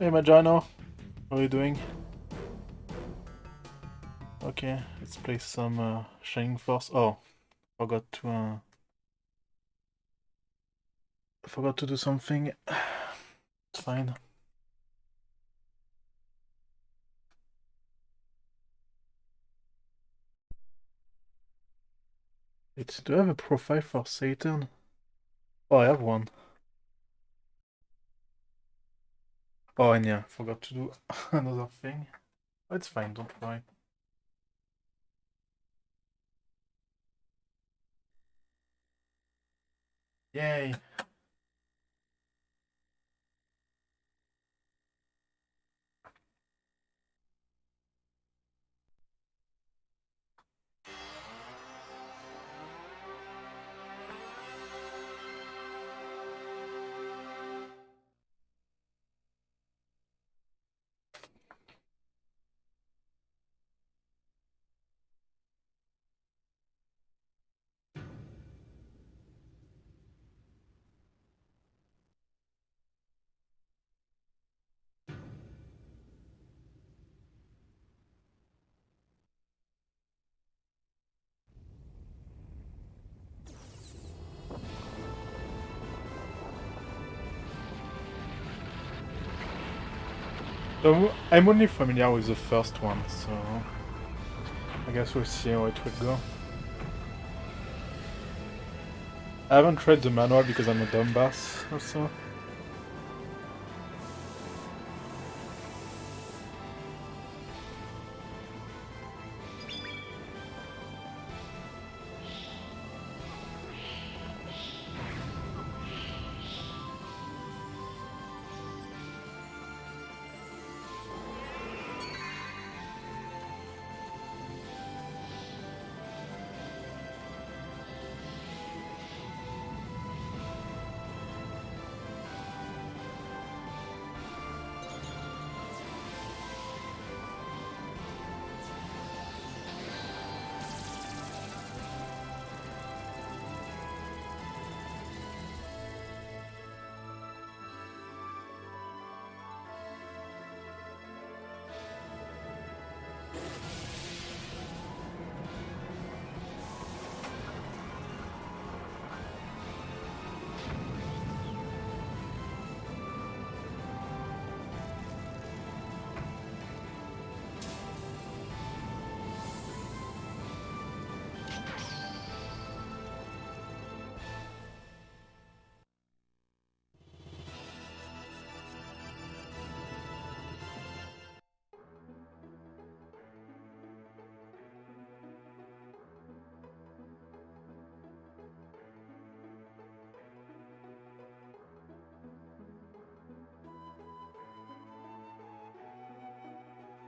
Hey Majano, how are you doing? Okay, let's play some Shining Force. Oh, forgot to forgot to do something. It's fine. Do I have a profile for Saturn? Oh, I have one. Oh, and yeah, forgot to do another thing. Oh, it's fine, don't worry. Yay! So I'm only familiar with the first one, so I guess we'll see how it will go. I haven't read the manual because I'm a dumbass also.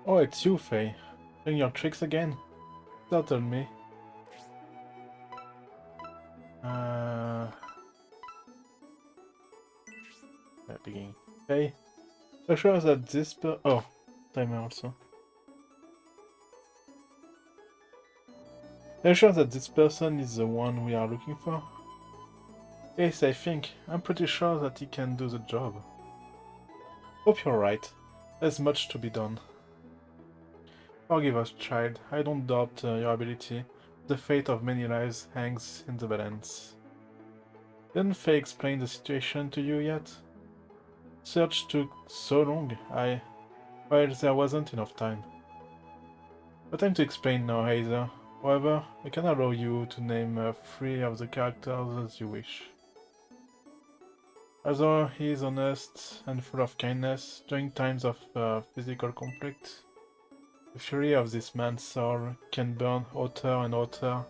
Oh, it's you, Faye. Doing your tricks again? Don't tell me. Beginning. Hey, are you sure that this oh, timer also. Are you sure that this person is the one we are looking for? Yes, I think. I'm pretty sure that he can do the job. Hope you're right. There's much to be done. Forgive us, child. I don't doubt your ability. The fate of many lives hangs in the balance. Didn't Faye explain the situation to you yet? Search took so long, well, there wasn't enough time. No time to explain now, Hazer. However, I can allow you to name 3 of the characters as you wish. Although he is honest and full of kindness, during times of physical conflict, the fury of this man's soul can burn hotter and hotter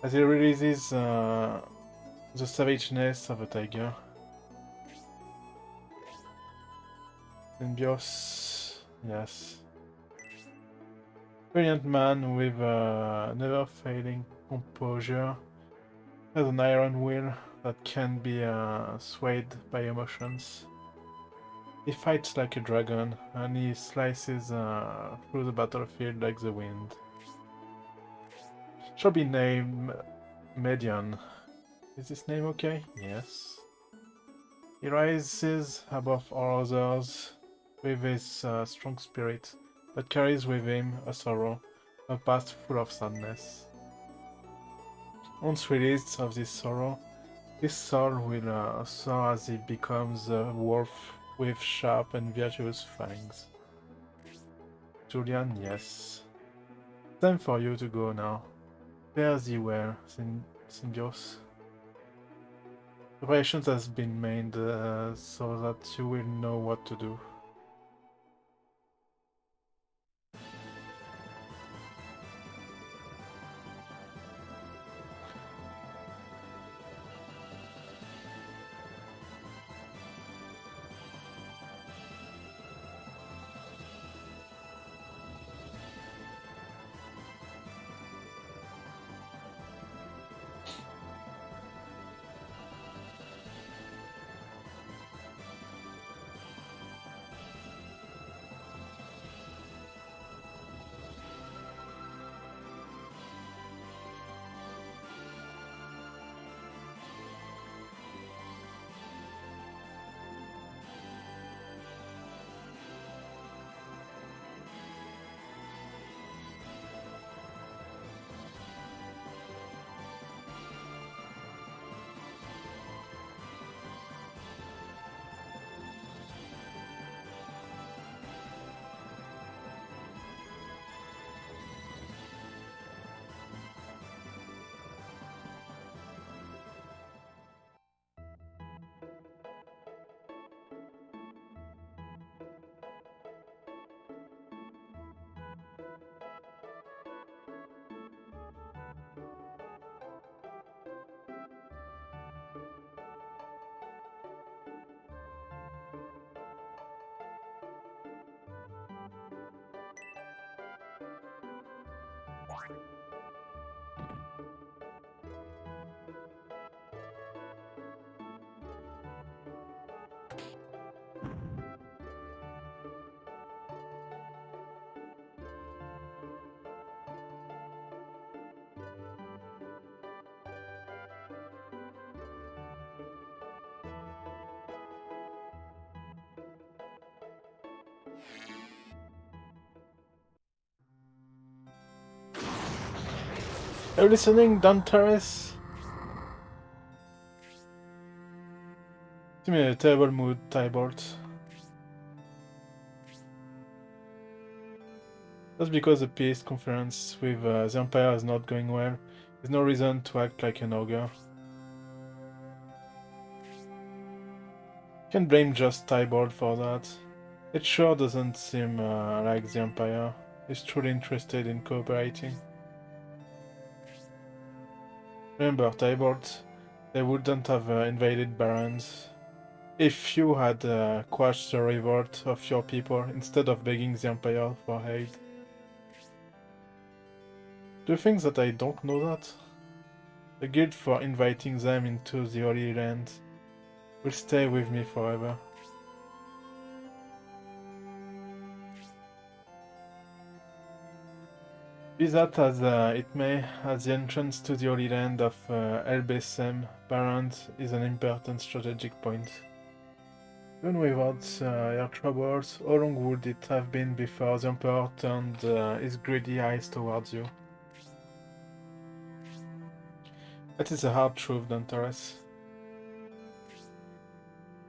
as he releases the savageness of a tiger. Symbios, yes. Brilliant man with never-failing composure, has an iron will that can be swayed by emotions. He fights like a dragon, and he slices through the battlefield like the wind. Shall be named Median. Is this name okay? Yes. He rises above all others with his strong spirit, but carries with him a sorrow, a past full of sadness. Once released of this sorrow, his soul will soar as he becomes a wolf with sharp and virtuous fangs. Julian, yes. Time for you to go now. Fare thee well, Symbios. Preparations has been made so that you will know what to do. Are you listening, Dantares? Seem in a terrible mood, Tybalt. Just because the peace conference with the Empire is not going well, is no reason to act like an ogre. Can't blame just Tybalt for that. It sure doesn't seem like the Empire is truly interested in cooperating. Remember, Tybalt, they wouldn't have invaded Barons if you had quashed the revolt of your people instead of begging the Empire for aid. Do you think that I don't know that? The guilt for inviting them into the Holy Land will stay with me forever. Be that as it may, at the entrance to the Holy Land of Elbesem, Barand is an important strategic point. Even without your troubles, how long would it have been before the Emperor turned his greedy eyes towards you? That is a hard truth, Dantares.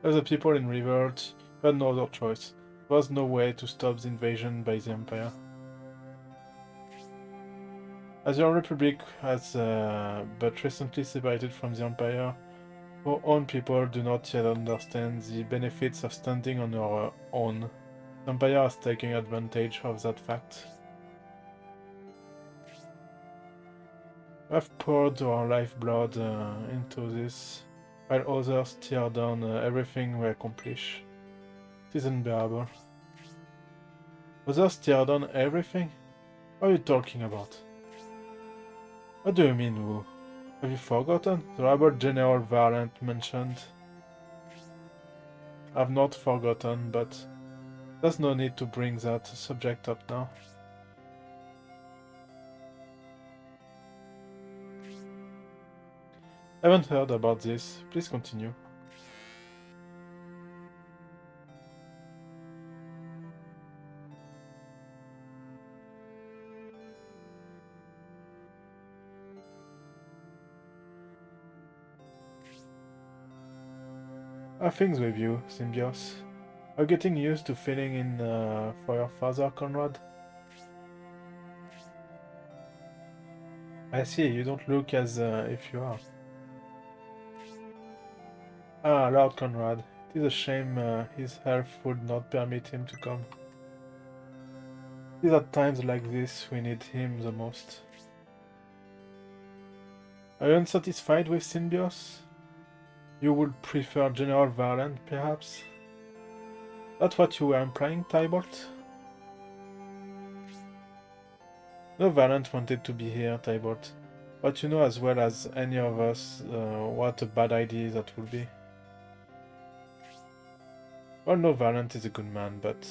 As the people in revolt, you had no other choice. There was no way to stop the invasion by the Empire. As your republic has but recently separated from the Empire, our own people do not yet understand the benefits of standing on our own. The Empire is taking advantage of that fact. We have poured our lifeblood into this, while others tear down everything we accomplish. It is unbearable. Others tear down everything? What are you talking about? What do you mean, Wu? Have you forgotten? The rebel General Varlant mentioned. I've not forgotten, but there's no need to bring that subject up now. I haven't heard about this. Please continue. How things with you, Symbios? Are you getting used to filling in for your father, Conrad? I see, you don't look as if you are. Ah, Lord Conrad. It is a shame his health would not permit him to come. It is at times like this we need him the most. Are you unsatisfied with Symbios? You would prefer General Varland, perhaps? That's what you were implying, Tybalt? No, Varland wanted to be here, Tybalt. But you know as well as any of us what a bad idea that would be. Well, no, Varland is a good man, but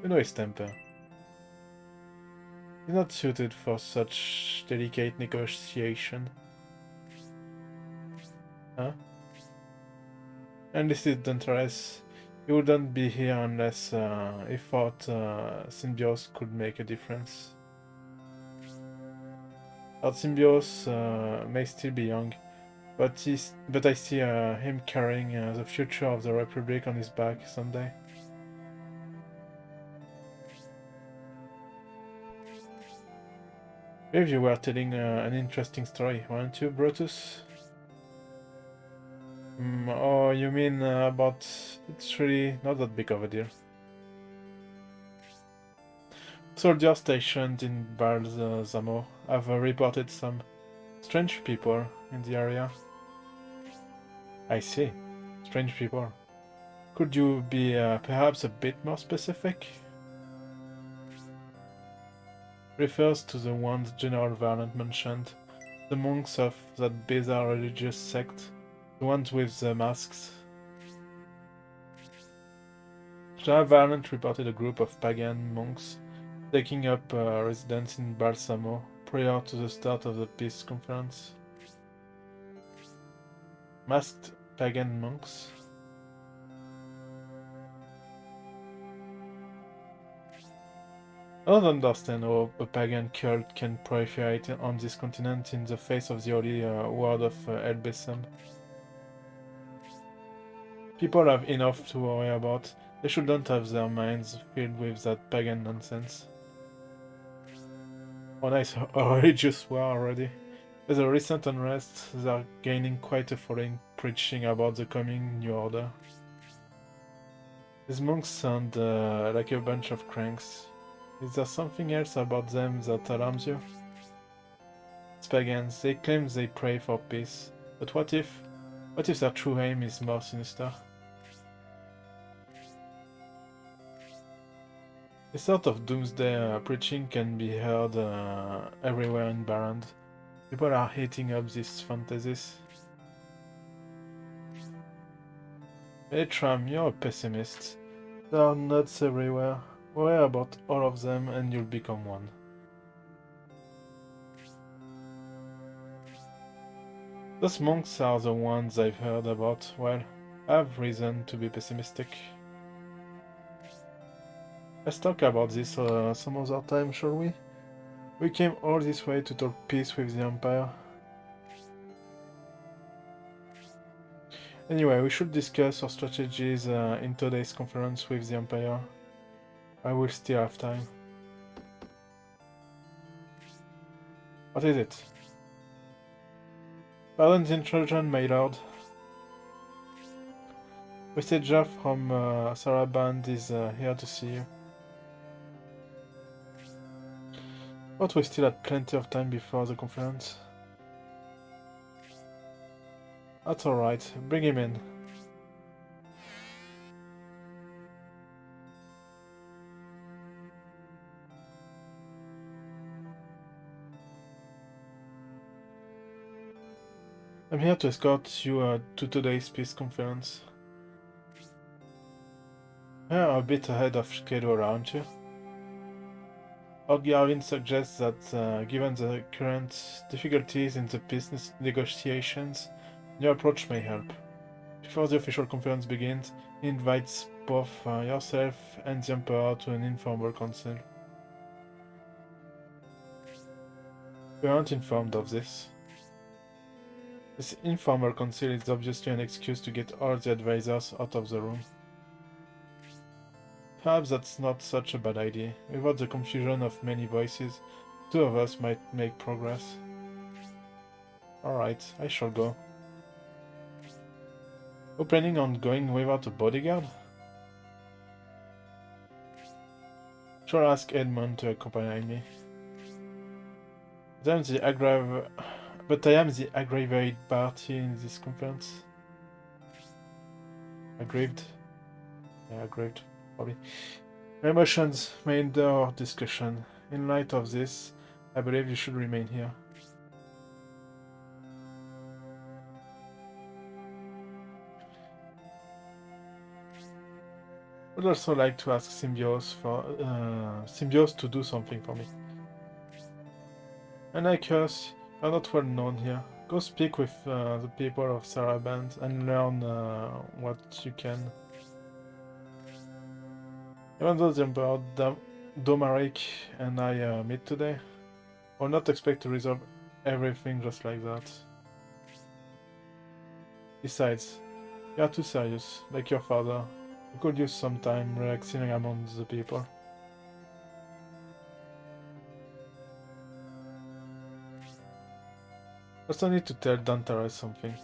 you know his temper. He's not suited for such delicate negotiation. Huh? And this is dangerous. He wouldn't be here unless he thought Symbios could make a difference. Our Symbios may still be young, but I see him carrying the future of the Republic on his back someday. If you were telling an interesting story, weren't you, Brutus? Oh, you mean about... It's really not that big of a deal. Soldiers stationed in Balsamo have reported some strange people in the area. I see. Strange people. Could you be perhaps a bit more specific? Refers to the ones General Varland mentioned, the monks of that bizarre religious sect, the ones with the masks. General Varland reported a group of pagan monks taking up residence in Balsamo prior to the start of the peace conference. Masked pagan monks? I don't understand how a pagan cult can proliferate on this continent in the face of the holy word of Elbesam. People have enough to worry about. They shouldn't have their minds filled with that pagan nonsense. Oh nice, a religious war already. With the recent unrest, they are gaining quite a following preaching about the coming new order. These monks sound like a bunch of cranks. Is there something else about them that alarms you? It's pagans. They claim they pray for peace. But what if their true aim is more sinister? This sort of doomsday preaching can be heard everywhere in Barrand. People are eating up these fantasies. Hey Tram, you're a pessimist. There are nuts everywhere. Worry about all of them and you'll become one. Those monks are the ones I've heard about. Well, I have reason to be pessimistic. Let's talk about this some other time, shall we? We came all this way to talk peace with the Empire. Anyway, we should discuss our strategies in today's conference with the Empire. I will still have time. What is it? Pardon the intrusion, my lord. Messenger from Saraband is here to see you. But we still had plenty of time before the conference. That's alright, bring him in. I'm here to escort you to today's peace conference. We are a bit ahead of schedule, aren't you? Garvin suggests that given the current difficulties in the business negotiations, your approach may help. Before the official conference begins, he invites both yourself and the Emperor to an informal council. We aren't informed of this. This informal council is obviously an excuse to get all the advisors out of the room. Perhaps that's not such a bad idea. Without the confusion of many voices, two of us might make progress. Alright, I shall go. You planning on going without a bodyguard? Shall ask Edmund to accompany me. But I am the aggravated party in this conference. Aggrieved? Yeah, aggrieved, probably. My emotions may endure discussion. In light of this, I believe you should remain here. I would also like to ask Symbios to do something for me. Anakios, you are not well known here. Go speak with the people of Saraband and learn what you can. Even though the Emperor Domaric and I meet today, I will not expect to resolve everything just like that. Besides, you are too serious, like your father. You could use some time relaxing among the people. I also need to tell Dantares something.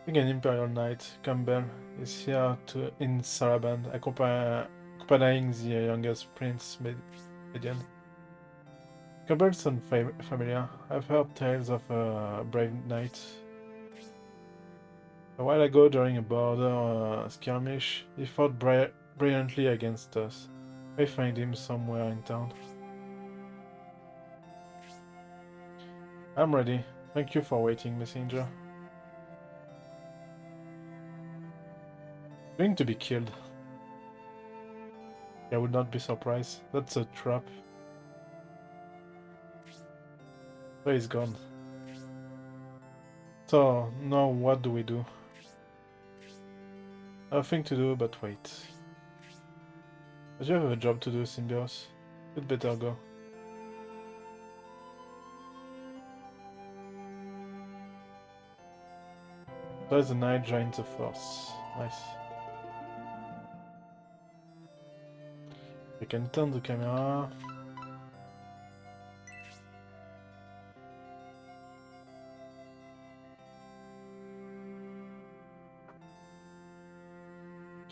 Being an Imperial Knight, Campbell is here in Saraband, accompanying the youngest Prince Median. Campbell sounds familiar. I've heard tales of a brave knight. A while ago, during a border skirmish, he fought brilliantly against us. I find him somewhere in town. I'm ready. Thank you for waiting, messenger. Going to be killed. I would not be surprised. That's a trap. So he's gone. So, now what do we do? Nothing to do but wait. But you have a job to do, Symbios. You'd better go. There's the knight joins the force. Nice. I can turn the camera.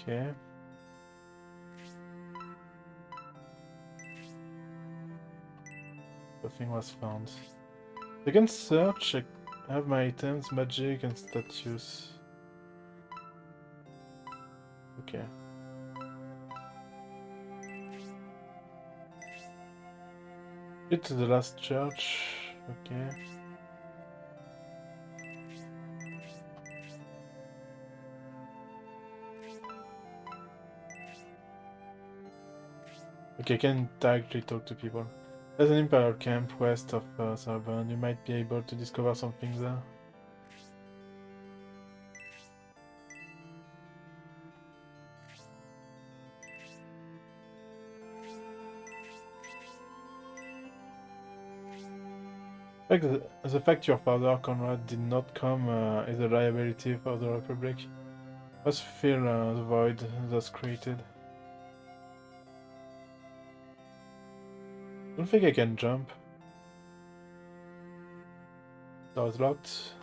Okay. Nothing was found. I can search. I have my items, magic, and status. Okay. Get to the last church. Okay. Okay, I can directly talk to people. There's an Imperial camp west of Sarban. You might be able to discover something there. The fact your father, Conrad, did not come is a liability for the Republic. Must fill the void thus created. Don't think I can jump. Door is locked.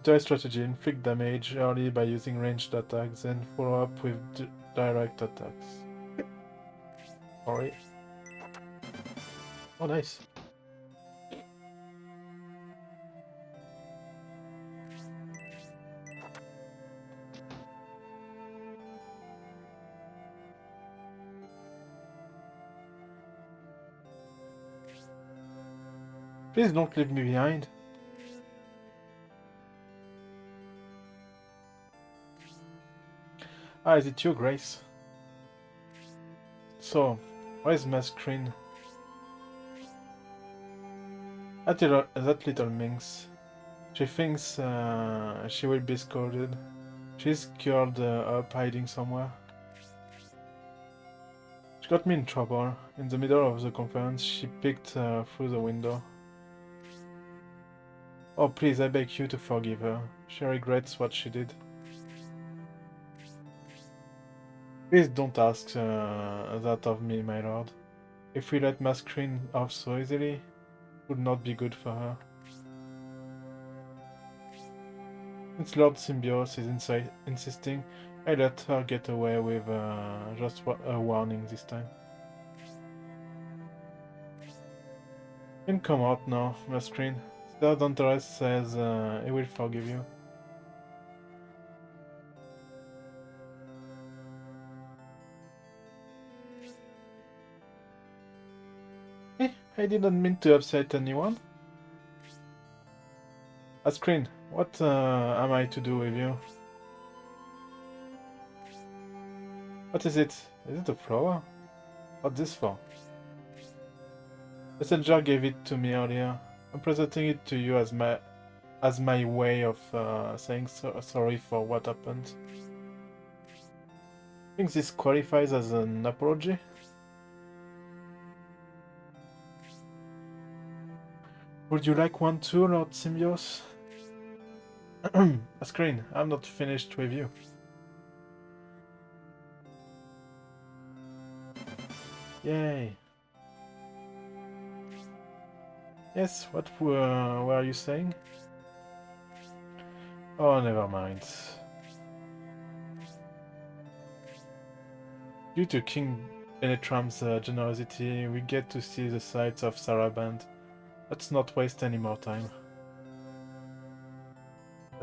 Try strategy, inflict damage early by using ranged attacks, then follow up with direct attacks. Alright. Oh, nice. Please don't leave me behind. Ah, is it you, Grace? So, why is my screen? That little minx. She thinks she will be scolded. She's curled up, hiding somewhere. She got me in trouble. In the middle of the conference, she peeked through the window. Oh, please, I beg you to forgive her. She regrets what she did. Please don't ask that of me, my lord. If we let my screen off so easily, it would not be good for her. Since Lord Symbios is insisting, I let her get away with just a warning this time. You can come out now, Mascreen. Sir Danteres says he will forgive you. I didn't mean to upset anyone. Mascreen, what am I to do with you? What is it? Is it a flower? What's this for? Messenger gave it to me earlier. I'm presenting it to you as my way of saying sorry for what happened. Think this qualifies as an apology? Would you like one too, Lord Symbios? Screen, I'm not finished with you. Yay. Yes, what were you saying? Oh, never mind. Due to King Benetram's generosity, we get to see the sights of Saraband. Let's not waste any more time.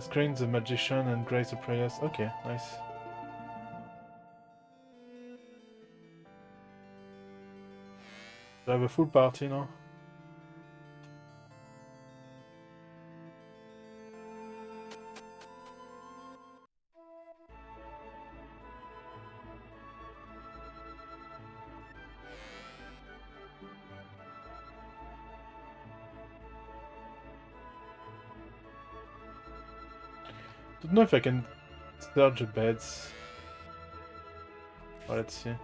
Screen the magician and grace the prayers. Okay, nice. Do I have a full party now? Don't know if I can search the beds. Oh, let's see.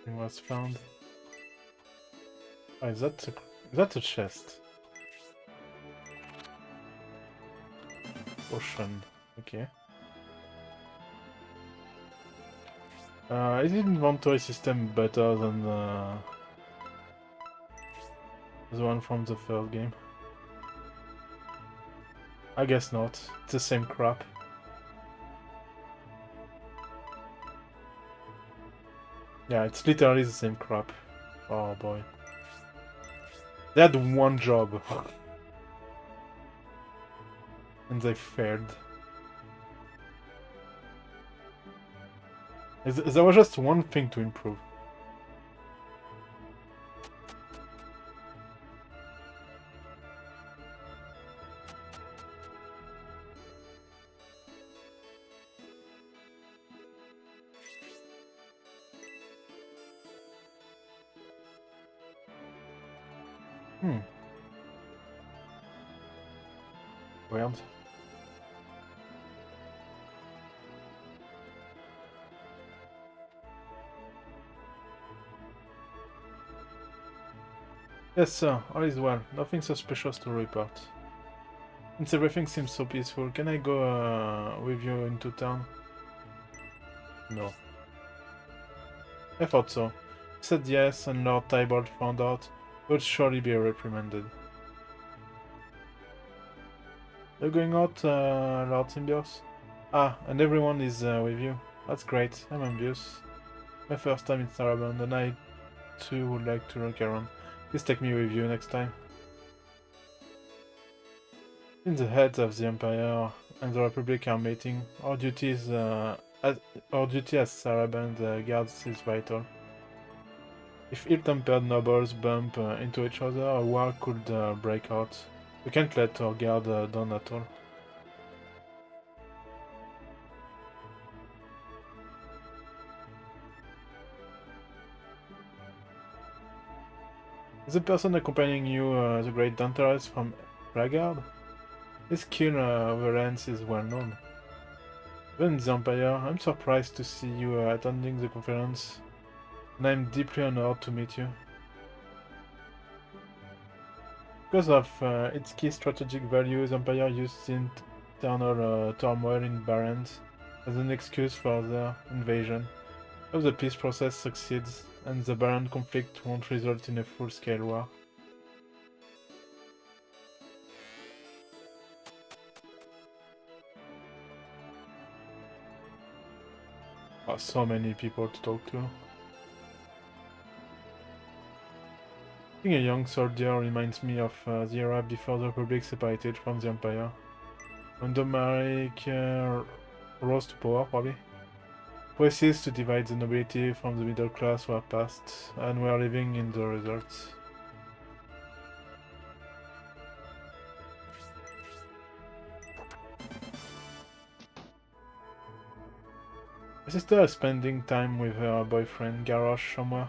It was found. Oh, is that a chest? Ocean. Okay. Is the inventory system better than the one from the first game? I guess not. It's the same crap. Yeah, it's literally the same crap. Oh boy. They had one job. And they failed. There was just one thing to improve. Weird. Yes, sir. All is well. Nothing suspicious to report. Since everything seems so peaceful, can I go with you into town? No. I thought so. You said yes, and Lord Tybalt found out. Would surely be reprimanded. You're going out, Lord Symbios? Ah, and everyone is with you. That's great. I'm envious. My first time in Saraband, and I too would like to look around. Please take me with you next time. Since the heads of the Empire and the Republic are meeting, our duty as Saraband guards is vital. If ill-tempered nobles bump into each other, a war could break out. We can't let our guard down at all. Is the person accompanying you the great Dantares from Ragard? His skill over lens is well known. Even in the Empire, I'm surprised to see you attending the conference, and I'm deeply honored to meet you. Because of its key strategic values, Empire used the internal turmoil in Barents as an excuse for their invasion. If the peace process succeeds, and the Baran conflict won't result in a full-scale war. Oh, so many people to talk to. Being a young soldier reminds me of the era before the Republic separated from the Empire. When Domaric rose to power, probably. Policies to divide the nobility from the middle class were passed, and we are living in the results. My sister is spending time with her boyfriend Garrosh somewhere.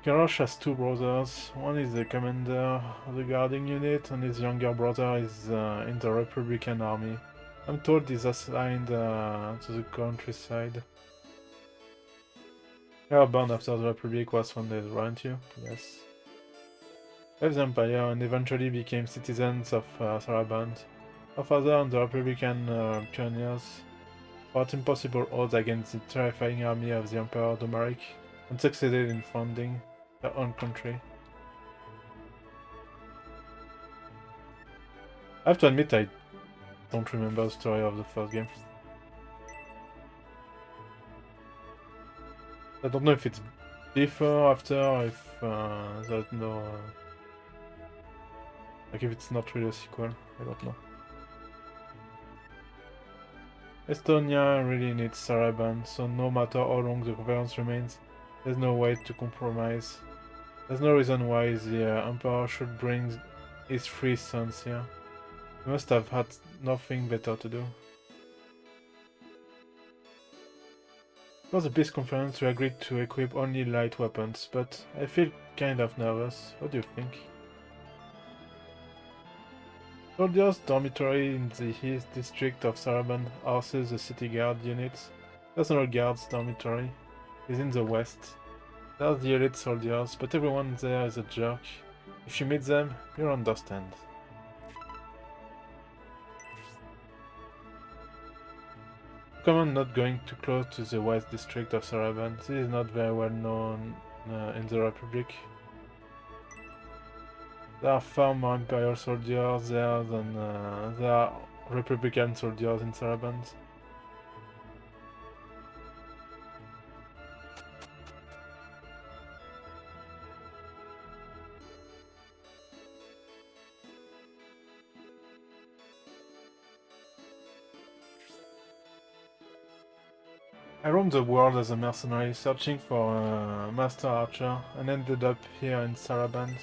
Garrosh has two brothers. One is the commander of the guarding unit, and his younger brother is in the Republican army. I'm told he's assigned to the countryside. You are born after the Republic was founded, weren't you? Yes. Left the Empire and eventually became citizens of Saraband. Her father and the Republican pioneers fought impossible odds against the terrifying army of the Emperor Domaric and succeeded in founding their own country. I have to admit I don't remember the story of the first game. I don't know if it's before, after, if there's no... like if it's not really a sequel, I don't know. Estonia really needs Saraband, so no matter how long the conference remains, there's no way to compromise. There's no reason why the Emperor should bring his three sons here. He must have had nothing better to do. For the peace conference, we agreed to equip only light weapons, but I feel kind of nervous. What do you think? Soldiers' dormitory in the East District of Saraband houses the city guard units. Personal guards dormitory is in the west. They are the elite soldiers, but everyone there is a jerk. If you meet them, you'll understand. Command not going too close to the west district of Saraband. This is not very well known in the Republic. There are far more Imperial soldiers there than there are Republican soldiers in Saraband. I roamed the world as a mercenary, searching for a master archer, and ended up here in Saraband.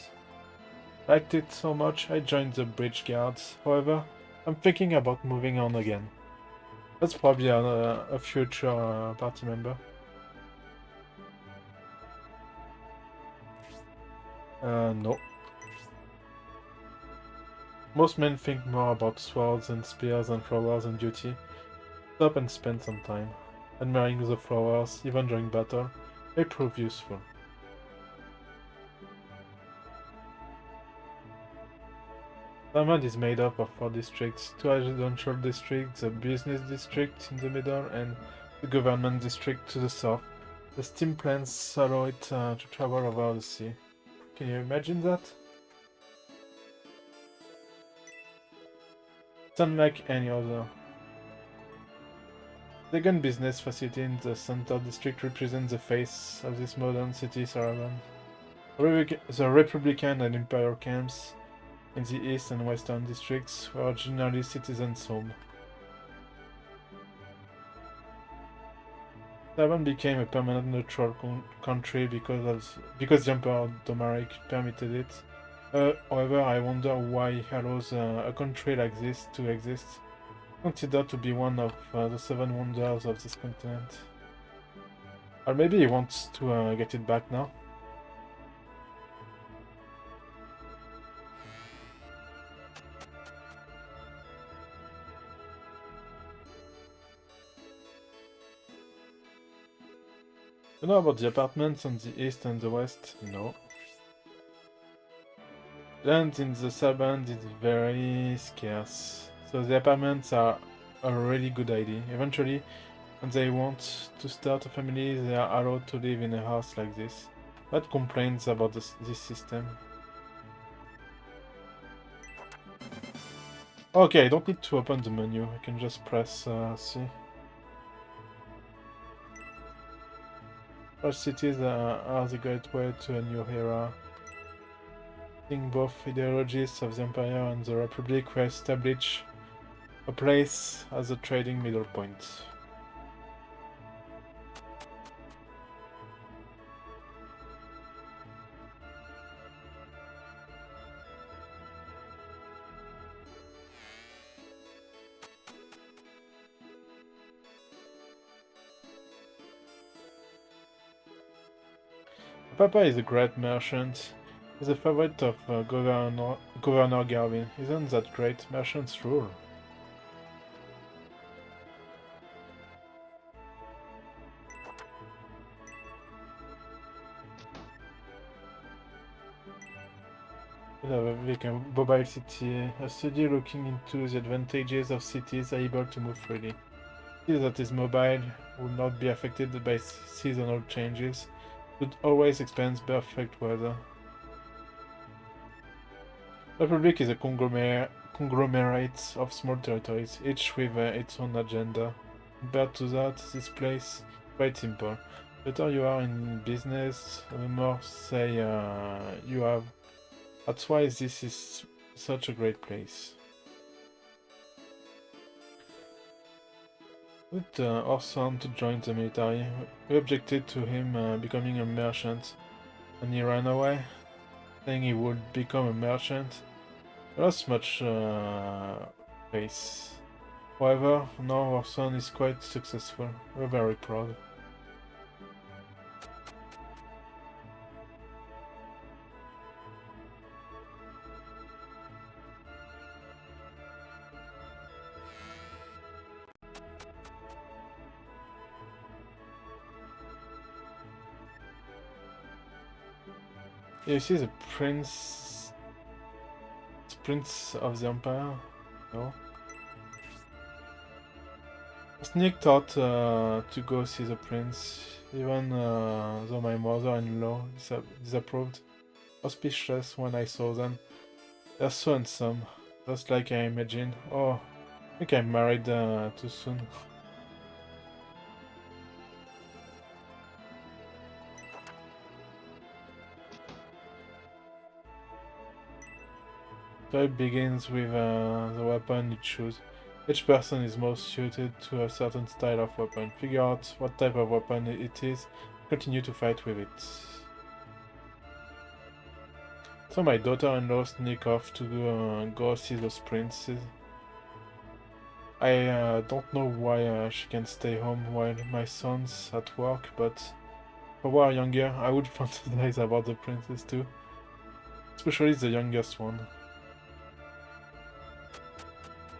Liked it so much, I joined the Bridge Guards. However, I'm thinking about moving on again. That's probably a future party member. No. Most men think more about swords and spears and flowers and beauty. Stop and spend some time. Admiring the flowers, even during battle, may prove useful. Saraband is made up of 4 districts, 2 residential districts, a business district in the middle, and the government district to the south. The steam plants allow it to travel over the sea. Can you imagine that? It's unlike any other. The second business facility in the center district represents the face of this modern city, Saraband. The Republican and Imperial camps in the east and western districts were originally citizens' home. Saraband became a permanent neutral country because the Emperor Domaric permitted it. However, I wonder why he allows a country like this to exist, considered to be one of the 7 wonders of this continent. Or maybe he wants to get it back now. You know about the apartments on the east and the west? No. Land in the suburbs is very scarce, so the apartments are a really good idea. Eventually, when they want to start a family, they are allowed to live in a house like this. What complaints about this system? Okay, I don't need to open the menu, I can just press C. Large cities are the gateway to a new era. I think both ideologies of the Empire and the Republic were established a place as a trading middle point. Papa is a great merchant. He's a favorite of Governor Garvin. Isn't that great? Merchants rule. We have a vacant mobile city. A study looking into the advantages of cities able to move freely. A city that is mobile will not be affected by seasonal changes. Should always experience perfect weather. The Republic is a conglomerate of small territories, each with its own agenda. Compared to that, this place is quite simple. The better you are in business, the more say you have. That's why this is such a great place. With our son to join the military, we objected to him becoming a merchant, and he ran away, saying he would become a merchant. We lost much pace. However, now our son is quite successful. We're very proud. You see the prince of the empire? No? Sneaked out to go see the prince, even though my mother-in-law disapproved. I was speechless when I saw them. They're so handsome, just like I imagined. Oh, I think I married too soon. So it begins with the weapon you choose. Each person is most suited to a certain style of weapon. Figure out what type of weapon it is, continue to fight with it. So my daughter-in-law sneak off to go see those princes. I don't know why she can stay home while my son's at work, but if I were younger, I would fantasize about the princess too. Especially the youngest one.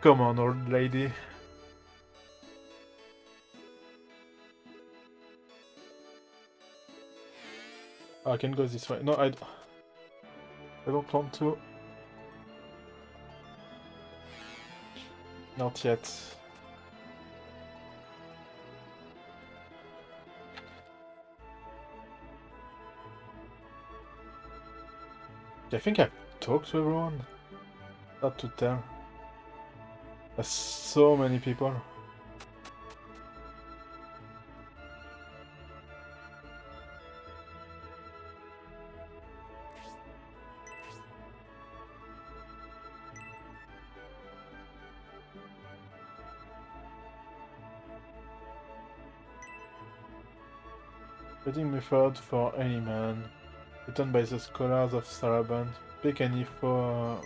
Come on, old lady. I can go this way. No, I don't want to. Not yet. I think I've talked to everyone. Not to tell. There's so many people. Reading method for any man. Written by the scholars of Saraband. Pick any foe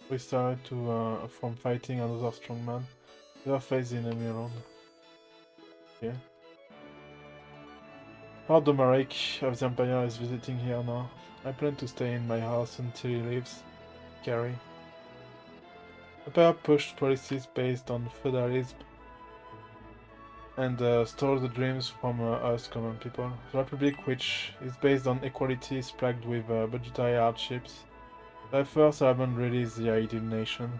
we started to from fighting another strong man. Never face the enemy alone. Okay. Lord Domaric of the Empire is visiting here now. I plan to stay in my house until he leaves. Carrie. Empire pushed policies based on feudalism and stole the dreams from us common people. The Republic, which is based on equality, is plagued with budgetary hardships. At first, I haven't really the ideal nation.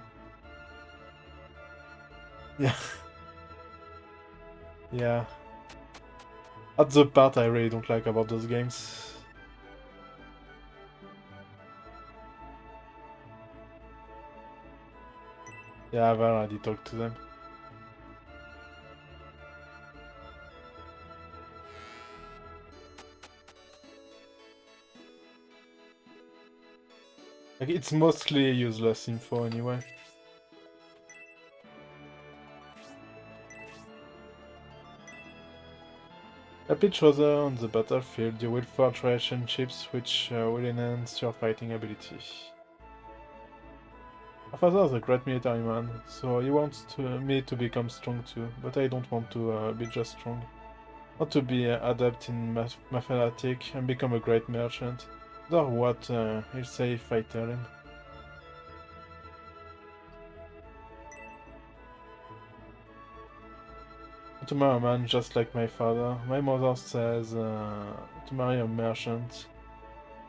Yeah. Yeah. That's the part I really don't like about those games. Yeah, I've already talked to them. Like, it's mostly useless info anyway. Help each other on the battlefield. You will forge relationships which will enhance your fighting ability. My father is a great military man, so he wants me to become strong too, but I don't want to be just strong. I want to be adept in mathematics and become a great merchant. That's what he'll say if I tell him. To marry a man just like my father. My mother says to marry a merchant.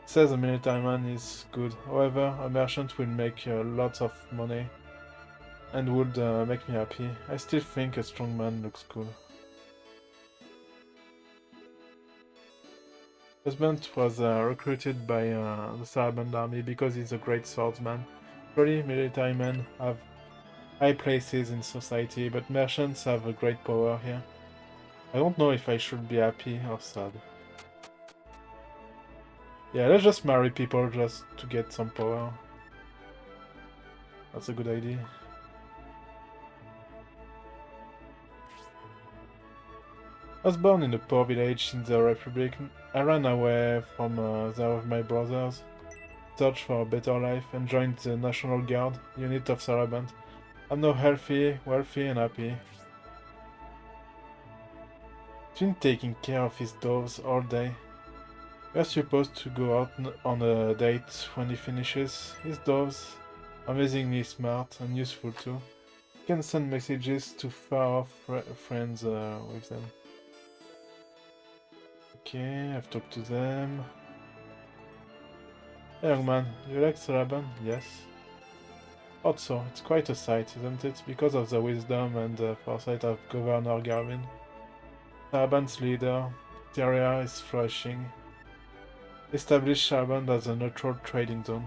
Says a military man is good. However, a merchant will make lots of money and would make me happy. I still think a strong man looks cool. Husband was recruited by the Saturn army because he's a great swordsman. Really, military men have high places in society, but merchants have a great power here. I don't know if I should be happy or sad. Yeah, let's just marry people just to get some power. That's a good idea. I was born in a poor village in the Republic. I ran away from there with my brothers, searched for a better life, and joined the National Guard unit of Saraband. I'm now healthy, wealthy, and happy. He's been taking care of his doves all day. We're supposed to go out on a date when he finishes. His doves are amazingly smart and useful too. You can send messages to far-off friends with them. Okay, I've talked to them. Hey, young man, you like Saraban? Yes. Thought so. It's quite a sight, isn't it? Because of the wisdom and foresight of Governor Garvin. Saraban's leader, the area is flourishing. Establish Saraban as a neutral trading zone.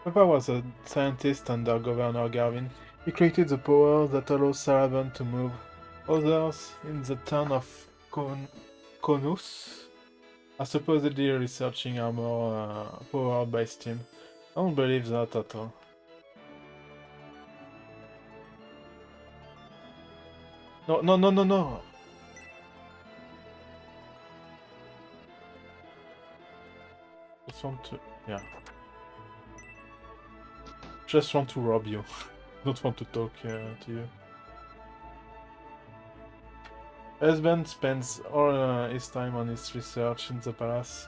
Papa was a scientist under Governor Garvin. He created the power that allows Saraban to move. Others in the town of Konus are supposedly researching armor powered by steam. I don't believe that at all. No, no, no, no, no! Just want to... yeah. Just want to rob you. Don't want to talk to you. Husband spends all his time on his research in the palace.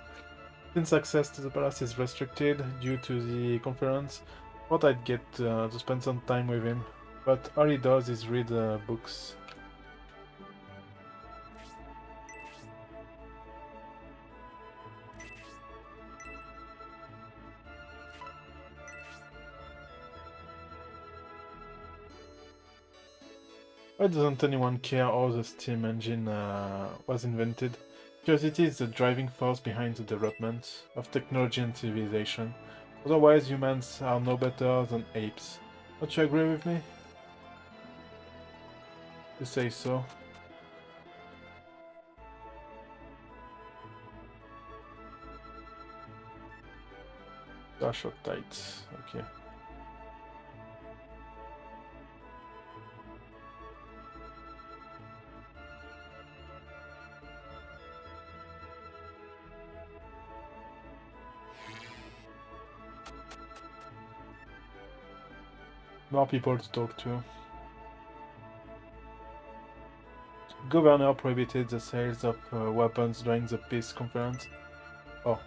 Since access to the palace is restricted due to the conference, I thought I'd get to spend some time with him, but all he does is read books. Why doesn't anyone care how the steam engine was invented? Curiosity is the driving force behind the development of technology and civilization. Otherwise, humans are no better than apes. Don't you agree with me? You say so. Dash or tight. Okay. More people to talk to. Governor prohibited the sales of weapons during the peace conference. Oh.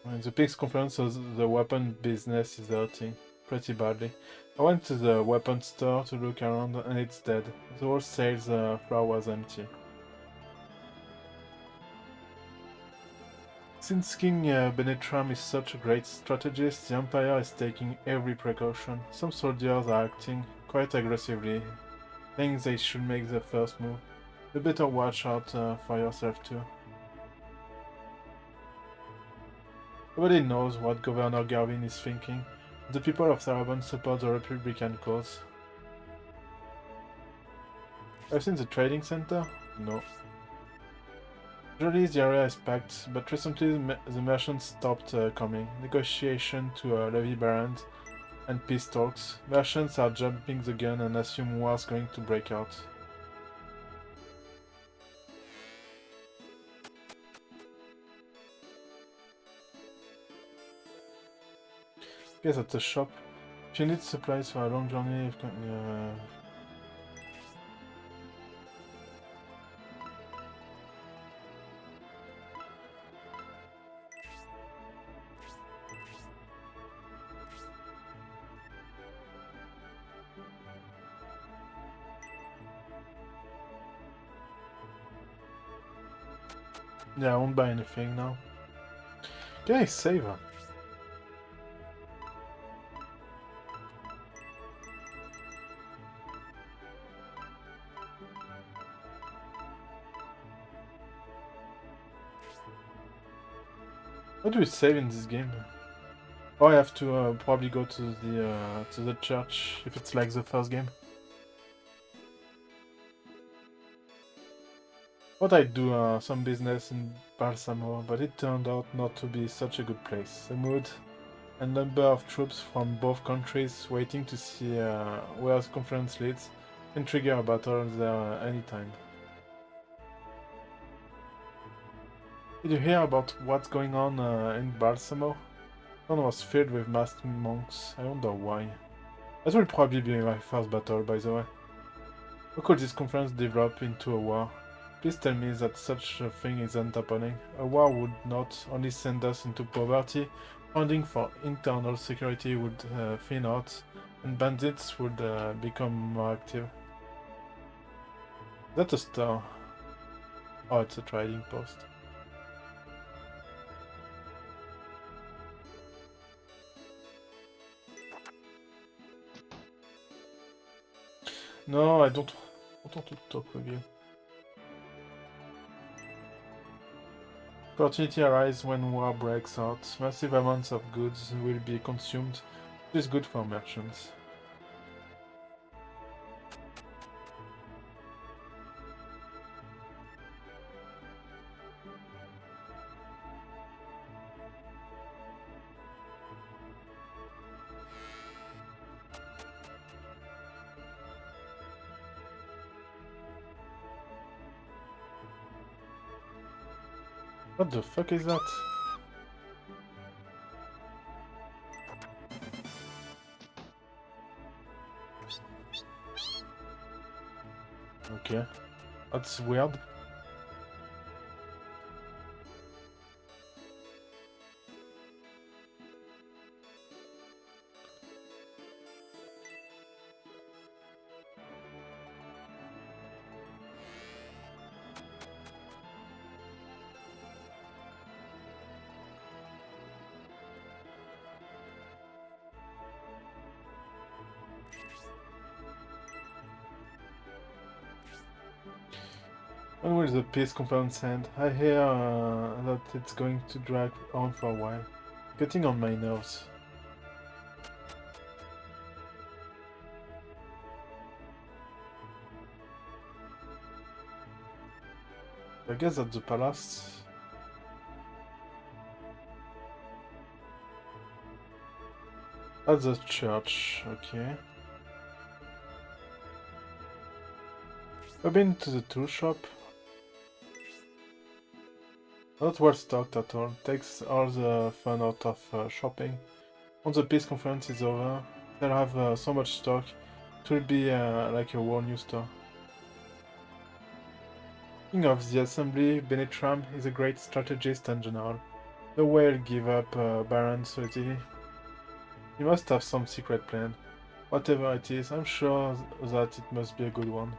In the peace conference, the weapon business is hurting pretty badly. I went to the weapon store to look around and it's dead. The whole sales floor was empty. Since King Benetram is such a great strategist, the Empire is taking every precaution. Some soldiers are acting quite aggressively, saying they should make the first move. You better watch out for yourself too. Nobody knows what Governor Garvin is thinking. The people of Sarabon support the Republican cause. I've seen the trading center? No. Usually the area is packed, but recently the merchants stopped coming. Negotiation to levy barons and peace talks. Merchants are jumping the gun and assume war's going to break out. Guess at the shop. If you need supplies for a long journey, yeah, I won't buy anything now. Can I save her? How do we save in this game? Oh, I have to probably go to the church if it's like the first game. Thought I'd do some business in Balsamo, but it turned out not to be such a good place. The mood and number of troops from both countries waiting to see where the conference leads can trigger a battle there anytime. Did you hear about what's going on in Balsamo? Town was filled with masked monks. I wonder why. That will probably be my first battle, by the way. How could this conference develop into a war? Please tell me that such a thing isn't happening. A war would not only send us into poverty, funding for internal security would thin out, and bandits would become more active. Is that a star? Oh, it's a trading post. No, I don't want to talk with you. Opportunity arises when war breaks out. Massive amounts of goods will be consumed, which is good for merchants. What the fuck is that? Okay. That's weird. When will the peace conference end? I hear that it's going to drag on for a while. Getting on my nerves. I guess at the palace. At the church, okay. I've been to the tool shop. Not well stocked at all. Takes all the fun out of shopping. Once the peace conference is over, they'll have so much stock, it will be like a whole new store. Speaking of the assembly, Benetram is a great strategist and general. No way he'll give up Baron so easily. He must have some secret plan. Whatever it is, I'm sure that it must be a good one.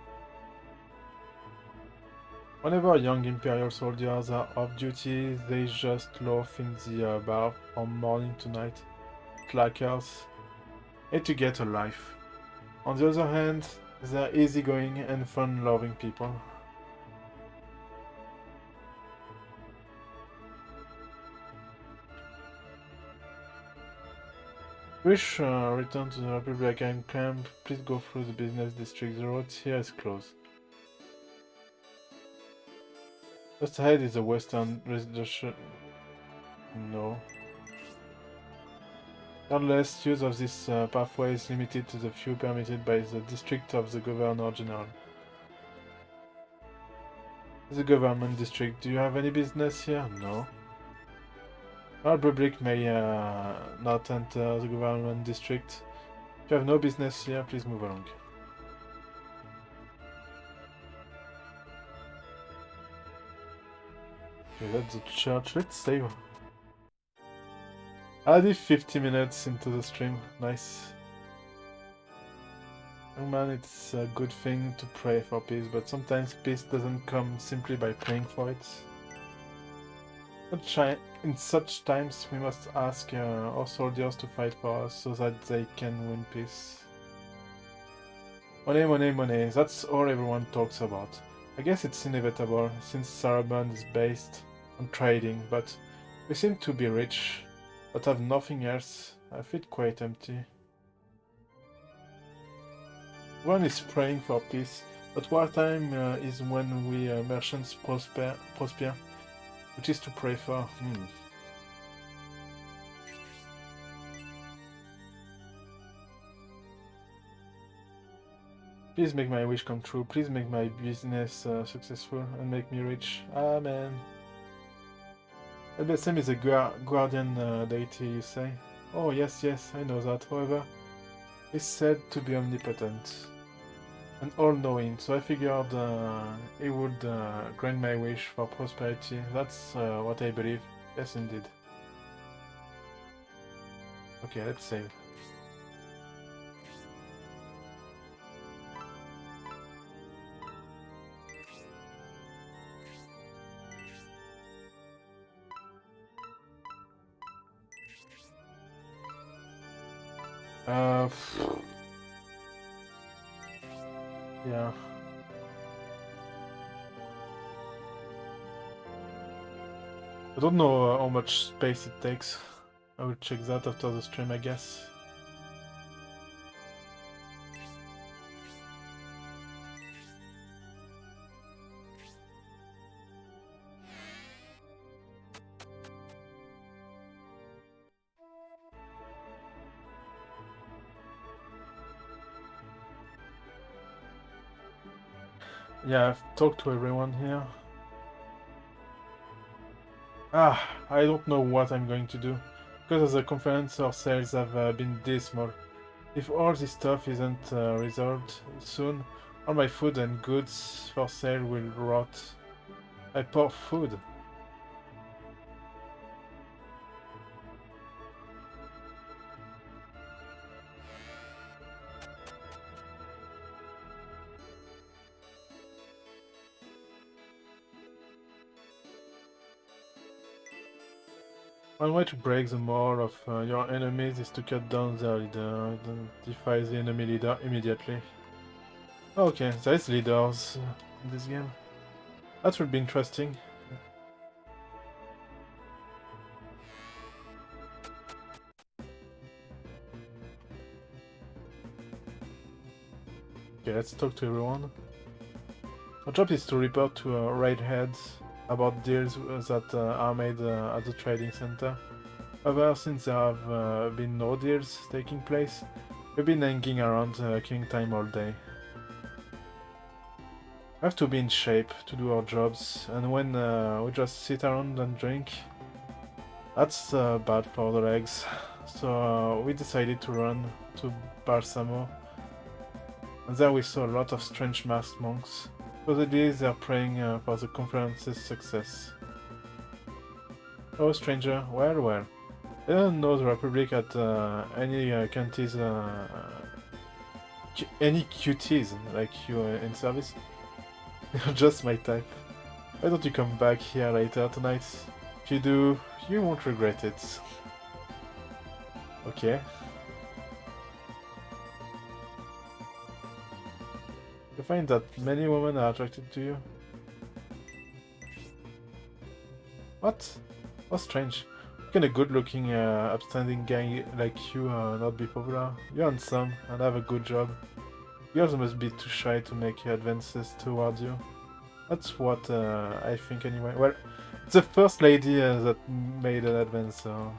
Whenever young Imperial soldiers are off duty, they just loaf in the bar from morning to night. Slackers. Hate to get a life. On the other hand, they're easygoing and fun-loving people. Wish return to the Republican camp. Please go through the business district. The road here is closed. Just ahead is the western residential. No. Nonetheless, use of this pathway is limited to the few permitted by the district of the Governor General. The government district. Do you have any business here? No. Our public may not enter the government district. If you have no business here, please move along. Okay, that's the church. Let's save. Already 50 minutes into the stream. Nice. Oh man, it's a good thing to pray for peace, but sometimes peace doesn't come simply by praying for it. In such times, we must ask our soldiers to fight for us so that they can win peace. Money, money, money. That's all everyone talks about. I guess it's inevitable, since Saturn is based on trading, but we seem to be rich, but have nothing else. I feel quite empty. Everyone is praying for peace, but wartime is when we merchants prosper, which is to pray for. Please make my wish come true. Please make my business successful and make me rich. Amen. LBSM is a guardian deity, you say? Oh, yes, I know that. However, he's said to be omnipotent and all-knowing, so I figured he would grant my wish for prosperity. That's what I believe. Yes, indeed. Okay, let's save. Yeah. I don't know how much space it takes. I will check that after the stream, I guess. Yeah, I've talked to everyone here. I don't know what I'm going to do. Because of the conference, our sales have been dismal. If all this stuff isn't resolved soon, all my food and goods for sale will rot. I pour food. One way to break the morale of your enemies is to cut down their leader. Identify the enemy leader immediately. Okay, there's leaders in this game. That will be interesting. Okay, let's talk to everyone. Our job is to report to raid heads about deals that are made at the trading center. However, since there have been no deals taking place, we've been hanging around killing time all day. We have to be in shape to do our jobs, and when we just sit around and drink, that's bad for the legs. so we decided to run to Balsamo. And there we saw a lot of strange masked monks. Supposedly they're praying for the conference's success. Oh, stranger, well, well. I don't know the Republic at any counties, any cuties like you in service. You're just my type. Why don't you come back here later tonight? If you do, you won't regret it. Okay. You find that many women are attracted to you? What? How strange. Can a good-looking, upstanding guy like you not be popular? You're handsome and have a good job. Girls must be too shy to make advances towards you. That's what I think anyway. Well, it's the first lady that made an advance, so...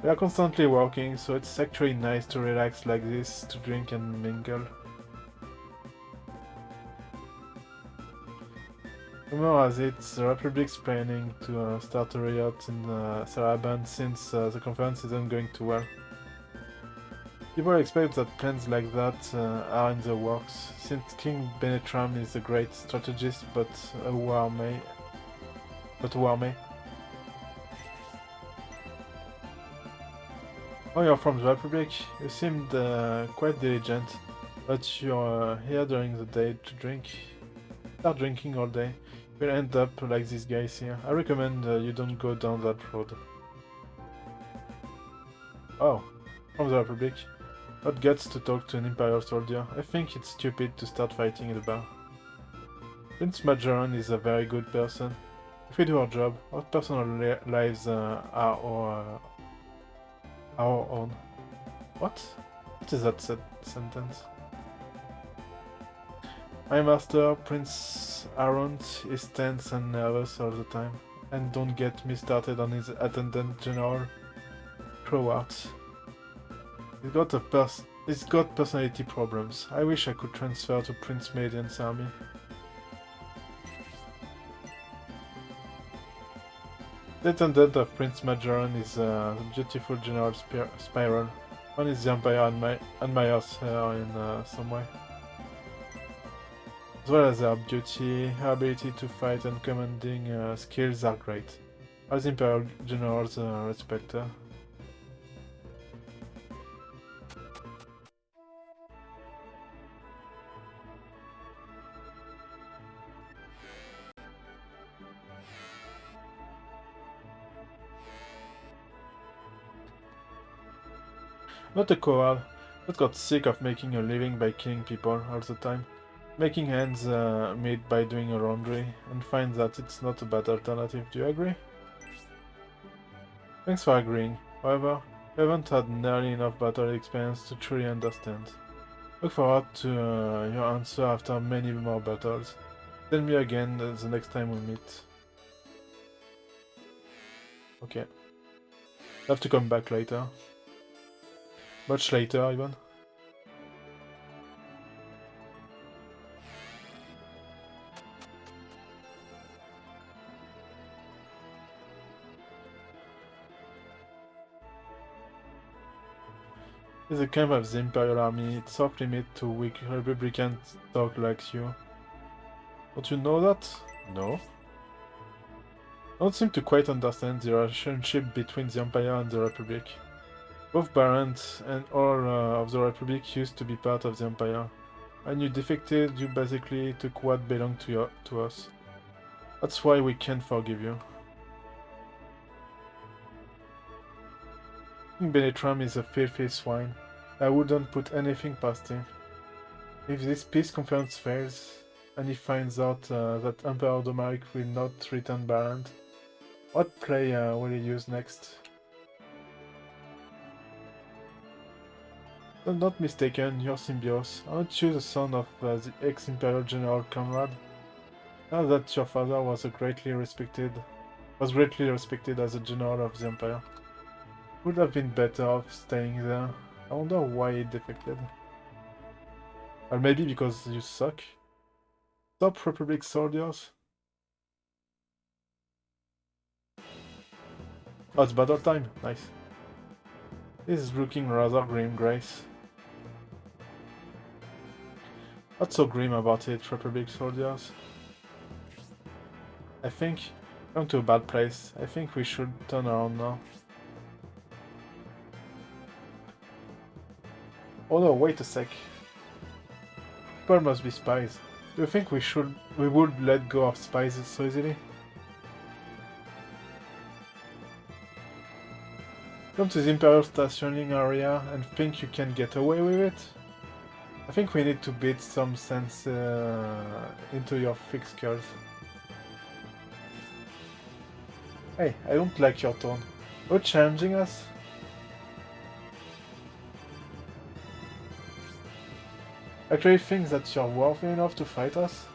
We are constantly working, so it's actually nice to relax like this, to drink and mingle. Rumor has it, the Republic's planning to start a riot in Saraban since the conference isn't going too well. People expect that plans like that are in the works, since King Benetram is a great strategist, but who are may. Oh, you're from the Republic? You seemed quite diligent, but you're here during the day to drink. Start drinking all day. You'll end up like these guys here. I recommend you don't go down that road. Oh, from the Republic. Not guts to talk to an Imperial soldier. I think it's stupid to start fighting in the bar. Prince Majoran is a very good person. If we do our job, our personal lives are our own. What? What is that sentence? My master, Prince Aront, is tense and nervous all the time. And don't get me started on his attendant general, Crowart. He's got personality problems. I wish I could transfer to Prince Madian's army. The attendant of Prince Majoran is the beautiful General Spiral. One is the Empire admires her in some way. As well as her beauty, her ability to fight and commanding skills are great. All the Imperial Generals respect her. Not a coward, but got sick of making a living by killing people all the time. Making ends meet by doing a laundry, and find that it's not a bad alternative. Do you agree? Thanks for agreeing. However, I haven't had nearly enough battle experience to truly understand. Look forward to your answer after many more battles. Tell me again the next time we meet. Okay. I have to come back later. Much later, even. It's the camp of the Imperial Army. It's off limit to weak Republican talk like you. Don't you know that? No. I don't seem to quite understand the relationship between the Empire and the Republic. Both barons and all of the Republic used to be part of the Empire. When you defected, you basically took what belonged to us. That's why we can't forgive you. King Benetram is a filthy swine. I wouldn't put anything past him. If this peace conference fails, and he finds out that Emperor Domaric will not return Barand, what play will he use next? I'm not mistaken, you're Symbios. Aren't you the son of the ex-Imperial General Conrad? Now that your father was greatly respected as a general of the Empire. Would have been better off staying there. I wonder why he defected. Or maybe because you suck? Stop Republic soldiers? Oh, it's battle time. Nice. This is looking rather grim, Grace. What's so grim about it, Republic soldiers? I think we're going to a bad place. I think we should turn around now. Oh no, wait a sec. People must be spies. Do you think we would let go of spies so easily? Come to the Imperial stationing area and think you can get away with it? I think we need to beat some sense into your thick skulls. Hey, I don't like your tone. Are you challenging us? Actually think that you're worthy enough to fight us?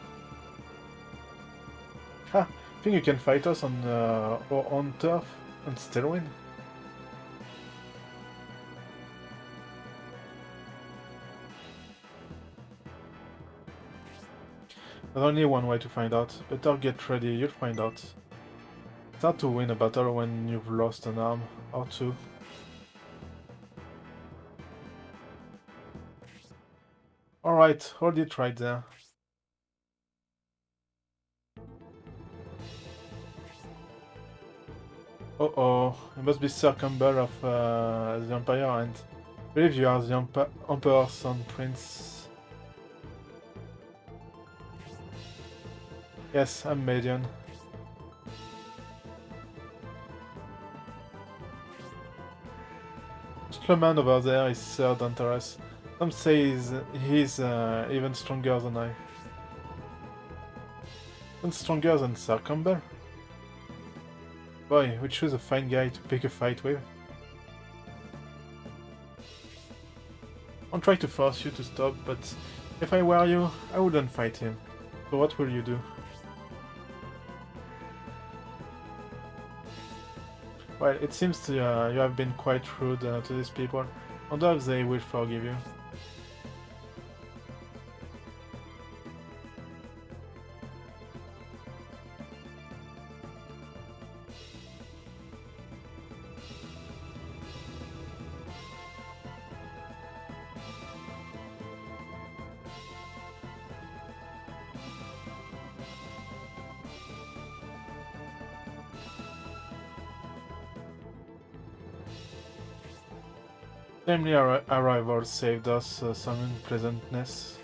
Ha! Think you can fight us on our own turf and still win? There's only one way to find out. Better get ready, you'll find out. It's hard to win a battle when you've lost an arm or two. Alright, hold it right there. Uh-oh, you must be Sir Campbell of the Empire, and I believe you are the Emperor's son, Prince. Yes, I'm Median. The gentleman over there is Sir Dantaras. Some say he's even stronger than I. Even stronger than Sir Campbell? Boy, we choose a fine guy to pick a fight with. I'll try to force you to stop, but if I were you, I wouldn't fight him. So what will you do? Well, it seems you have been quite rude to these people. I wonder if they will forgive you. Timely arrival saved us some unpleasantness.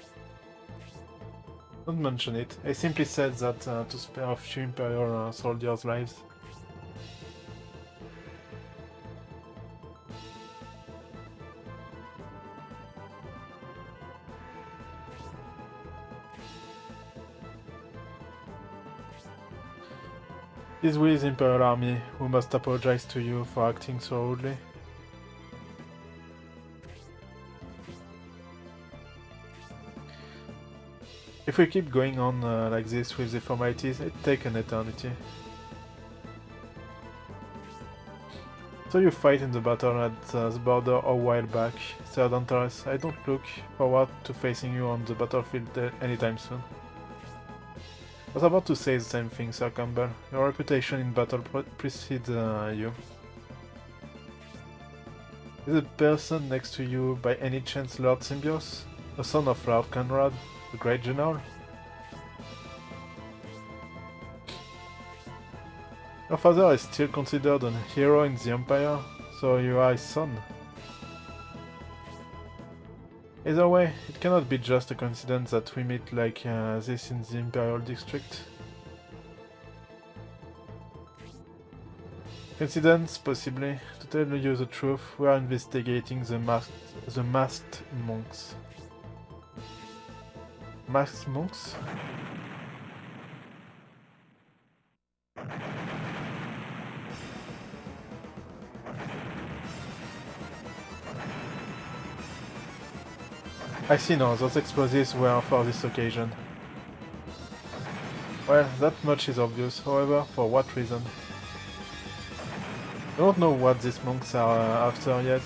Don't mention it. I simply said that to spare a few Imperial soldiers' lives. It is we, the Imperial Army, who must apologize to you for acting so rudely. If we keep going on like this with the formalities, it'll take an eternity. So you fight in the battle at the border a while back, Sir Dantaras. I don't look forward to facing you on the battlefield anytime soon. I was about to say the same thing, Sir Campbell. Your reputation in battle precedes you. Is the person next to you by any chance Lord Symbios, a son of Lord Conrad, the great general? Your father is still considered a hero in the Empire, so you are his son. Either way, it cannot be just a coincidence that we meet like this in the Imperial District. Coincidence, possibly. To tell you the truth, we are investigating the masked monks. Masked monks? I see now, those explosives were for this occasion. Well, that much is obvious, however, for what reason? I don't know what these monks are after yet,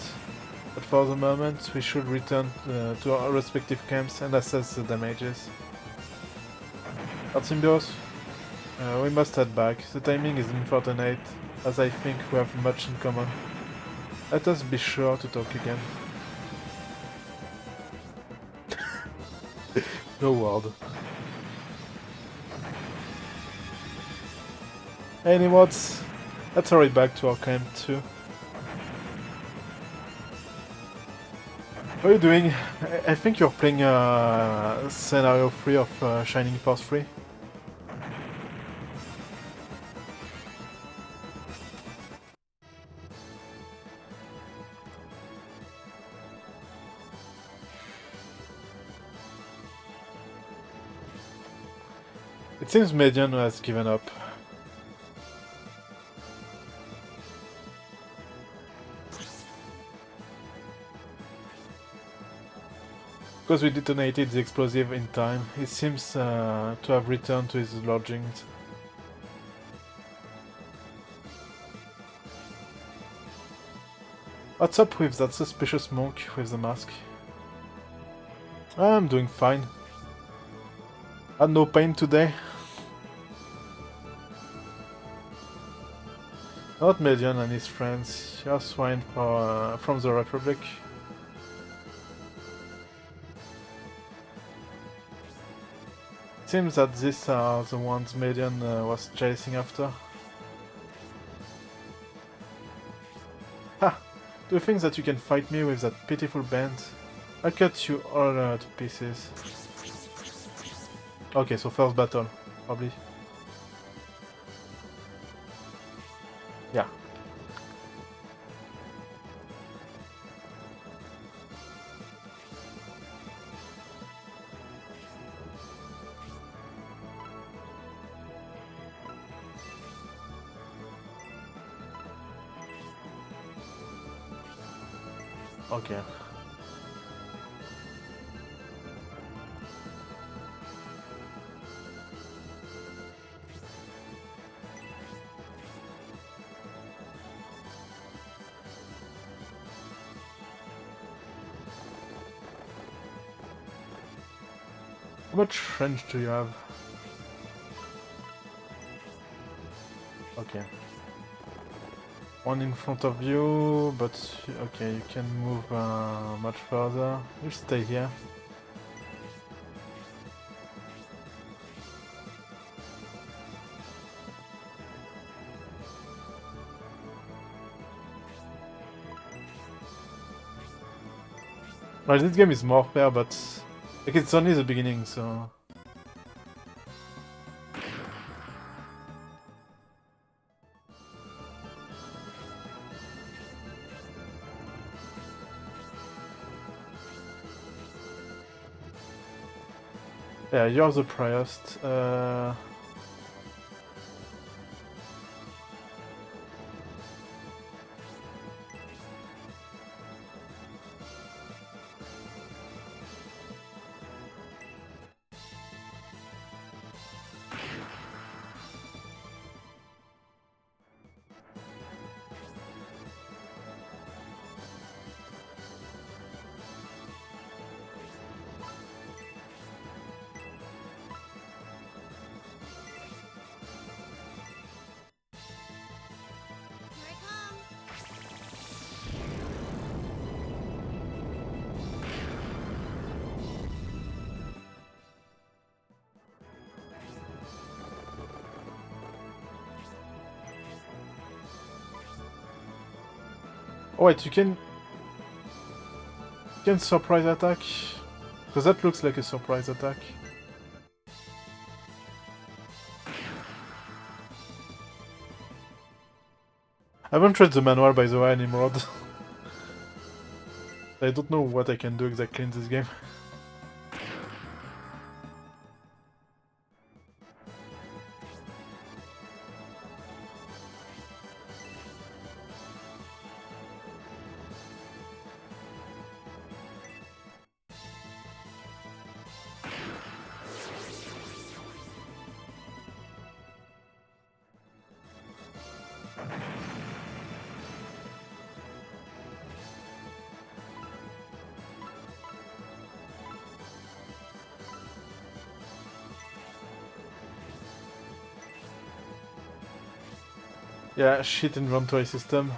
but for the moment we should return to our respective camps and assess the damages. Lord Symbios, we must head back. The timing is unfortunate as I think we have much in common. Let us be sure to talk again. No word. Any mods? Let's hurry back to our camp too. What are you doing? I think you're playing scenario 3 of Shining Force 3. It seems Median has given up. Because we detonated the explosive in time, he seems to have returned to his lodgings. What's up with that suspicious monk with the mask? I'm doing fine. Had no pain today. Not Median and his friends, just swine from the Republic. Seems that these are the ones Median was chasing after. Ha! Do you think that you can fight me with that pitiful band? I'll cut you all to pieces. Okay, so first battle, probably. Yeah. Okay. How much range do you have? Okay. One in front of you, but okay, you can move much further. You stay here. Well, this game is more fair, but like it's only the beginning, so. Yeah, you're the priest. Oh wait, you can surprise attack? Because that looks like a surprise attack. I haven't read the manual by the way, Nimrod. I don't know what I can do exactly in this game. Yeah, shit inventory system.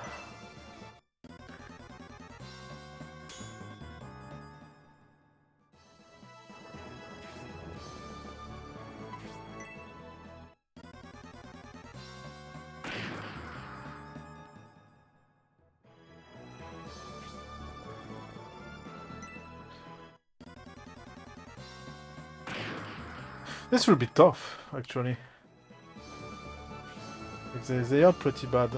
This will be tough, actually. They are pretty bad.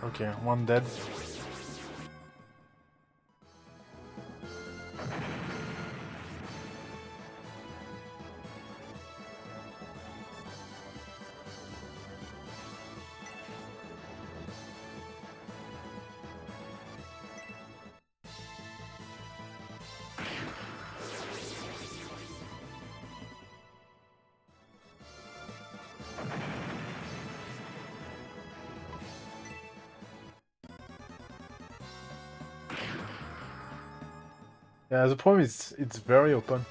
Okay, one dead. Yeah, the problem is it's very open.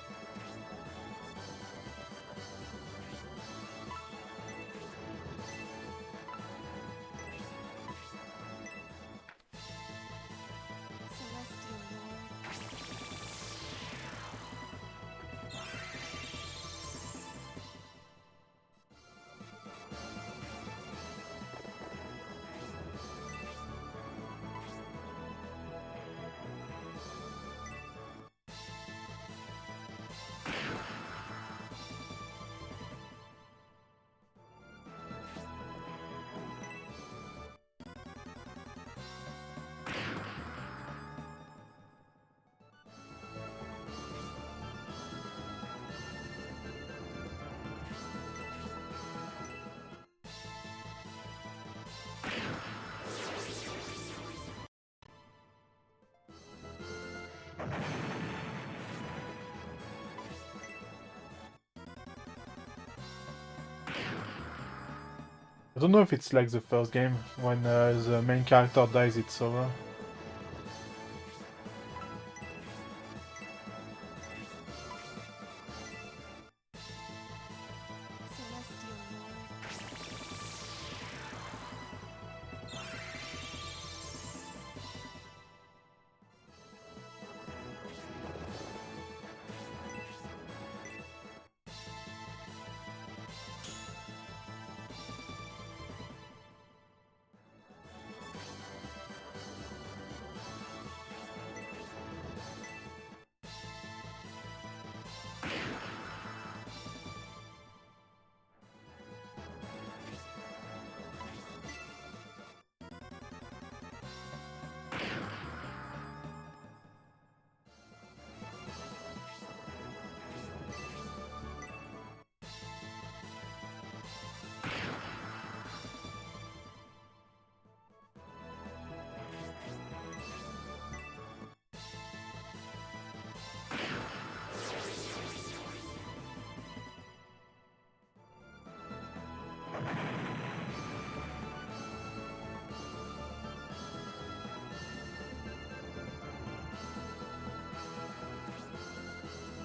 I don't know if it's like the first game, when the main character dies, it's over.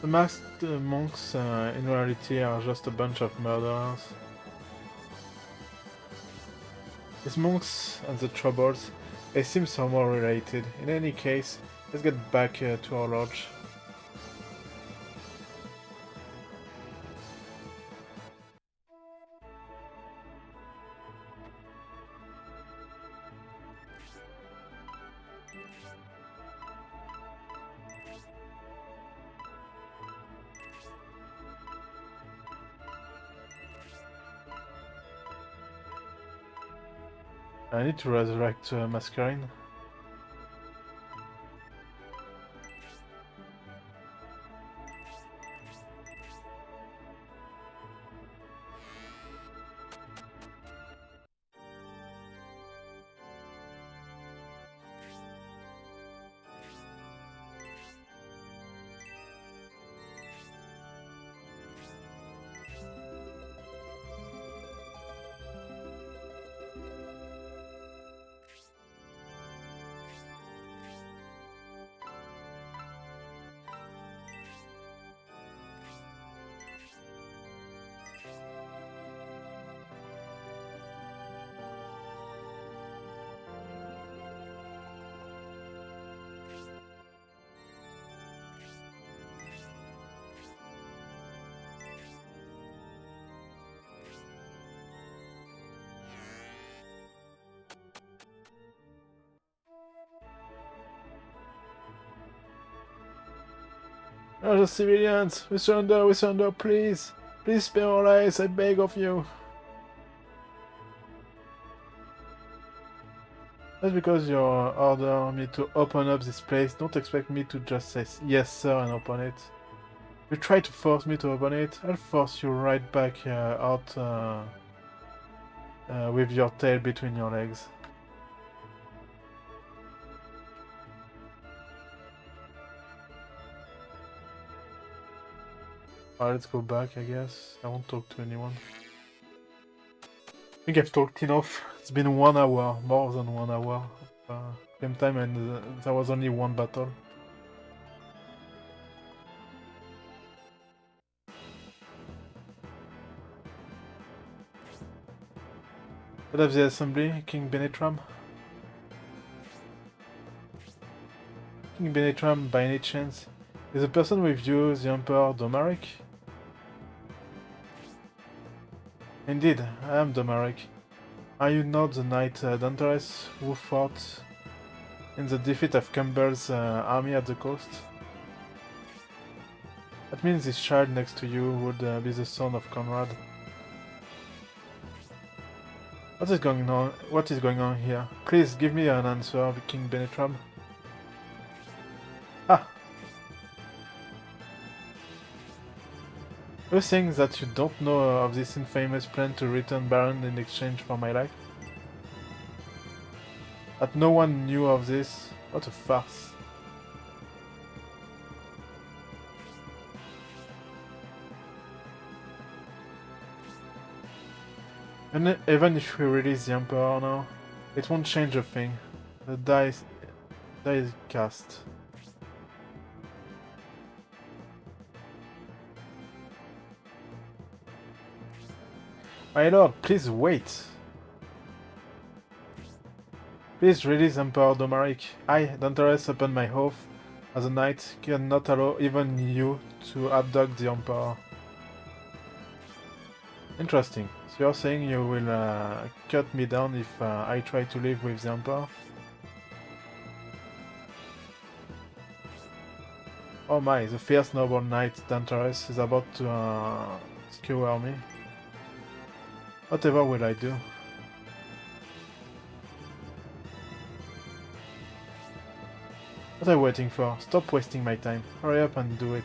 The masked monks in reality are just a bunch of murderers. These monks and the troubles, they seem somehow related. In any case, let's get back to our lodge. I need to resurrect Masquerade. Oh, the civilians! We surrender, please! Please spare our lives, I beg of you! Just because you order me to open up this place, don't expect me to just say yes sir and open it. If you try to force me to open it, I'll force you right back out with your tail between your legs. Alright, let's go back, I guess. I won't talk to anyone. I think I've talked enough. It's been 1 hour, more than 1 hour. Game time, and there was only one battle. Head of the assembly, King Benetram. King Benetram, by any chance, is the person with you the Emperor Domaric? Indeed, I am Domaric. Are you not the knight Dantares who fought in the defeat of Campbell's army at the coast? That means this child next to you would be the son of Conrad. What is going on? What is going on here? Please give me an answer, King Benetram. Ah! You think that you don't know of this infamous plan to return Baron in exchange for my life? That no one knew of this? What a farce. And even if we release the Emperor now, it won't change a thing. The die is cast. My lord, please wait! Please release Emperor Domaric. I, Dantares, upon my oath as a knight, cannot allow even you to abduct the Emperor. Interesting. So you're saying you will cut me down if I try to live with the Emperor? Oh my, the fierce noble knight Dantares is about to skewer me. Whatever will I do? What are you waiting for? Stop wasting my time. Hurry up and do it.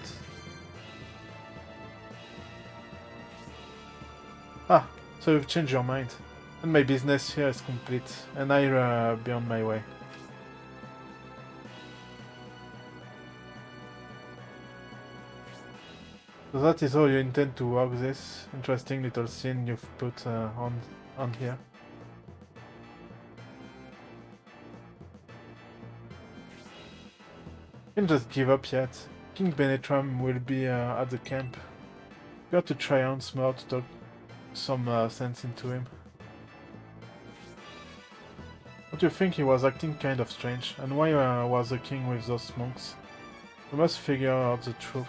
Ah, so you've changed your mind. And my business here is complete, and I'll be on my way. So that is how you intend to work this interesting little scene you've put on here. You can just give up yet. King Benetram will be at the camp. We got to try on smart to talk some sense into him. Don't you think he was acting kind of strange? And why was the king with those monks? We must figure out the truth.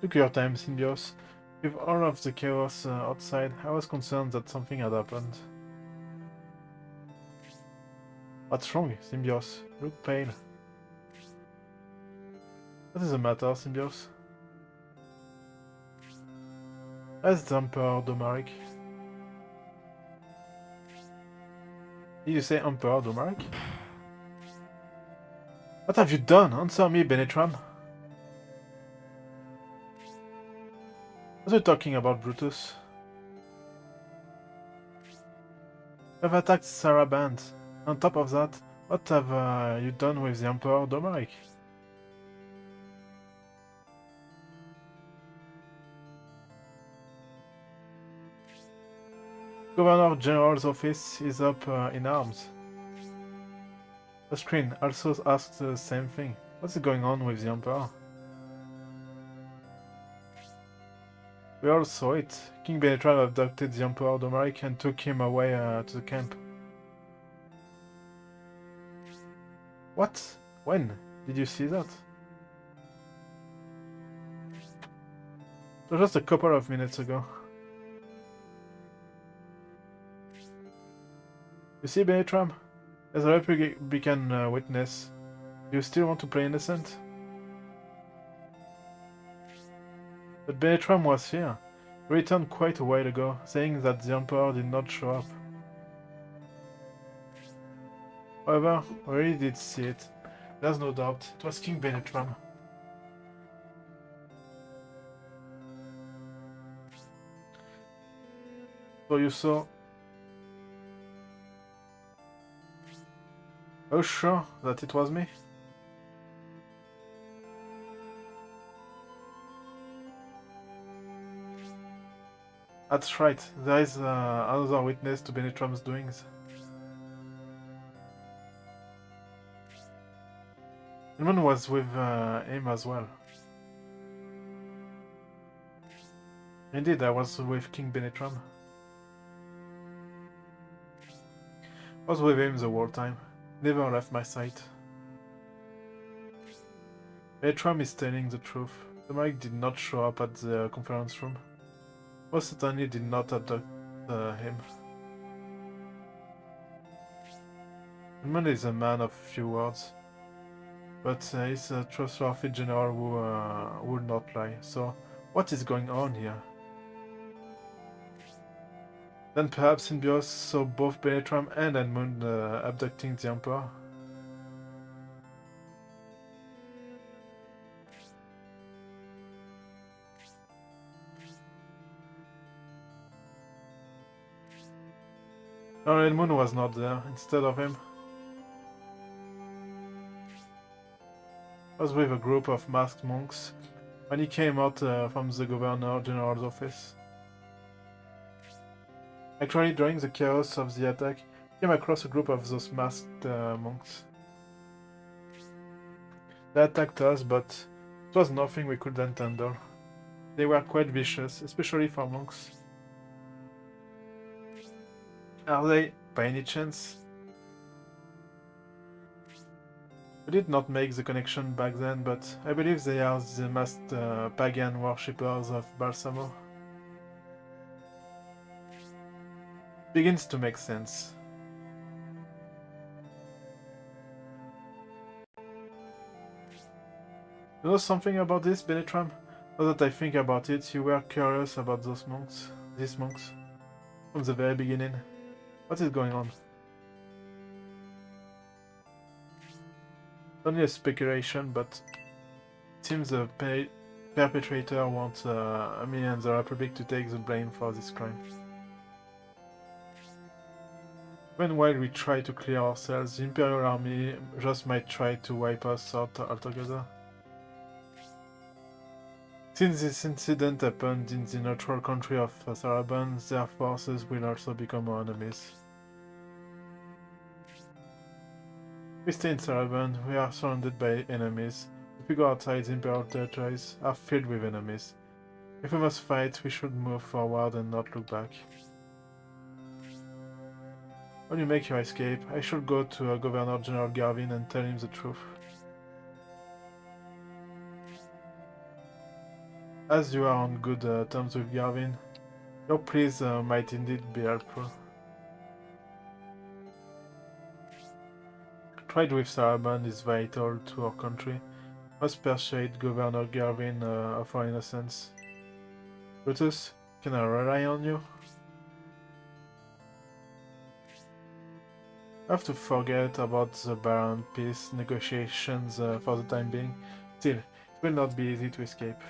Took your time, Symbios. With all of the chaos outside, I was concerned that something had happened. What's wrong, Symbios? You look pale. What is the matter, Symbios? Where's the Emperor Domaric? Did you say Emperor Domaric? What have you done? Answer me, Benetram. What are you talking about, Brutus? You have attacked Sarah Band. On top of that, what have you done with the Emperor Domaric? Governor General's office is up in arms. The screen also asks the same thing. What's going on with the Emperor? We all saw it. King Benetram abducted the Emperor Domaric and took him away to the camp. What? When? Did you see that? It was just a couple of minutes ago. You see, Benetram? As a Republican witness, do you still want to play innocent? But Benetram was here. He returned quite a while ago, saying that the Emperor did not show up. However, we really did see it. There's no doubt. It was King Benetram. So you saw... Are you sure that it was me? That's right, there is another witness to Benetram's doings. Edmund was with him as well. Indeed, I was with King Benetram. I was with him the whole time. Never left my sight. Benetram is telling the truth. Domaric did not show up at the conference room. Most certainly did not abduct him. Edmund is a man of few words, but he's a trustworthy general who would not lie. So, what is going on here? Then perhaps Symbios saw both Benetram and Edmund abducting the Emperor. No, Edmund was not there. Instead of him, I was with a group of masked monks when he came out from the Governor General's office. Actually, during the chaos of the attack, I came across a group of those masked monks. They attacked us, but it was nothing we couldn't handle. They were quite vicious, especially for monks. Are they, by any chance? We did not make the connection back then, but I believe they are the masked pagan worshippers of Balsamo. Begins to make sense. You know something about this, Benetram? Now that I think about it, you were curious about these monks, from the very beginning. What is going on? Only a speculation, but it seems the perpetrator wants me and the Republic to take the blame for this crime. Even while we try to clear ourselves, the Imperial Army just might try to wipe us out altogether. Since this incident happened in the neutral country of Saraban, their forces will also become our enemies. If we stay in Saraban, we are surrounded by enemies. If we go outside, the Imperial territories are filled with enemies. If we must fight, we should move forward and not look back. When you make your escape, I should go to Governor General Garvin and tell him the truth. As you are on good terms with Garvin, your pleas might indeed be helpful. Trade with Saraban is vital to our country. Must persuade Governor Garvin of our innocence. Brutus, can I rely on you? I have to forget about the Baron peace negotiations for the time being. Still, it will not be easy to escape.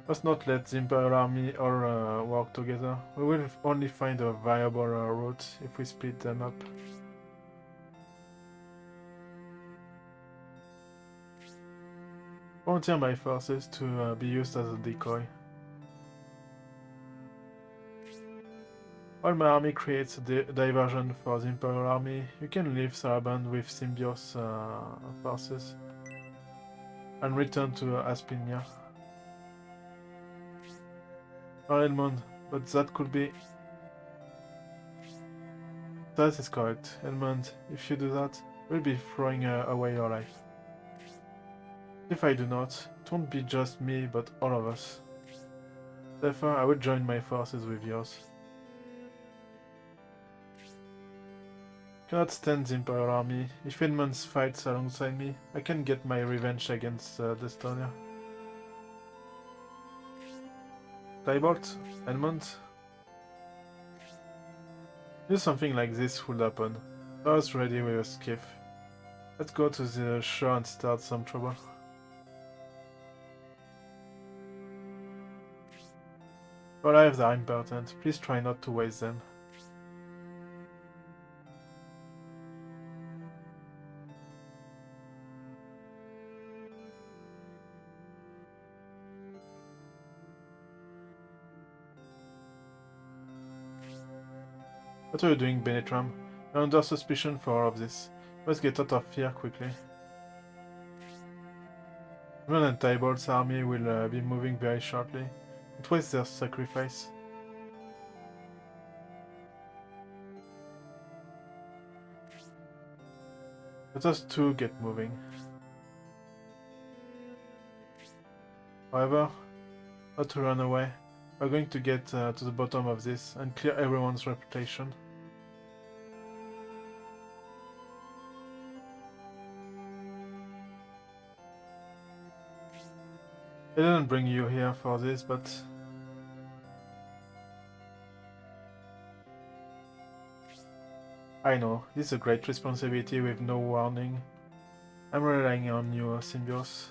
Must not let the Imperial Army all work together. We will only find a viable route if we split them up. Volunteer my forces to be used as a decoy. While my army creates a diversion for the Imperial Army, you can leave Saraban with Symbios forces and return to Aspinia. Or Edmund, but that could be... That is correct, Edmund. If you do that, we'll be throwing away your life. If I do not, it won't be just me, but all of us. Therefore, I will join my forces with yours. I cannot stand the Imperial Army. If Edmund fights alongside me, I can get my revenge against Destonia. Tybalt? Edmund? Knew something like this would happen. I was ready with a skiff. Let's go to the shore and start some trouble. Our lives are important. Please try not to waste them. What are you doing, Benetram? You're under suspicion for all of this. Let's get out of here quickly. Edmund and Tybalt's army will be moving very shortly. Don't waste their sacrifice. Let us too get moving. However, not to run away. We're going to get to the bottom of this and clear everyone's reputation. I didn't bring you here for this, but... I know, this is a great responsibility with no warning. I'm relying on you, Symbios.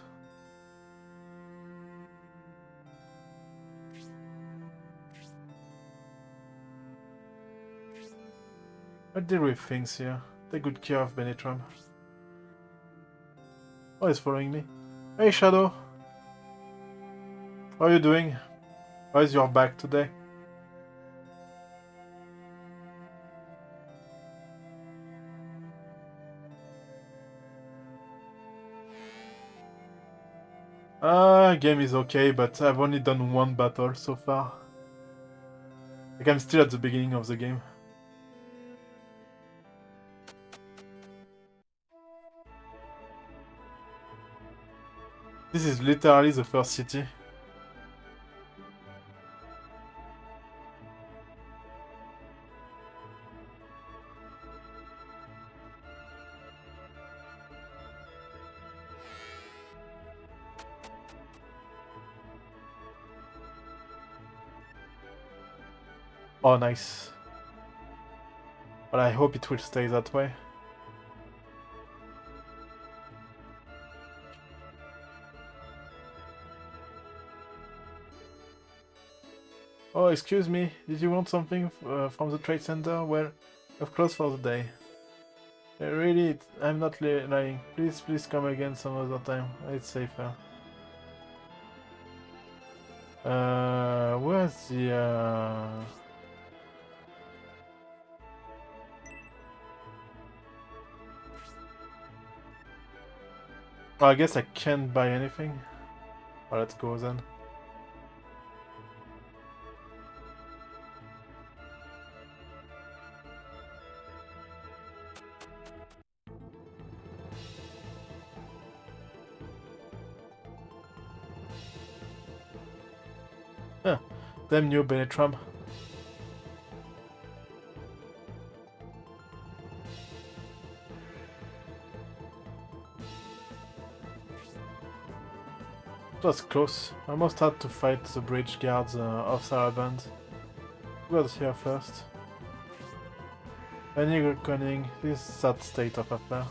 I'll deal with things here. Take good care of Benetram. Oh, he's following me. Hey, Shadow! How are you doing? How is your back today? Game is okay, but I've only done one battle so far. Like, I'm still at the beginning of the game. This is literally the first city. Oh, nice. But I hope it will stay that way. Oh, excuse me, did you want something from the trade center? Well, I've closed for the day. Really, I'm not lying. Please come again some other time. It's safer. Where's the Well, I guess I can't buy anything. Well, let's go then. Huh. Damn new Benetram. It was close. I almost had to fight the bridge guards of Saraband. Who got here first? Any reckoning, this sad state of affair.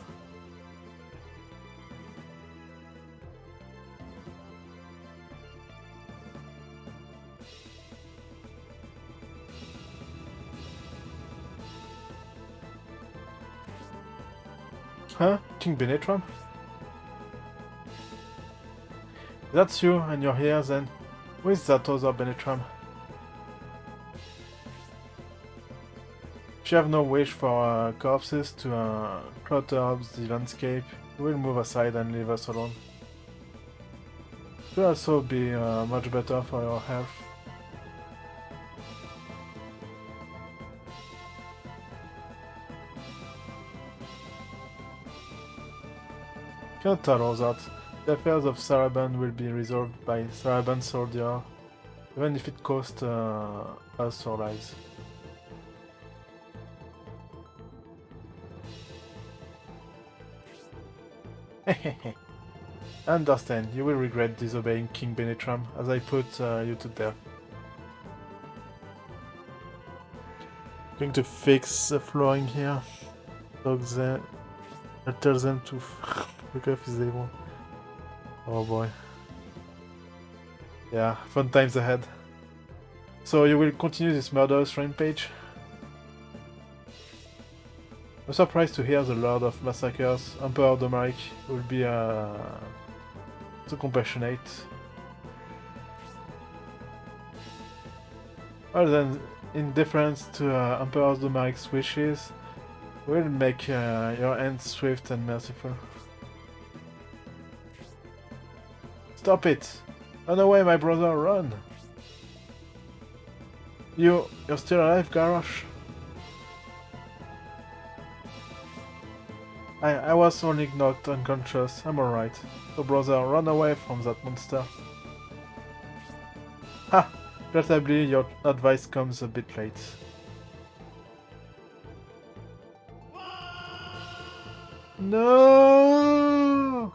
Huh? King Benetram? That's you, and you're here then. Who is that other Benetram? If you have no wish for corpses to clutter up the landscape, you will move aside and leave us alone. It will also be much better for your health. Can't tell all that. The affairs of Saraband will be resolved by Saraband soldier, even if it costs us our lives. Hehehe. I understand, you will regret disobeying King Benetram as I put you to death. Going to fix the flooring here. Tell them to look off if they want. Oh boy. Yeah, fun times ahead. So you will continue this murderous rampage? I'm surprised to hear the Lord of Massacres, Emperor Domaric, will be so compassionate. Well then, in deference to Emperor Domaric's wishes, we'll make your end swift and merciful. Stop it! Run away, my brother, run! You're still alive, Garrosh? I was only knocked unconscious, I'm alright. So brother, run away from that monster. Ha! Regrettably, your advice comes a bit late. No!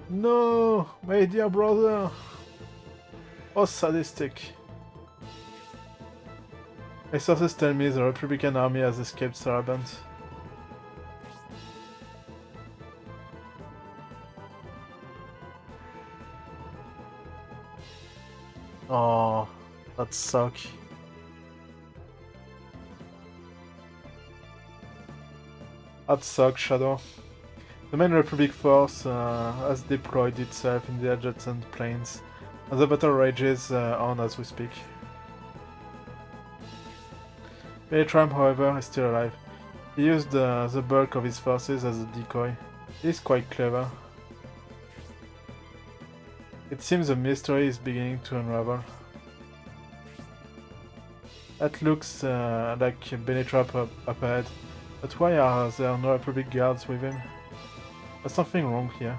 No! My dear brother! Oh, sadistic. My sources tell me the Republican army has escaped Saraband. Oh, that sucks. That sucks, Shadow. The main Republic force has deployed itself in the adjacent plains, and the battle rages on as we speak. Benetram, however, is still alive. He used the bulk of his forces as a decoy. He is quite clever. It seems the mystery is beginning to unravel. That looks like Benetram up ahead, but why are there no Republic guards with him? There's something wrong here.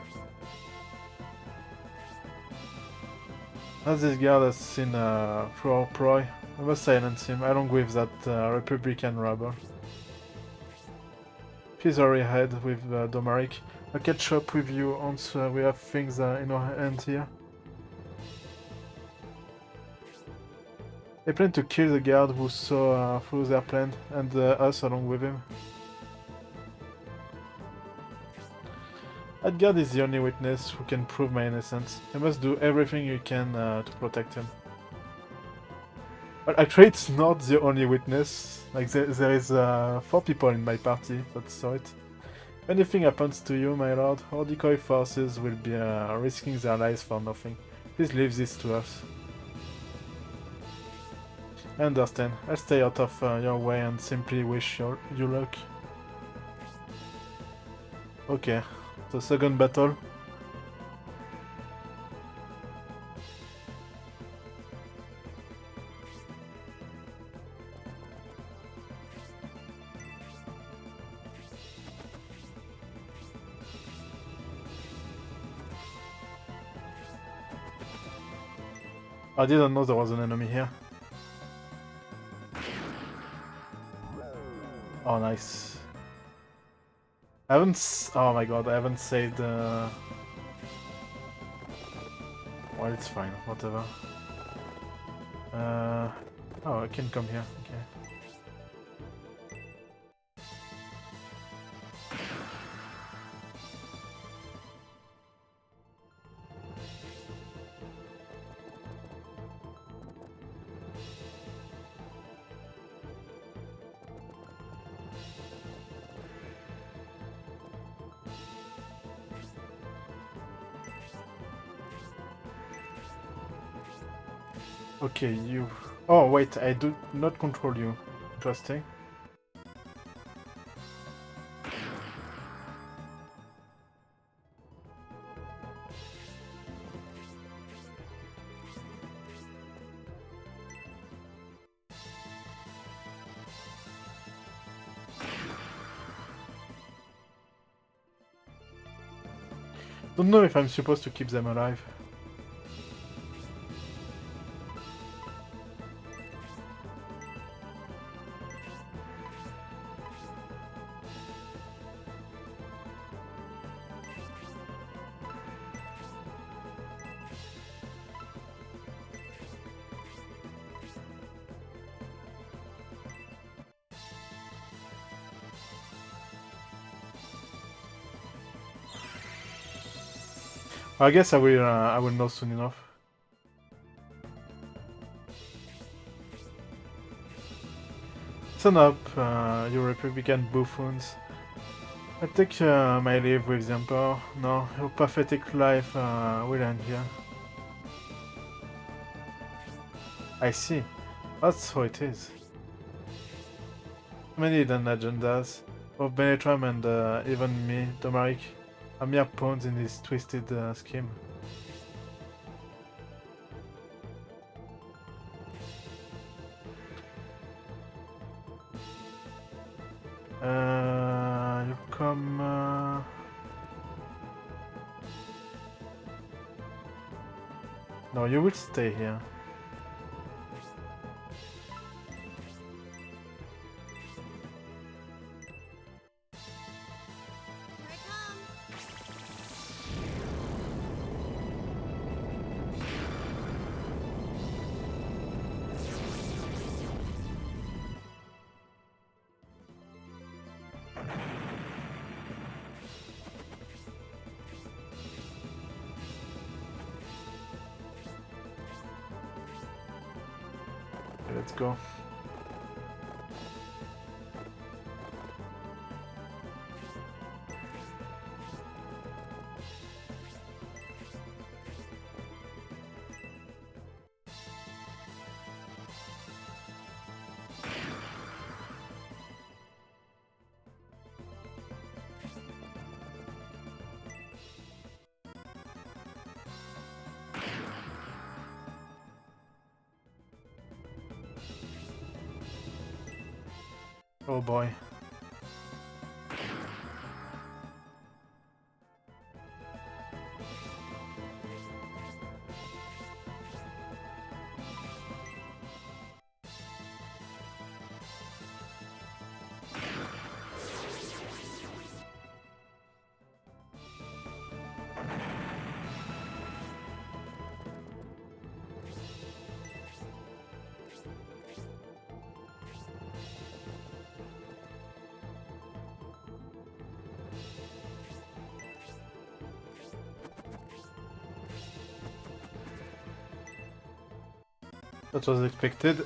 As this guard has seen through our proy, we must silence him, along with that Republican robber. Please hurry ahead with Domaric. I'll catch up with you once we have things in our hands here. They plan to kill the guard who saw through their plan, and us along with him. Edgard is the only witness who can prove my innocence. You must do everything you can to protect him. But actually, it's not the only witness. Like, there is 4 people in my party that saw it. If anything happens to you, my lord, our decoy forces will be risking their lives for nothing. Please leave this to us. I understand. I'll stay out of your way and simply wish you luck. Okay, the second battle. I didn't know there was an enemy here. Oh, nice. I haven't... Oh my god, I haven't saved... Well, it's fine, whatever. Oh, I can come here, okay. Okay, you... Oh, wait, I do not control you. Interesting. Don't know if I'm supposed to keep them alive. I guess I will know soon enough. Listen up, you Republican buffoons. I take my leave with the Emperor. No, your pathetic life will end here. I see. That's how it is. Many hidden agendas. Both Benetram and even me, Domaric, are mere pawns in this twisted scheme. You come... No, you will stay here. Let's go. Oh boy. That was expected.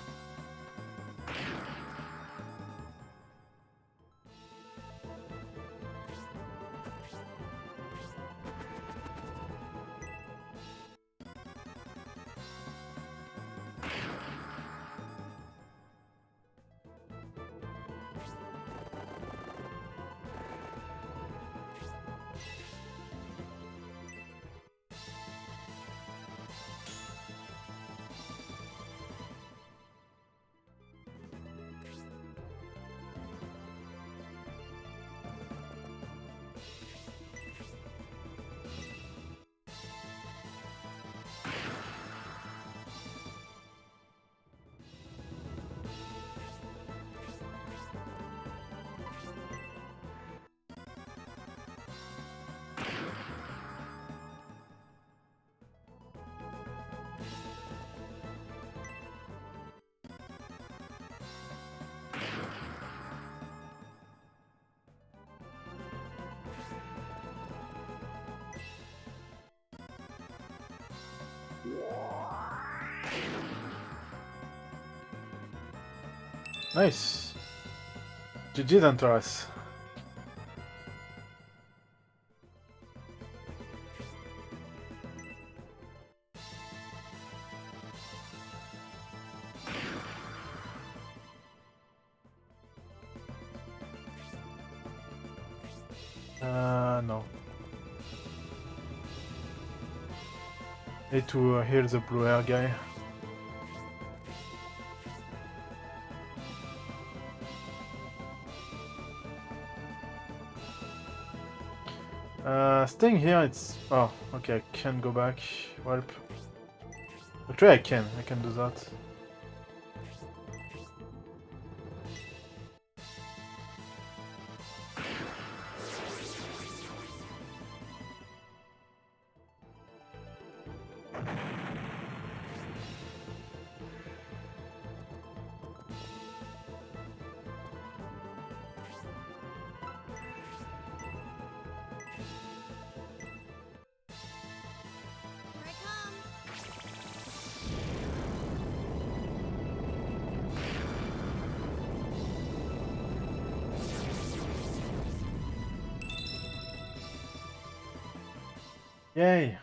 Nice. GG then, Taurus. No. Need to heal the blue hair guy. Staying here, it's... Oh, okay, I can go back. Well, actually I can do that. Yay!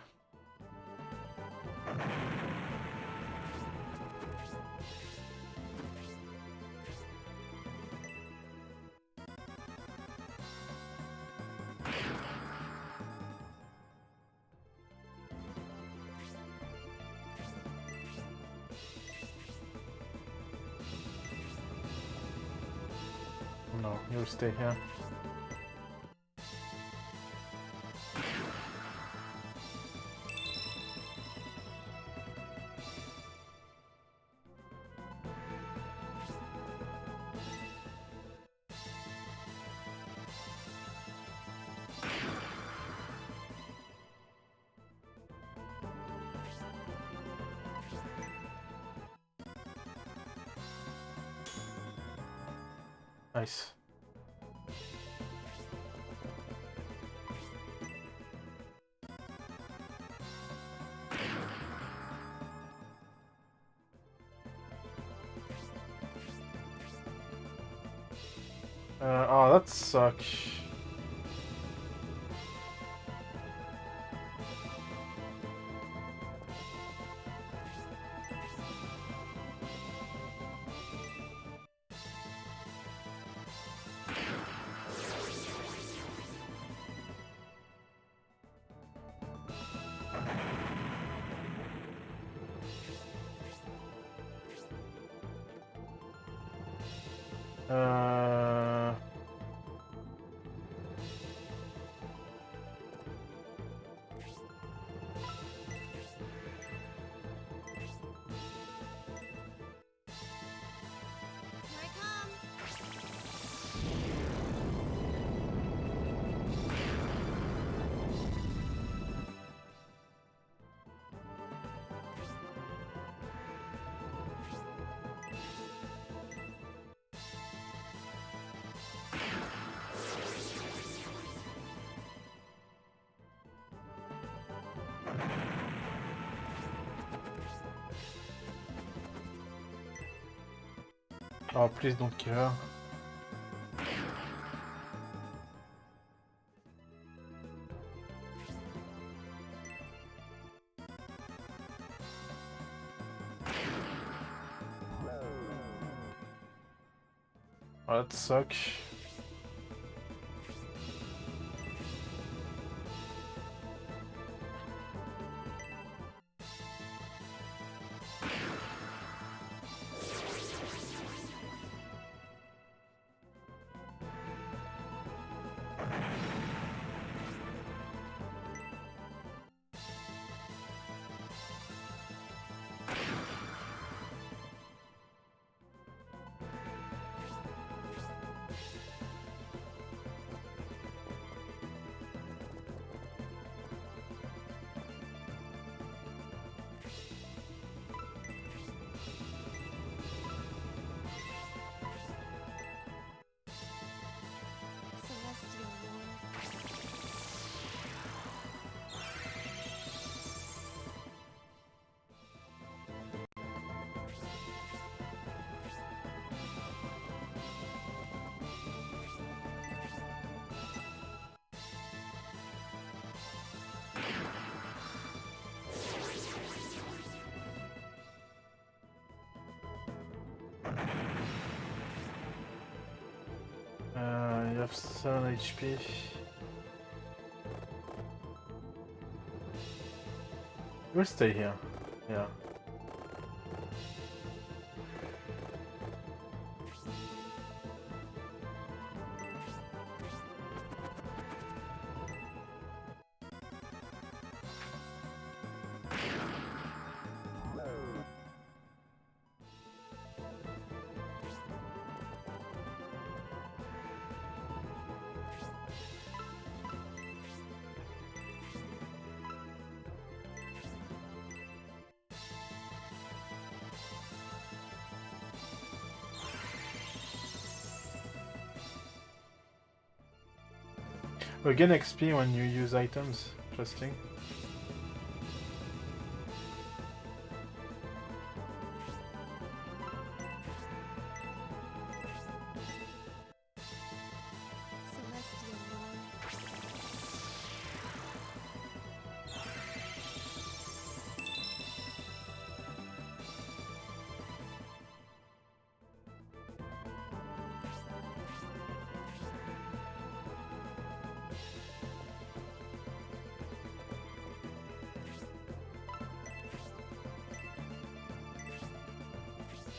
No, you stay here. Nice. Oh, that sucks. Uh... Oh, please don't kill her. Oh, that sucks. You have 7 HP. We'll stay here. Yeah. You gain XP when you use items. Interesting.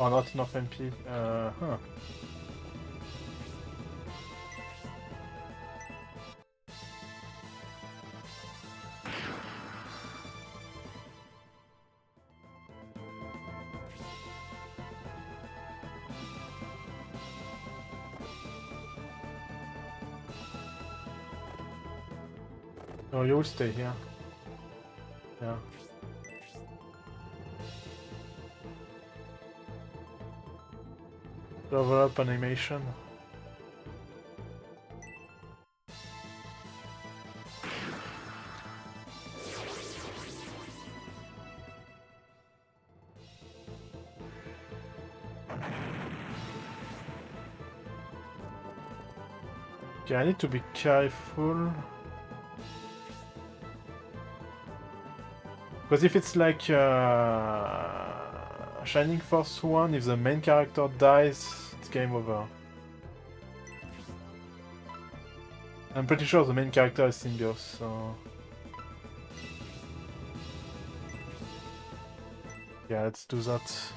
Oh, not enough MP. Huh. Oh, you'll stay here. Yeah. Level up animation. Okay, I need to be careful. Because if it's like Shining Force 1, if the main character dies, it's game over. I'm pretty sure the main character is Symbios, so... Yeah, let's do that.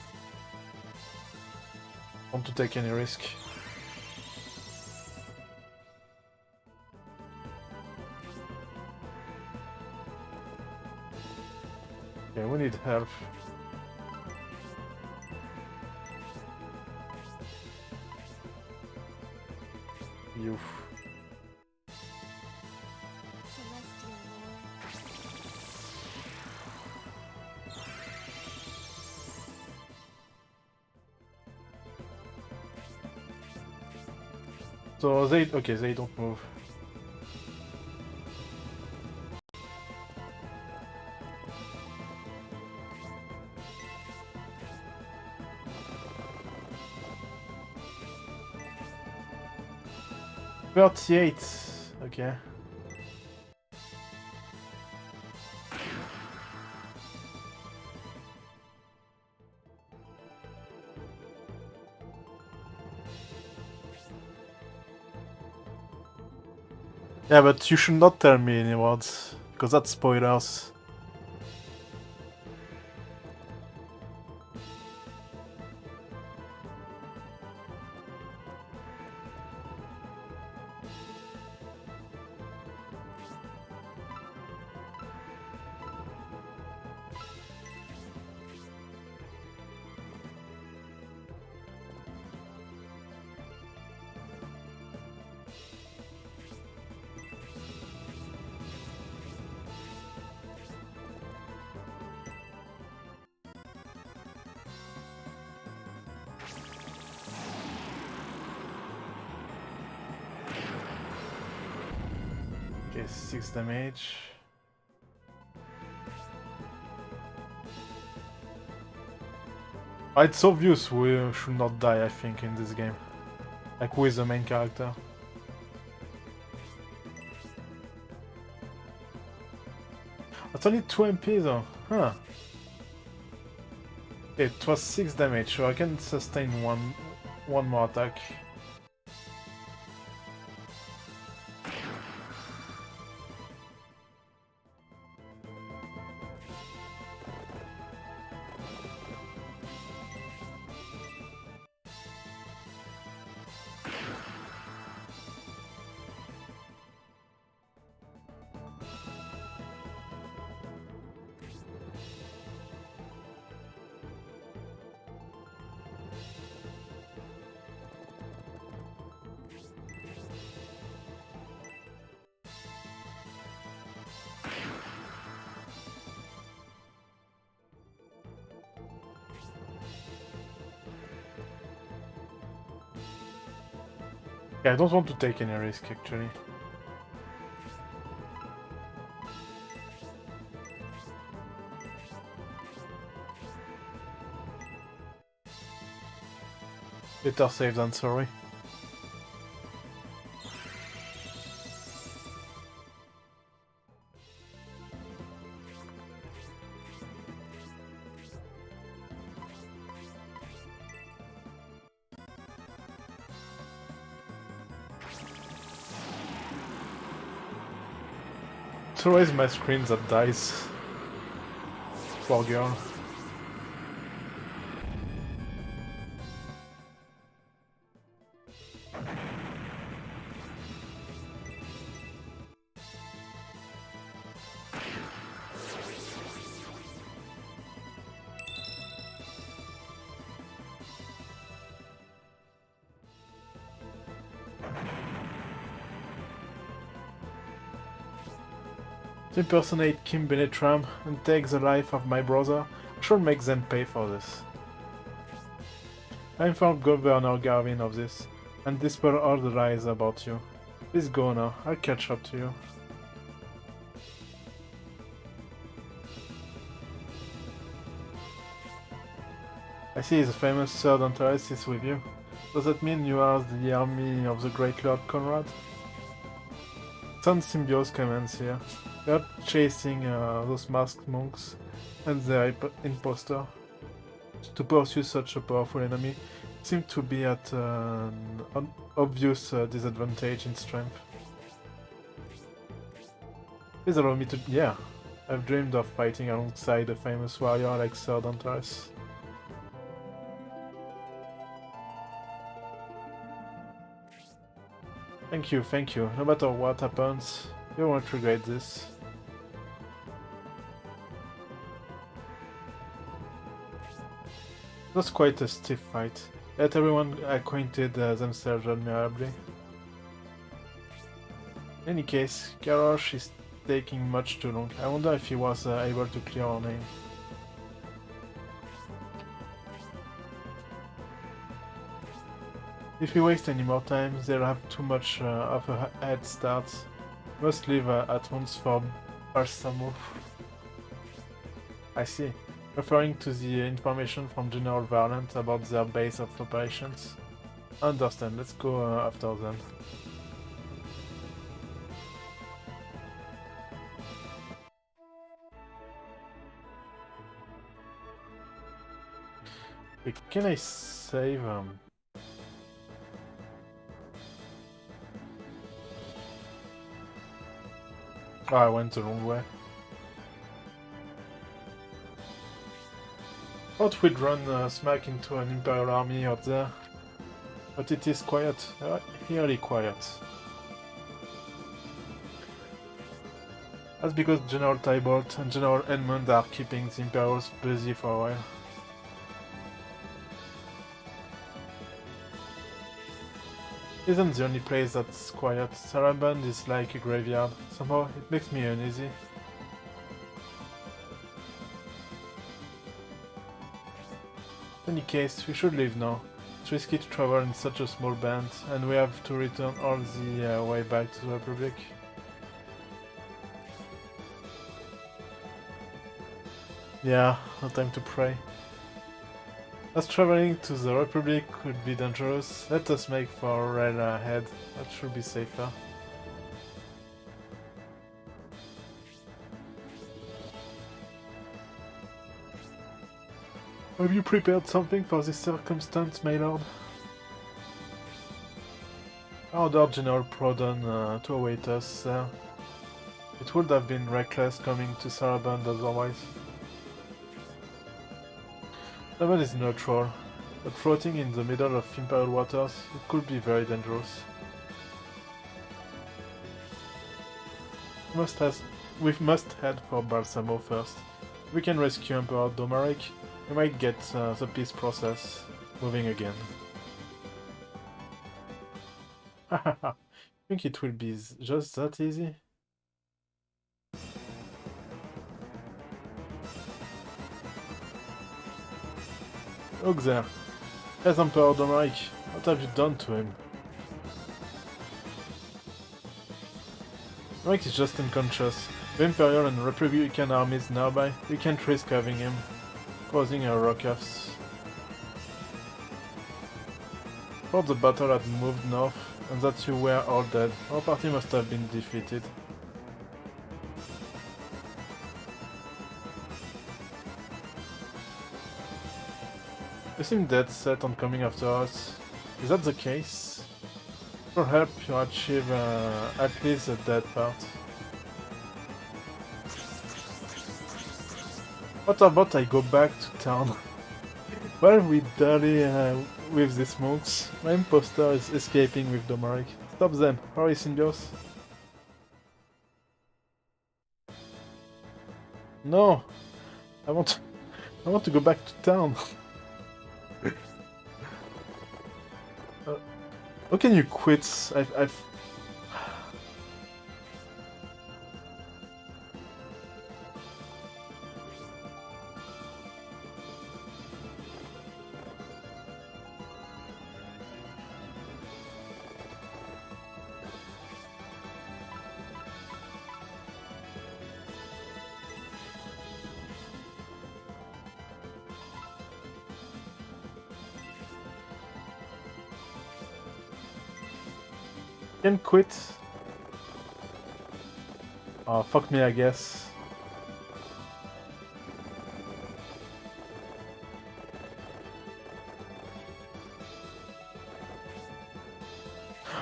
Want to take any risk. Okay, we need help. You. So they don't move. 38. Okay. Yeah, but you should not tell me any words, because that's spoilers. Okay, 6 damage. It's obvious we should not die, I think, in this game. Like, who is the main character? That's only 2 MP though. Huh. Okay, it was 6 damage, so I can sustain one more attack. Yeah, I don't want to take any risk, actually. Better safe than sorry. It's always my screen that dies. Poor girl. To impersonate Kim Benetram and take the life of my brother, I should make them pay for this. I informed Governor Garvin of this, and dispel all the lies about you. Please go now, I'll catch up to you. I see the famous Third Antares is with you. Does that mean you are the army of the Great Lord Conrad? Sun Symbiote commands here. We are chasing those masked monks and their impostor. To pursue such a powerful enemy seems to be at an obvious disadvantage in strength. Please allow me to... yeah, I've dreamed of fighting alongside a famous warrior like Sir Dantares. Thank you, thank you. No matter what happens, you won't regret this. It was quite a stiff fight, yet everyone acquainted themselves admirably. In any case, Garrosh is taking much too long. I wonder if he was able to clear our name. If we waste any more time, they'll have too much of a head start. Must leave at once for Balsamov. I see. Referring to the information from General Varlant about their base of operations. Understand, let's go after them. Wait, can I save? Oh, I went the wrong way. Thought we'd run smack into an Imperial army up there. But it is quiet. Really quiet. That's because General Tybalt and General Edmund are keeping the Imperials busy for a while. Isn't the only place that's quiet. Saraband is like a graveyard. Somehow it makes me uneasy. In any case, we should leave now. It's risky to travel in such a small band, and we have to return all the way back to the Republic. Yeah, no time to pray. As traveling to the Republic could be dangerous, let us make for rail ahead. That should be safer. Have you prepared something for this circumstance, my lord? I ordered General Proudhon to await us there. It would have been reckless coming to Saraband otherwise. Saraband is neutral, but floating in the middle of Imperial waters, it could be very dangerous. We must head for Balsamo first. If we can rescue Emperor Domaric, we might get the peace process moving again. Hahaha, think it will be just that easy? Look there. There's Emperor Domaric. What have you done to him? Domaric is just unconscious. The Imperial and Republican armies nearby, we can't risk having him causing a ruckus. Thought the battle had moved north, and that you were all dead. Our party must have been defeated. You seem dead set on coming after us. Is that the case? For help you achieve at least the dead part. What about I go back to town? Well, we dally with these monks. My imposter is escaping with Domaric. Stop them. Hurry, Symbios. No! I want to go back to town. How can you quit? I've... Can quit. Oh, fuck me, I guess.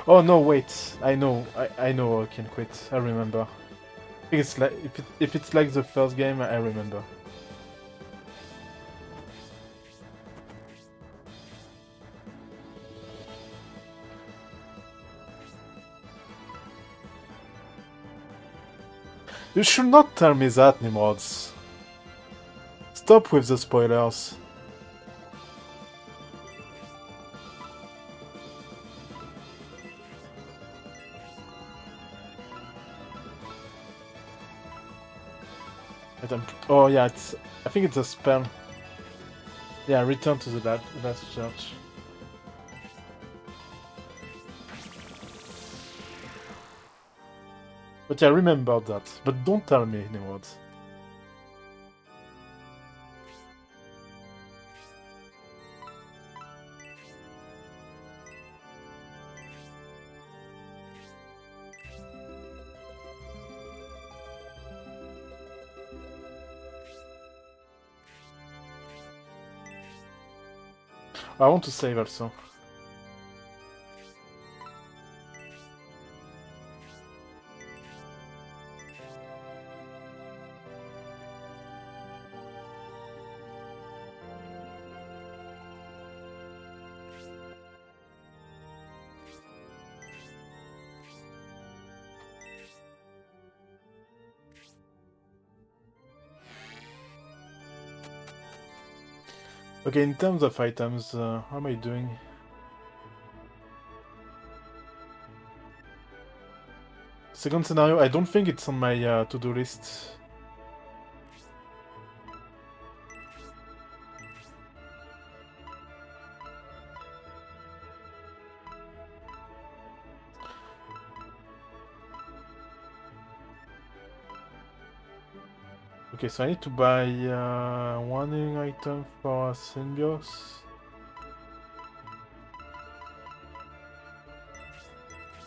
Oh no, wait. I know I can quit. I remember. I think it's like if it's like the first game, I remember. You should not tell me that, Nimrods. Stop with the spoilers. Oh yeah, I think it's a spell. Yeah, return to the last church. But yeah, remember that. But don't tell me, Nimrods. I want to save also. Okay, in terms of items, how am I doing? Second scenario, I don't think it's on my to-do list. Okay, so I need to buy one healing item for Symbios.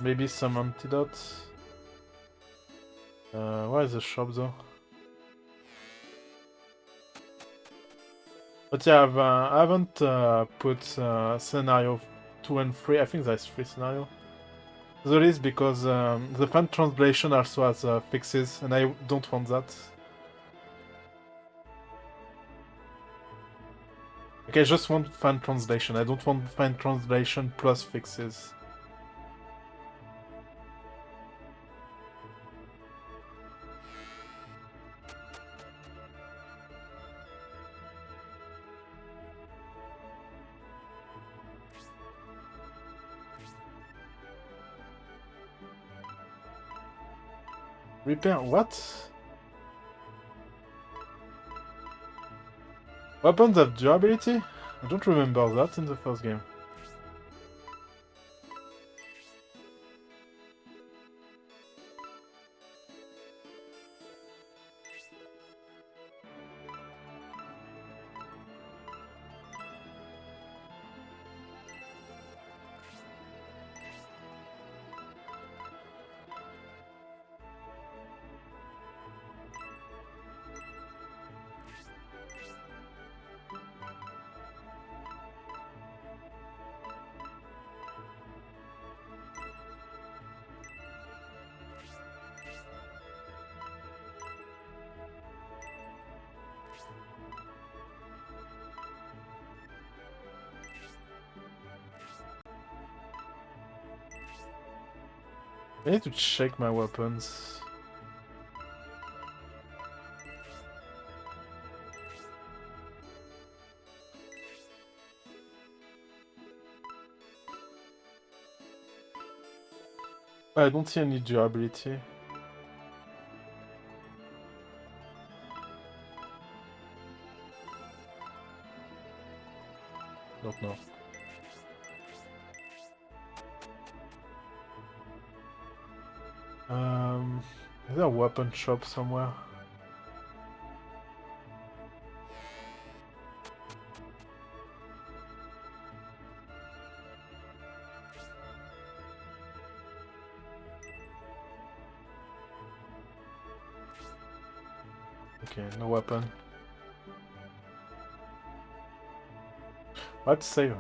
Maybe some antidotes. Where is the shop though? But yeah, I haven't put scenario 2 and 3. I think there's 3 scenario. There is because the fan translation also has fixes, and I don't want that. Okay, I just want fan translation. I don't want fan translation plus fixes. Repair what? Weapons have durability? I don't remember that in the first game. I need to check my weapons. I don't see any durability. Don't know. Is there a weapon shop somewhere? Okay, no weapon. Let's save.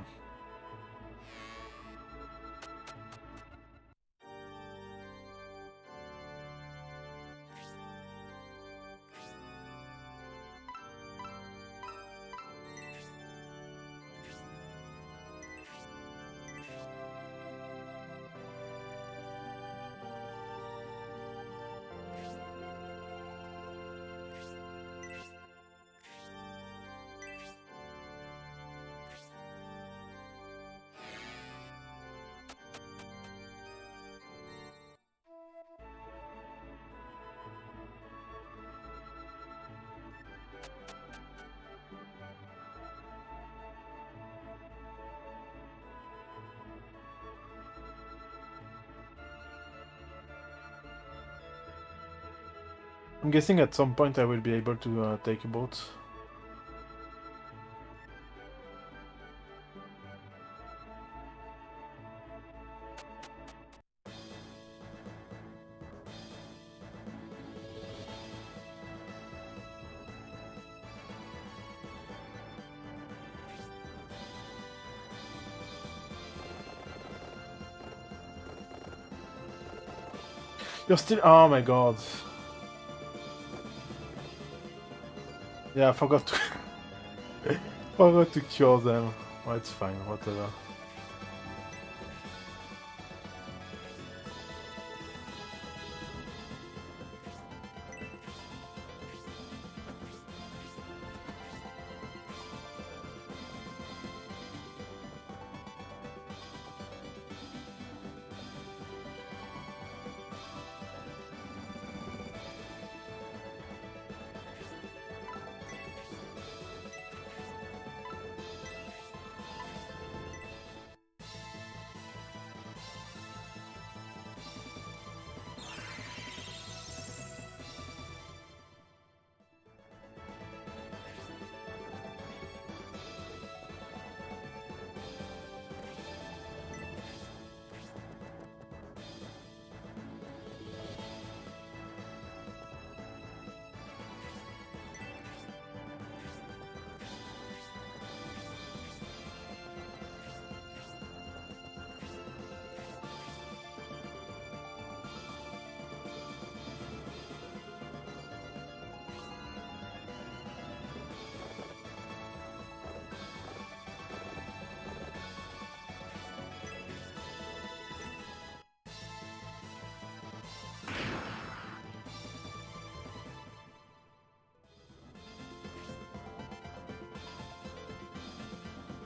I'm guessing at some point I will be able to take a boat. You're still... Oh my god. Yeah, I forgot to... forgot to cure them. Well, it's fine, whatever.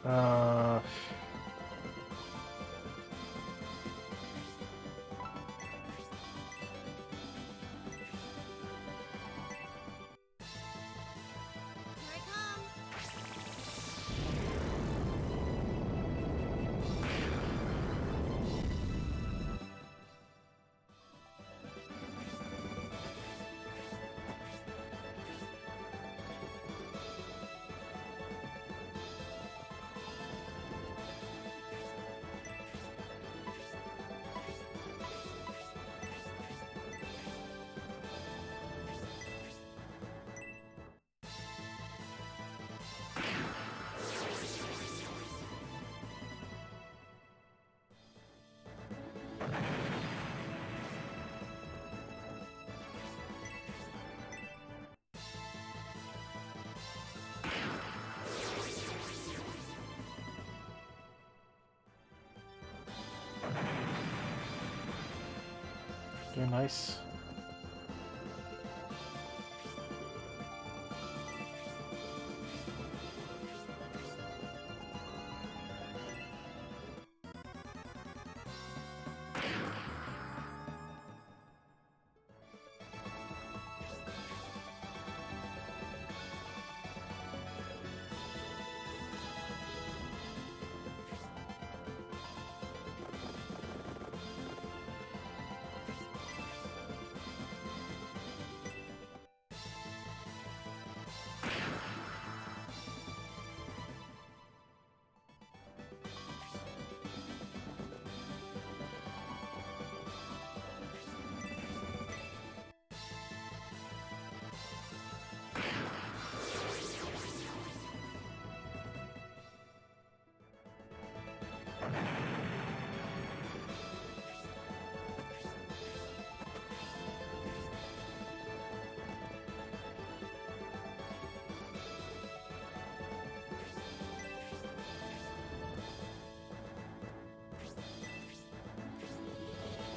Uh... Okay, nice.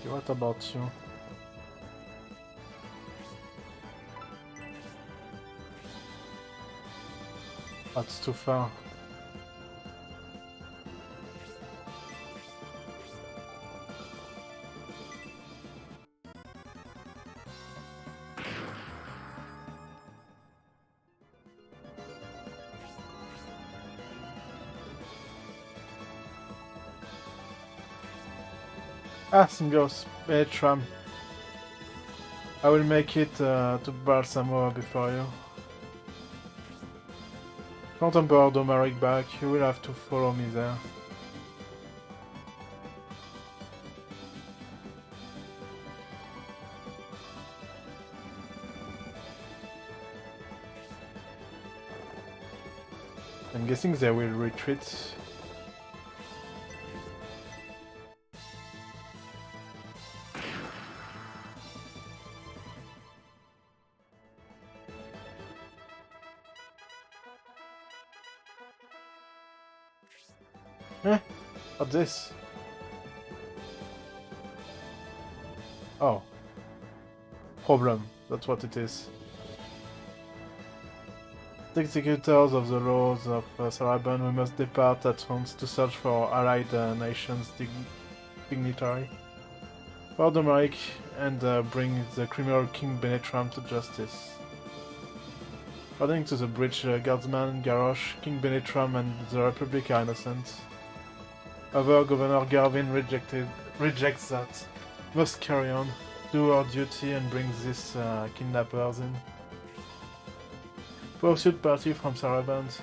What about you? That's too far. Ah, Singles, tram. I will make it to Balsamore before you. Can't onboard Omaric back, you will have to follow me there. I'm guessing they will retreat. Eh? What's this? Oh. Problem. That's what it is. The executors of the laws of Saraban, we must depart at once to search for allied nations' dignitary. For Domaric and bring the criminal King Benetram to justice. According to the bridge guardsman Garrosh, King Benetram and the Republic are innocent. However, Governor Garvin rejects that. Must carry on, do our duty and bring these kidnappers in. Pursuit party from Saraband.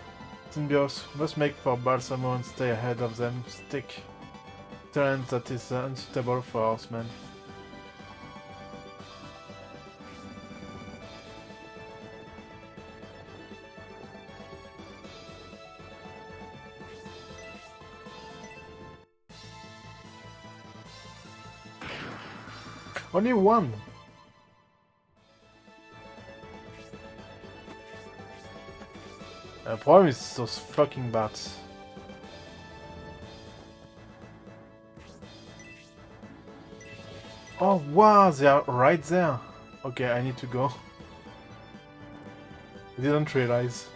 Symbios must make for Balsamo and stay ahead of them. Stick. Terrain that is unsuitable for horsemen. Only one! The problem is those fucking bats. Oh wow, they are right there! Okay, I need to go. I didn't realize.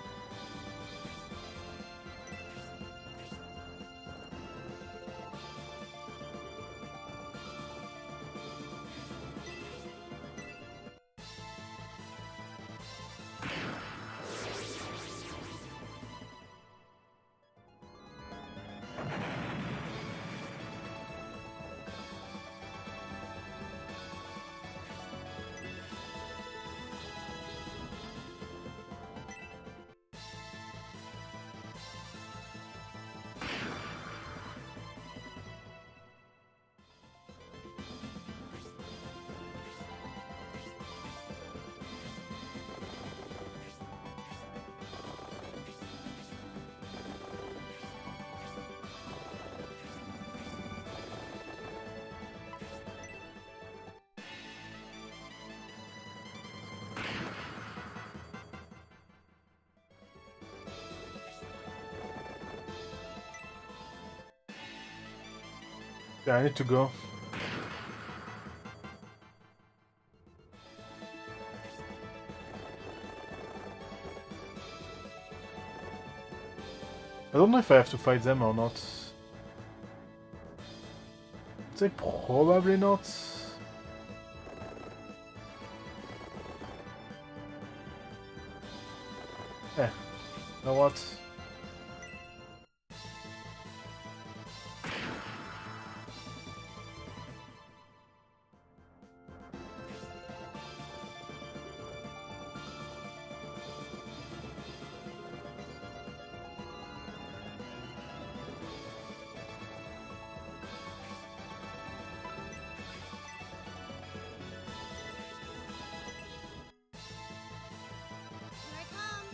Yeah, I need to go. I don't know if I have to fight them or not. I'd say probably not. Eh, you know what? Here I come.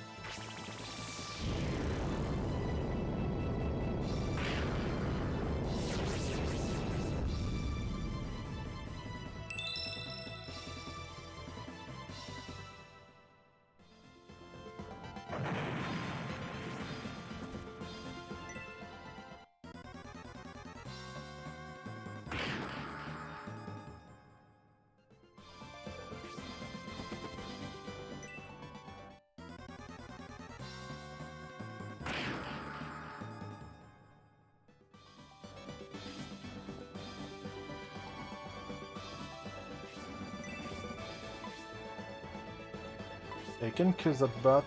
I can kill that bat.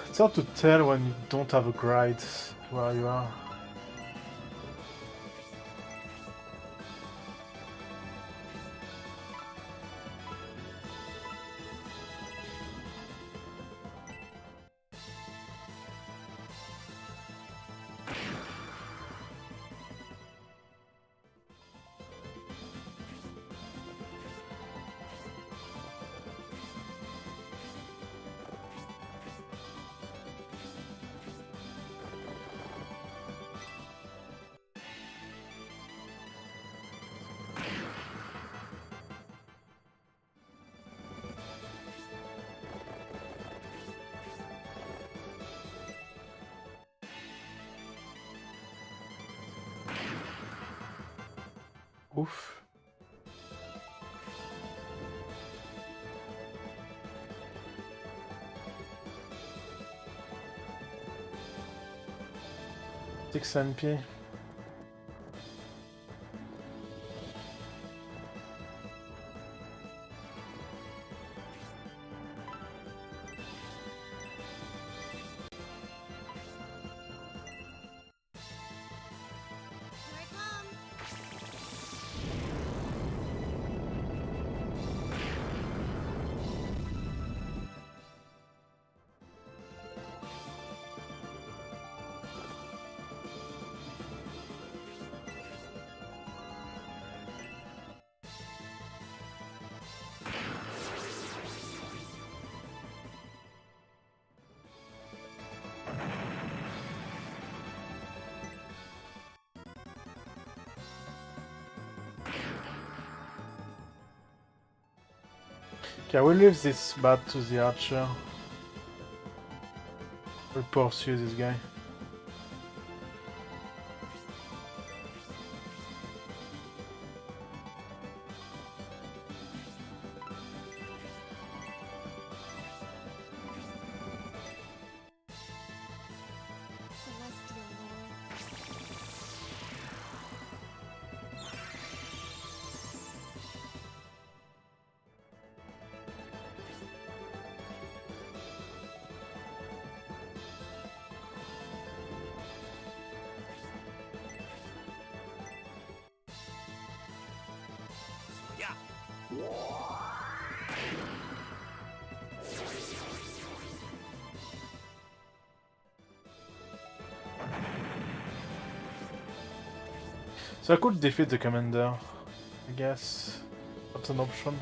It's hard to tell when you don't have a guide where you are. Ouf. Six MP. Here I come. Okay, I will leave this bat to the archer. We'll pursue this guy. Celestial Lord. So I could defeat the commander, I guess. That's an option.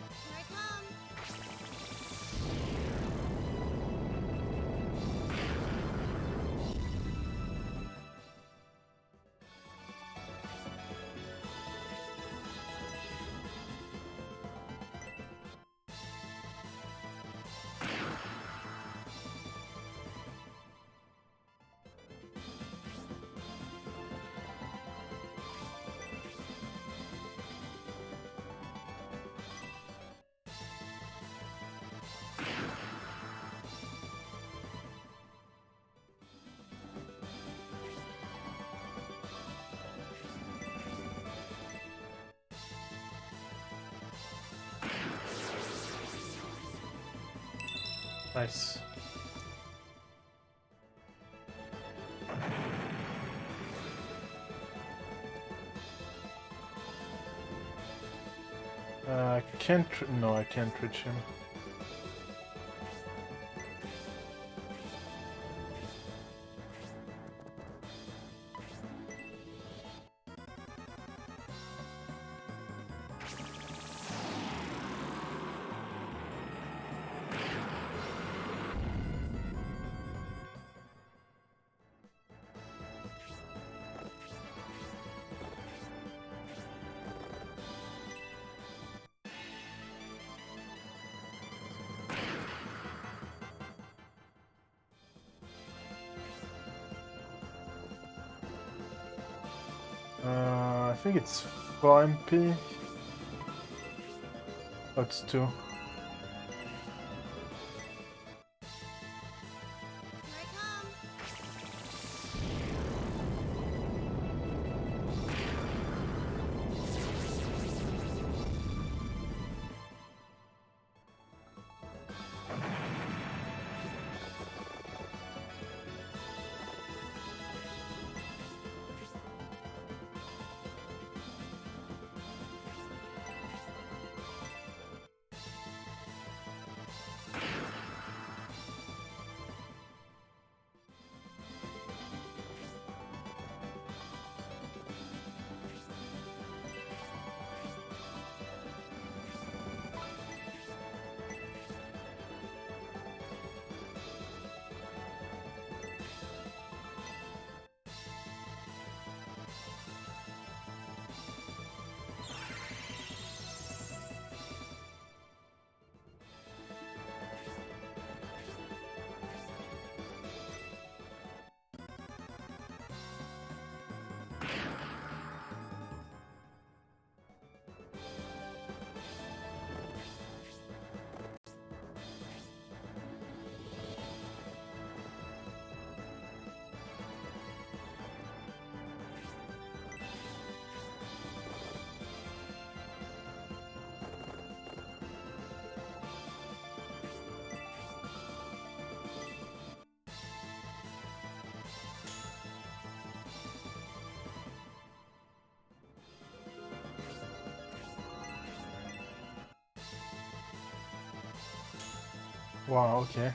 Here I come. Nice. I can't. No, I can't reach him. I think it's 4 MP. Oh, it's 2. Here I come. Wow, okay.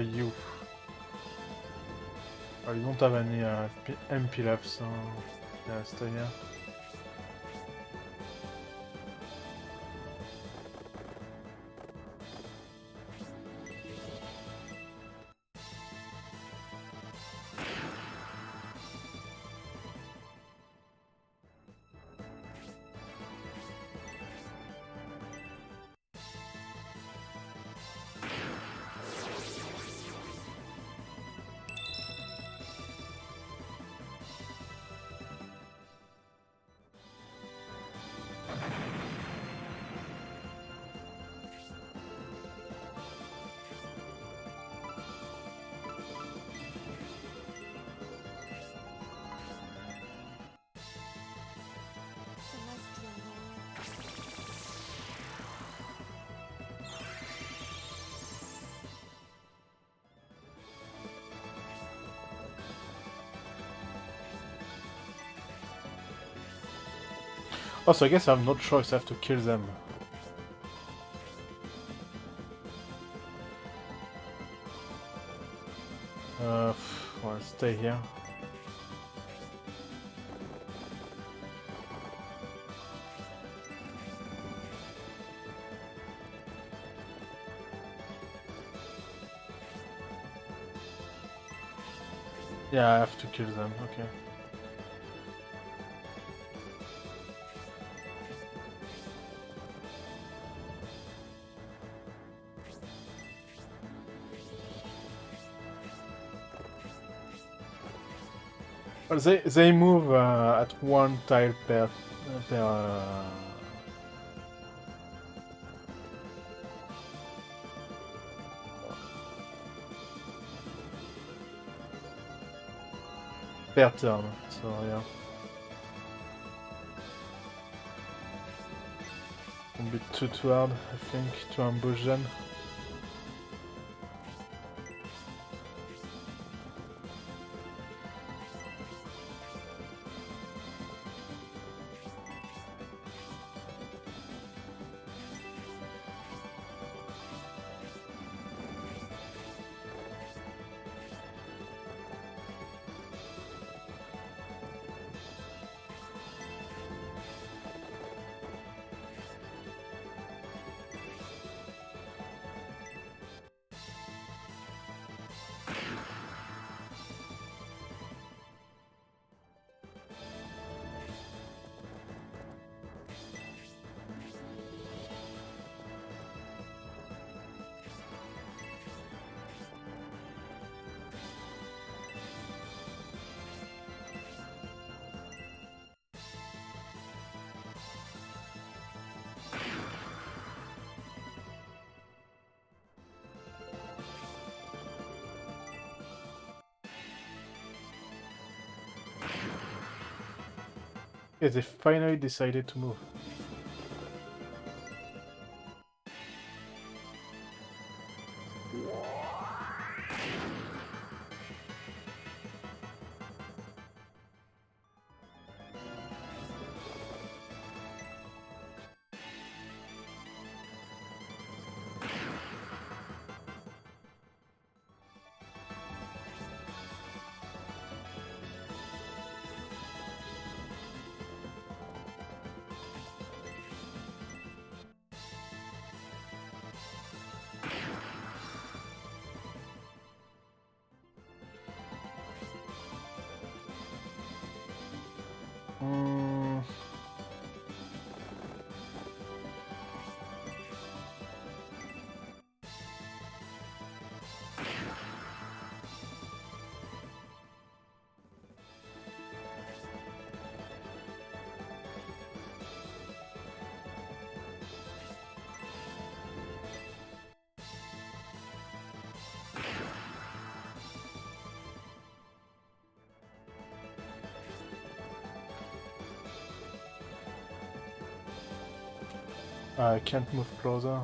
You. You don't have any MP left, so yeah, stay here. Celestial Lord. Also, I guess I have no choice, I have to kill them. Well, stay here. Yeah, I have to kill them, okay. Well, they move at one tile per turn, so yeah. Won't be too hard, I think, to ambush them. Yeah, they finally decided to move. I can't move closer.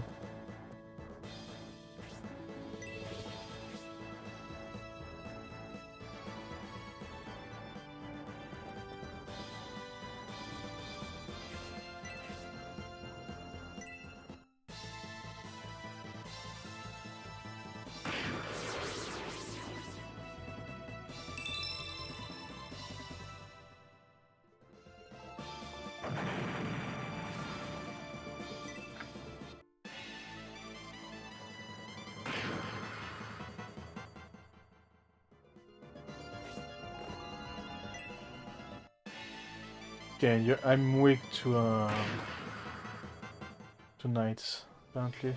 Okay, I'm weak to knights, apparently.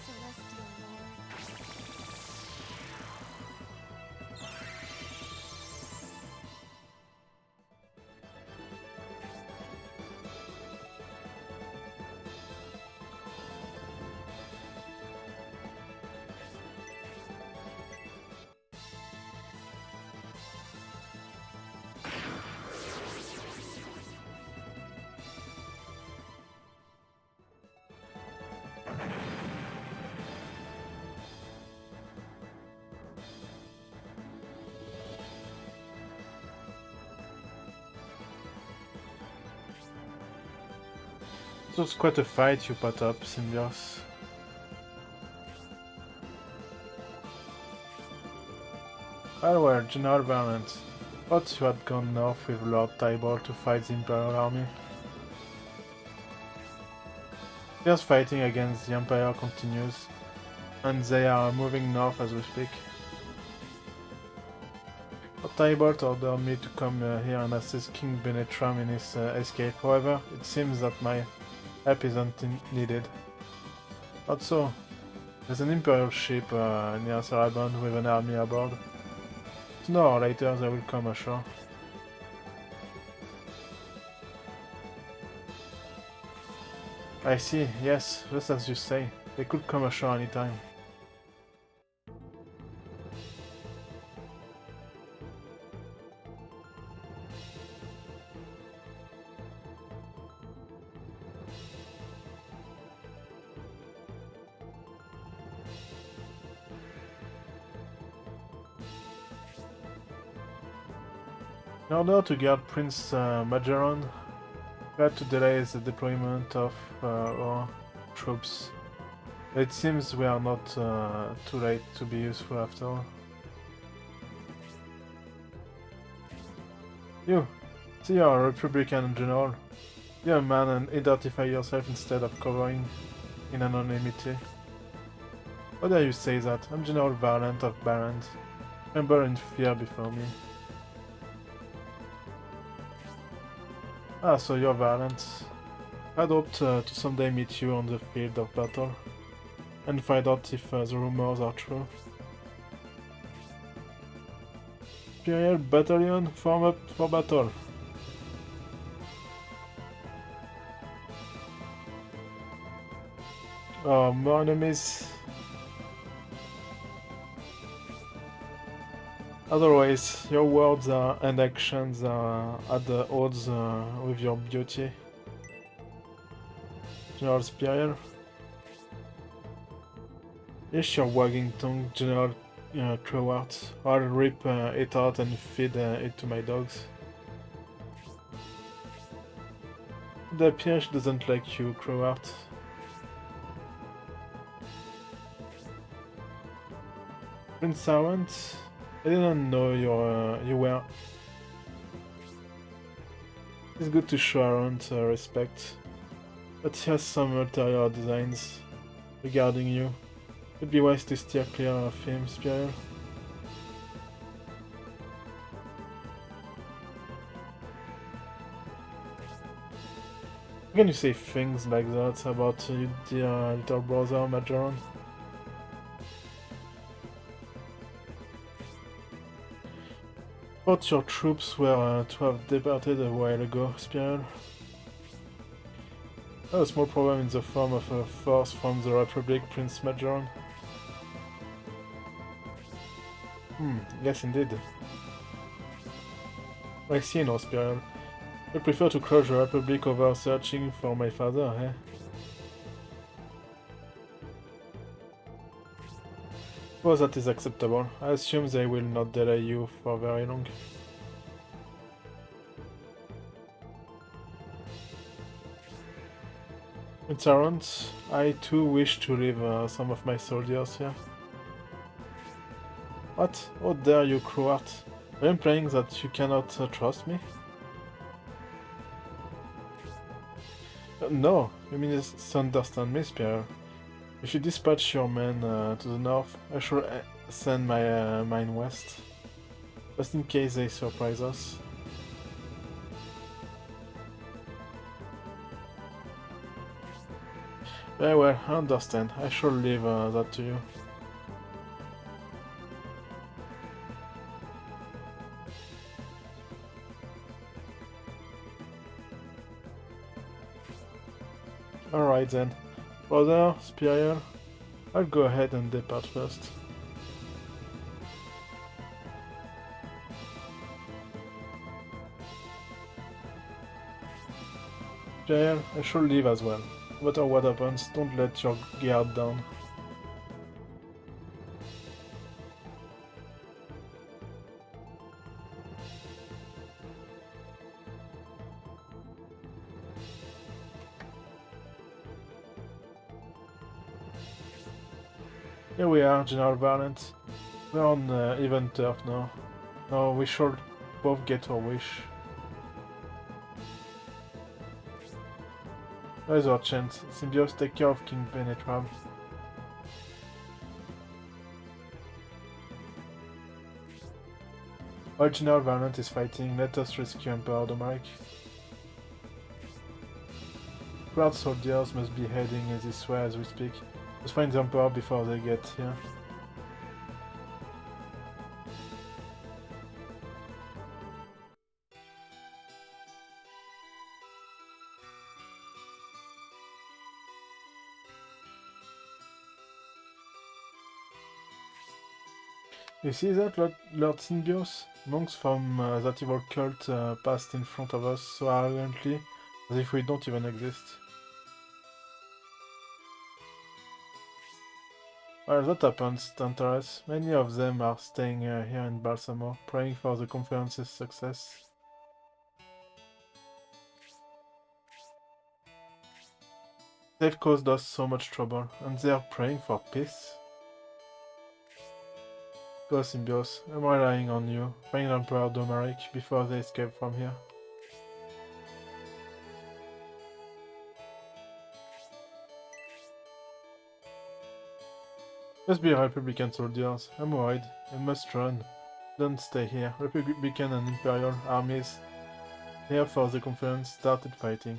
Celestial Lord. So it's quite a fight you put up, Symbios. Well, General Valent. Thought you had gone north with Lord Tybalt to fight the Imperial army. Fierce fighting against the Empire continues, and they are moving north as we speak. Lord Tybalt ordered me to come here and assist King Benetram in his escape. However, it seems that my help isn't needed. Not so. There's an Imperial ship near Saraband with an army aboard. Sooner or later they will come ashore. I see, yes, just as you say. They could come ashore anytime. In order to guard Prince Majoran, we had to delay the deployment of our troops. It seems we are not too late to be useful after all. You! See, you're a Republican general. Be a man and identify yourself instead of covering in anonymity. How dare you say that? I'm General Valent of Barrand. Tremble in fear before me. Ah, so you're Valent. I'd hoped to someday meet you on the field of battle and find out if the rumors are true. Imperial Battalion, form up for battle. Oh, more enemies. Otherwise, your words and actions are at the odds with your beauty. General Spiriel. Is your wagging tongue, General Crowart. I'll rip it out and feed it to my dogs. The Pierce doesn't like you, Crowart. Prince Sarwant? I didn't know you were. It's good to show around respect. but he has some ulterior designs regarding you. It'd be wise to steer clear of him, Spiriel. How can you say things like that about your dear little brother, Majoran? Thought your troops were to have departed a while ago, Spiriel. I have a small problem in the form of a force from the Republic, Prince Majoran. Yes indeed. I see now, Spiriel. I prefer to crush the Republic over searching for my father, eh? Well, that is acceptable. I assume they will not delay you for very long. It's around. I too wish to leave some of my soldiers here. What? How dare you, Cruart? Are you implying that you cannot trust me? No, you misunderstand me, Spear. If you dispatch your men to the north, I shall send my mine west, just in case they surprise us. Very well, I understand. I shall leave that to you. Alright then. Brother, Spiriel, I'll go ahead and depart first. Spiriel, I shall leave as well. No matter what happens, don't let your guard down. Here we are, General Valent. We're on even turf now. Now we should both get our wish. There's our chance. Symbios, take care of King Penetrab. While General Valent is fighting, let us rescue Emperor Domaric. Guard soldiers must be heading this way as we speak. Let's find the Emperor before they get here. You see that, Lord Symbios? Monks from that evil cult passed in front of us so arrogantly, as if we don't even exist. Well, that happens, Tantarus. Many of them are staying here in Balsamore, praying for the conference's success. They've caused us so much trouble, and they are praying for peace. Go, Symbios. I'm relying on you. Find Emperor Domaric before they escape from here. Must be Republican soldiers. I'm worried. I must run. Don't stay here. Republican and Imperial armies here for the conference started fighting.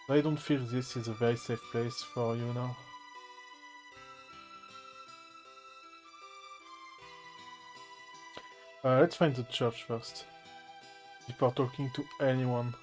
I don't feel this is a very safe place for you now. Let's find the church first, before talking to anyone.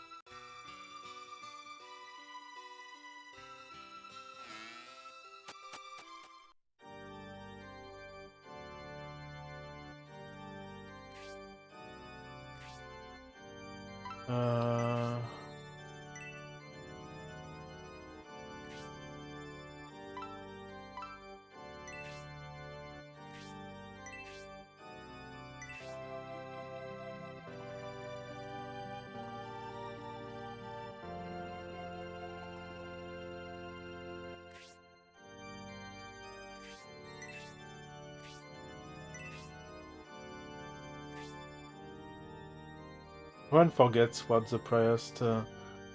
One forgets what the priest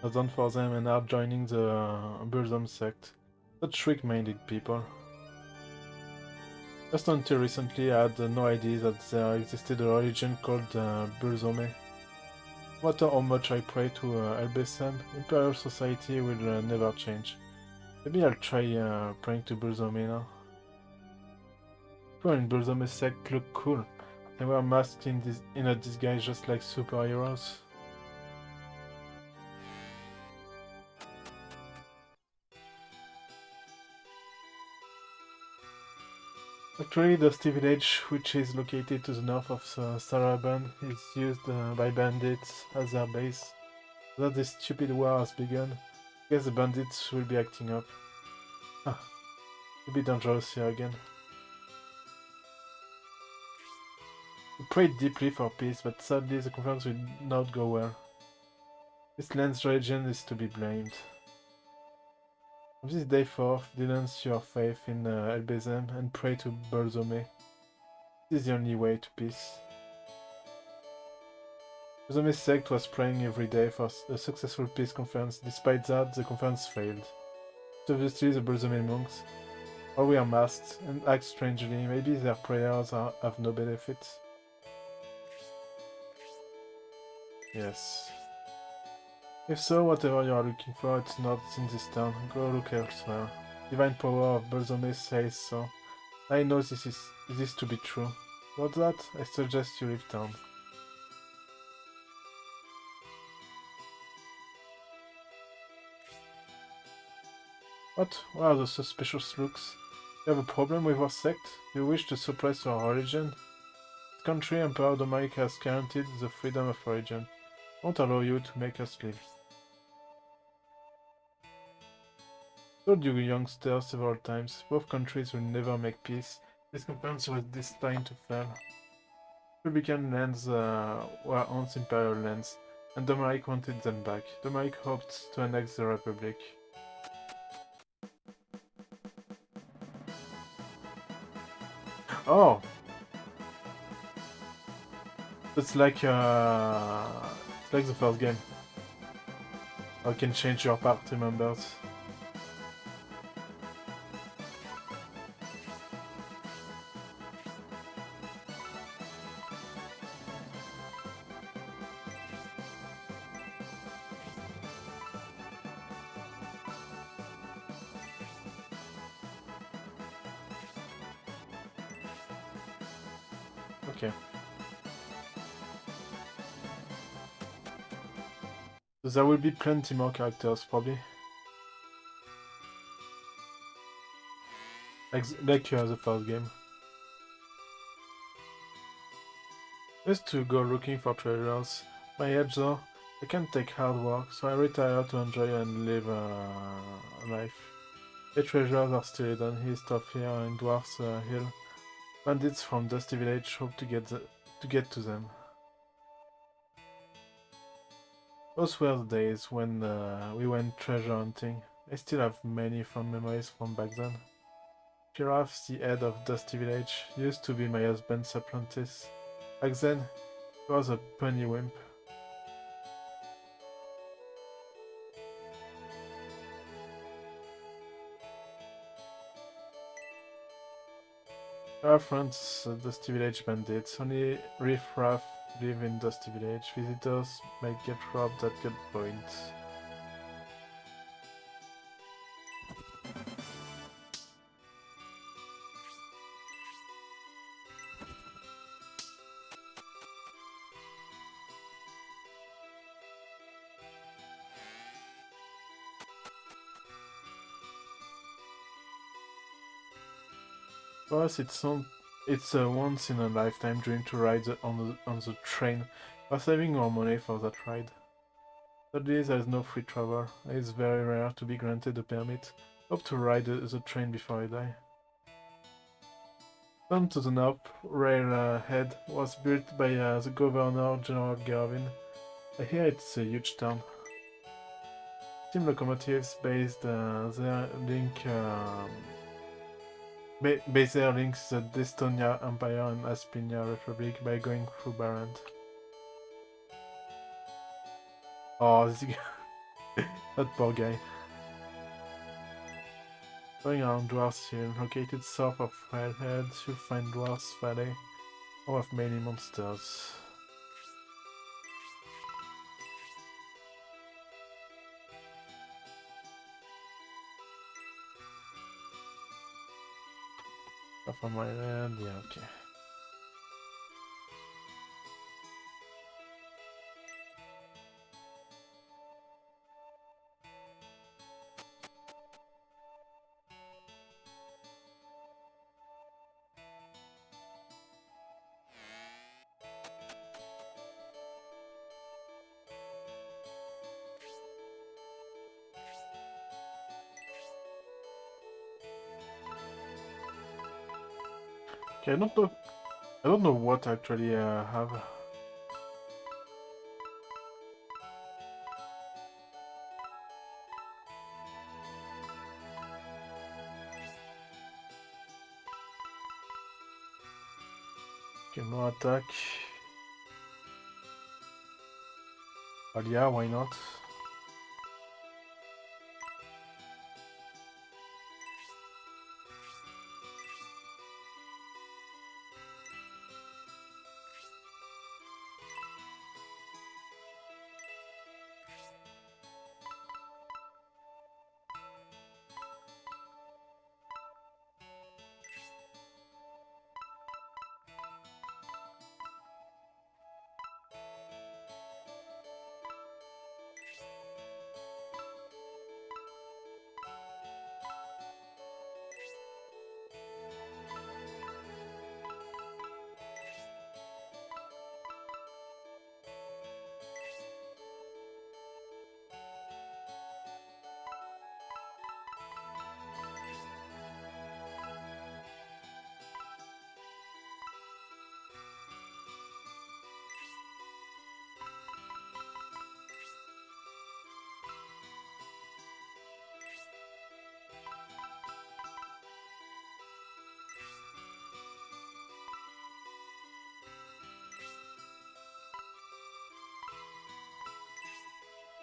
has done for them and are joining the Burzum sect. Such weak-minded people. Just until recently I had no idea that there existed a religion called Burzome. No matter how much I pray to Elbesem, Imperial Society will never change. Maybe I'll try praying to Burzome now. People in Burzome sect look cool. They wear masks in a disguise just like superheroes. Actually, Dusty Village, which is located to the north of Saraban, is used by bandits as their base. That this stupid war has begun, I guess the bandits will be acting up. Ah, it'll be dangerous here again. We prayed deeply for peace, but sadly the conference will not go well. This land's religion is to be blamed. From this day forth, denounce your faith in Elbezem and pray to Burzome. This is the only way to peace. Burzome's sect was praying every day for a successful peace conference. Despite that, the conference failed. So obviously the Burzome monks all wear masks and act strangely. Maybe their prayers have no benefit. Yes. If so, whatever you are looking for, it's not in this town. Go look elsewhere. Divine power of Burzome says so. I know this to be true. About that, I suggest you leave town. What? What are those suspicious looks? You have a problem with our sect? You wish to suppress our religion? This country, Emperor Dominic has guaranteed the freedom of religion. Won't allow you to make us leave. Told you youngsters several times, both countries will never make peace. This conference was destined to fail. Republican lands were once imperial lands, and Dominic wanted them back. Dominic hoped to annex the Republic. Oh! It's like the first game. You can change your party members. Okay. So there will be plenty more characters, probably. Like the first game. Just to go looking for treasures. My age though, I can't take hard work, so I retire to enjoy and live life. The treasures are still hidden east of here in Dwarf's Hill. Bandits from Dusty Village hope to get to them. Those were the days when we went treasure hunting. I still have many fond memories from back then. Giraffe, the head of Dusty Village, used to be my husband's apprentice. Back then, he was a puny wimp. Giraffe runs Dusty Village bandits. Only riff-raff live in Dusty Village. Visitors may get robbed at gunpoint. For us, it's a once in a lifetime dream to ride on the train. We're saving our money for that ride. Sadly, there is no free travel. It's very rare to be granted a permit. Hope to ride the train before I die. Down to the north, railhead was built by the Governor General Garvin. I hear it's a huge town. Steam locomotives based there links the Destonia Empire and Aspinia Republic by going through Barant. Oh, That poor guy. Going around Dwarf's Hill, located south of Redhead, you find Dwarf's Valley, home of many monsters. Off on my land, yeah, okay. Okay, I don't know what actually I have. Okay, more attack. Well, yeah, why not?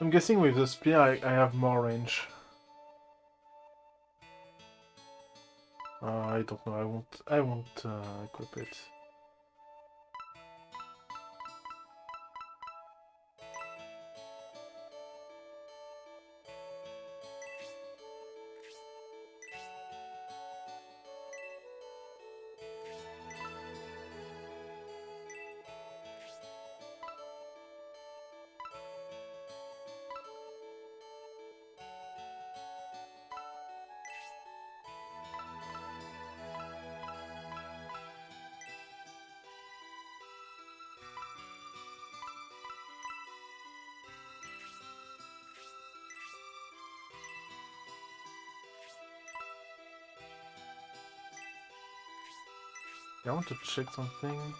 I'm guessing with the spear I have more range. I don't know, I won't equip it. I want to check something.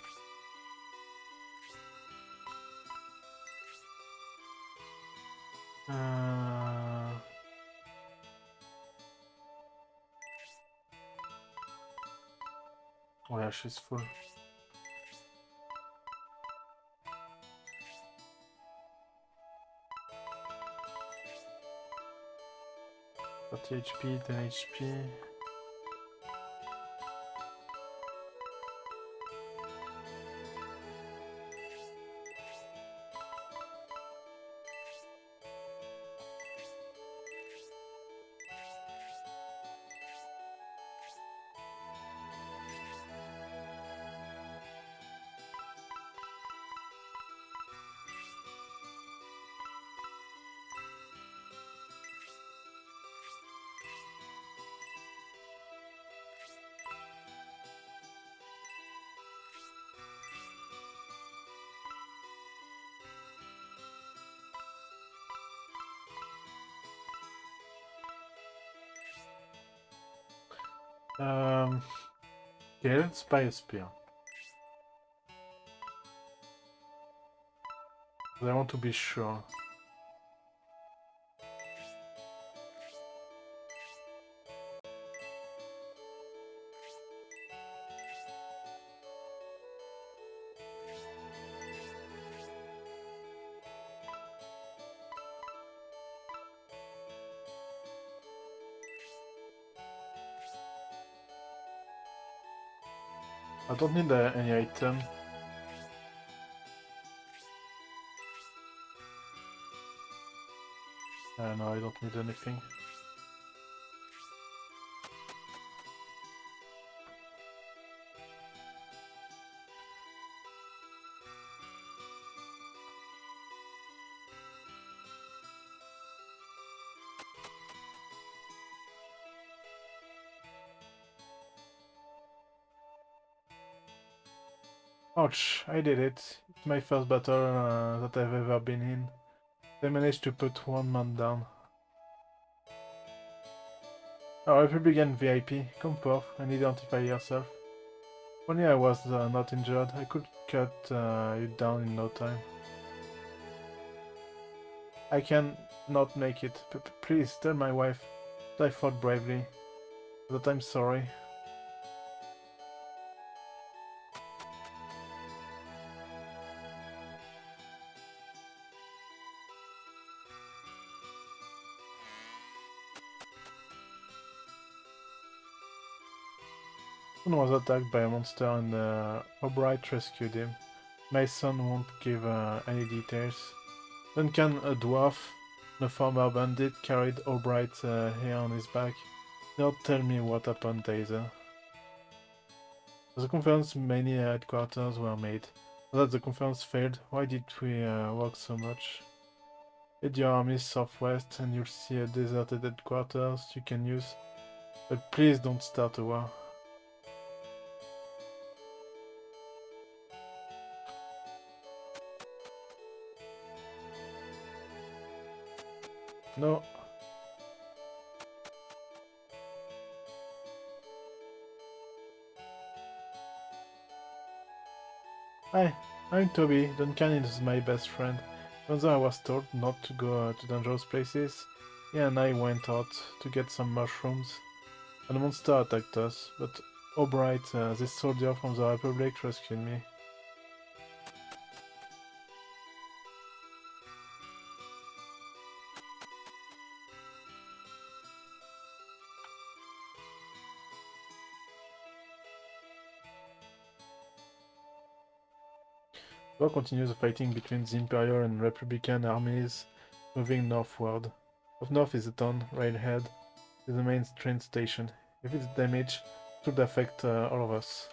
Oh yeah, she's full. 30 HP, 10 HP. Okay, let's buy a spear. I want to be sure. I don't need any item. No, I don't need anything. Ouch, I did it. It's my first battle that I've ever been in. They managed to put one man down. Oh, Republican VIP, come forth and identify yourself. If only I was not injured, I could cut you down in no time. I can not make it. Please tell my wife that I fought bravely, that I'm sorry. Son was attacked by a monster and Albright rescued him. My son won't give any details. Duncan, a dwarf, and a former bandit, carried Albright's hair on his back. Don't tell me what happened either. At the conference, many headquarters were made. But as the conference failed, why did we work so much? Lead your armies southwest and you'll see a deserted headquarters you can use. But please don't start a war. No. Hi, I'm Toby. Duncan is my best friend. Even though I was told not to go to dangerous places, he and I went out to get some mushrooms. And a monster attacked us, but Albright, this soldier from the Republic, rescued me. War continues the fighting between the Imperial and Republican armies, moving northward. Up north is the town, right ahead is the main train station. If it's damaged, it would affect all of us.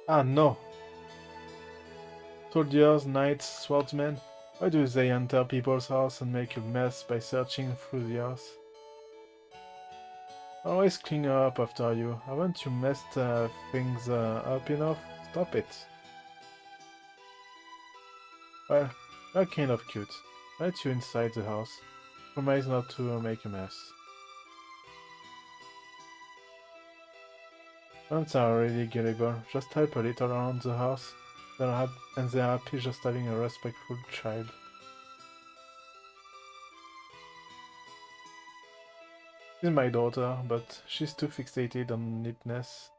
Ah, no! Soldiers, knights, swordsmen, why do they enter people's house and make a mess by searching through the house? Always clean up after you. Haven't you messed things up enough? Stop it. Well, you're kind of cute. Let you inside the house. Promise not to make a mess. Parents are really gullible. Just help a little around the house, and they're happy just having a respectful child. She's my daughter, but she's too fixated on neatness.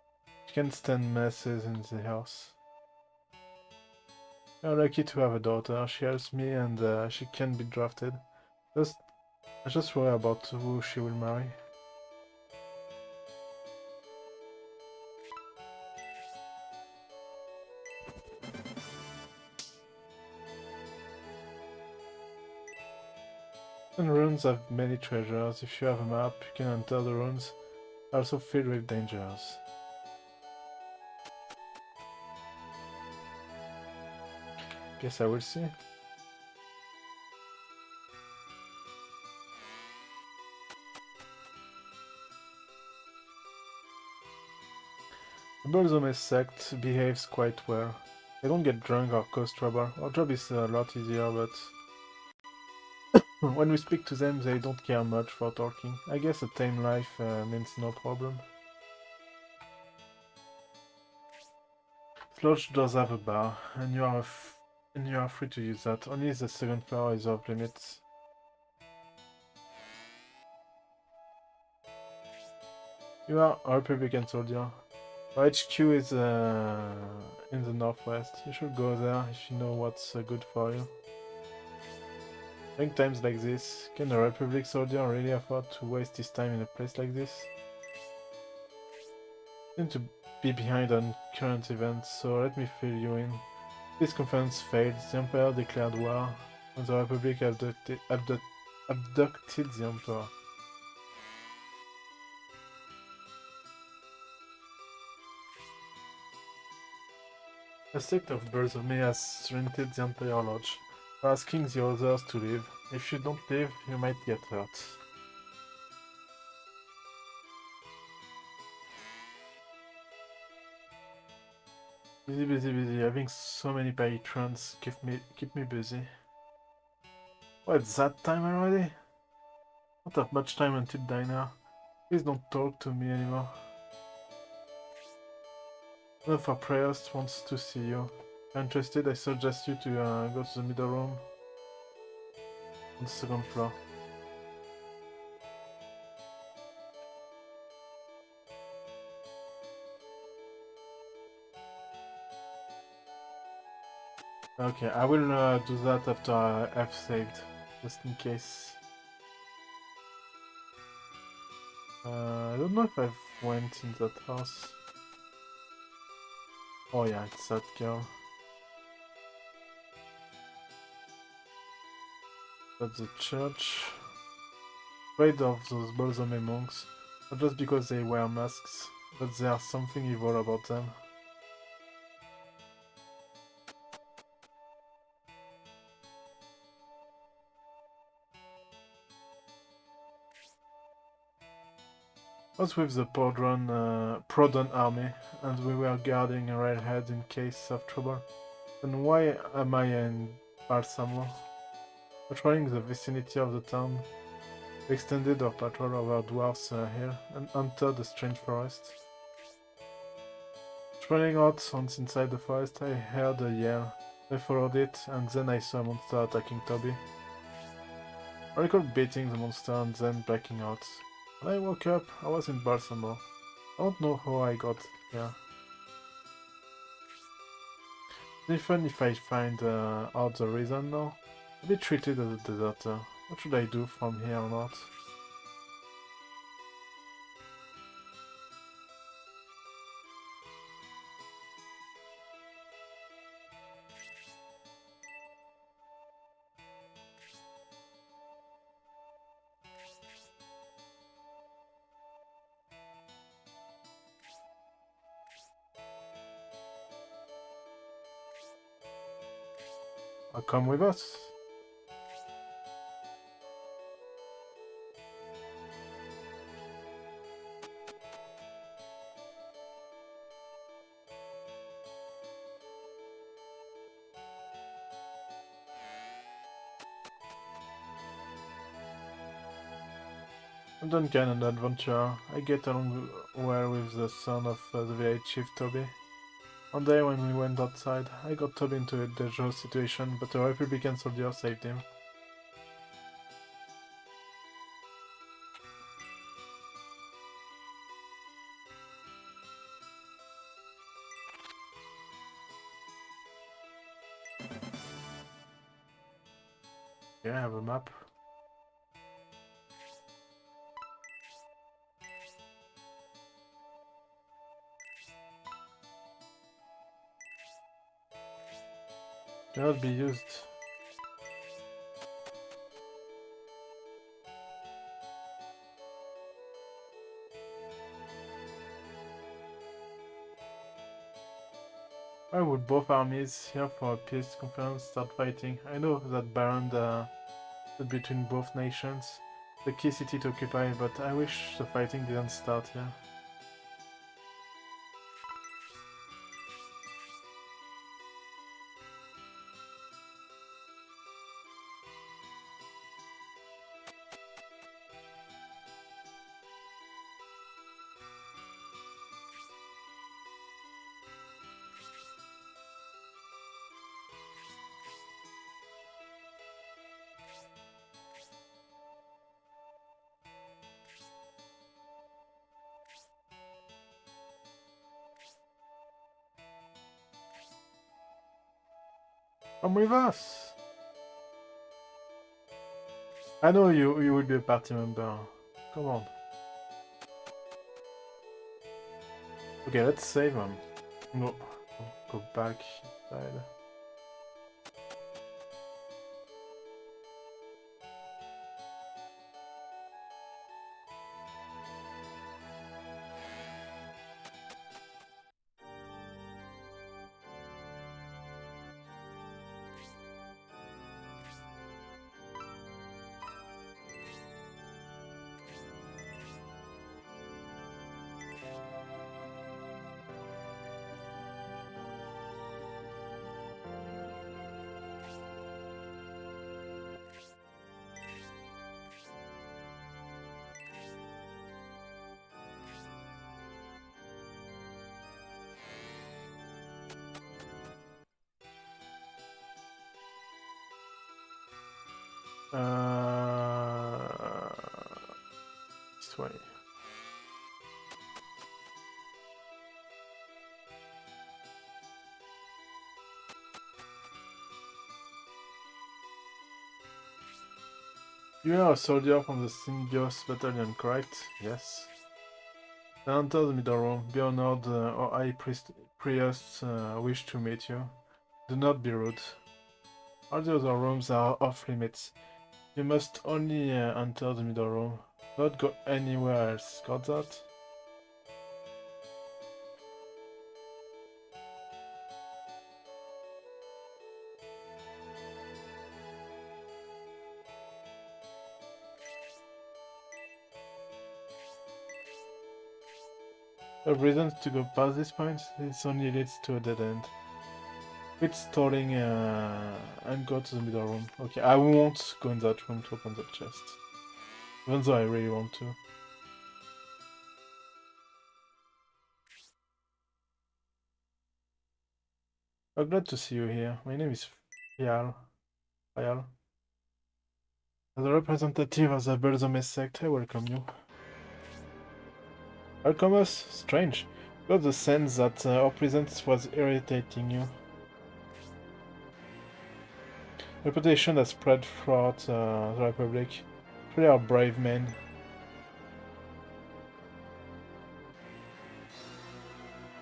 She can't stand messes in the house. You're lucky to have a daughter. She helps me and she can be drafted. I just worry about who she will marry. And ruins have many treasures. If you have a map, you can enter the ruins. Also filled with dangers. Guess I will see. The Bolzome sect behaves quite well. They don't get drunk or cause trouble. Our job is a lot easier, but when we speak to them, they don't care much for talking. I guess a tame life means no problem. Lodge does have a bar, and you are free to use that. Only the second floor is off limits. You are a Republican soldier. Our HQ is in the northwest. You should go there if you know what's good for you. During times like this, can a Republic soldier really afford to waste his time in a place like this? I seem to be behind on current events, so let me fill you in. This conference failed, the Emperor declared war, and the Republic abducted the Emperor. A sect of birds of May has rented the entire lodge. We're asking the others to leave. If you don't leave, you might get hurt. Busy, busy, busy. Having so many patrons keep me busy. Oh, it's that time already? Don't have much time until dinner. Please don't talk to me anymore. One of our prayers wants to see you. If you're interested, I suggest you to go to the middle room on the second floor. Okay, I will do that after I've saved, just in case. I don't know if I've went in that house. Oh yeah, it's that girl. That's the church. Afraid of those Balsame monks, not just because they wear masks, but there's something evil about them. I was with the Prodon army, and we were guarding a railhead in case of trouble. Then why am I in Balsamo? Patrolling the vicinity of the town. We extended our patrol over dwarfs here and entered the strange forest. Running out once inside the forest, I heard a yell. I followed it, and then I saw a monster attacking Toby. I recall beating the monster and then backing out. When I woke up, I was in Balsamo. I don't know how I got here. Even if I find out the reason now, I'll be treated as a deserter. What should I do from here on out? Come with us. I'm Duncan, an adventurer. I get along well with the son of the village chief Toby. One day when we went outside, I got Toby into a dangerous situation, but a Republican soldier saved him. Yeah, I have a map. Cannot be used. Why would both armies here for a peace conference start fighting? I know that Baron stood between both nations, the key city to occupy, but I wish the fighting didn't start here. Come with us! I know you will be a party member. Come on. Okay, let's save him. No, go back inside. This way. You are a soldier from the Symbios battalion, correct? Yes. Now enter the middle room. Bernard or High Priest wish to meet you. Do not be rude. All the other rooms are off limits. You must only enter the middle room. Not go anywhere else. Got that? The reason to go past this point, this only leads to a dead end. Quit stalling and go to the middle room. Okay, I won't go in that room to open that chest. Even though I really want to. I'm glad to see you here. My name is Fial. Fial. As a representative of the Berzome sect, I welcome you. Welcome us? Strange. Got the sense that our presence was irritating you. Reputation has spread throughout the Republic. Truly are brave men.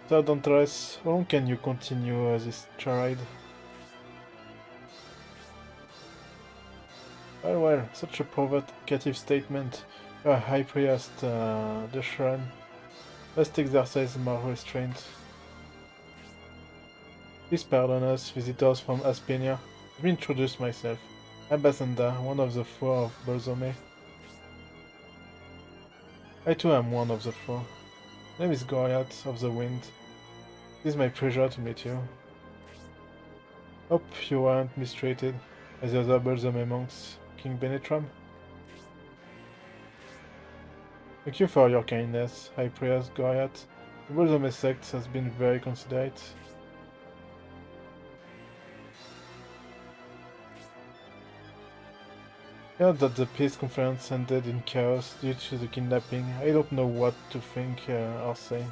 So, Dantares, how long can you continue this charade? Well, such a provocative statement. A high priest, the shrine, must exercise more restraint. Please pardon us, visitors from Aspenia. Let me introduce myself. I'm Basanda, one of the four of Bolzome. I too am one of the four. My name is Goriath of the Wind. It is my pleasure to meet you. Hope you weren't mistreated as the other Bolzome monks, King Benetram. Thank you for your kindness, High Priest Goriath. The Bolzome sect has been very considerate. I heard that the peace conference ended in chaos due to the kidnapping. I don't know what to think or say.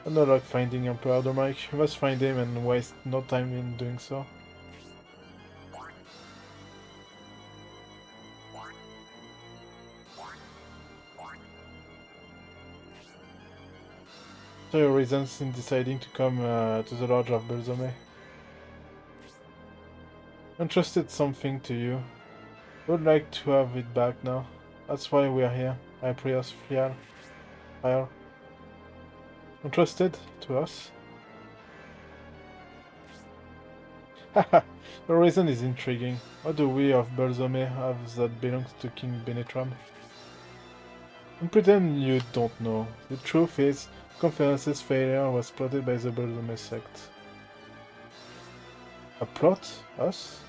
I'm not like finding Emperor Dominic. You must find him and waste no time in doing so. So your reasons in deciding to come to the Lodge of Belzome? Entrusted something to you. Would like to have it back now. That's why we are here. I pray us fire. Entrusted to us? Haha, the reason is intriguing. What do we of Belzome have that belongs to King Benetram? And pretend you don't know. The truth is, Conference's failure was plotted by the Belzome sect. A plot? Us?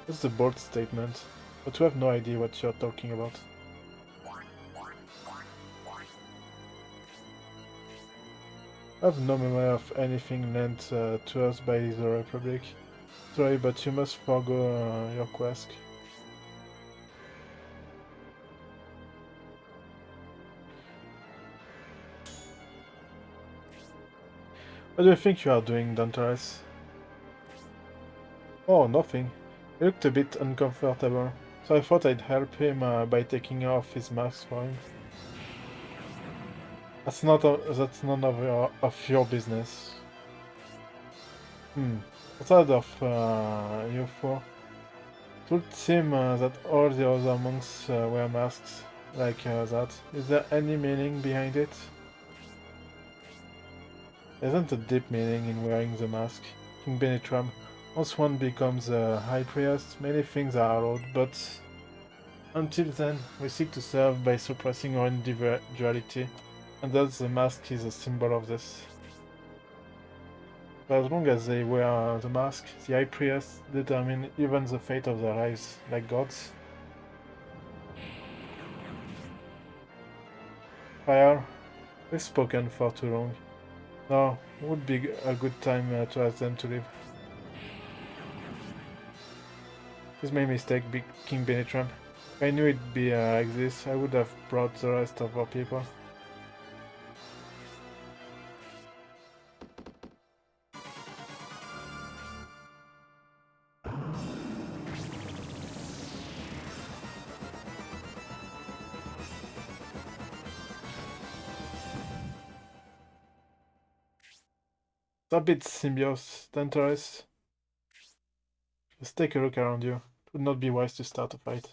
That's a bold statement, but we have no idea what you're talking about. I have no memory of anything lent to us by the Republic. Sorry, but you must forgo your quest. What do you think you are doing, Dantares? Oh, nothing. He looked a bit uncomfortable, so I thought I'd help him by taking off his mask for him. That's none of your business. Outside of you four, it would seem that all the other monks wear masks like that. Is there any meaning behind it? There isn't a deep meaning in wearing the mask. King Benitram, once one becomes a high priest, many things are allowed, but until then, we seek to serve by suppressing our individuality, and thus the mask is a symbol of this. For as long as they wear the mask, the high priests determine even the fate of their lives, like gods. Fire, we've spoken for too long. Now would be a good time to ask them to leave. This is my mistake, Big King Benitram. If I knew it'd be like this, I would have brought the rest of our people. Stop it, Symbios, Dantares. Just take a look around you. It would not be wise to start a fight.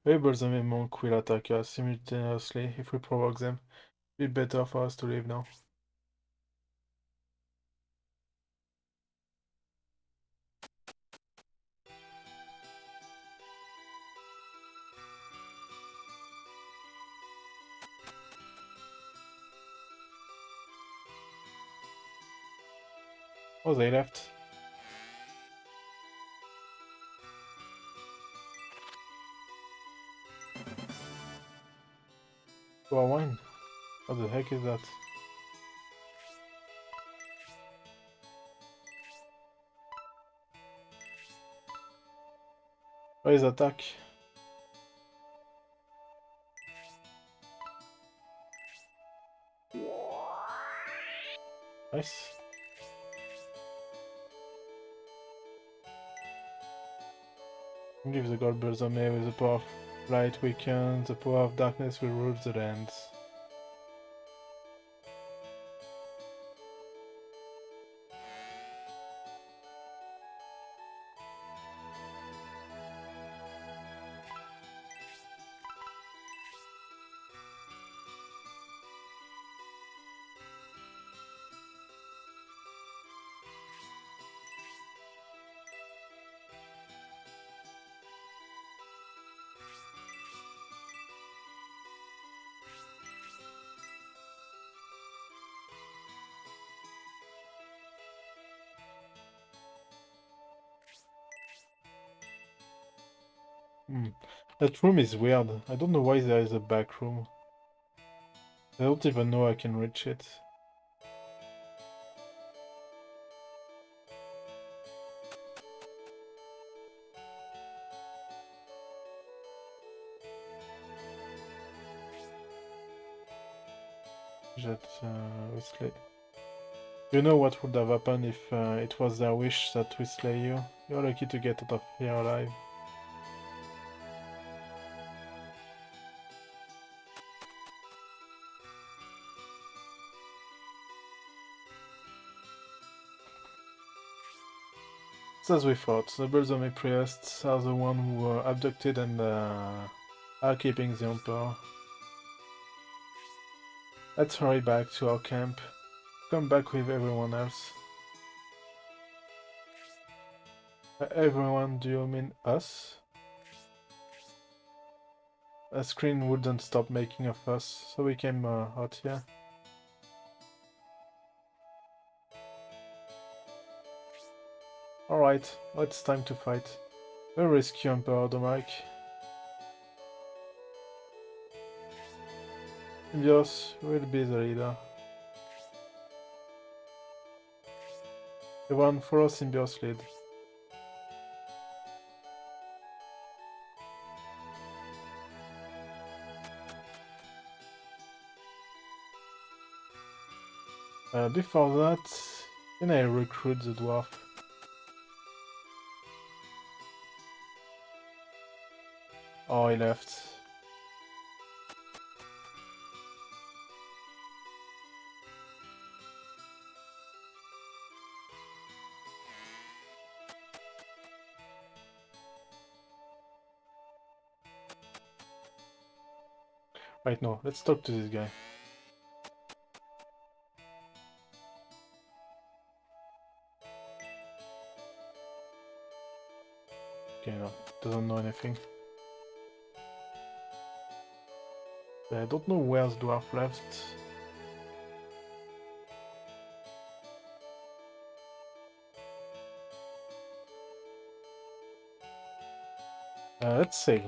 Rebels and Monk will attack us simultaneously if we provoke them. It'd be better for us to leave now. Oh, they left. To our wine. What the heck is that? Raise attack. Nice. Give the god Berzame with the power of light weaken, the power of darkness will rule the lands. That room is weird. I don't know why there is a back room. I don't even know I can reach it. That Weasley. You know what would have happened if it was their wish that we slay you? You're lucky to get out of here alive. It's as we thought. The Belzome priests are the ones who were abducted and are keeping the Emperor. Let's hurry back to our camp. Come back with everyone else. Everyone, do you mean us? A screen wouldn't stop making a fuss, so we came out here. Alright, well, it's time to fight. We'll rescue Emperor Domaric. Symbios will be the leader. Everyone follow Symbios' lead. Before that, can I recruit the dwarf? Oh, he left. Right, no, let's talk to this guy. Okay, no, doesn't know anything. I don't know where's dwarf left. Let's save.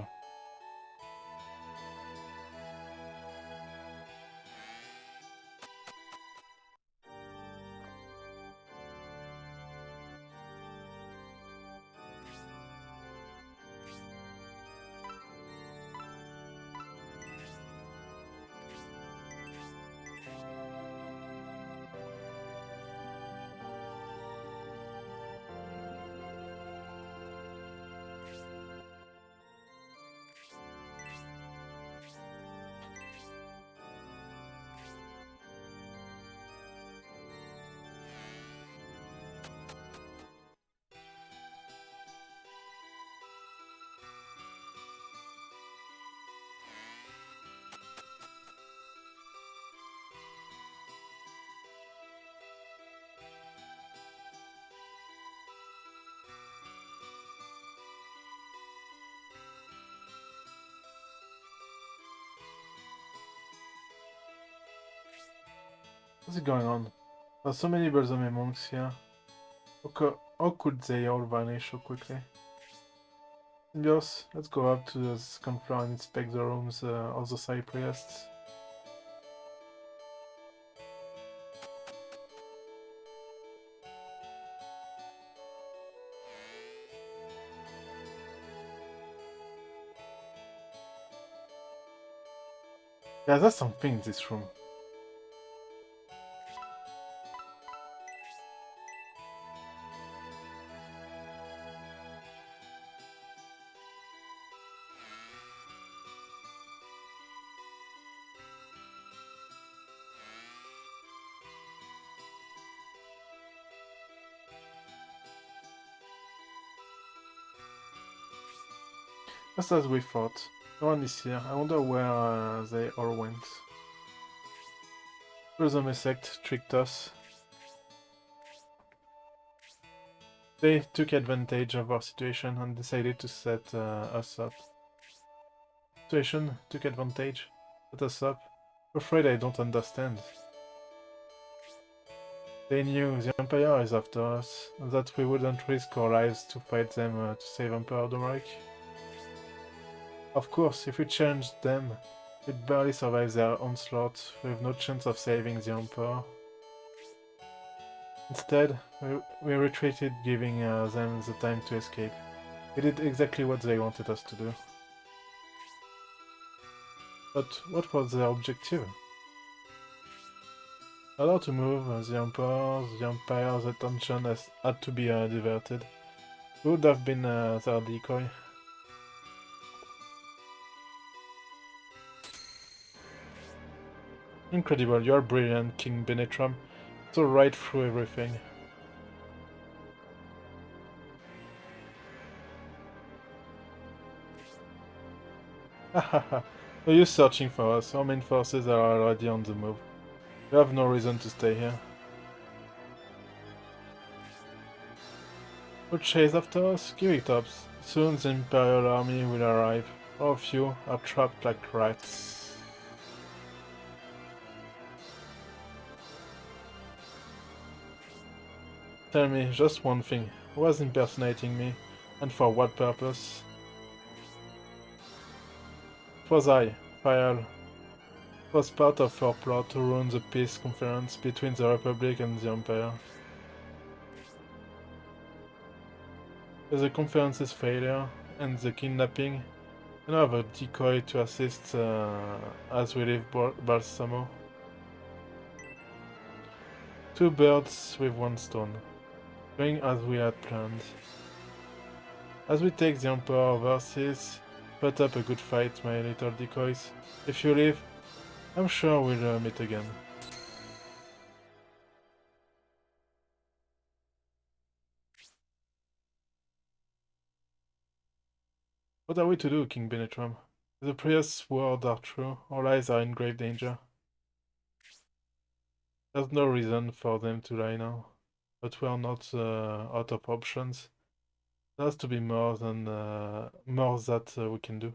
What's going on? There's so many Balsamic monks here. How could they all vanish so quickly? Symbios, let's go up to the second floor and inspect the rooms of the Cypriots. Yeah, there's something in this room. Just as we thought. No one is here. I wonder where they all went. Balsamic sect tricked us. They took advantage of our situation and decided to set us up. Situation took advantage? Set us up? I'm afraid I don't understand. They knew the Empire is after us, and that we wouldn't risk our lives to fight them to save Emperor Domeric. Of course, if we challenged them, we'd barely survive their onslaught, with no chance of saving the Emperor. Instead, we retreated, giving them the time to escape. We did exactly what they wanted us to do. But what was their objective? In order to move the Empire's attention had to be diverted. We would have been their decoy. Incredible, you are brilliant, King Benetram. So right through everything. Hahaha, no use searching for us. Our main forces are already on the move. We have no reason to stay here. Who chase after us? Give it up. Soon the Imperial army will arrive. All of you are trapped like rats. Tell me just one thing. Who was impersonating me? And for what purpose? It was I, Fael. It was part of our plot to ruin the peace conference between the Republic and the Empire. With the conference's failure and the kidnapping, we now have a decoy to assist as we leave Balsamo. 2 birds with 1 stone. Going as we had planned. As we take the Emperor versus, put up a good fight, my little decoys. If you leave, I'm sure we'll meet again. What are we to do, King Benetram? If the priest's words are true, our lives are in grave danger. There's no reason for them to lie now, but we are not out of options. There has to be more that we can do.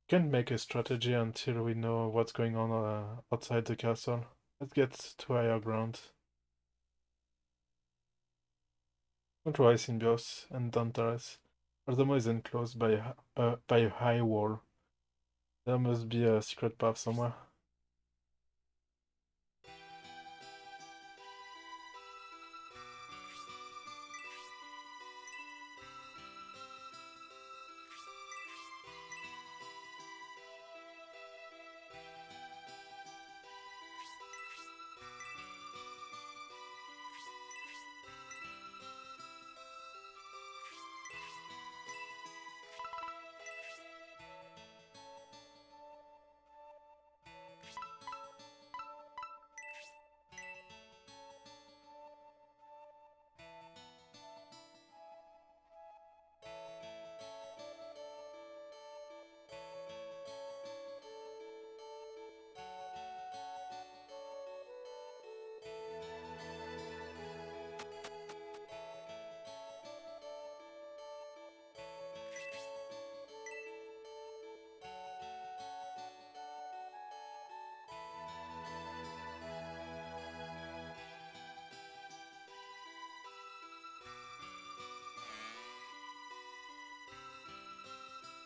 Can't make a strategy until we know what's going on outside the castle. Let's get to higher ground. Don't worry, Symbios and Dantares. Arzomo is enclosed by a high wall. There must be a secret path somewhere.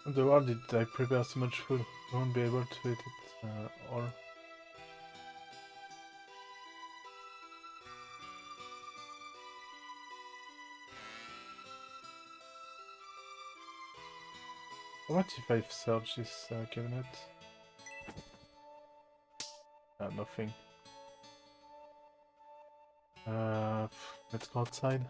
In the world did I prepare so much food, I won't be able to eat it all. What if I search this cabinet? Nothing. Let's go outside.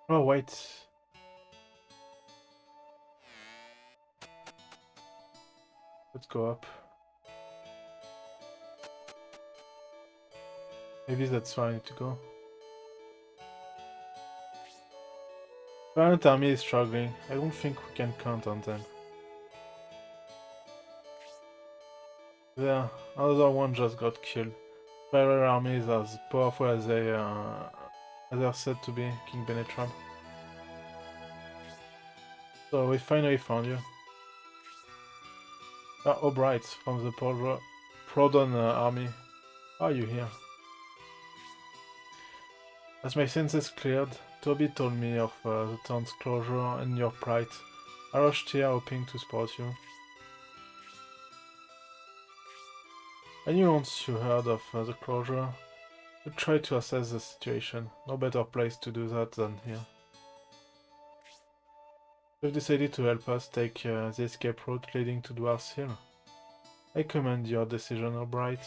Oh wait. Let's go up. Maybe that's where I need to go. Planet army is struggling. I don't think we can count on them. There, another one just got killed. Spiral army is as powerful as they're said to be, King Benetram. So we finally found you. Ah, O'Bright from the Prodon army. How are you here? As my senses cleared, Toby told me of the town's closure and your plight. I rushed here hoping to support you. I knew once you heard of the closure, you'd try to assess the situation. No better place to do that than here. You've decided to help us take the escape route leading to Dwarf's Hill. I commend your decision, Albright.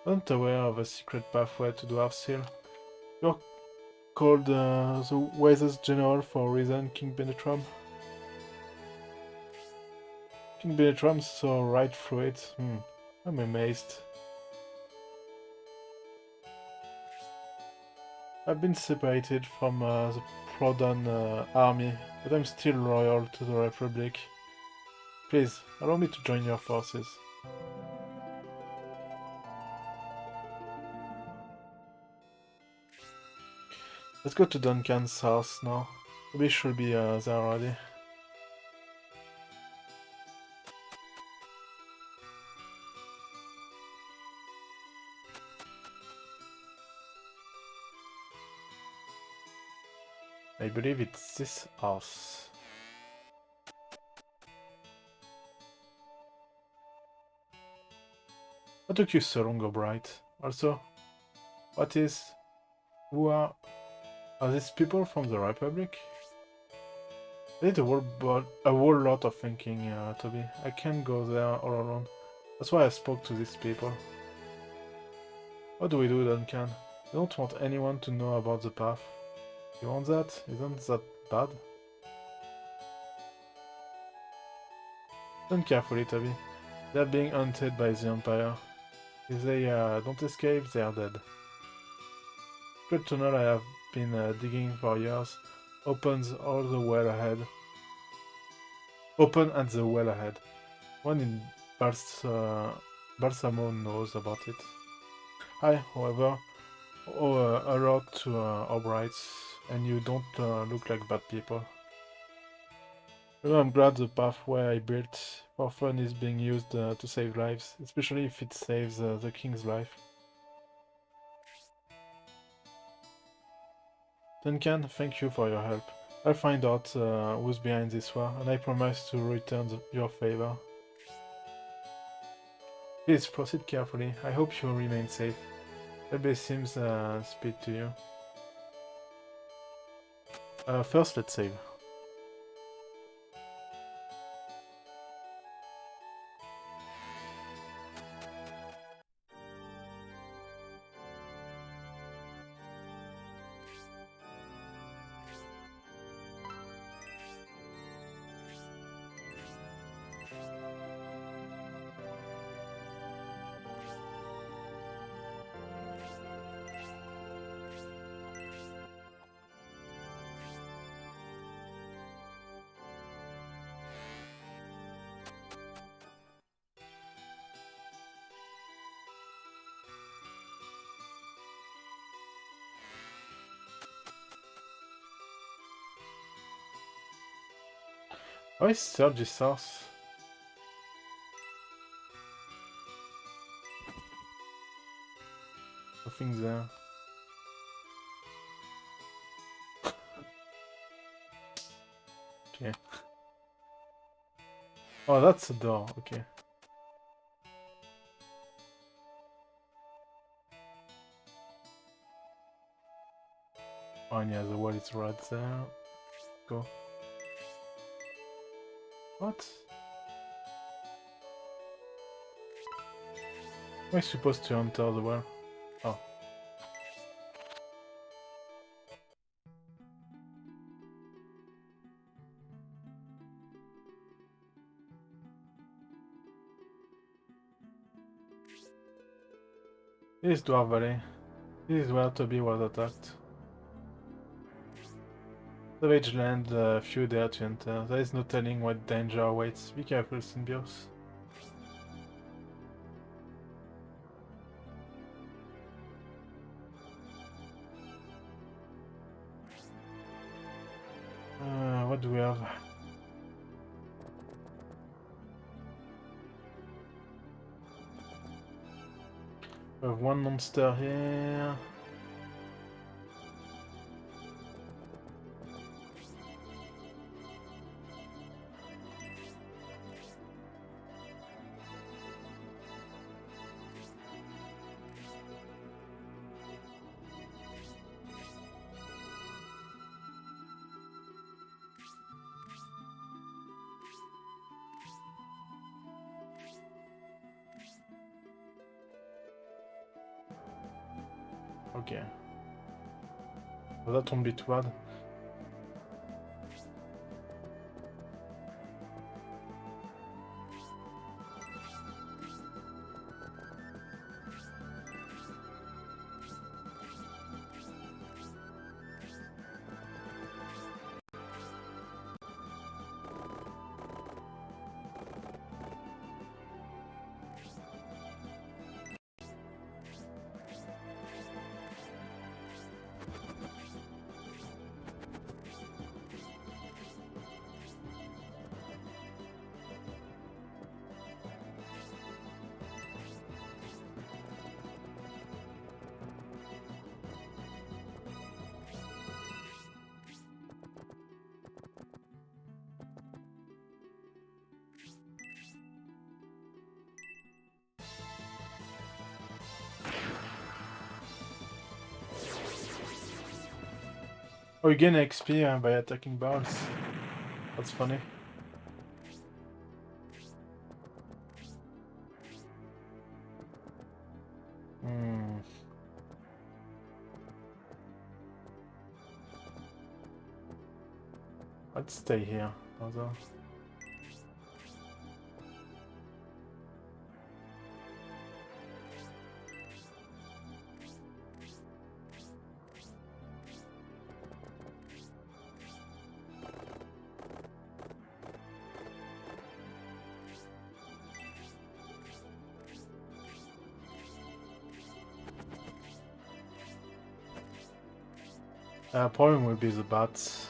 Wasn't aware of a secret pathway to Dwarf's Hill. You're called the wisest general for a reason, King Benetram. King Benetram saw right through it. I'm amazed. I've been separated from the Prodan army, but I'm still loyal to the Republic. Please, allow me to join your forces. Let's go to Duncan's house now. We should be there already. I believe it's this house. What took you so long, Albright? Also, who are these people from the Republic? I did a whole lot of thinking, Toby. I can't go there all alone. That's why I spoke to these people. What do we do, Duncan? I don't want anyone to know about the path. You want that? Isn't that bad? Listen carefully, Toby. They're being hunted by the Empire. If they don't escape, they are dead. The tunnel I have been digging for years opens all the well ahead. Open at the well ahead. One in Balsamo knows about it. I, however, owe a lot to Albrights, and you don't look like bad people. I'm glad the pathway I built for fun is being used to save lives, especially if it saves the king's life. Duncan, thank you for your help. I'll find out who's behind this war, and I promise to return your favor. Please proceed carefully. I hope you remain safe. Elbe seems speed to you. First, let's save. Why is Sergi South? Nothing there. Okay. Oh, that's a door. Okay. Oh, and yeah, the wall is right there. Go. What? Am I supposed to enter the well? Oh. This is Dwarf Valley. This is where Toby was attacked. Savage land, few dare to enter. There is no telling what danger awaits. Be careful, Symbios. What do we have? We have one monster here. Okay. Well, that won't be too bad. Oh, you gain XP by attacking balls. That's funny. Hmm. Let's stay here. Although. Problem will be the bats.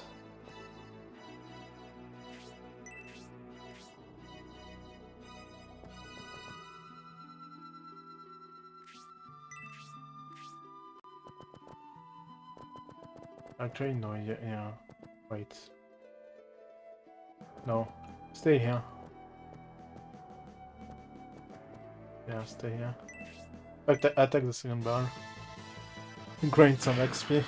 Actually, no, yeah. Wait. No. Stay here. Yeah, stay here. Attack the second bar. Gain some XP.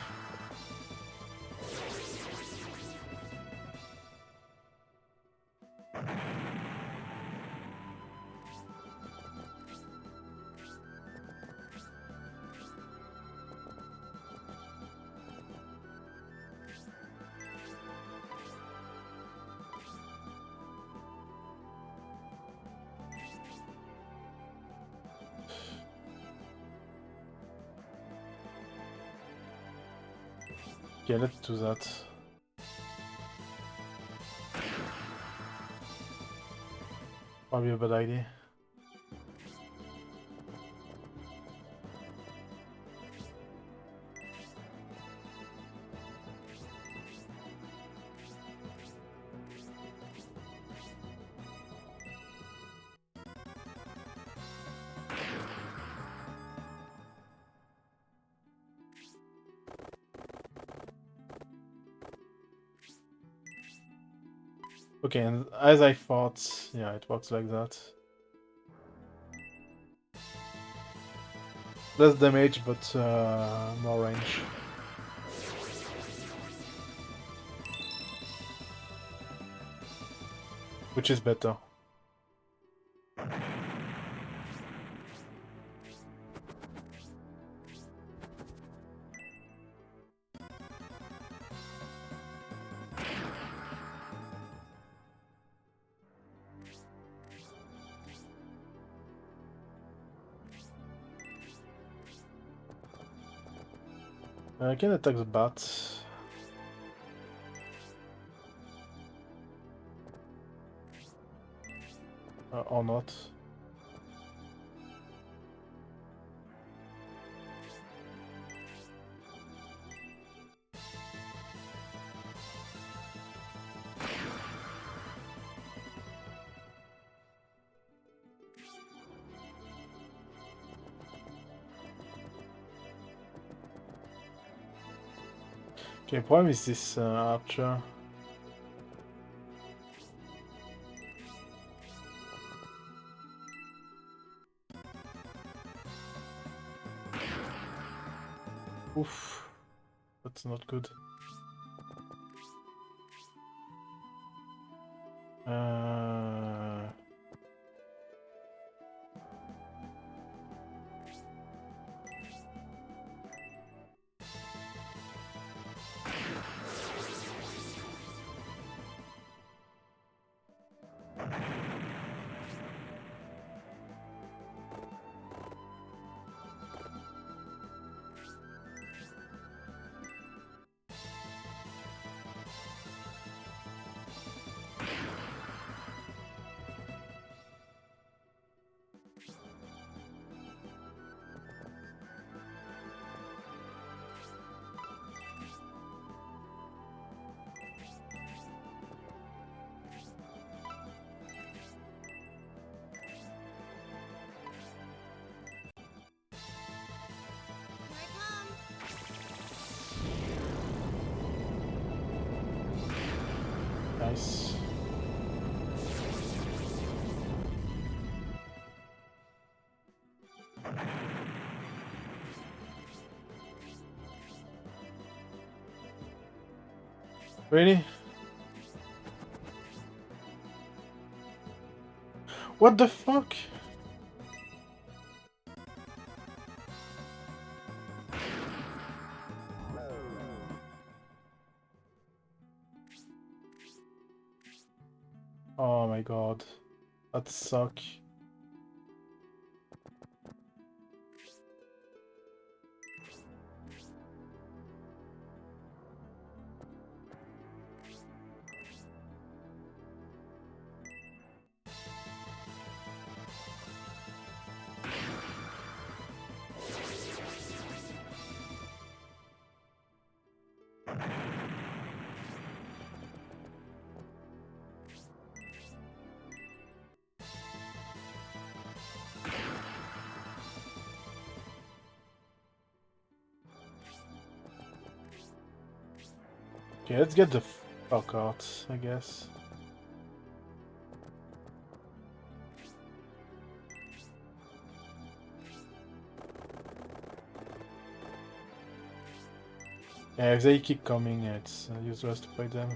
Okay, let's do that. Probably a bad idea. Okay, and as I thought, yeah, it works like that. Less damage, but more range. Which is better. I can attack the bat. Or not. Okay, problem is this archer. Oof, that's not good. Really? What the fuck? Oh my god. That suck. Okay, let's get the fuck out, I guess. Yeah, if they keep coming, it's useless to fight them.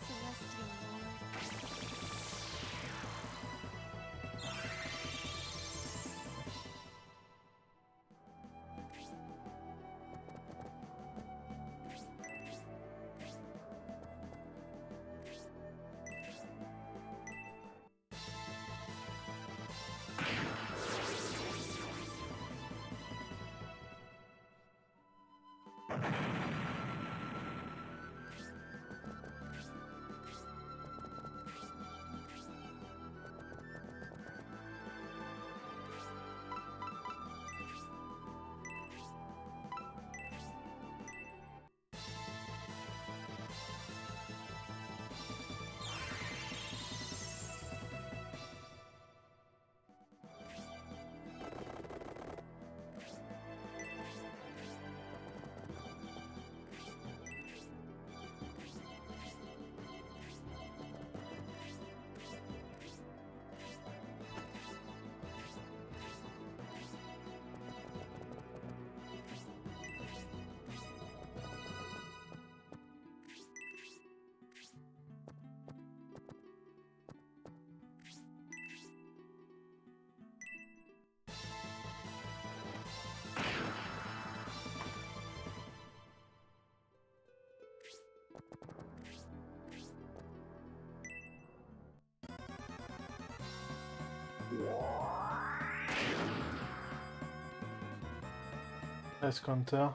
Celestial Lord. Nice counter.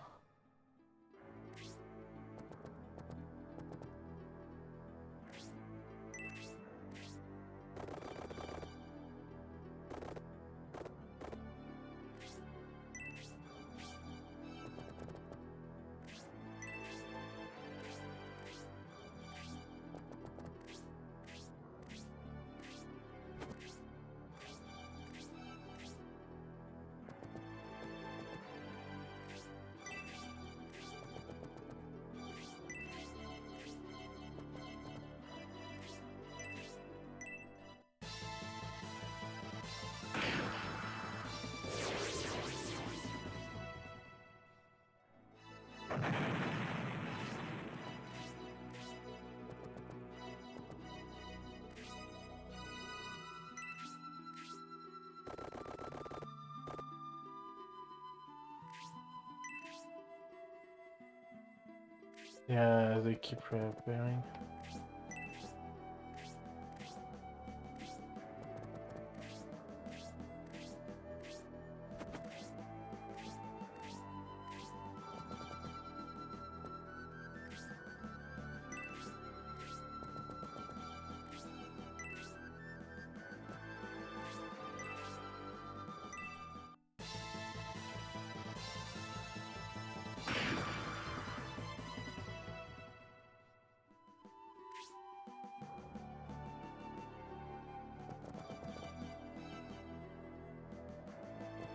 Yeah, they keep repairing.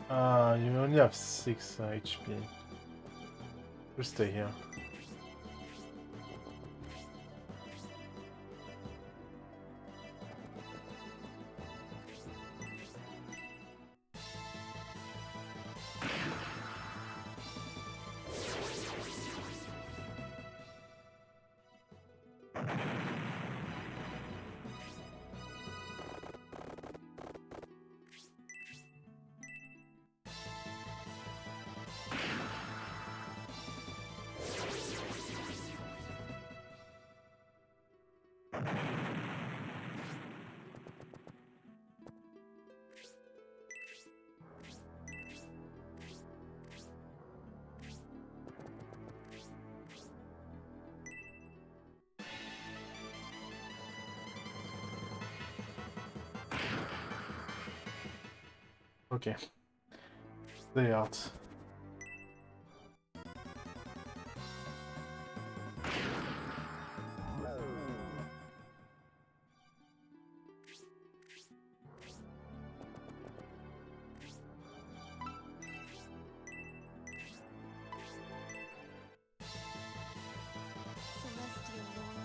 Ah, you only have 6 HP. You stay here. Okay. Stay out. Celestial Lord.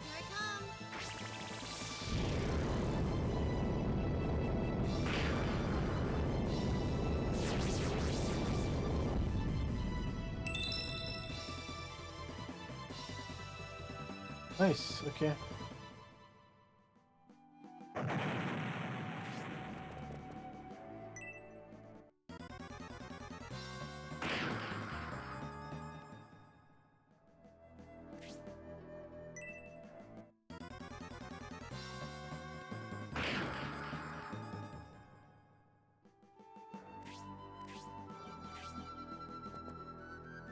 Here I come. Nice, okay.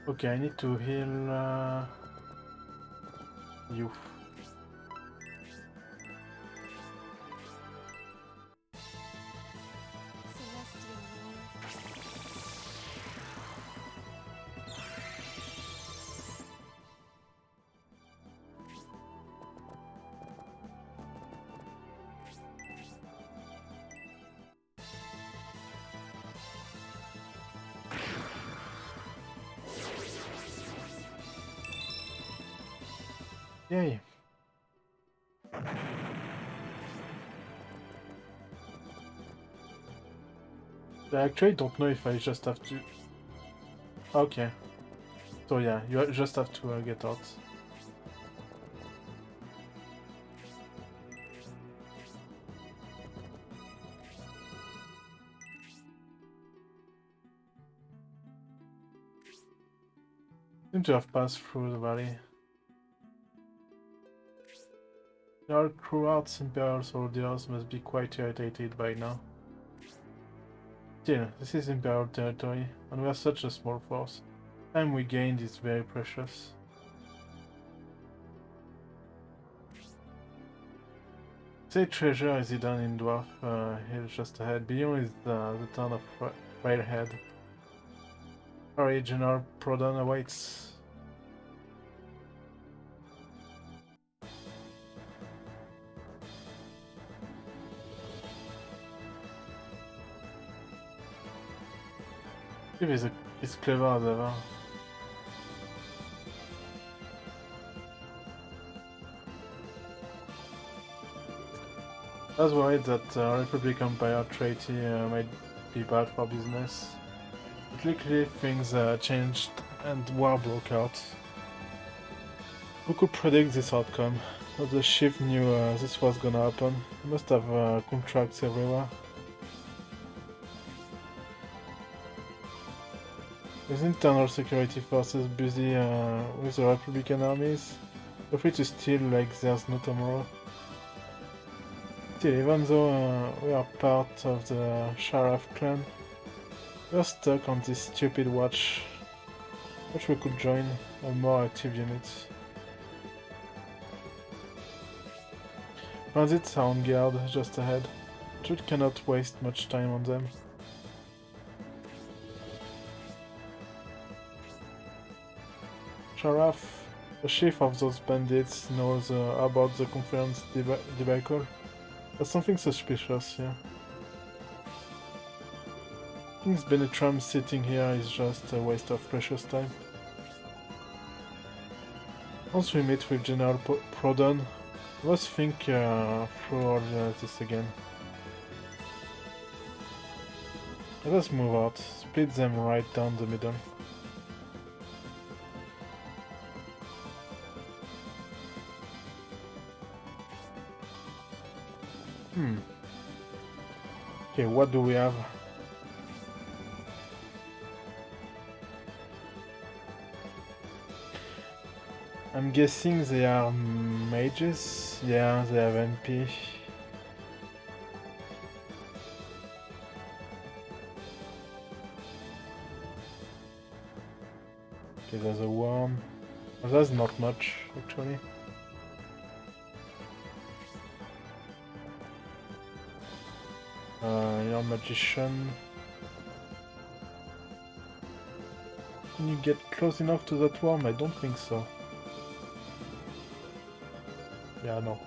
Okay, I need to heal you. Celestial Lord. Yay! I actually don't know if I just have to... Okay. So yeah, you just have to get out. Seem to have passed through the valley. Our crewouts Imperial soldiers must be quite irritated by now. Still, this is Imperial territory, and we are such a small force. Time we gained is very precious. Say treasure is hidden in Dwarf Hill just ahead. Beyond is the town of Railhead. Our General Prodon awaits. Steve is clever as ever. I was worried that Republic Empire Treaty might be bad for business. But luckily things changed and war broke out. Who could predict this outcome? But the ship knew this was gonna happen. They must have contracts everywhere. With internal security forces busy with the Republican armies, feel free to steal like there's no tomorrow. Still, even though we are part of the Sharaf clan, we're stuck on this stupid watch. Wish we could join a more active unit. Transits are on guard just ahead, but we cannot waste much time on them. Sharaf, the chief of those bandits, knows about the conference debacle. There's something suspicious here. I think Benetram sitting here is just a waste of precious time. Once we meet with General Prodon, let's think through all this again. Let us move out, split them right down the middle. Okay, what do we have? I'm guessing they are mages. Yeah, they have MP. Okay, there's a worm. Well, that's not much, actually. You're a magician. Can you get close enough to that worm? I don't think so. Yeah, no.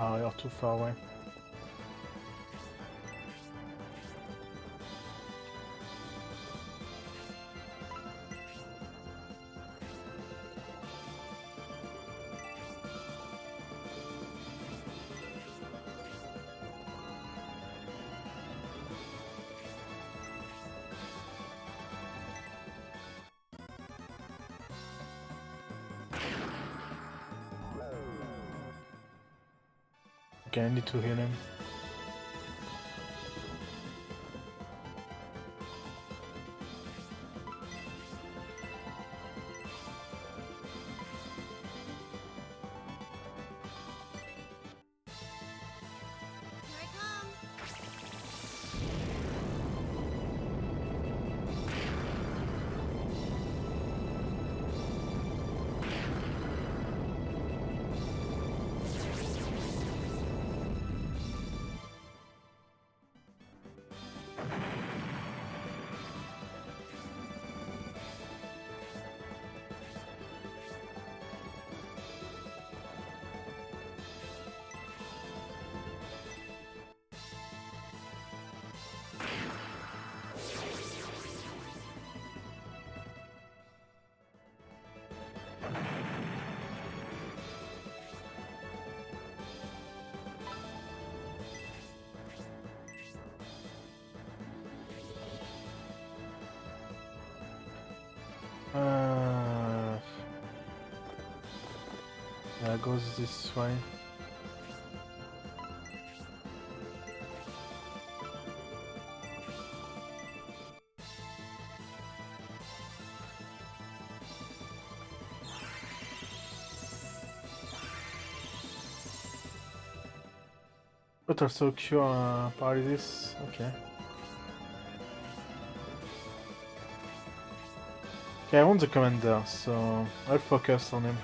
Ah, you're too far away. Okay, I need to heal him. Here I come. That goes this way. But also cure paralysis. Okay. Okay, I want the commander, so I'll focus on him.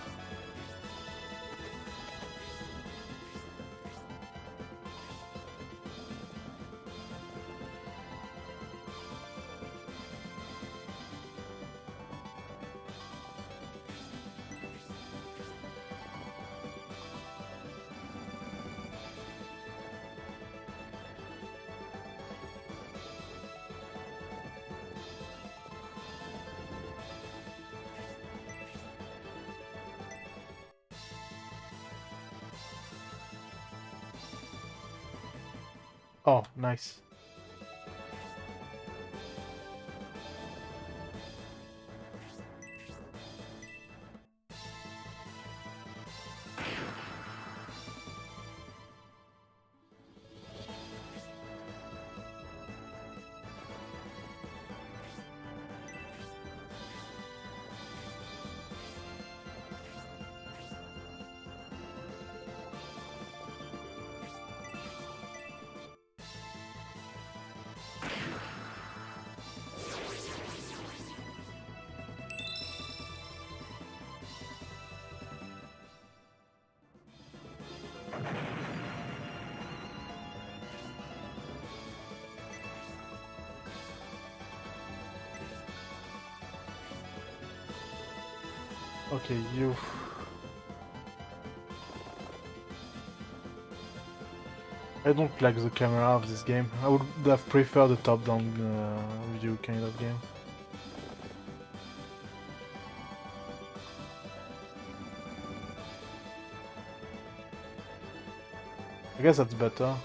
Oh, nice. Okay, you. I don't like the camera of this game. I would have preferred a top-down view kind of game. I guess that's better.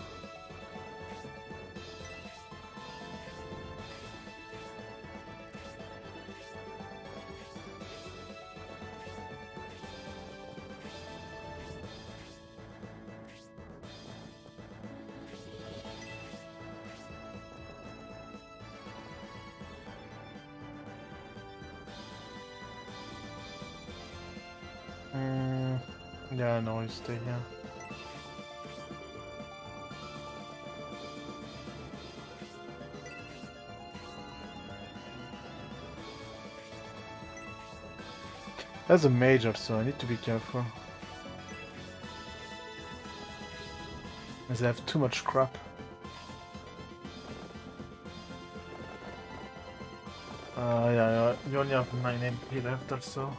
Yeah, no, you stay here. That's a mage also, I need to be careful. As I have too much crap. Yeah, you only have 9 MP left also.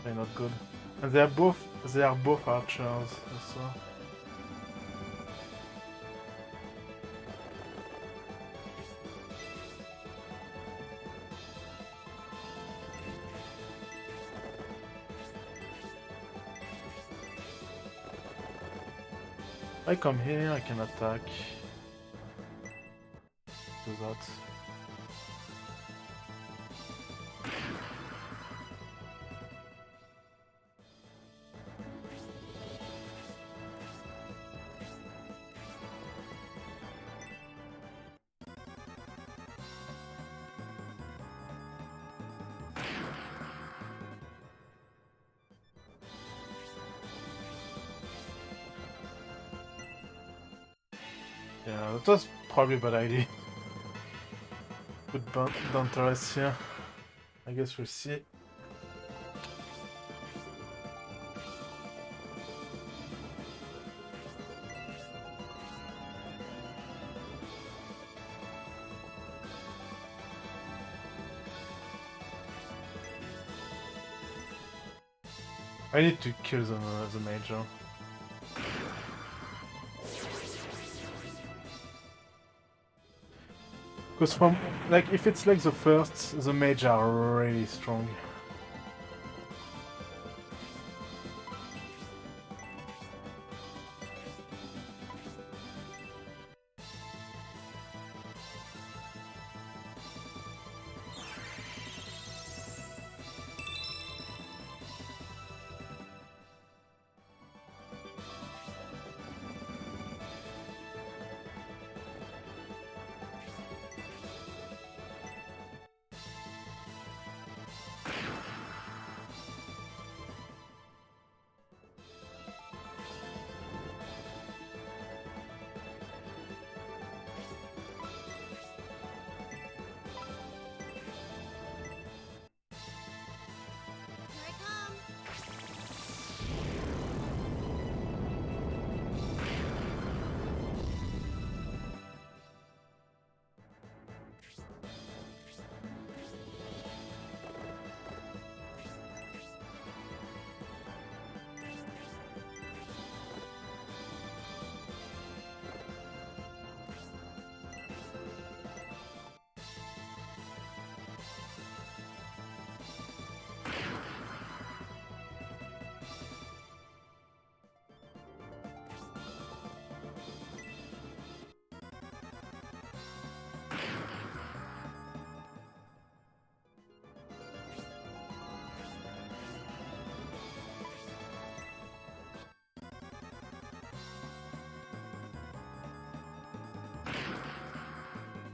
They're not good. And they are both archers also. I come here, I can attack. Do that. Yeah, that was probably a bad idea. Put Danteres here. I guess we'll see. I need to kill the major. Because from, like, if it's like the first, the mage are really strong.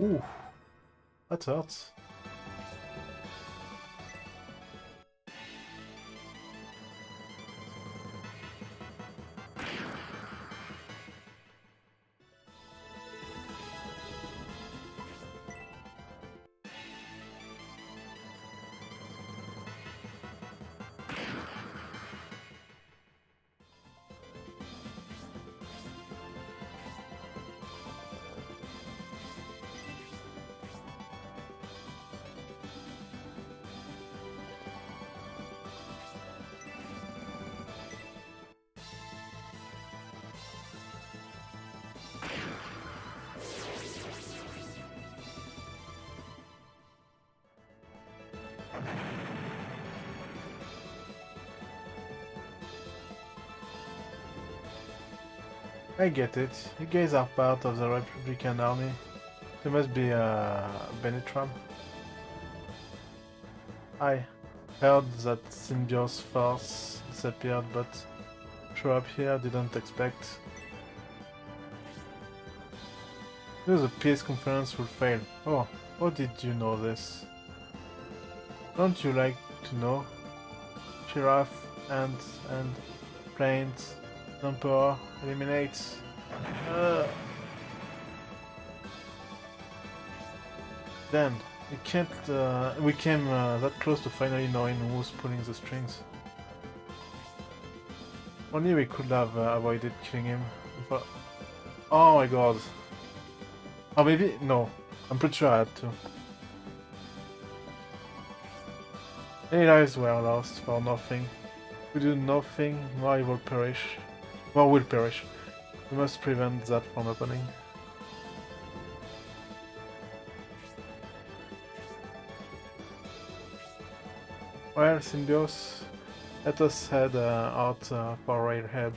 Ooh, that hurts. I get it. You guys are part of the Republican army. There must be a Benetram. I heard that Symbio's force disappeared, but show up here didn't expect. Knew the peace conference would fail. Oh, how did you know this? Don't you like to know? Giraffe, ants, and planes. Emperor eliminates. Damn, we came that close to finally knowing who's pulling the strings. Only we could have avoided killing him. But... oh my god. Oh, maybe? No. I'm pretty sure I had to. Many lives were lost for nothing. We do nothing, more will perish. More will perish. We must prevent that from happening. Well, Symbios, let us head out for Railhead.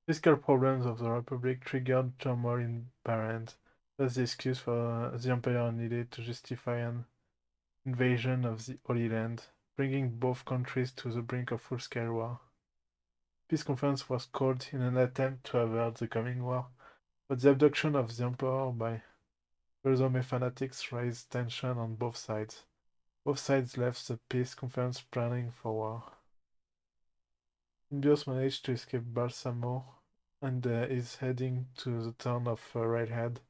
Fiscal problems of the Republic triggered turmoil in Barents. That's the excuse for the Emperor needed to justify an invasion of the Holy Land, bringing both countries to the brink of full-scale war. Peace conference was called in an attempt to avert the coming war, but the abduction of the Emperor by Berthome fanatics raised tension on both sides. Both sides left the peace conference planning for war. Symbios managed to escape Balsamo and is heading to the town of Railhead,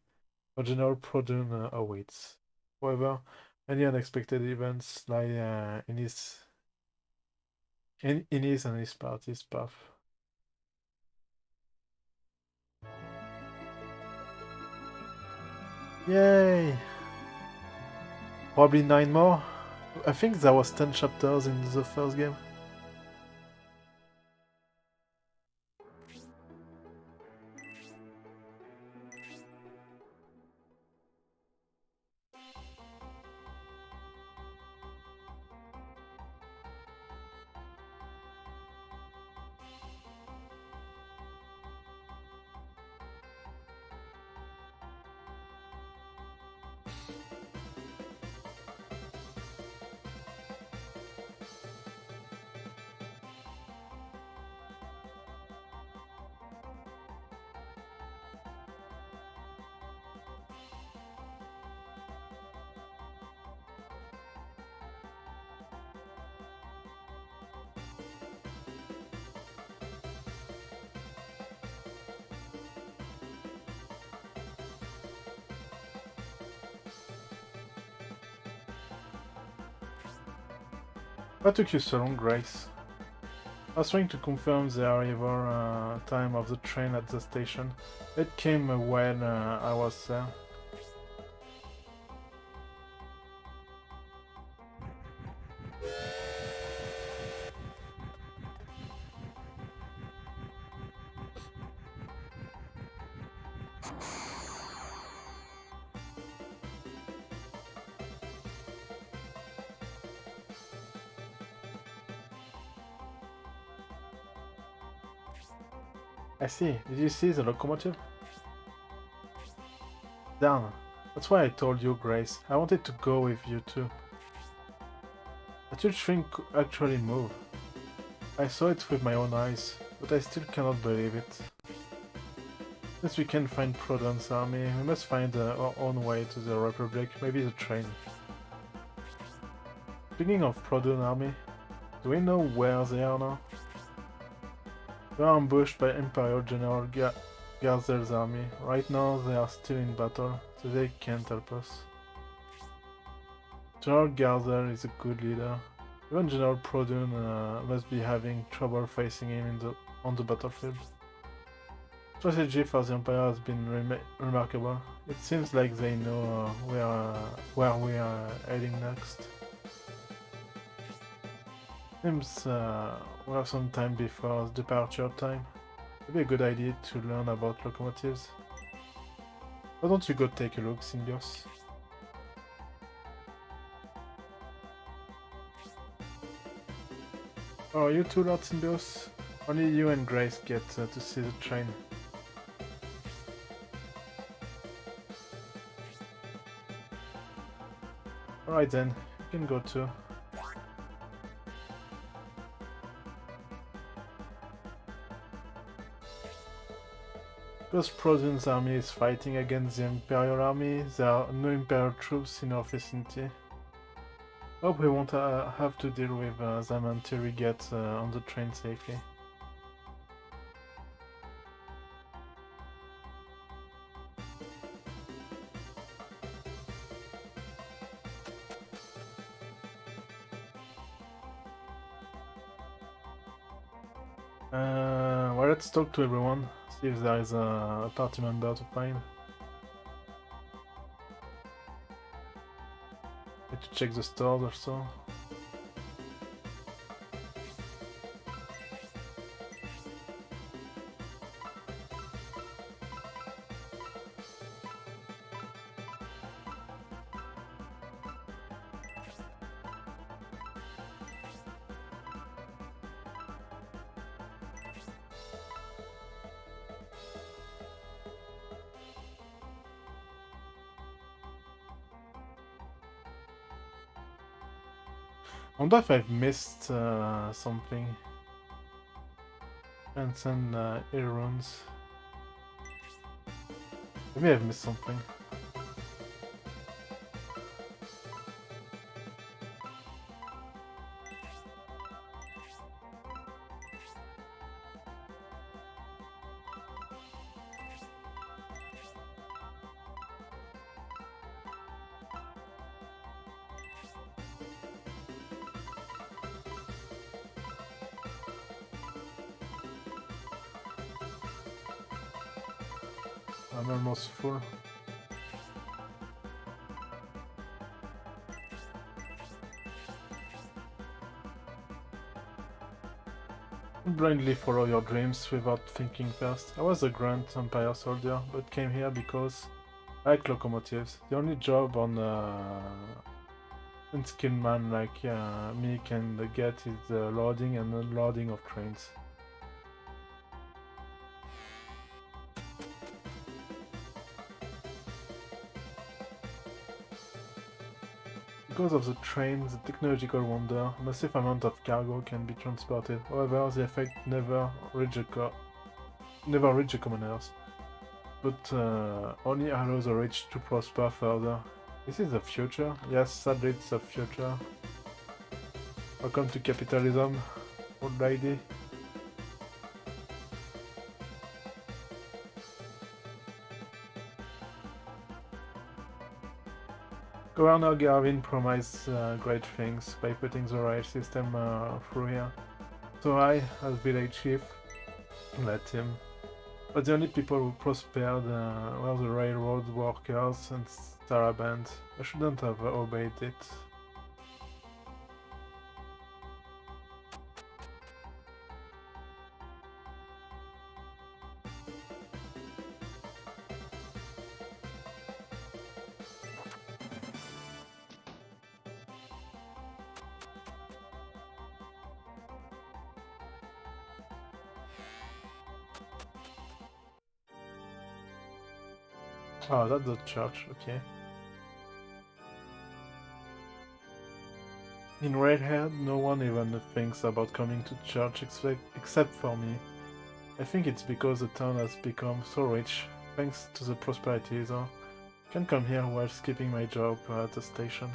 where General Produn awaits. However, many unexpected events lie in his and his party's path. Yay! Probably 9 more? I think there was 10 chapters in the first game. What took you so long, Grace? I was trying to confirm the arrival time of the train at the station. It came when I was there. I see. Did you see the locomotive? Down. That's why I told you, Grace. I wanted to go with you too. That huge thing could actually move. I saw it with my own eyes, but I still cannot believe it. Since we can't find Proton's army, we must find our own way to the Republic, maybe the train. Speaking of Proton army, do we know where they are now? We are ambushed by Imperial General Garzel's army. Right now they are still in battle, so they can't help us. General Garzel is a good leader. Even General Proton must be having trouble facing him on the battlefield. Strategy for the Empire has been remarkable. It seems like they know where we are heading next. Seems we have some time before departure time. Maybe a good idea to learn about locomotives. Why don't you go take a look, Symbios? Oh, you too, Lord Symbios? Only you and Grace get to see the train. Alright then, you can go too. Because Proton's army is fighting against the Imperial army, there are no Imperial troops in our vicinity. Hope we won't have to deal with them until we get on the train safely. Well, let's talk to everyone, see if there is a party member to find. Need to check the stores or so. I wonder if I've missed something. Transcend air runes. Maybe I've missed something. I'm almost full. Don't blindly follow your dreams without thinking first. I was a Grand Empire soldier, but came here because I like locomotives. The only job on unskilled man like me can get is the loading and unloading of trains. Because of the train, the technological wonder, a massive amount of cargo can be transported. However, the effect never reach the commoners, but only allows the rich to prosper further. This is the future? Yes, sadly it's the future. Welcome to capitalism, old lady. Governor Garvin promised great things by putting the rail system through here. So I, as village chief, let him. But the only people who prospered were the railroad workers and Saraband. I shouldn't have obeyed it. Oh, that's the church, okay. In Redhead, no one even thinks about coming to church except for me. I think it's because the town has become so rich, thanks to the prosperity, though. I can come here while skipping my job at the station.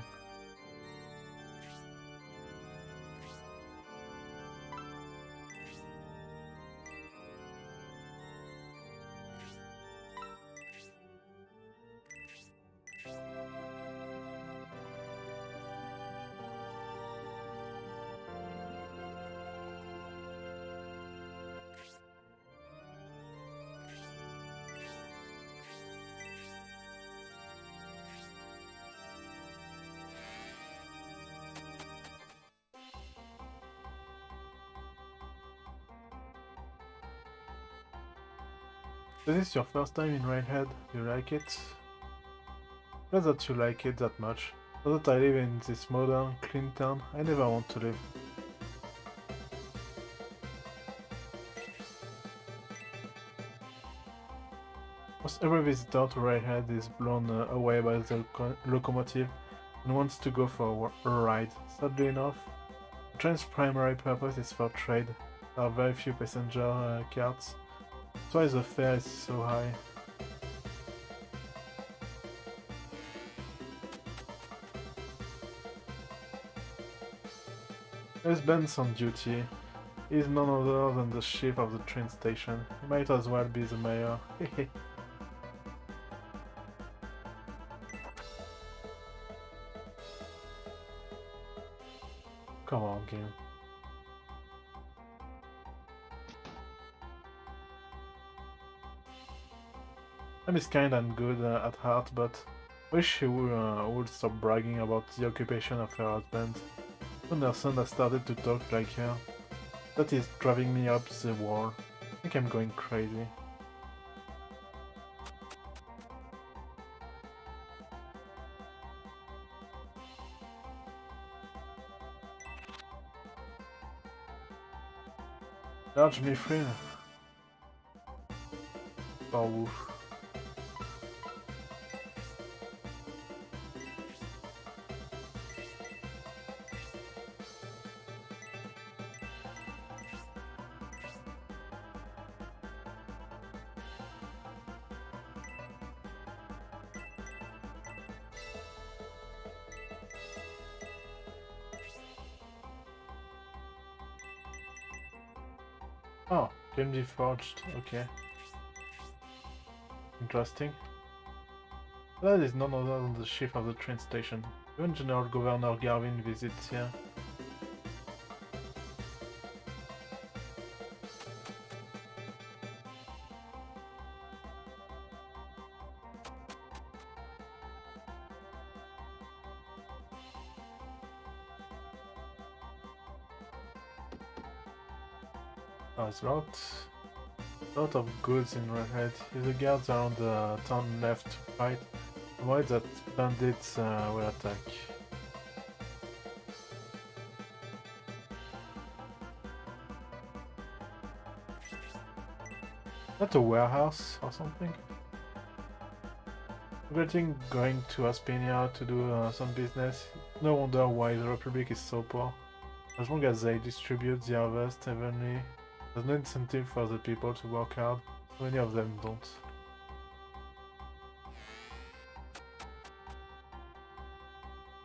This is your first time in Redhead. You like it? Glad that you like it that much. Now that I live in this modern, clean town, I never want to leave. Almost every visitor to Redhead is blown away by the locomotive and wants to go for a ride. Sadly enough, the train's primary purpose is for trade. There are very few passenger carts. That's why the fare is so high. There's Ben's on duty. He's none other than the chief of the train station. He might as well be the mayor. Hehe. Come on, game. I'm is kind and good at heart, but wish she would stop bragging about the occupation of her husband. When her son has started to talk like her, that is driving me up the wall. I think I'm going crazy. Large mithril. Oh, woof. Oh, can be forged, okay. Interesting. That is none other than the chief of the train station. Even General Governor Garvin visits here. Oh, it's locked. Lot of goods in Redhead. If the guards around the town left to fight, avoid that bandits will attack. Not a warehouse or something? Regretting going to Aspenia to do some business, no wonder why the Republic is so poor. As long as they distribute the harvest evenly, there's no incentive for the people to work hard, so many of them don't.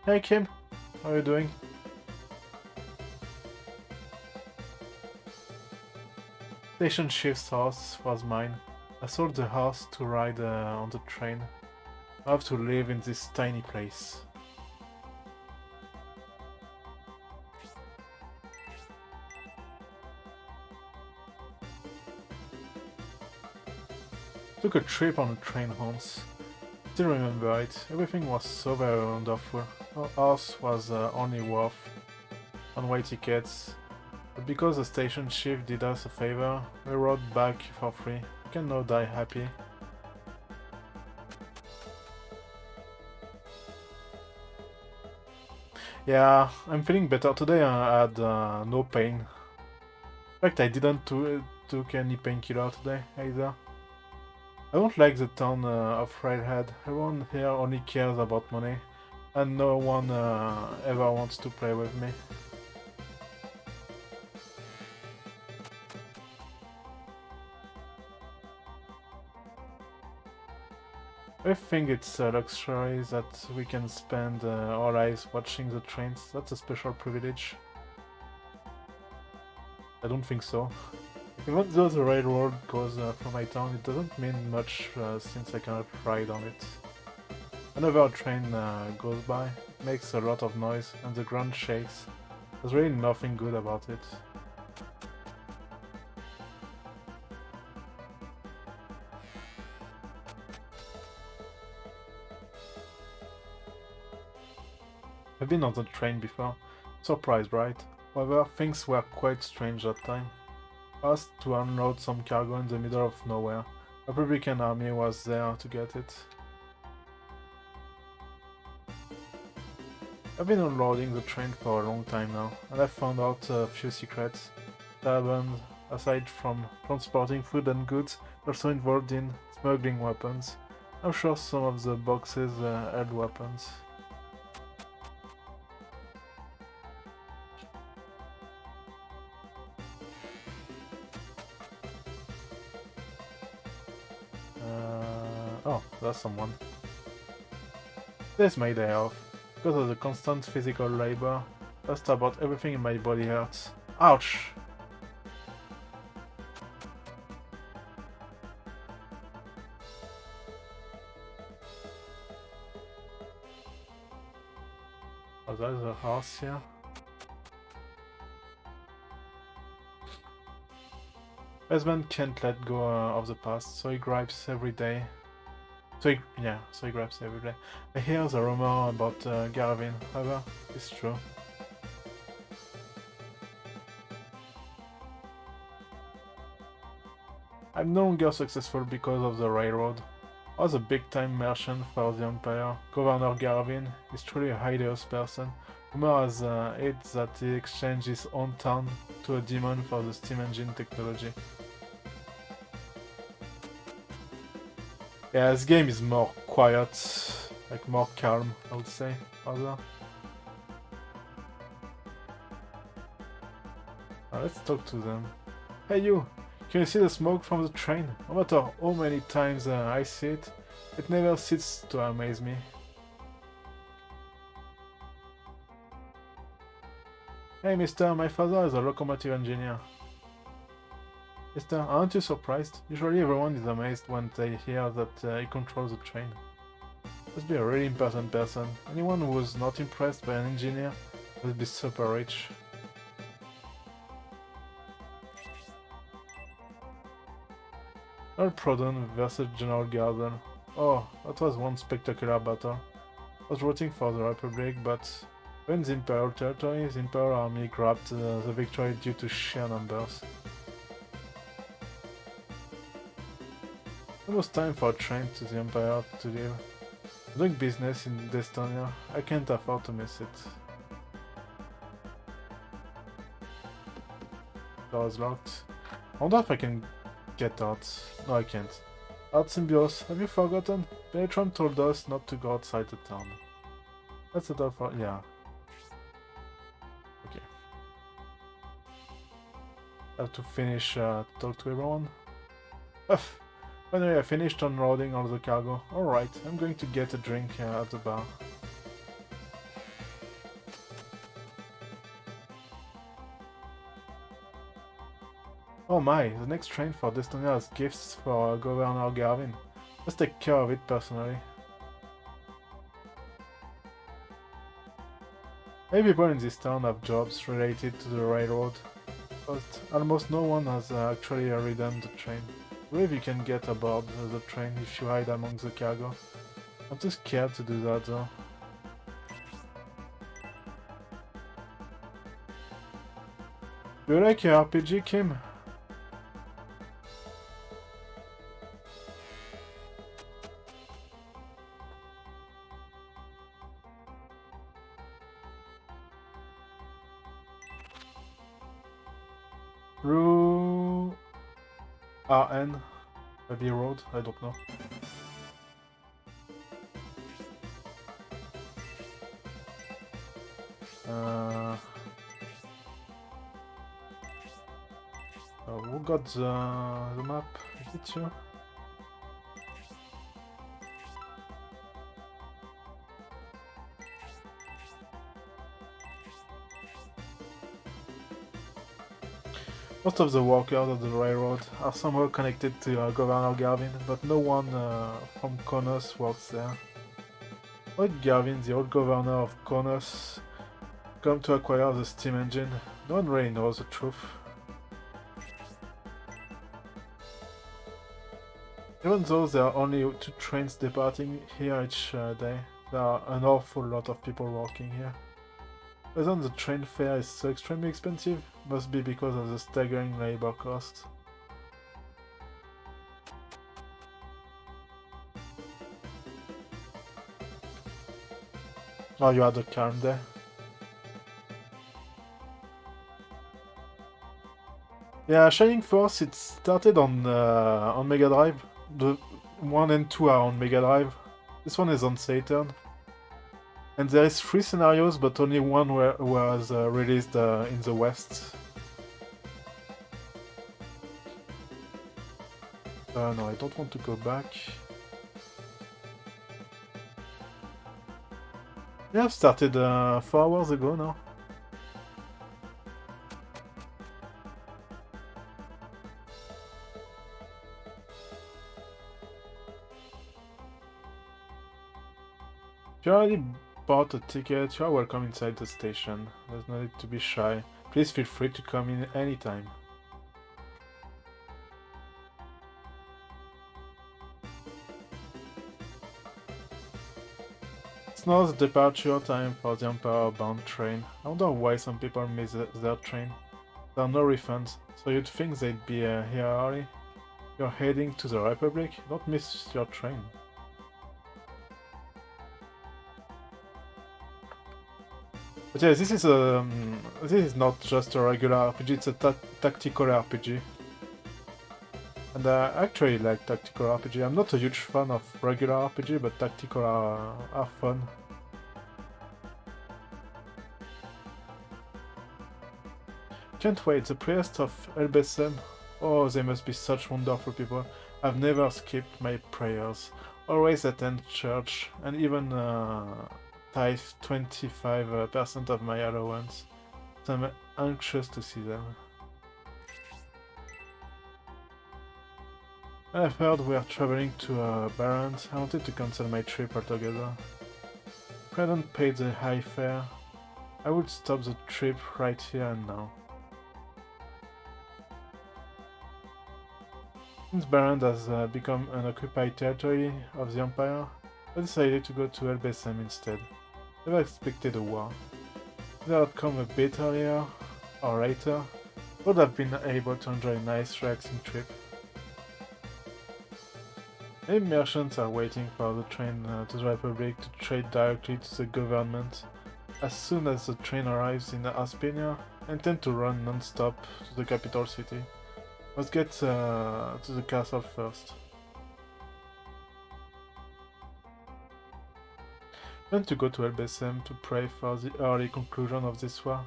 Hey Kim, how are you doing? Station Chief's horse was mine. I sold the horse to ride on the train. I have to live in this tiny place. Took a trip on a train once. Still remember it. Everything was so very wonderful. Our horse was only worth one-way tickets. But because the station chief did us a favor, we rode back for free. We can now die happy. Yeah, I'm feeling better today. I had no pain. In fact, I didn't took any painkiller today either. I don't like the town of Redhead. Everyone here only cares about money. and no one ever wants to play with me. I think it's a luxury that we can spend our lives watching the trains. That's a special privilege. I don't think so. Even though the railroad goes through my town, it doesn't mean much since I cannot ride on it. Whenever a train goes by, it makes a lot of noise and the ground shakes. There's really nothing good about it. I've been on the train before. Surprised, right? However, things were quite strange that time. I asked to unload some cargo in the middle of nowhere. A Republican army was there to get it. I've been unloading the train for a long time now, and I've found out a few secrets. Saturn, aside from transporting food and goods, also involved in smuggling weapons. I'm sure some of the boxes held weapons. Oh, there's someone. Today's my day off. Because of the constant physical labor, just about everything in my body hurts. Ouch! Oh, there's a horse here. Husband can't let go of the past, so he gripes every day. So he grabs every day. I hear the rumor about Garvin, however, it's true. I'm no longer successful because of the railroad. I was a big-time merchant for the Empire. Governor Garvin is truly a hideous person. Rumor has it that he exchanged his own town to a demon for the steam engine technology. Yeah, this game is more quiet, like more calm, I would say, rather. Let's talk to them. Hey you! Can you see the smoke from the train? No matter how many times I see it, it never ceases to amaze me. Hey mister, my father is a locomotive engineer. Mister, aren't you surprised? Usually everyone is amazed when they hear that he controls the train. Must be a really important person. Anyone who was not impressed by an engineer must be super rich. Earl Proudhon versus General Gordon. Oh, that was one spectacular battle. I was rooting for the Republic, but when the Imperial territory, the Imperial army grabbed the victory due to sheer numbers. Almost time for a train to the Empire to leave. I'm doing business in Destonia. I can't afford to miss it. Door is locked. I wonder if I can get out. No, I can't. Art Symbios, have you forgotten? Beltram told us not to go outside the town. That's the door for... yeah. Okay. I have to finish talk to everyone. Uff. Finally, I finished unloading all the cargo. Alright, I'm going to get a drink at the bar. Oh my, the next train for Destonia has gifts for Governor Garvin. Let's take care of it personally. Many people in this town have jobs related to the railroad, but almost no one has actually ridden the train. I believe you can get aboard the train if you hide among the cargo. I'm too scared to do that though. Do you like your RPG, Kim? Through RN, maybe road, I don't know. Uh, who got the map? Is it you? Most of the workers of the railroad are somehow connected to Governor Garvin, but no one from Konos works there. Why did Garvin, the old governor of Konos, come to acquire the steam engine? No one really knows the truth. Even though there are only 2 trains departing here each day, there are an awful lot of people working here. The reason the train fare is so extremely expensive must be because of the staggering labor cost. Oh, you had a calm there. Yeah, Shining Force, it started on Mega Drive. The 1 and 2 are on Mega Drive. This one is on Saturn. And there is 3 scenarios, but only one was released in the West. No, I don't want to go back. Yeah, I've started 4 hours ago now. If you already bought a ticket, you are welcome inside the station. There's no need to be shy. Please feel free to come in anytime. It's now the departure time for the Emperor-bound train. I wonder why some people miss their train. There are no refunds, so you'd think they'd be here early. You're heading to the Republic? Don't miss your train. But yeah, this is not just a regular RPG, it's a tactical RPG. And I actually like tactical RPG. I'm not a huge fan of regular RPG, but tactical are fun. Can't wait, the priest of Elbesem. Oh, they must be such wonderful people. I've never skipped my prayers. Always attend church, and even tithe 25% of my allowance. So I'm anxious to see them. I've heard we are traveling to Barons. I wanted to cancel my trip altogether. If I don't pay the high fare, I would stop the trip right here and now. Since Barand has become an occupied territory of the Empire, I decided to go to Elbesem instead. Never expected a war. If that had come a bit earlier or later, I would have been able to enjoy a nice relaxing trip. Many merchants are waiting for the train to the Republic to trade directly to the government. As soon as the train arrives in Aspenia, I intend to run non-stop to the capital city. Let's get to the castle first. I want to go to Elbesem to pray for the early conclusion of this war.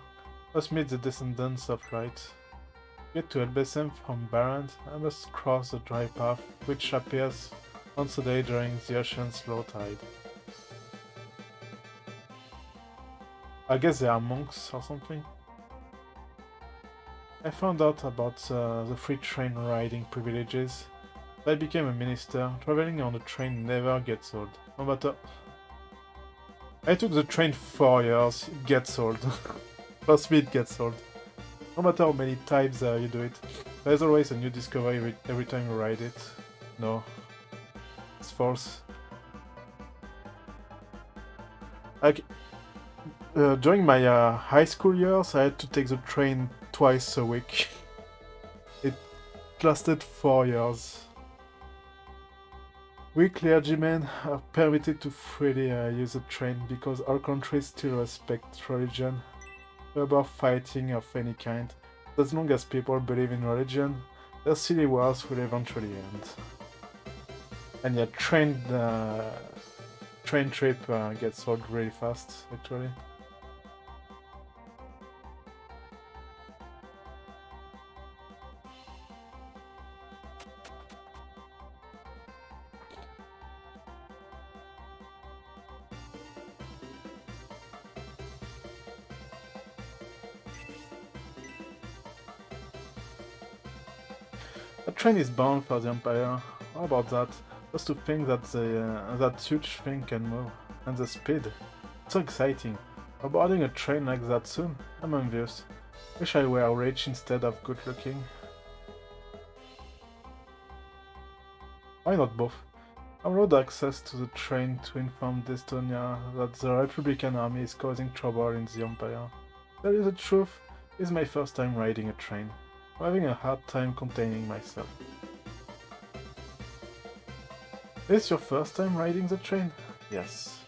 Must meet the descendants of light. To get to Elbesem from Barand, I must cross the dry path, which appears once a day during the ocean's low tide. I guess they are monks or something. I found out about the free train riding privileges. I became a minister. Traveling on the train never gets old. No matter... I took the train 4 years, it gets old. Trust me, it gets old. No matter how many times you do it, there's always a new discovery every time you ride it. No. It's false. Like, during my high school years, I had to take the train twice a week. It lasted 4 years. We clergymen are permitted to freely use the train because our country still respects religion. About fighting of any kind, as long as people believe in religion, their silly wars will eventually end. And yeah, train trip gets old really fast, actually. A train is bound for the Empire. How about that? Just to think that that huge thing can move. And the speed. So exciting. Boarding a train like that soon? I'm envious. Wish I were rich instead of good looking. Why not both? I wrote access to the train to inform Destonia that the Republican army is causing trouble in the Empire. That is the truth. It's my first time riding a train. I'm having a hard time containing myself. Is your first time riding the train? Yes.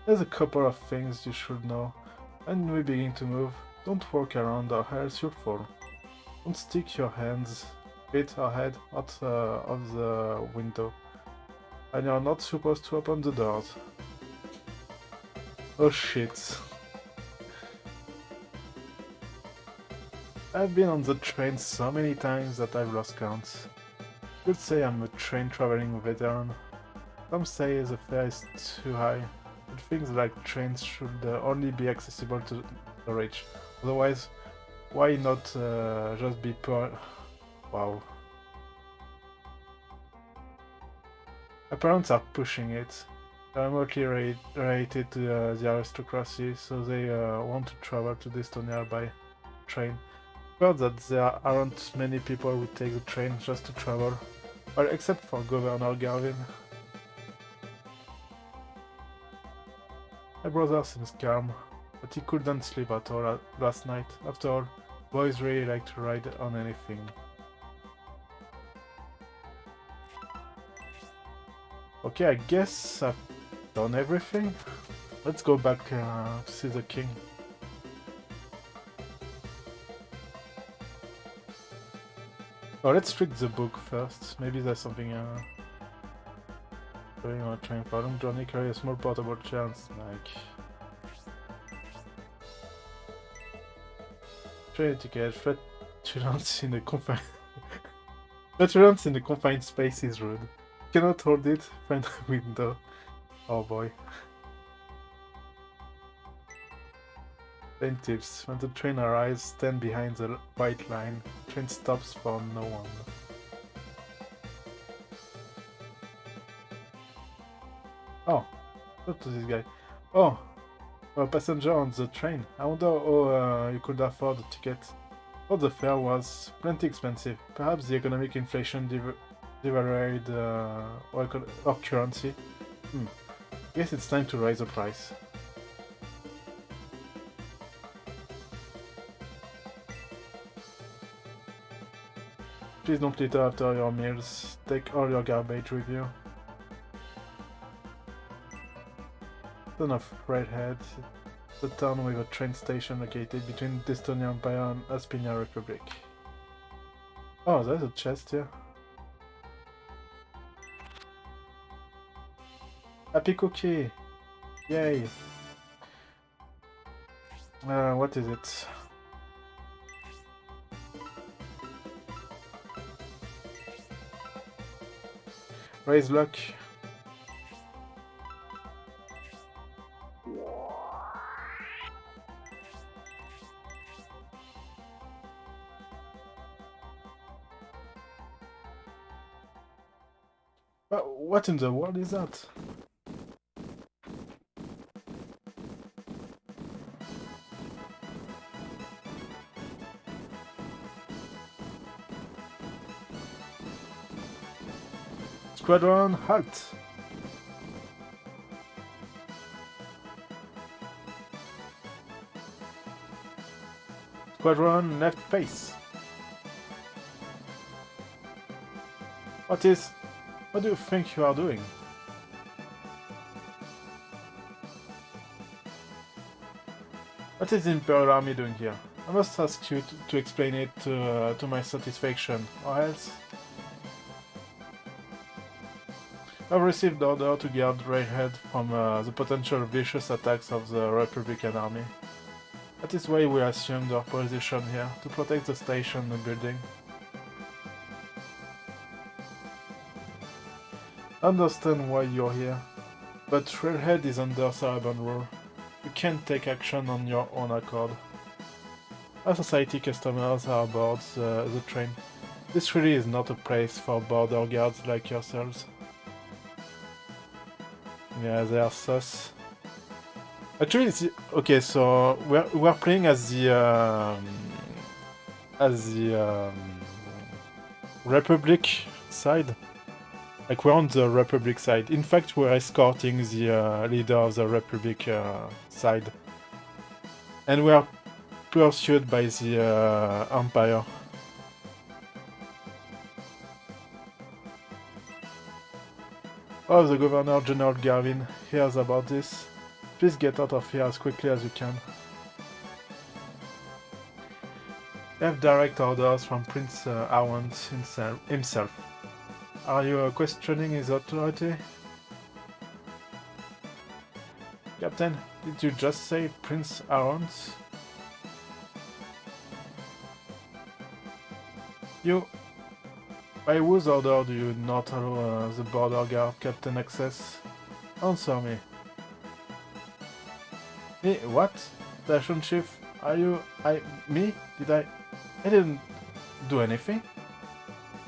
There's a couple of things you should know. When we begin to move, don't walk around or else you'll fall. Don't stick your hands, feet or head out of the window. And you're not supposed to open the doors. Oh shit. I've been on the train so many times that I've lost count. You'd say I'm a train traveling veteran. Some say the fare is too high, but things like trains should only be accessible to the rich. Otherwise, why not just be poor? Wow. My parents are pushing it. They're remotely related to the aristocracy, so they want to travel to Estonia by train. Heard that there aren't many people who take the train just to travel, well, except for Governor Garvin. My brother seems calm, but he couldn't sleep at all last night. After all, boys really like to ride on anything. Okay, I guess I've done everything. Let's go back to see the king. Oh, let's read the book first. Maybe there's something going on a train for a long journey, carry a small portable chair and snack. Train etiquette, flatulence in the confined flatulence in the confined space is rude. Cannot hold it, find a window. Oh boy. Train tips. When the train arrives, stand behind the white line. Train stops for no one. Oh, talk to this guy. Oh, a passenger on the train. I wonder how you could afford a ticket. Oh, the fare was plenty expensive. Perhaps the economic inflation devalued our currency. Guess it's time to raise the price. Please don't litter after your meals. Take all your garbage with you. Town of Redhead, the town with a train station located between the Estonian Empire and Aspinia Republic. Oh, there's a chest here. Happy cookie! Yay! What is it? Raise luck. What in the world is that? Squadron, halt! Squadron, left face! What do you think you are doing? What is the Imperial Army doing here? I must ask you to explain it to my satisfaction, or else... I've received order to guard Redhead from the potential vicious attacks of the Republican army. That is why we assumed our position here, to protect the station and building. I understand why you're here, but Redhead is under Saturn rule. You can't take action on your own accord. Our society customers are aboard the train. This really is not a place for border guards like yourselves. Yeah, they are sus. Actually, okay, so we're playing as the Republic side. Like, we're on the Republic side. In fact, we're escorting the leader of the Republic side. And we are pursued by the Empire. Oh, the Governor General Garvin hears about this. Please get out of here as quickly as you can. I have direct orders from Prince Arwand himself. Are you questioning his authority? Captain, did you just say Prince Arwand? You... By whose order do you not allow the border guard captain access? Answer me. Me? What? Station chief? Are you... Me? I didn't do anything.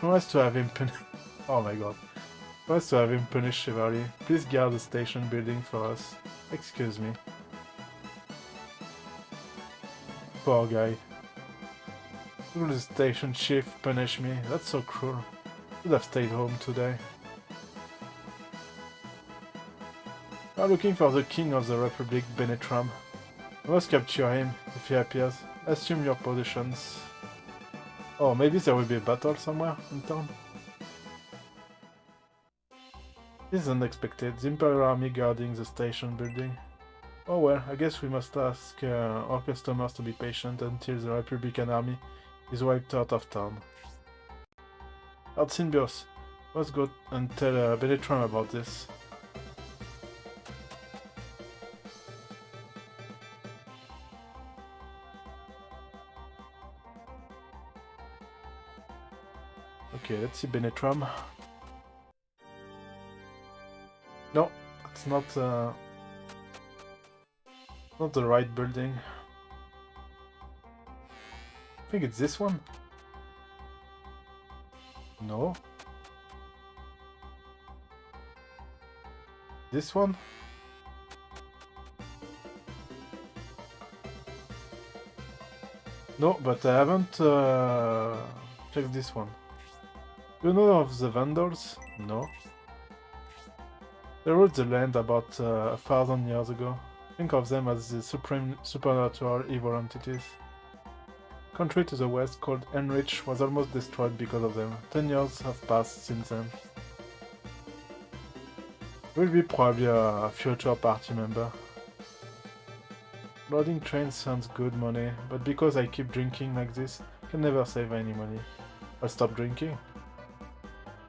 Who has to have him punished? Oh my god. Who has to have him punished, Chevalier? Please guard the station building for us. Excuse me. Poor guy. Will the station chief punish me? That's so cruel. Should have stayed home today. We are looking for the king of the Republic, Benetram. We must capture him if he appears. Assume your positions. Oh, maybe there will be a battle somewhere in town? This is unexpected. The Imperial Army guarding the station building. Oh well, I guess we must ask our customers to be patient until the Republican Army is wiped out of town. Lord Symbios, let's go and tell Benetram about this. Okay, let's see Benetram. No, it's not the right building. I think it's this one. No. This one? No, but I haven't checked this one. You know of the Vandals? No. They ruled the land about 1,000 years ago. Think of them as the supreme supernatural evil entities. Country to the west called Enrich was almost destroyed because of them. 10 years have passed since then. Will be probably a future party member. Loading trains sounds good money, but because I keep drinking like this, I can never save any money. I'll stop drinking.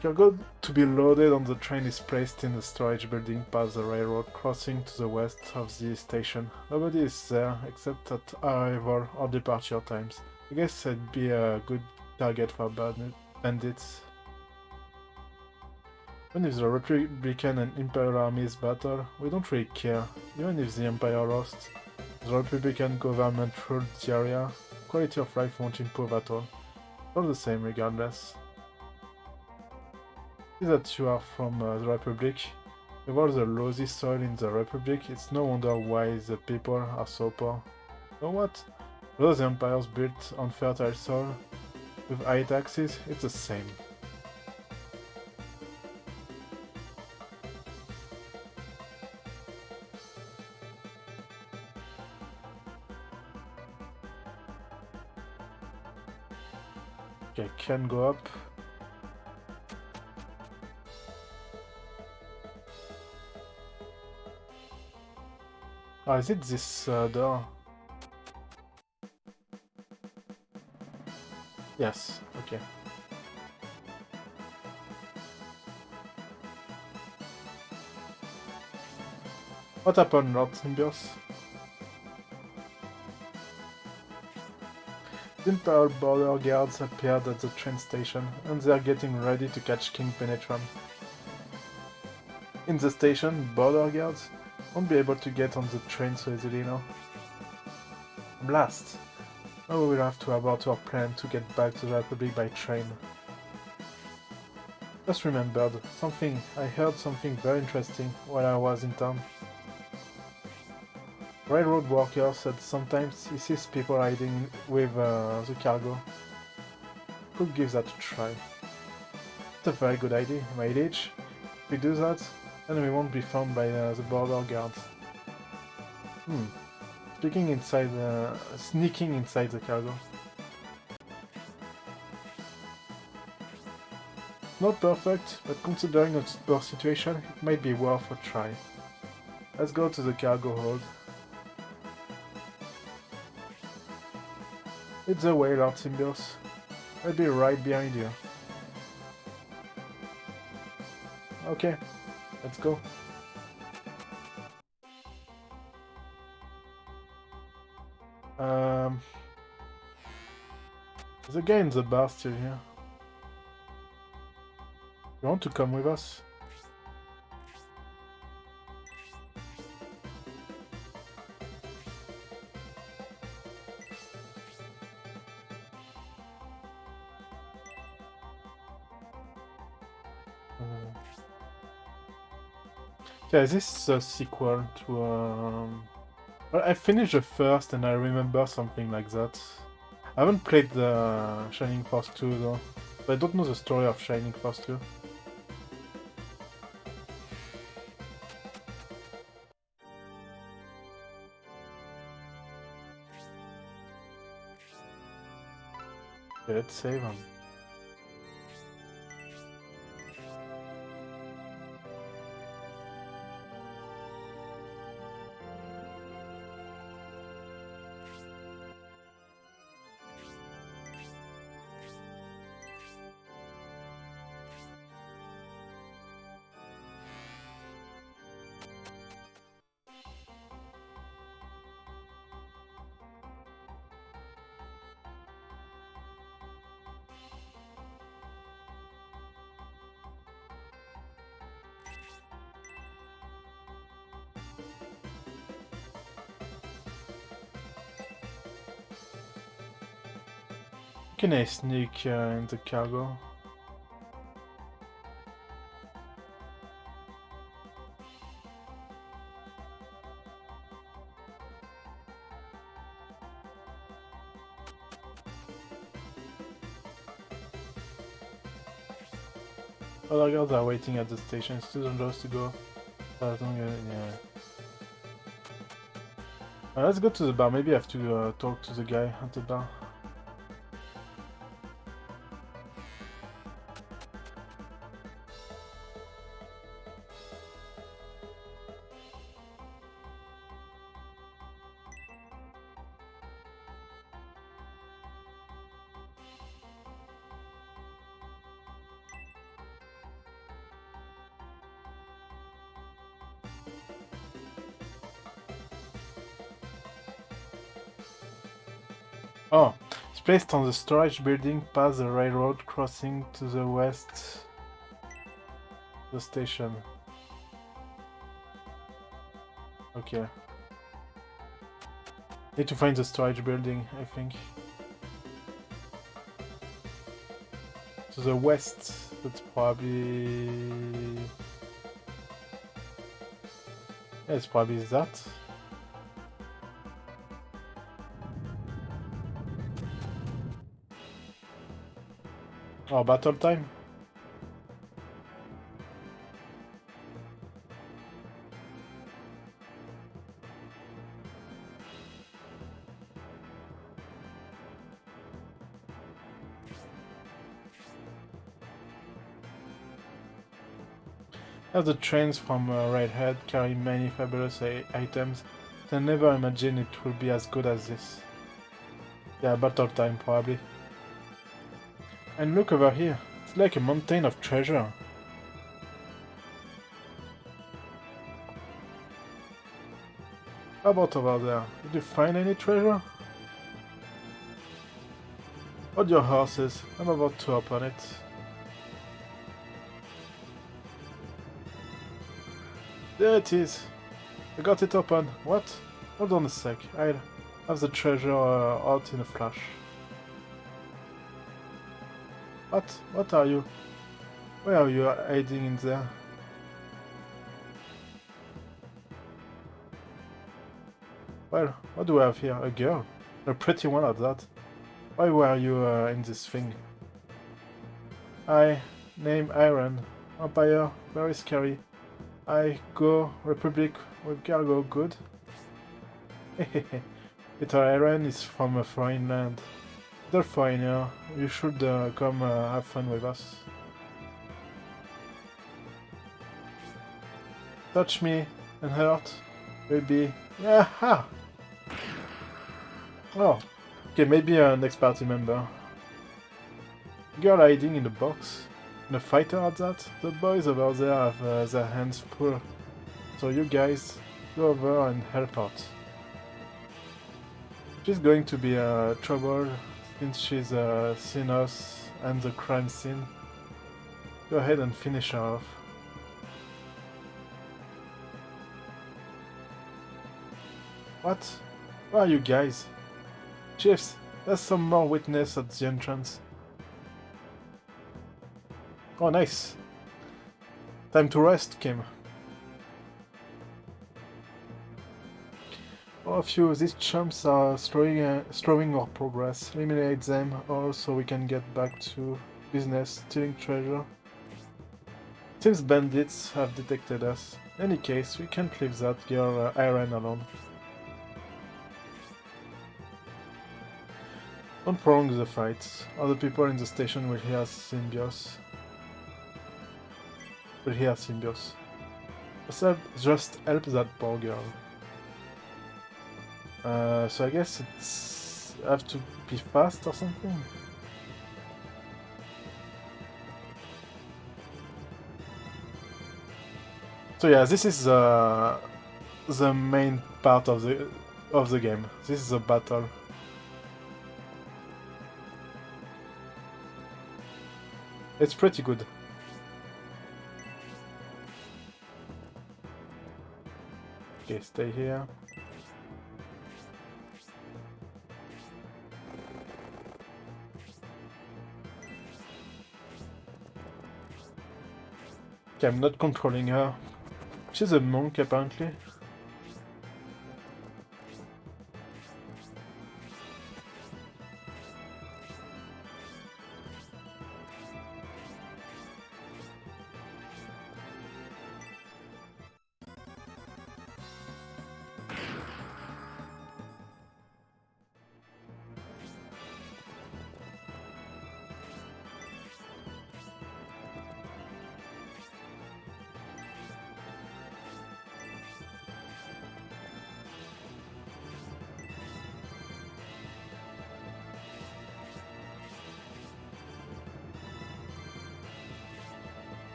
Cargo to be loaded on the train is placed in the storage building past the railroad crossing to the west of the station. Nobody is there except at arrival or departure times. I guess I'd be a good target for bandits. Even if the Republican and Imperial armies battle, we don't really care. Even if the Empire lost, the Republican government ruled the area, quality of life won't improve at all. It's all the same regardless. See that you are from the Republic. With all the lousy soil in the Republic, it's no wonder why the people are so poor. You know what? Those empires built on fertile soil with high taxes, it's the same. Okay, can go up. Ah, is it this door? Yes, okay. What happened, Lord Symbios? Imperial border guards appeared at the train station, and they are getting ready to catch King Penetram. In the station, border guards won't be able to get on the train so easily now. Blast! Now we will have to abort our plan to get back to the Republic by train. Just remembered something. I heard something very interesting while I was in town. Railroad worker said sometimes he sees people riding with the cargo. Could give that a try. It's a very good idea, my age. If we do that, then we won't be found by the border guards. Sneaking inside the cargo. Not perfect, but considering our situation, it might be worth a try. Let's go to the cargo hold. It's the way, Lord Symbios. I'll be right behind you. Okay, let's go. There's a guy in the bar still here. You want to come with us? Yeah, this is a sequel to well, I finished the first and I remember something like that. I haven't played the Shining Force 2 though, but I don't know the story of Shining Force 2. Okay, let's save him. Can I sneak in the cargo? Other girls are waiting at the station. Student loves to go. Yeah. Let's go to the bar. Maybe I have to talk to the guy at the bar. Oh, it's placed on the storage building past the railroad crossing to the west. The station. Okay. Need to find the storage building, I think. To the west, that's probably... Yeah, it's probably that. Oh, battle time? As the trains from Redhead carry many fabulous items, I never imagined it would be as good as this. Yeah, battle time probably. And look over here, it's like a mountain of treasure. How about over there? Did you find any treasure? Hold your horses, I'm about to open it. There it is! I got it open. What? Hold on a sec. Have the treasure out in a flash. What? What are you? Where are you hiding in there? Well, what do I have here? A girl? A pretty one at that. Why were you in this thing? I name Iron. Empire, very scary. I go Republic with cargo, good. Hehehe. Little Iron is from a foreign land. Little foreigner, you should come have fun with us. Touch me and hurt, baby. Aha! Oh, okay, maybe a next party member. Girl hiding in the box. And a fighter at that? The boys over there have their hands full. So you guys, go over and help out. She's going to be trouble since she's seen us and the crime scene. Go ahead and finish her off. What? Where are you guys? Chiefs, there's some more witness at the entrance. Oh, nice. Time to rest, Kim. All of you, these chumps are slowing our progress. Eliminate them all so we can get back to business, stealing treasure. Seems bandits have detected us. In any case, we can't leave that girl Iron alone. Don't prolong the fight. Other people in the station will hear Symbios. Just help that poor girl. So I guess it's have to be fast or something. So yeah, this is the main part of the game. This is a battle. It's pretty good. Okay, stay here. Okay, I'm not controlling her. She's a monk, apparently.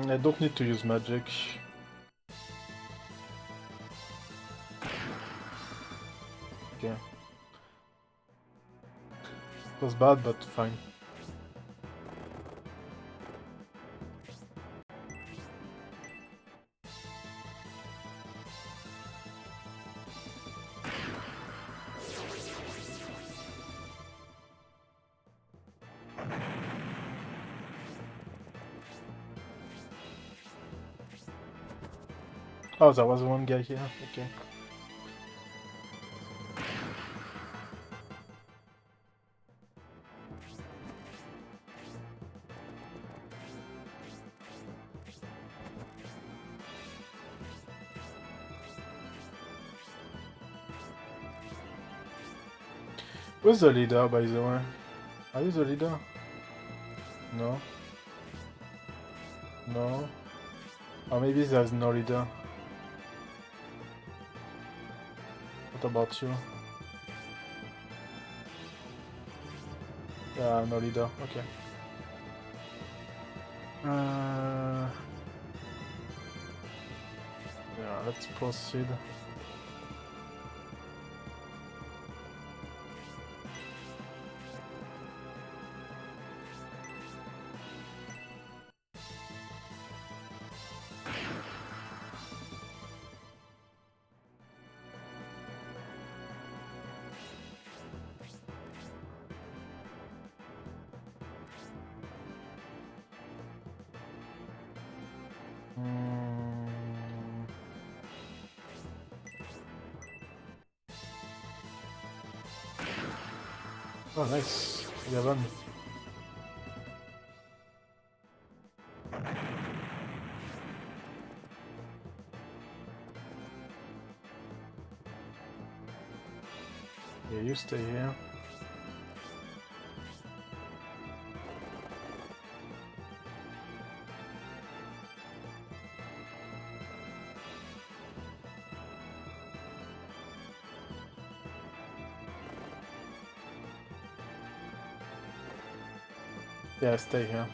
I don't need to use magic. Okay. It was bad, but fine. Oh, there was one guy here. Okay. Who's the leader, by the way? Are you the leader? No. No. Or maybe there's no leader. What about you? Yeah, no leader. Okay. Yeah, let's proceed. Mm. Oh, nice. 11. Yeah, you stay here. Yeah, stay here.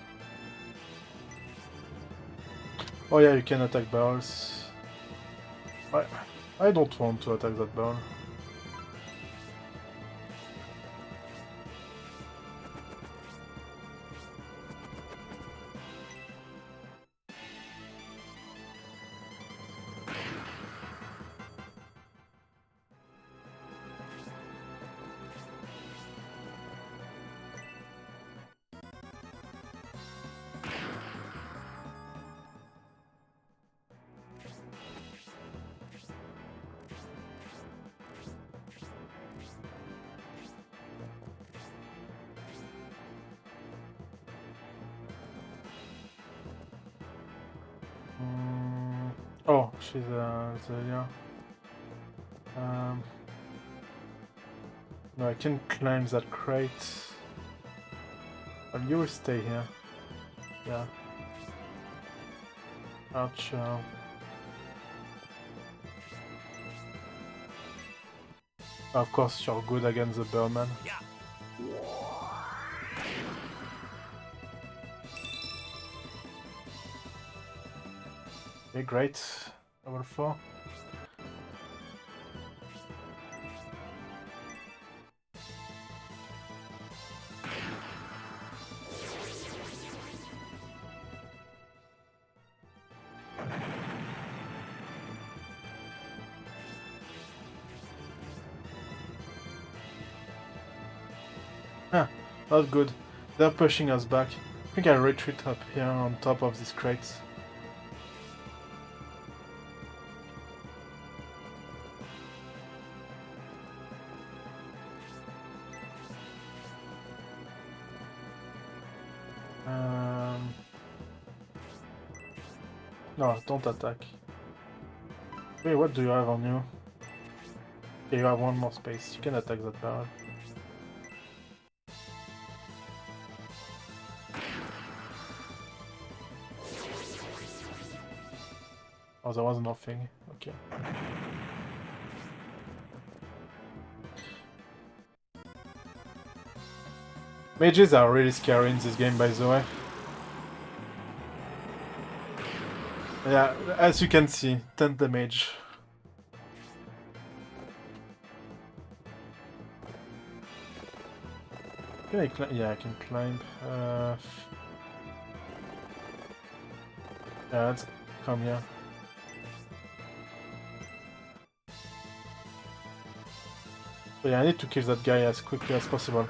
Oh yeah, you can attack barrels. I don't want to attack that barrel. Oh, she's yeah. No, I can climb that crate. But you will stay here. Yeah. Archer. Of course, you're good against the Birdman. Yeah. Okay, great. Level 4. Huh, not good. They're pushing us back. I think I'll retreat up here on top of these crates. No, don't attack. Wait, what do you have on you? Okay, you have one more space. You can attack that barrel. Oh, there was nothing. Okay. Mages are really scary in this game, by the way. Yeah, as you can see, 10 damage. Can I climb? Yeah, I can climb. Yeah, let's come here. So yeah, I need to kill that guy as quickly as possible.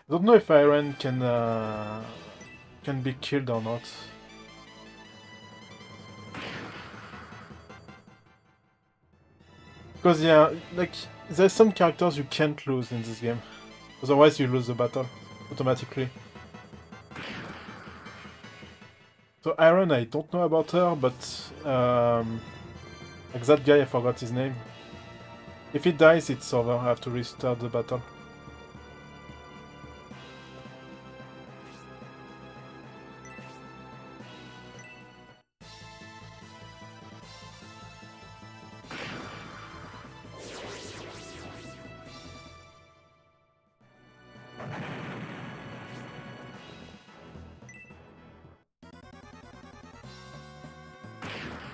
I don't know if Iron can be killed or not. Because yeah, like there's some characters you can't lose in this game. Otherwise you lose the battle automatically. So Iron, I don't know about her, but like that guy, I forgot his name. If he dies, it's over. I have to restart the battle.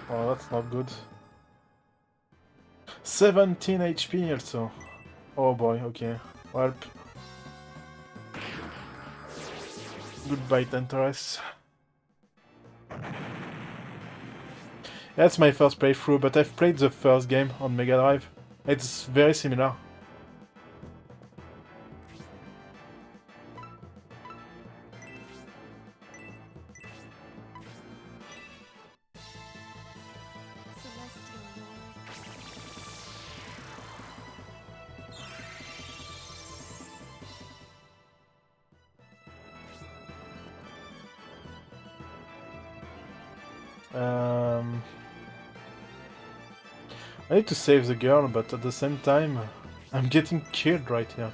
Oh, that's not good. 17 HP also. Oh boy, okay. Well, goodbye, Tentoress. That's my first playthrough, but I've played the first game on Mega Drive. It's very similar. Celestial I need to save the girl, but at the same time, I'm getting killed right here.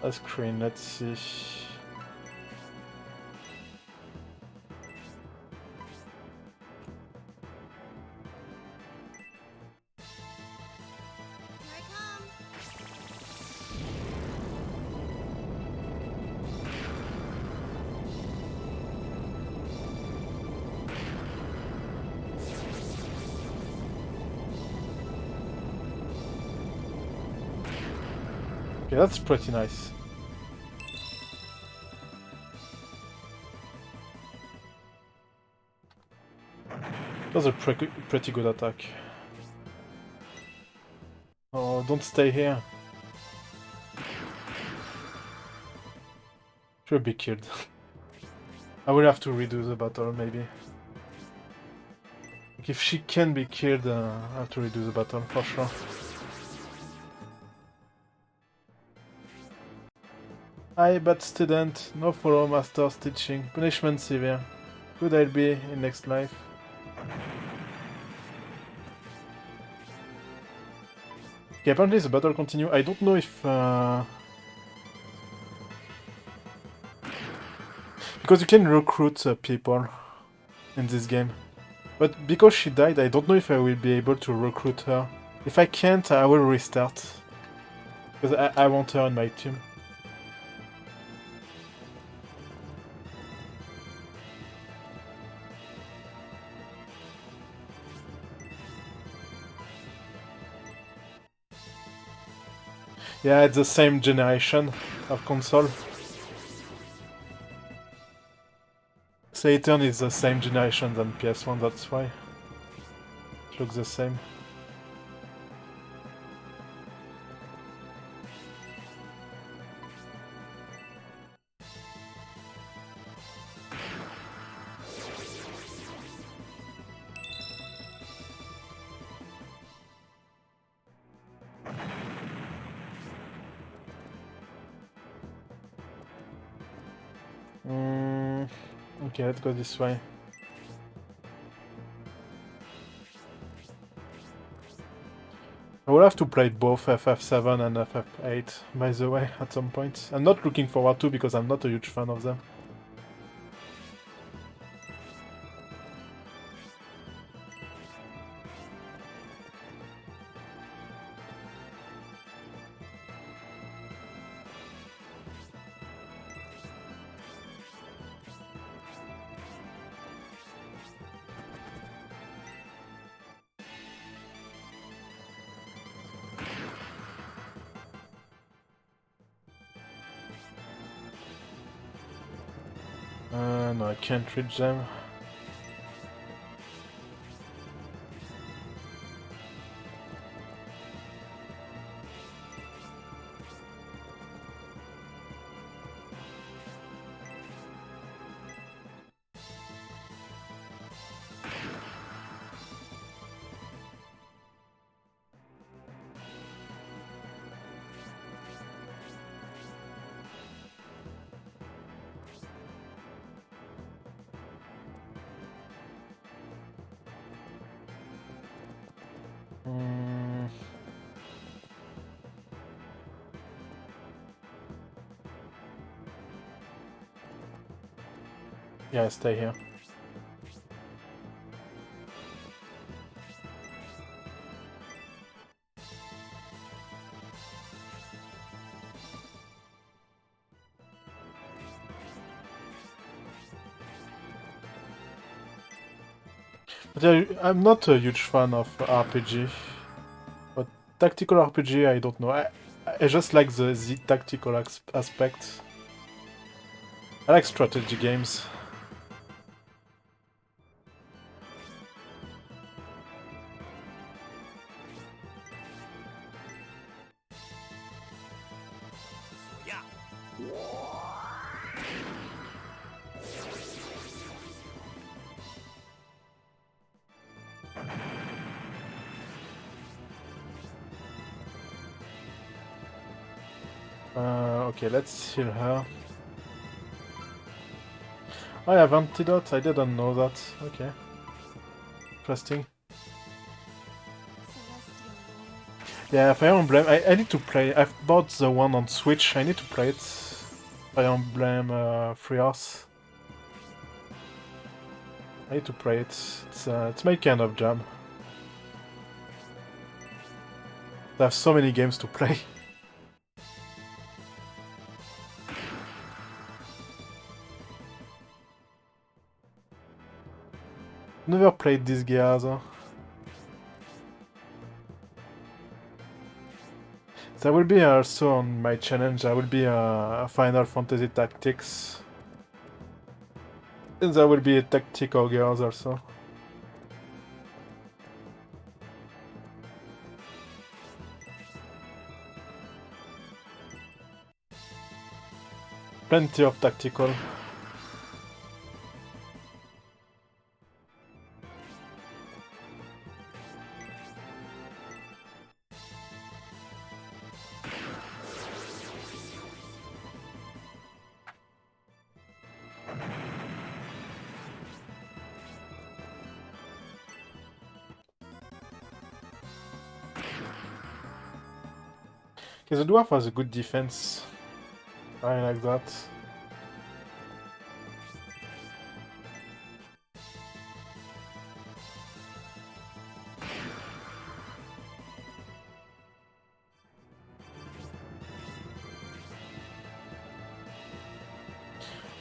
A screen, let's see. Here I come. Okay, that's pretty nice. That was a pretty good attack. Oh, don't stay here. She'll be killed. I will have to redo the battle, maybe. Like, if she can be killed, I have to redo the battle, for sure. Hi, bad student. No follow master's teaching. Punishment severe. Could I be in next life? Okay, apparently the battle continue. I don't know if... Because you can recruit people in this game. But because she died, I don't know if I will be able to recruit her. If I can't, I will restart. Because I want her in my team. Yeah, it's the same generation of console. Saturn is the same generation than PS1, that's why. It looks the same. Okay, let's go this way. I will have to play both FF7 and FF8, by the way, at some point. I'm not looking forward to because I'm not a huge fan of them. No, I can't reach them. Yeah, stay here. But yeah, I'm not a huge fan of RPG. But tactical RPG, I don't know. I just like the tactical aspect. I like strategy games. Okay, let's heal her. I have antidote, I didn't know that. Okay. Interesting. Celestial Lord. Yeah, Fire Emblem, I need to play. I've bought the one on Switch, I need to play it. Fire Emblem Free Earth. I need to play it. It's my kind of jam. I have so many games to play. Never played this Gears. There will be also on my challenge, there will be a Final Fantasy Tactics. And there will be a Tactical Gears also. Plenty of tactical. Okay, the dwarf has a good defense. I like that.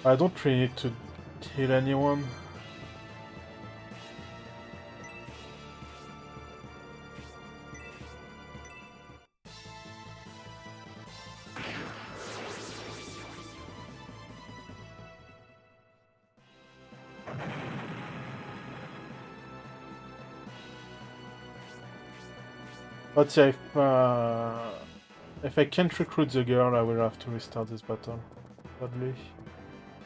I don't really need to heal anyone. But yeah, if I can't recruit the girl, I will have to restart this battle. Probably.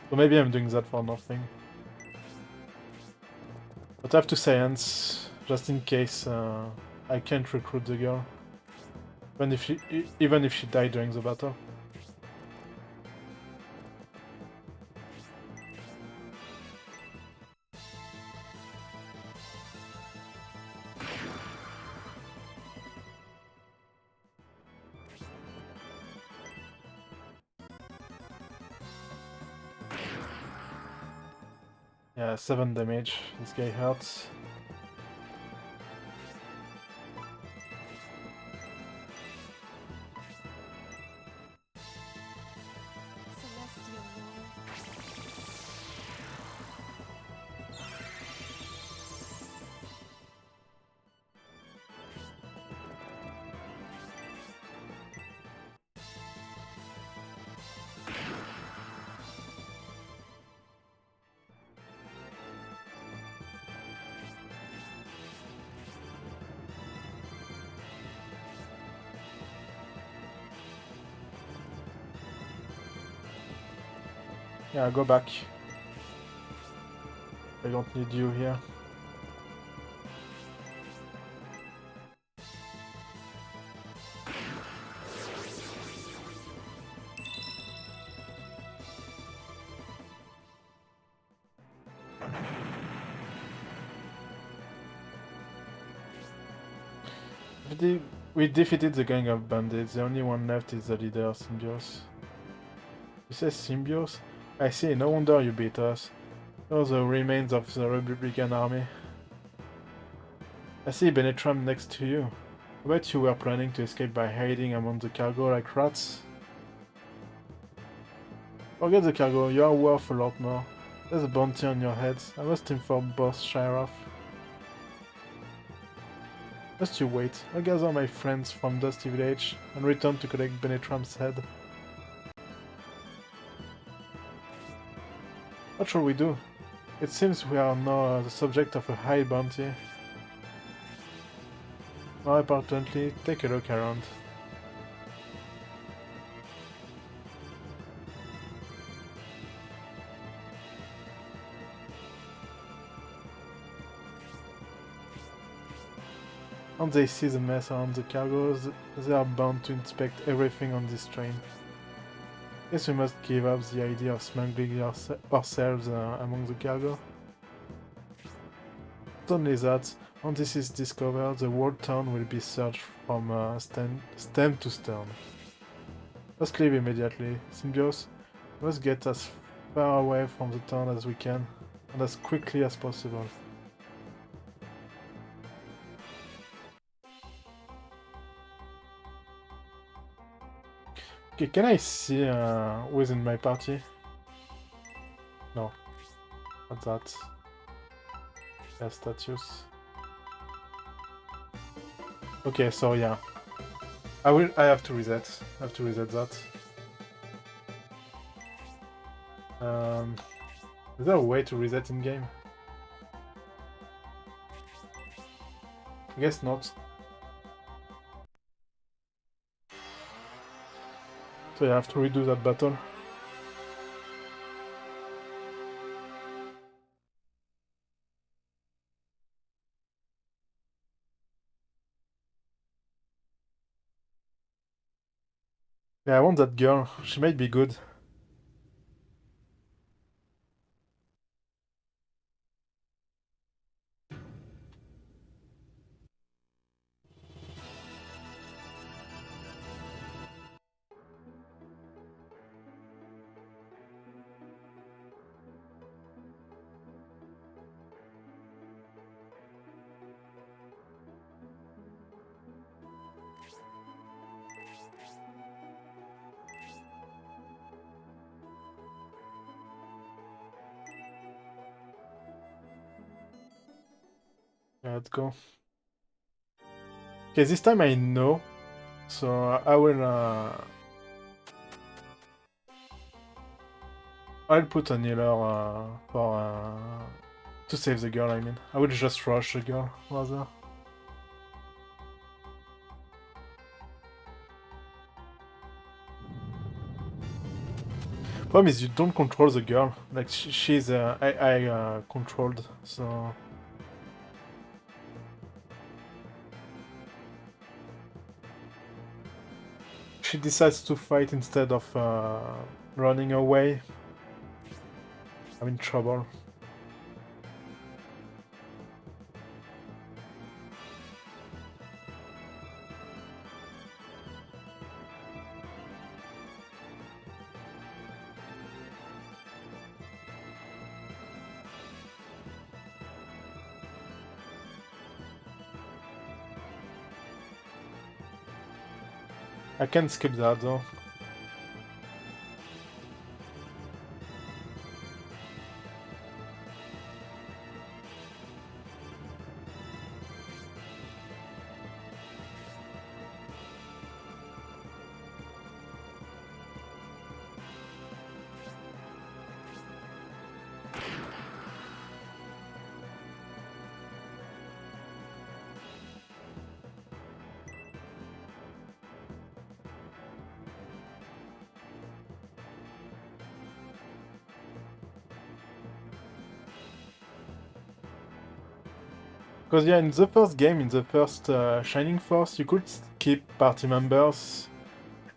So maybe I'm doing that for nothing. But I have to science, just in case I can't recruit the girl. Even if she died during the battle. Yeah, 7 damage. This guy hurts. Celestial Lord. Yeah, go back. I don't need you here. We defeated the gang of bandits. The only one left is the leader, Symbios. You say Symbios? I see, no wonder you beat us. Those are the remains of the Republican army. I see Benetram next to you. I bet you were planning to escape by hiding among the cargo like rats. Forget the cargo, you are worth a lot more. There's a bounty on your heads. I must inform Boss Sheriff. Just you wait. I'll gather my friends from Dusty Village and return to collect Benetram's head. What shall we do? It seems we are now the subject of a high bounty. More importantly, take a look around. Once they see the mess around the cargoes, they are bound to inspect everything on this train. Guess we must give up the idea of smuggling ourselves among the cargo. Not only that, once this is discovered, the whole town will be searched from stem to stern. Let's leave immediately. Symbios, we must get as far away from the town as we can, and as quickly as possible. Okay, can I see who is in my party? No. Not that. Yeah, status. Okay, so yeah. I have to reset. I have to reset that. Is there a way to reset in game? I guess not. So I have to redo that battle. Yeah, I want that girl. She might be good. Yeah, let's go. Okay, this time I know. So I will I'll put a healer for to save the girl, I mean. I will just rush the girl, rather. Problem is you don't control the girl. Like, she's I controlled, so... She decides to fight instead of running away. I'm in trouble. I can skip that though. Because yeah, in the first game, in the first Shining Force, you could skip party members.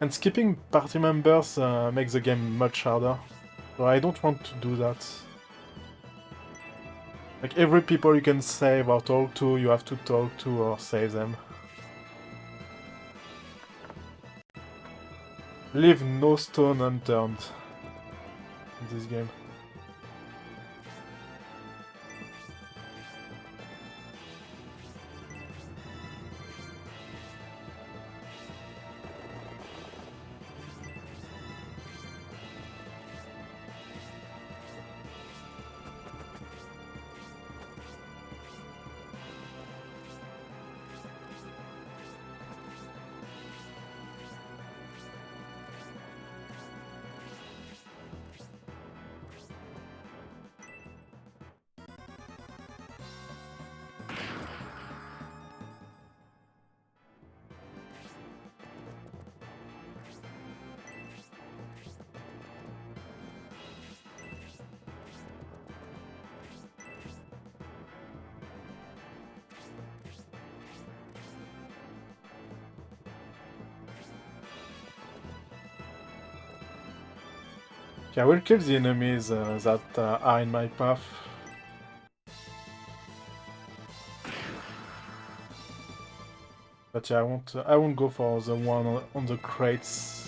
And skipping party members makes the game much harder. So I don't want to do that. Like every people you can save or talk to, you have to talk to or save them. Leave no stone unturned in this game. Okay, I will kill the enemies that are in my path. But yeah, I won't go for the one on the crates.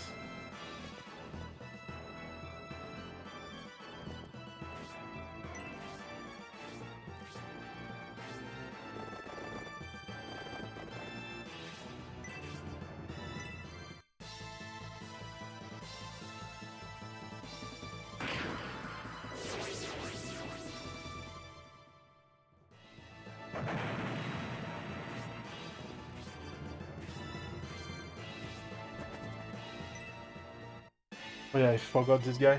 Oh yeah, I forgot this guy.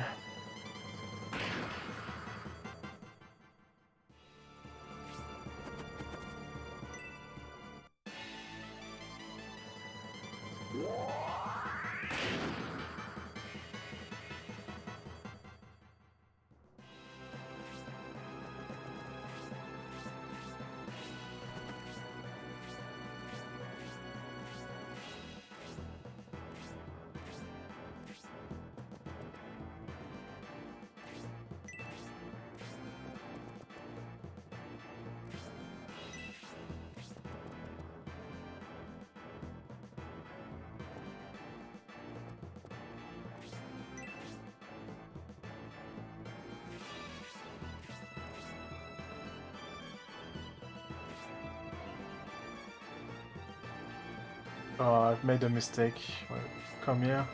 Oh, I've made a mistake. Well, come here.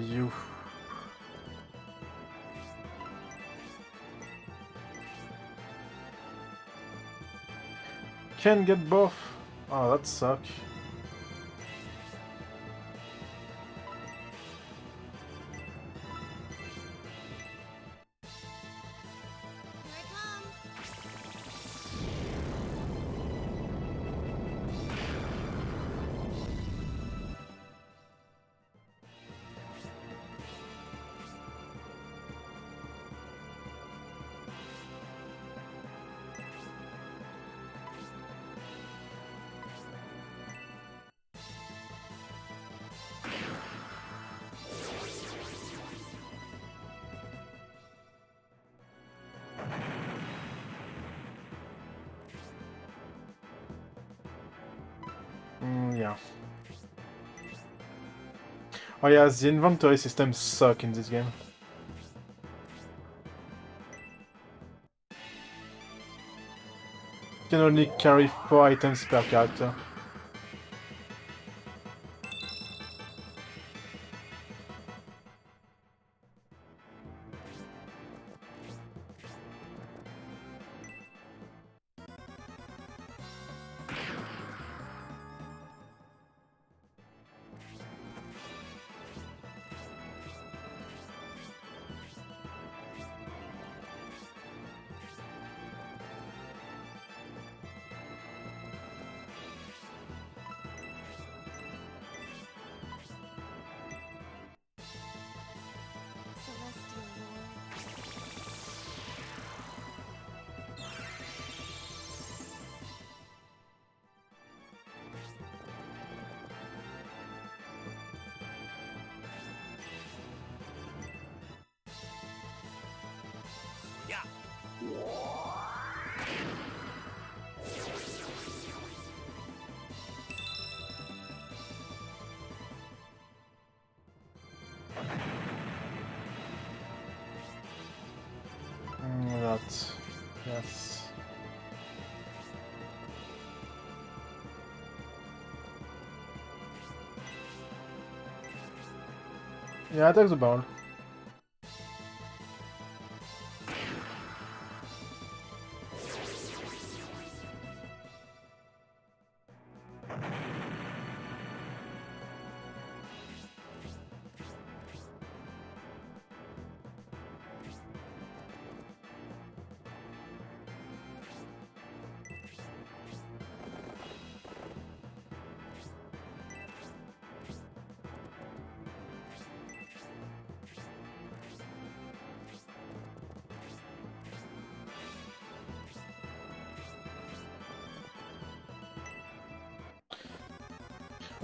You. Can't get both. Oh, that sucks. Here I come. Yeah. Oh yeah, the inventory systems suck in this game. You can only carry 4 items per character. Celestial Lord. That. Yes. Yeah, attack the ball.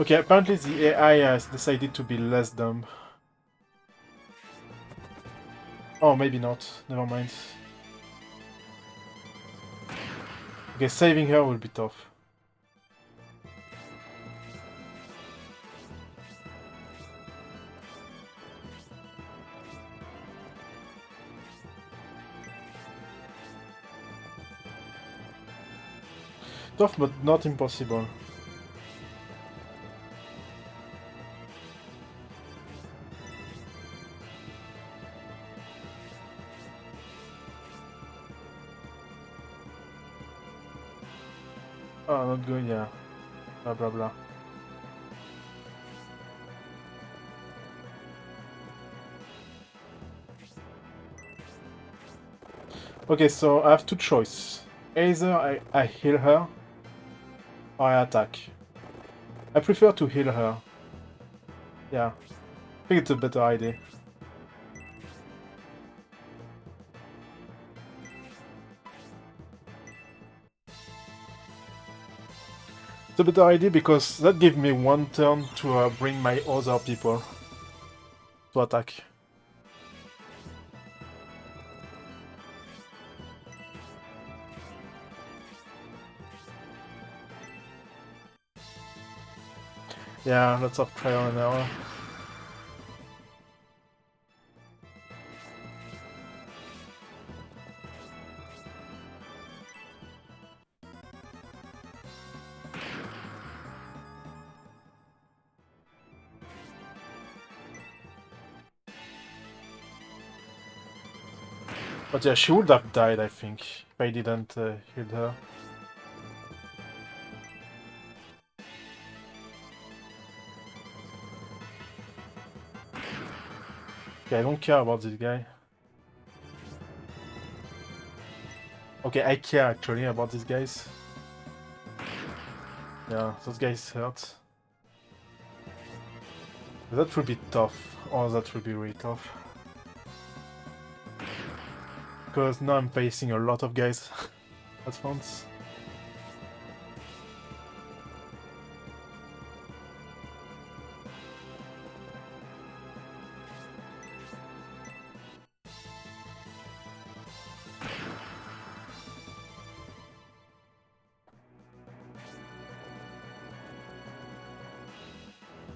Okay, apparently the AI has decided to be less dumb. Oh, maybe not. Never mind. Okay, saving her will be tough. Tough, but not impossible. Oh, not good, yeah. Blah blah blah. Okay, so I have two choices. Either I heal her, or I attack. I prefer to heal her. Yeah, I think it's a better idea. It's a better idea because that gives me one turn to bring my other people to attack. Yeah, lots of trial and error. But yeah, she would have died, I think, if I didn't heal her. Okay, I don't care about this guy. Okay, I care actually about these guys. Yeah, those guys hurt. That would be tough. Oh, that would be really tough. Because now I'm facing a lot of guys at once.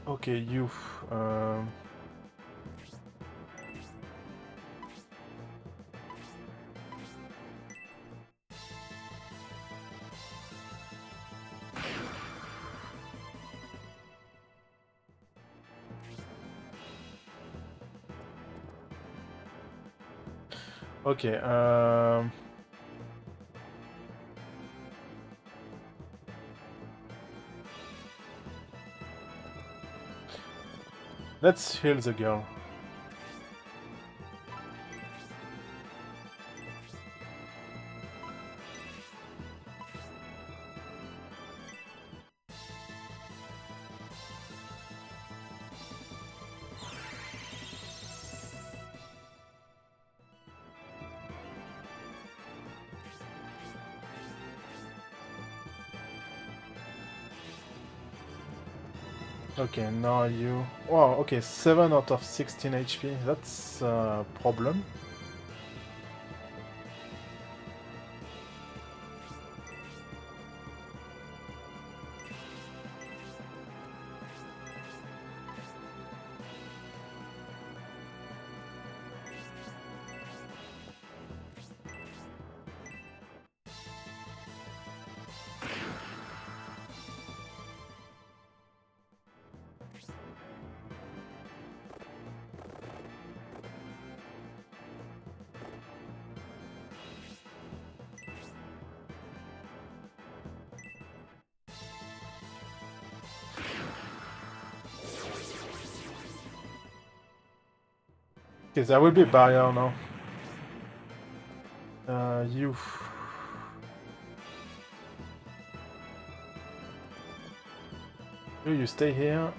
Okay, you. Um... Okay, let's heal the girl. Okay, now you... Wow, okay, 7 out of 16 HP. That's a problem. Okay, there will be a barrier now. You... You stay here. Here I come.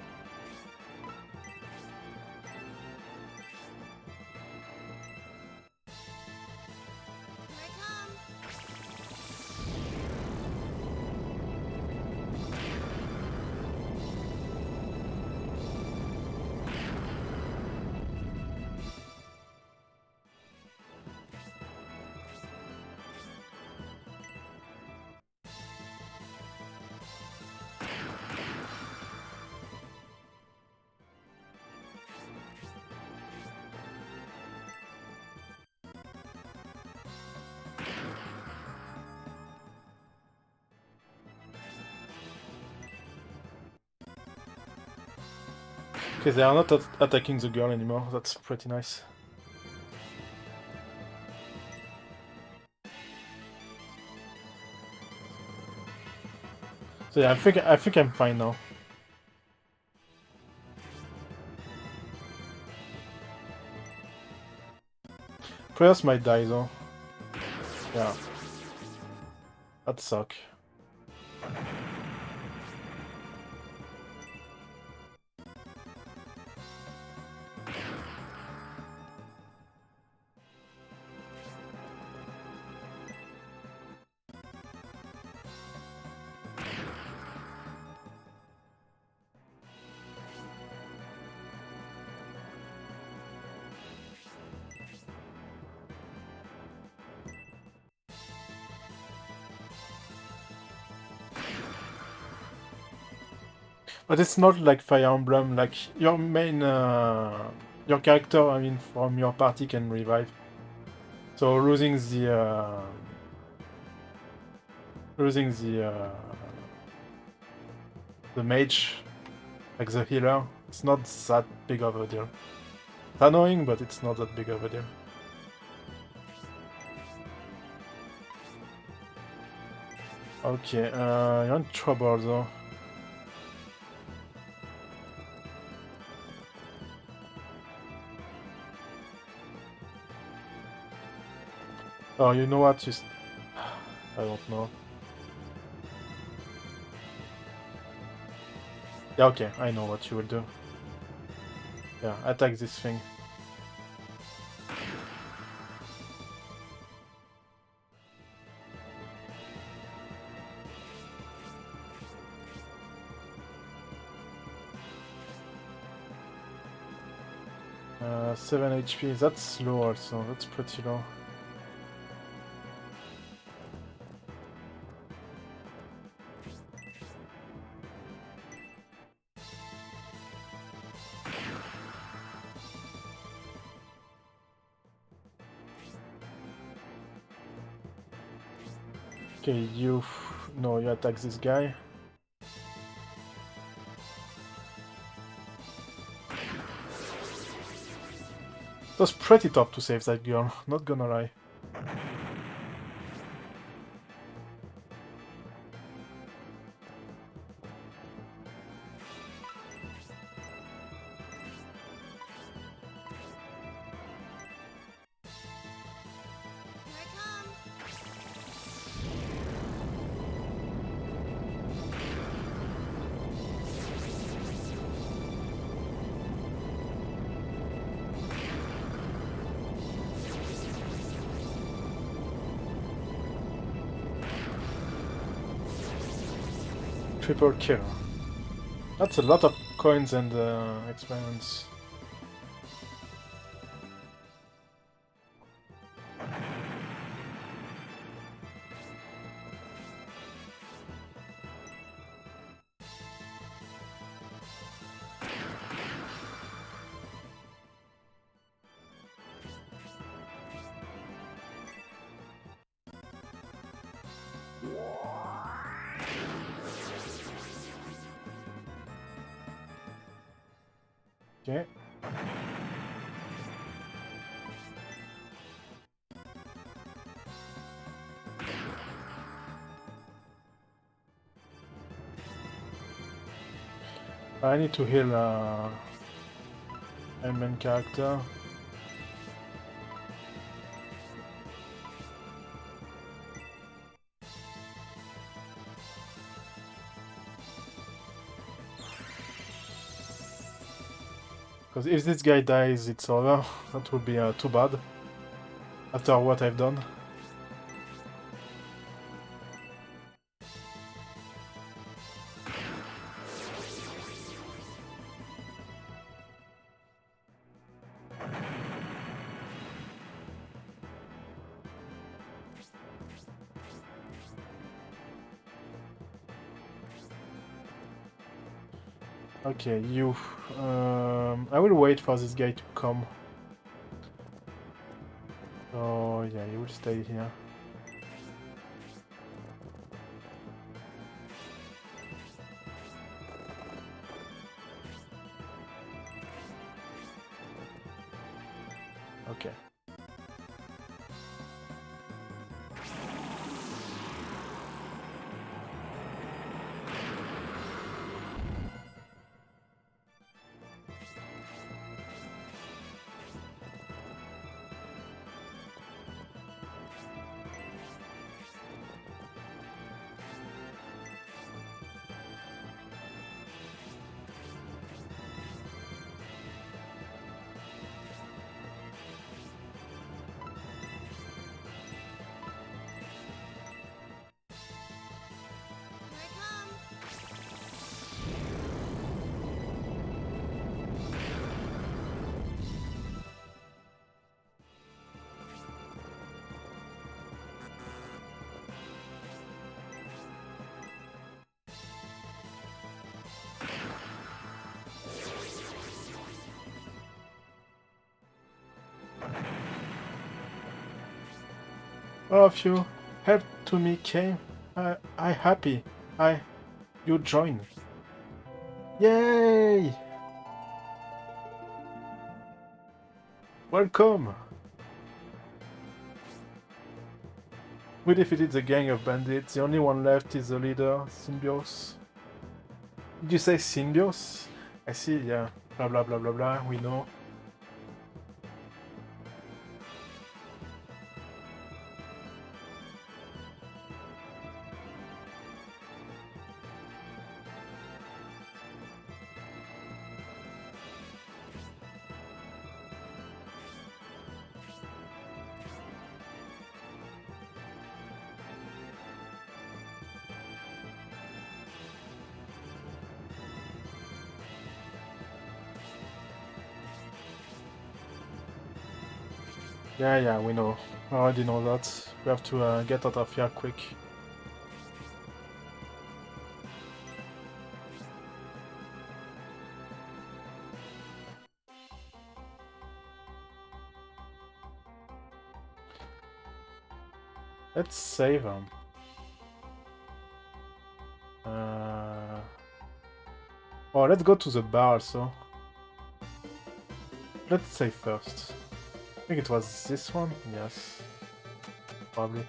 Okay, they are not attacking the girl anymore. That's pretty nice. So yeah, I think I'm fine now. Prayers might die though. Yeah. That suck. But it's not like Fire Emblem, like your main, your character, I mean, from your party can revive. So losing the mage, like the healer, it's not that big of a deal. It's annoying, but it's not that big of a deal. Okay, you're in trouble though. Oh, you know what? I don't know. Yeah, okay, I know what you will do. Yeah, attack this thing. Uh, 7 HP, that's low also, that's pretty low. Okay, you... No, you attack this guy. It was pretty tough to save that girl, not gonna lie. Here I come. Triple kill. That's a lot of coins and experience. Okay. I need to heal my main character. Because if this guy dies, it's over. That would be too bad. After what I've done. Okay, you... I will wait for this guy to come. Oh yeah, you will stay here. Okay. Here I come. All of you, help to me came. I happy. You join. Yay! Welcome! We defeated the gang of bandits. The only one left is the leader, Symbios. Did you say Symbios? I see, yeah. Blah blah blah blah blah, we know. Yeah, we know. I already know that. We have to get out of here quick. Let's save him. Oh, let's go to the bar also. Let's save first. I think it was this one? Yes. Probably.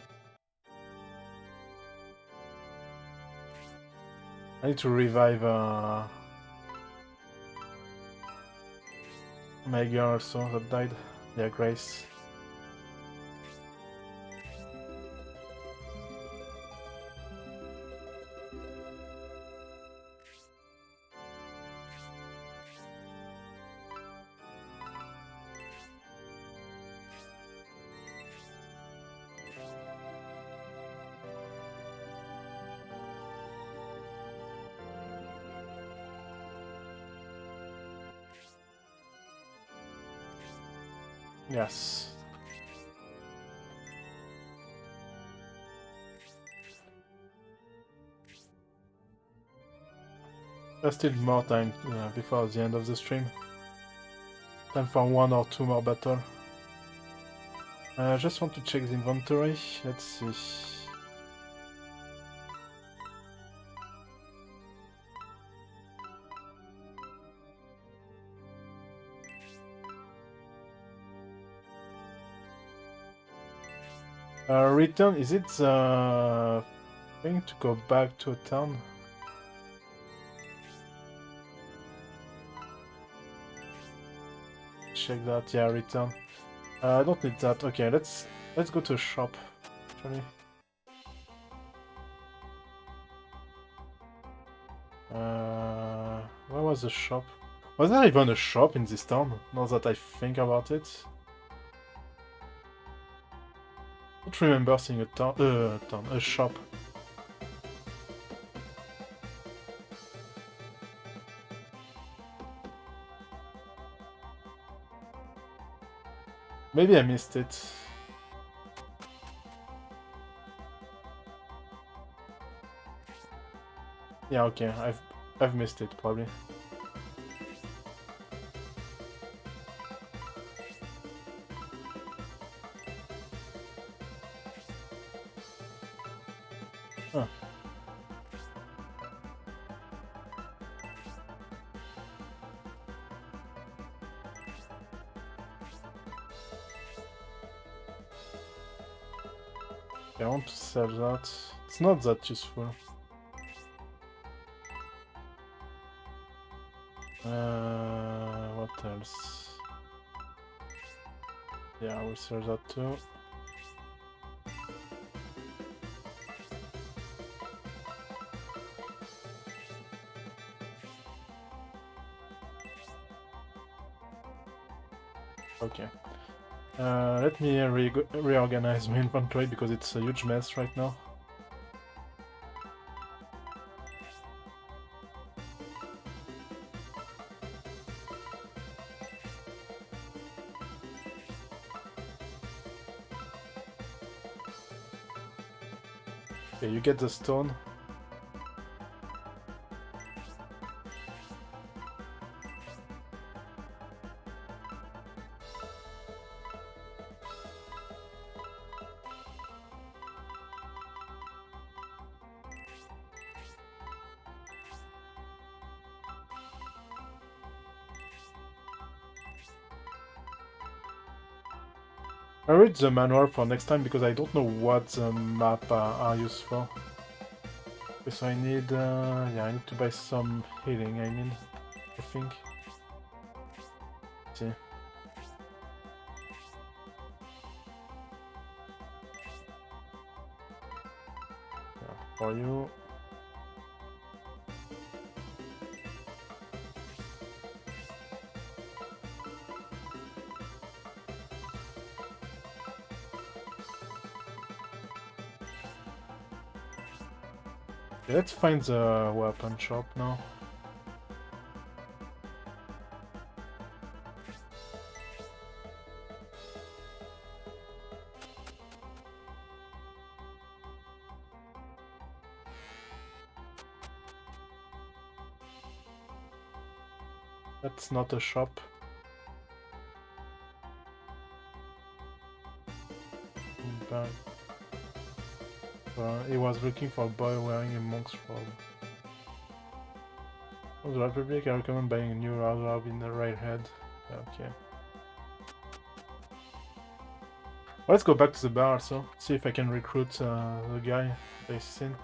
I need to revive my girl also that died. Yeah, Grace. Yes. There's still more time before the end of the stream. Time for 1 or 2 more battle. I just want to check the inventory. Let's see. Return, is it the thing to go back to a town? Check that, yeah, return. I don't need that. Okay, let's go to a shop, actually. Where was the shop? Was there even a shop in this town? Now that I think about it. I don't remember seeing a shop. Maybe I missed it. Yeah, okay, I've missed it probably. Huh. I want to sell that. It's not that useful. What else? Yeah, I will sell that too. Okay. Let me reorganize my inventory because it's a huge mess right now. Okay, you get the stone. I read the manual for next time because I don't know what the map are used for. Okay, so I need, yeah, I need to buy some healing, I mean, I think. Let's see. Yeah, for you. Okay, let's find the weapon shop now. That's not a shop. But, he was looking for a boy wearing a monk's robe. For the Republic, I recommend buying a new robe in the right head. Okay. Let's go back to the bar also, see if I can recruit the guy they've seen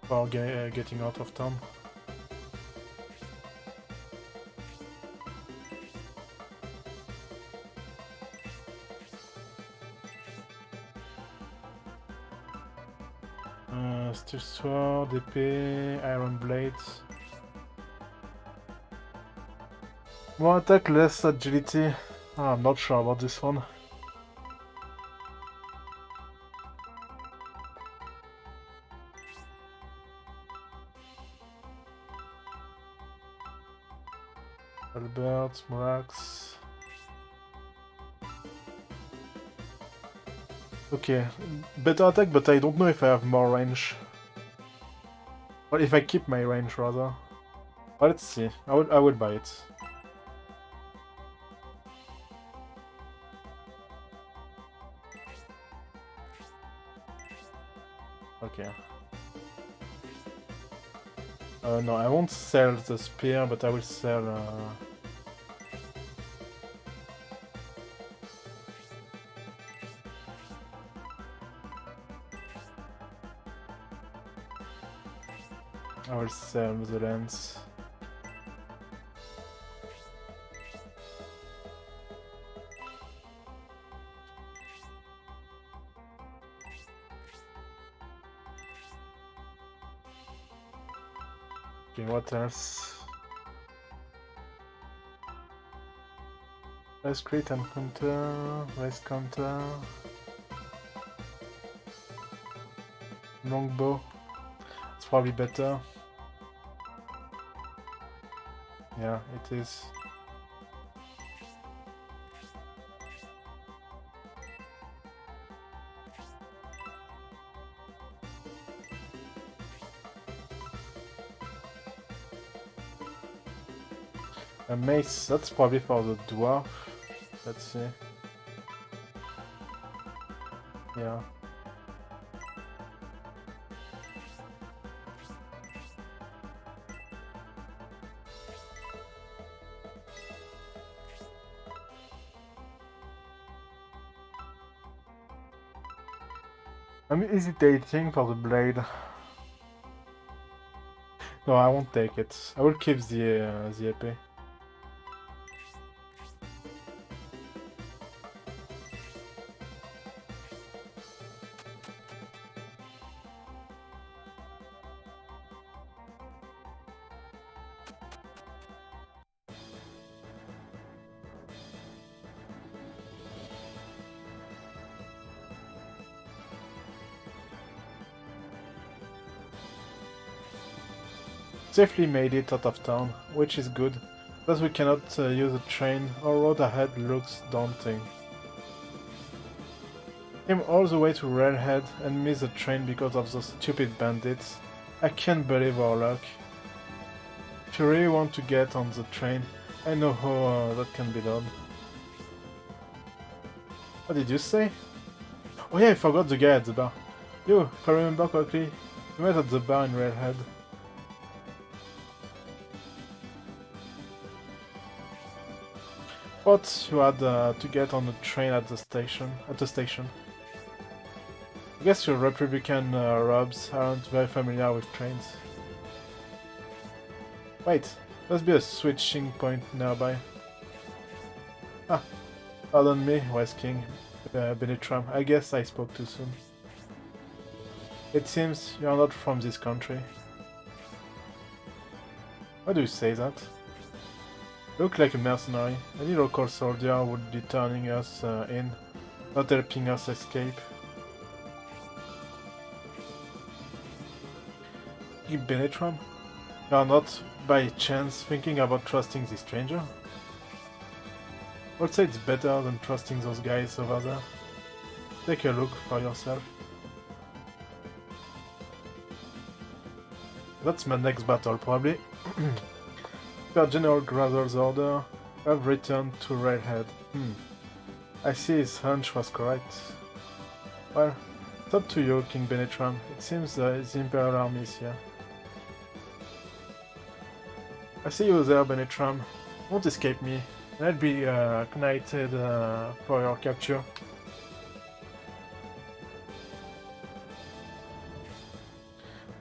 while getting out of town. Steel sword, épée, iron blades. More attack, less agility. I'm not sure about this one. Albert, Morax. Okay, better attack, but I don't know if I have more range. Well, if I keep my range, rather. Well, let's see. I would buy it. Okay. No, I won't sell the spear, but I will sell... I will sell the lens. Okay, what else? Let's create and counter, raise counter. Longbow. It's probably better. Yeah, it is. A mace, that's probably for the dwarf. Let's see. Yeah. I'm hesitating for the blade. No, I won't take it. I will keep the EP. Safely made it out of town, which is good, but we cannot use a train. Our road ahead looks daunting. Came all the way to Railhead and missed the train because of those stupid bandits. I can't believe our luck. If you really want to get on the train, I know how that can be done. What did you say? Oh yeah, I forgot the guy at the bar. You, if I remember correctly, we met at the bar in Railhead. Thought you had to get on the train at the station. I guess your Republican Robs aren't very familiar with trains. Wait, must be a switching point nearby. Ah, pardon me, West King, Benitram. I guess I spoke too soon. It seems you are not from this country. Why do you say that? Look like a mercenary. Any local soldier would be turning us in, not helping us escape. Benetram? You are not, by chance, thinking about trusting this stranger? I'd say it's better than trusting those guys over there. Take a look for yourself. That's my next battle, probably. Per General Grazer's order, I've returned to Railhead. I see his hunch was correct. Well, it's up to you, King Benetram. It seems the Imperial Army is here. I see you there, Benetram. Won't escape me. I'll be knighted for your capture.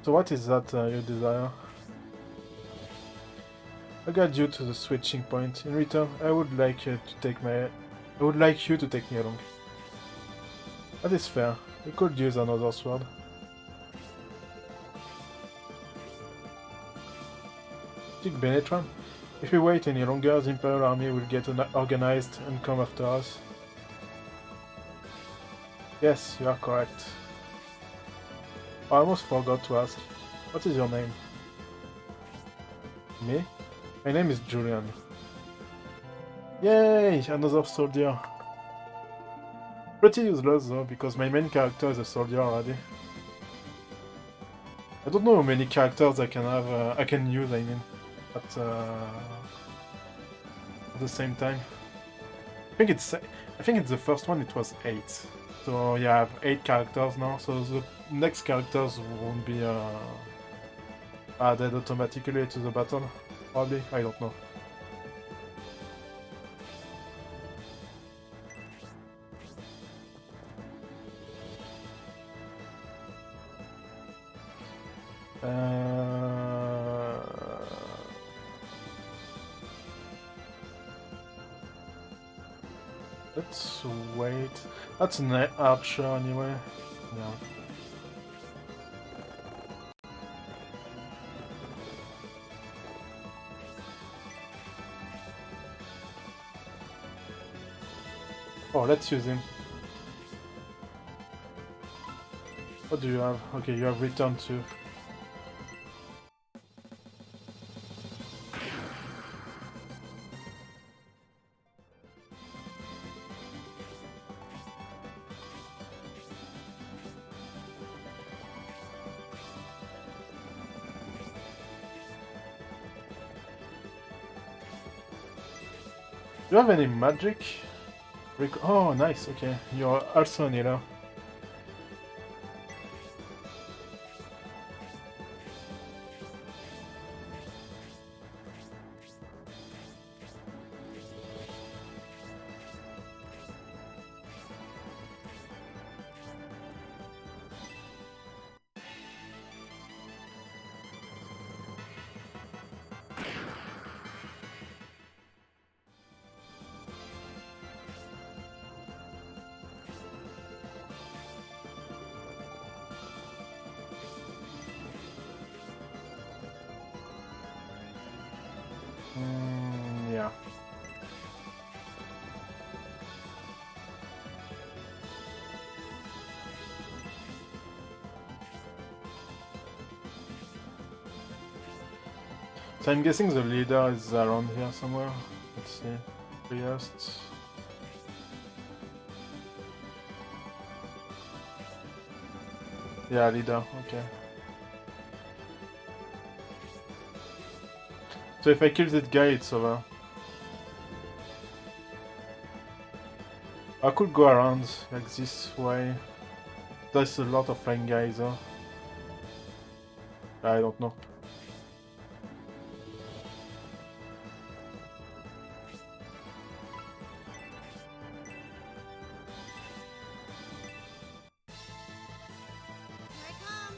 So what is that you desire? I guide you to the switching point. In return, I would like you to take me along. That is fair. We could use another sword. King Benetram, if we wait any longer, the Imperial Army will get organized and come after us. Yes, you are correct. I almost forgot to ask. What is your name? Me? My name is Julian. Yay! Another soldier. Pretty useless though, because my main character is a soldier already. I don't know how many characters I can have. I can use. I mean, at the same time. I think it's the first one. It was 8. So yeah, I have 8 characters now. So the next characters won't be added automatically to the battle. Probably, I don't know. Let's wait. That's an archer anyway. Yeah. Oh, let's use him. What do you have? Okay, you have return to. Do you have any magic? Oh, nice, okay. You're also an healer. Yeah. So I'm guessing the leader is around here somewhere. Let's see. Priest. Yeah, leader, okay. So if I kill that guy, it's over. I could go around like this way. There's a lot of flying guys though. I don't know. Here I come.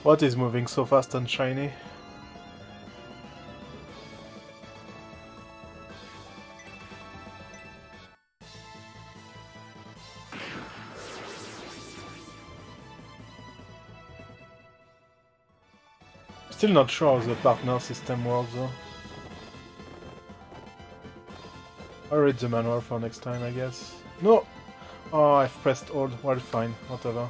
What is moving so fast and shiny? Still not sure how the partner system works though. I'll read the manual for next time, I guess. No! Oh, I've pressed hold. Well, fine. Whatever.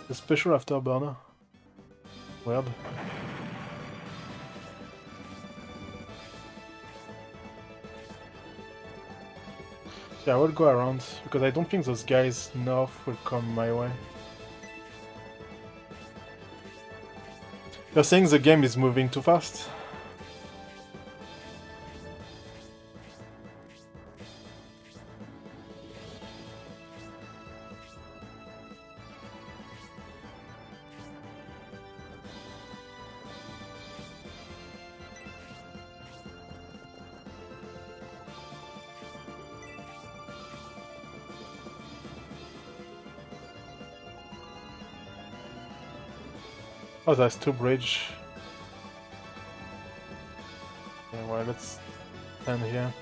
The special afterburner. Weird. Yeah, I will go around, because I don't think those guys north will come my way. You're saying the game is moving too fast? Oh, there's two bridge. Okay, well, let's stand here.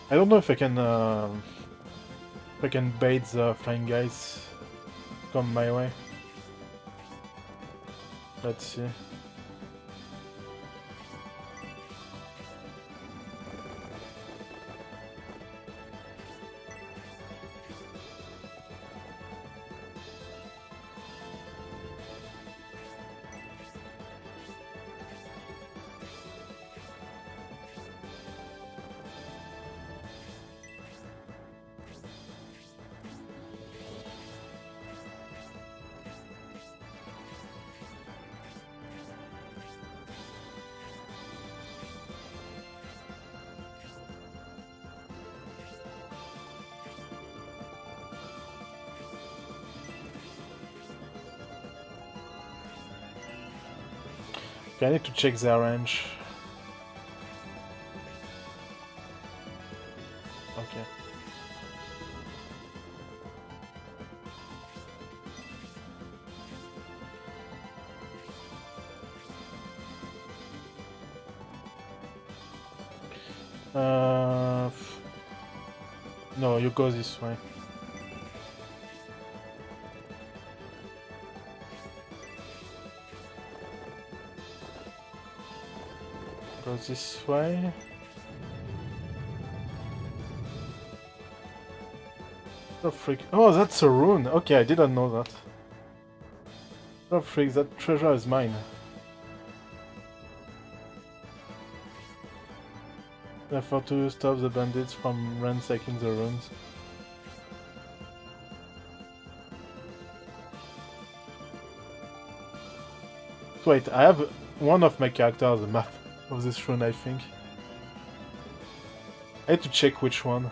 I don't know if I can bait the flying guys come my way. Let's see. Okay, I need to check their range. Okay. No, you go this way. Go this way. Oh freak! Oh, that's a rune. Okay, I didn't know that. Oh freak! That treasure is mine. Therefore, to stop the bandits from ransacking the ruins. Wait, I have one of my characters a map of this rune, I think. I had to check which one.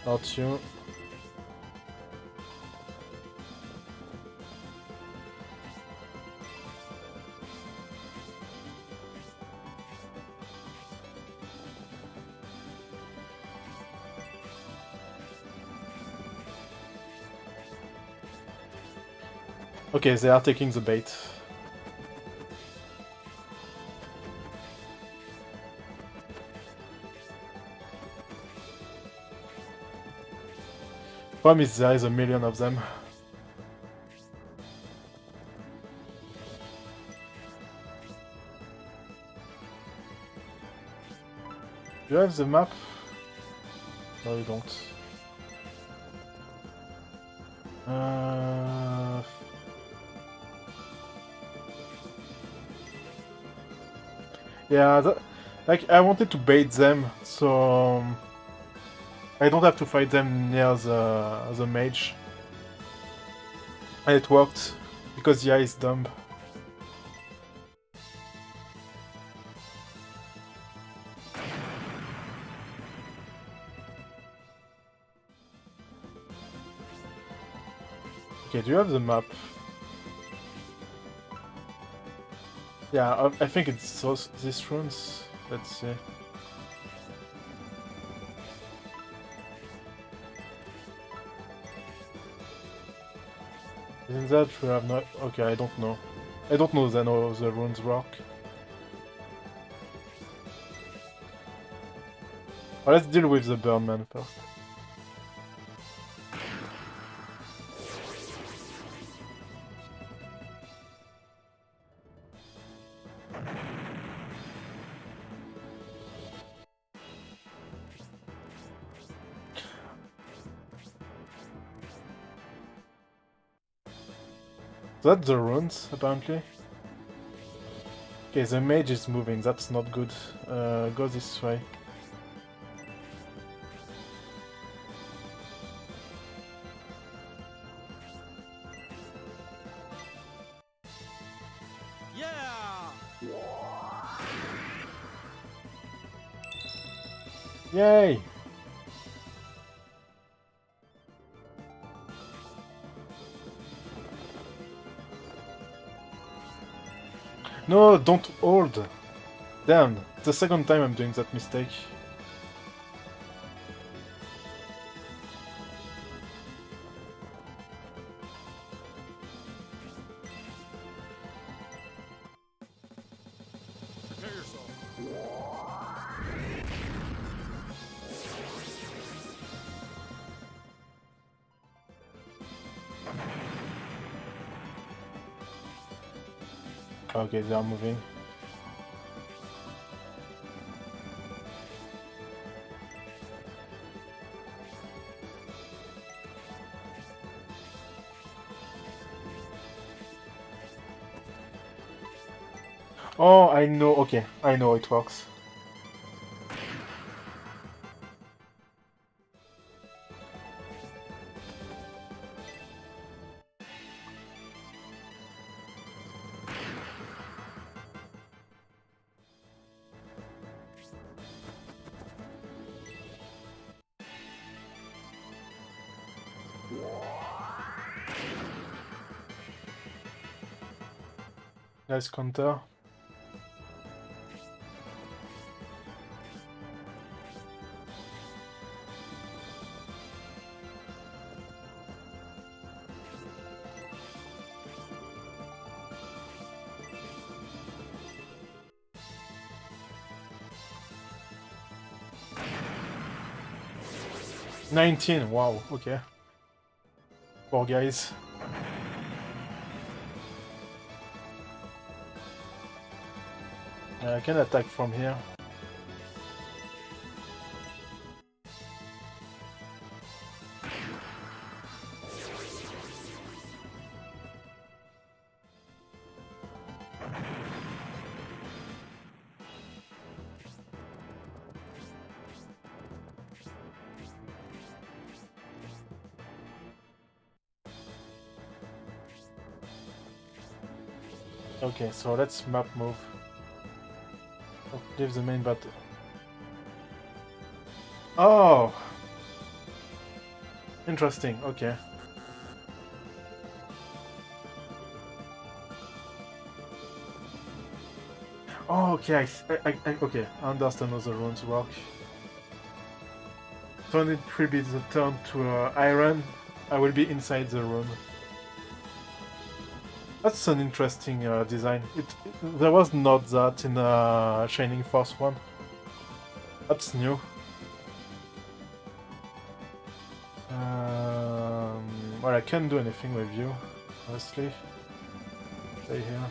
Not you. Okay, they are taking the bait. Problem is there is a million of them. Do you have the map? No, you don't. Yeah, like I wanted to bait them, so I don't have to fight them near the mage. And it worked because the eye is dumb. Okay, do you have the map? Yeah, I think it's these runes. Let's see. Isn't that we have not? Okay, I don't know. I don't know then how the runes work. Well, let's deal with the Birdman first. So that's the runes, apparently. Okay, the mage is moving, that's not good. Go this way. Yeah! Yay! No, don't hold! Damn, it's the second time I'm doing that mistake. Prepare yourself. Okay, they are moving. Oh, I know, okay, I know it works. Nice counter. $19, wow, okay. Poor guys. I can attack from here. Okay, so let's map move. Oh, leave the main battle. Oh! Interesting, okay. Oh, okay, okay, I understand how the runes work. So when it will be the turn to Iron, I will be inside the rune. That's an interesting design. There was not that in Shining Force 1. That's new. Well, I can't do anything with you, honestly. Stay here.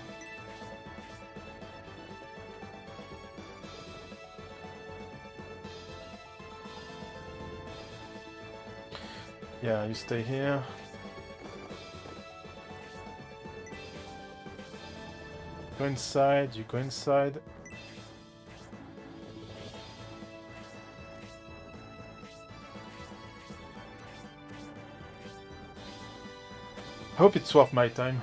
Yeah, you stay here. Go inside, you go inside. Hope it's worth my time.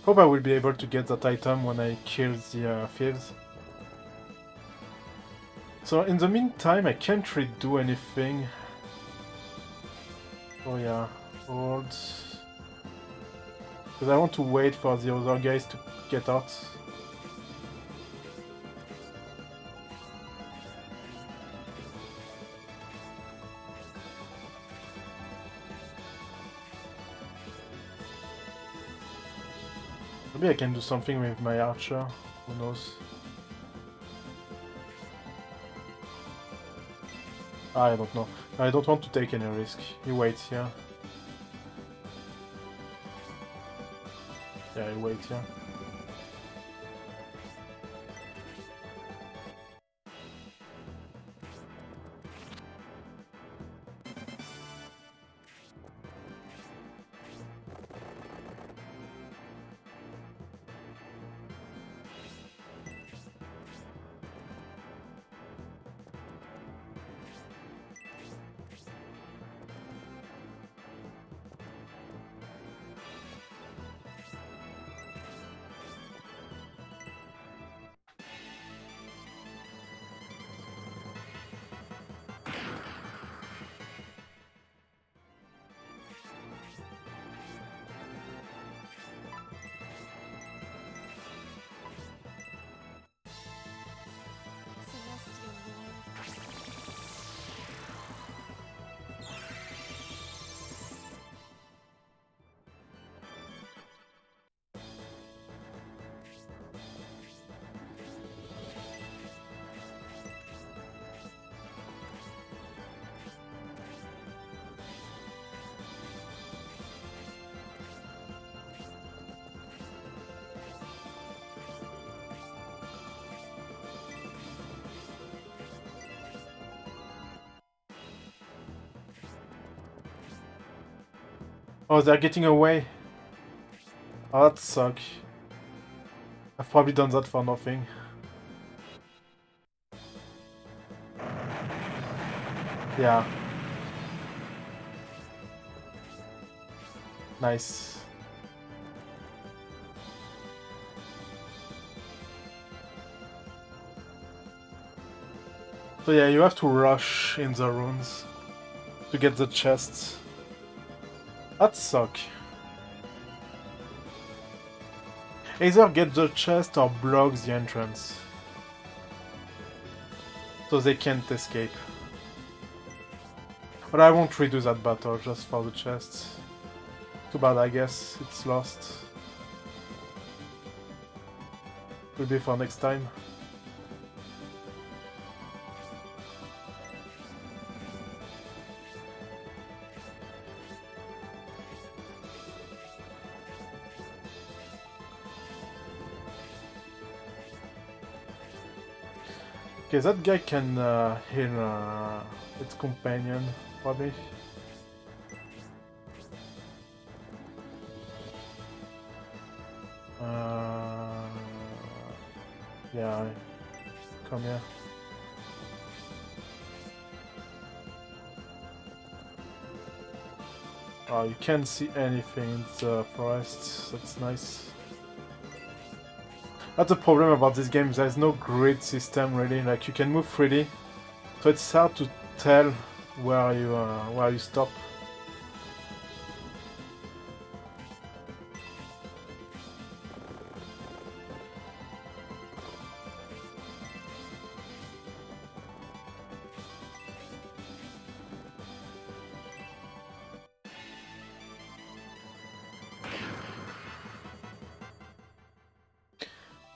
Hope I will be able to get that item when I kill the thieves. So in the meantime, I can't really do anything. Oh yeah, hold. Because I want to wait for the other guys to get out. Maybe I can do something with my archer, who knows. I don't know. I don't want to take any risk. You wait here. Yeah, you wait here. Celestial Lord. Oh, they're getting away. Oh, that sucks. I've probably done that for nothing. Yeah. Nice. So yeah, you have to rush in the runes to get the chests. That suck. Either get the chest or block the entrance. So they can't escape. But I won't redo that battle just for the chest. Too bad, I guess it's lost. Will be for next time. Okay, that guy can heal its companion, probably. Yeah, come here. Oh, you can't see anything in the forest, that's nice. That's the problem about this game, there's no grid system really, like you can move freely, so it's hard to tell where you stop.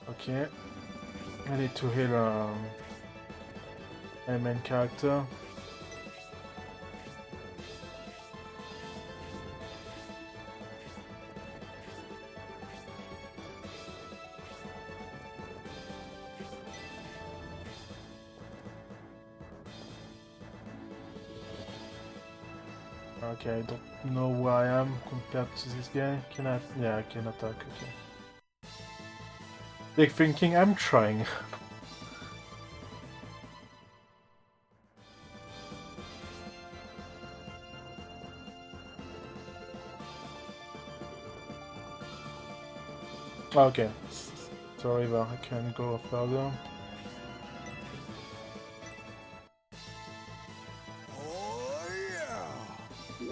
Okay, I need to heal my main character. Okay, I don't know where I am compared to this guy. Can I? Yeah, I can attack, okay. They're thinking I'm trying. Okay, sorry, but I can go further. Oh, yeah.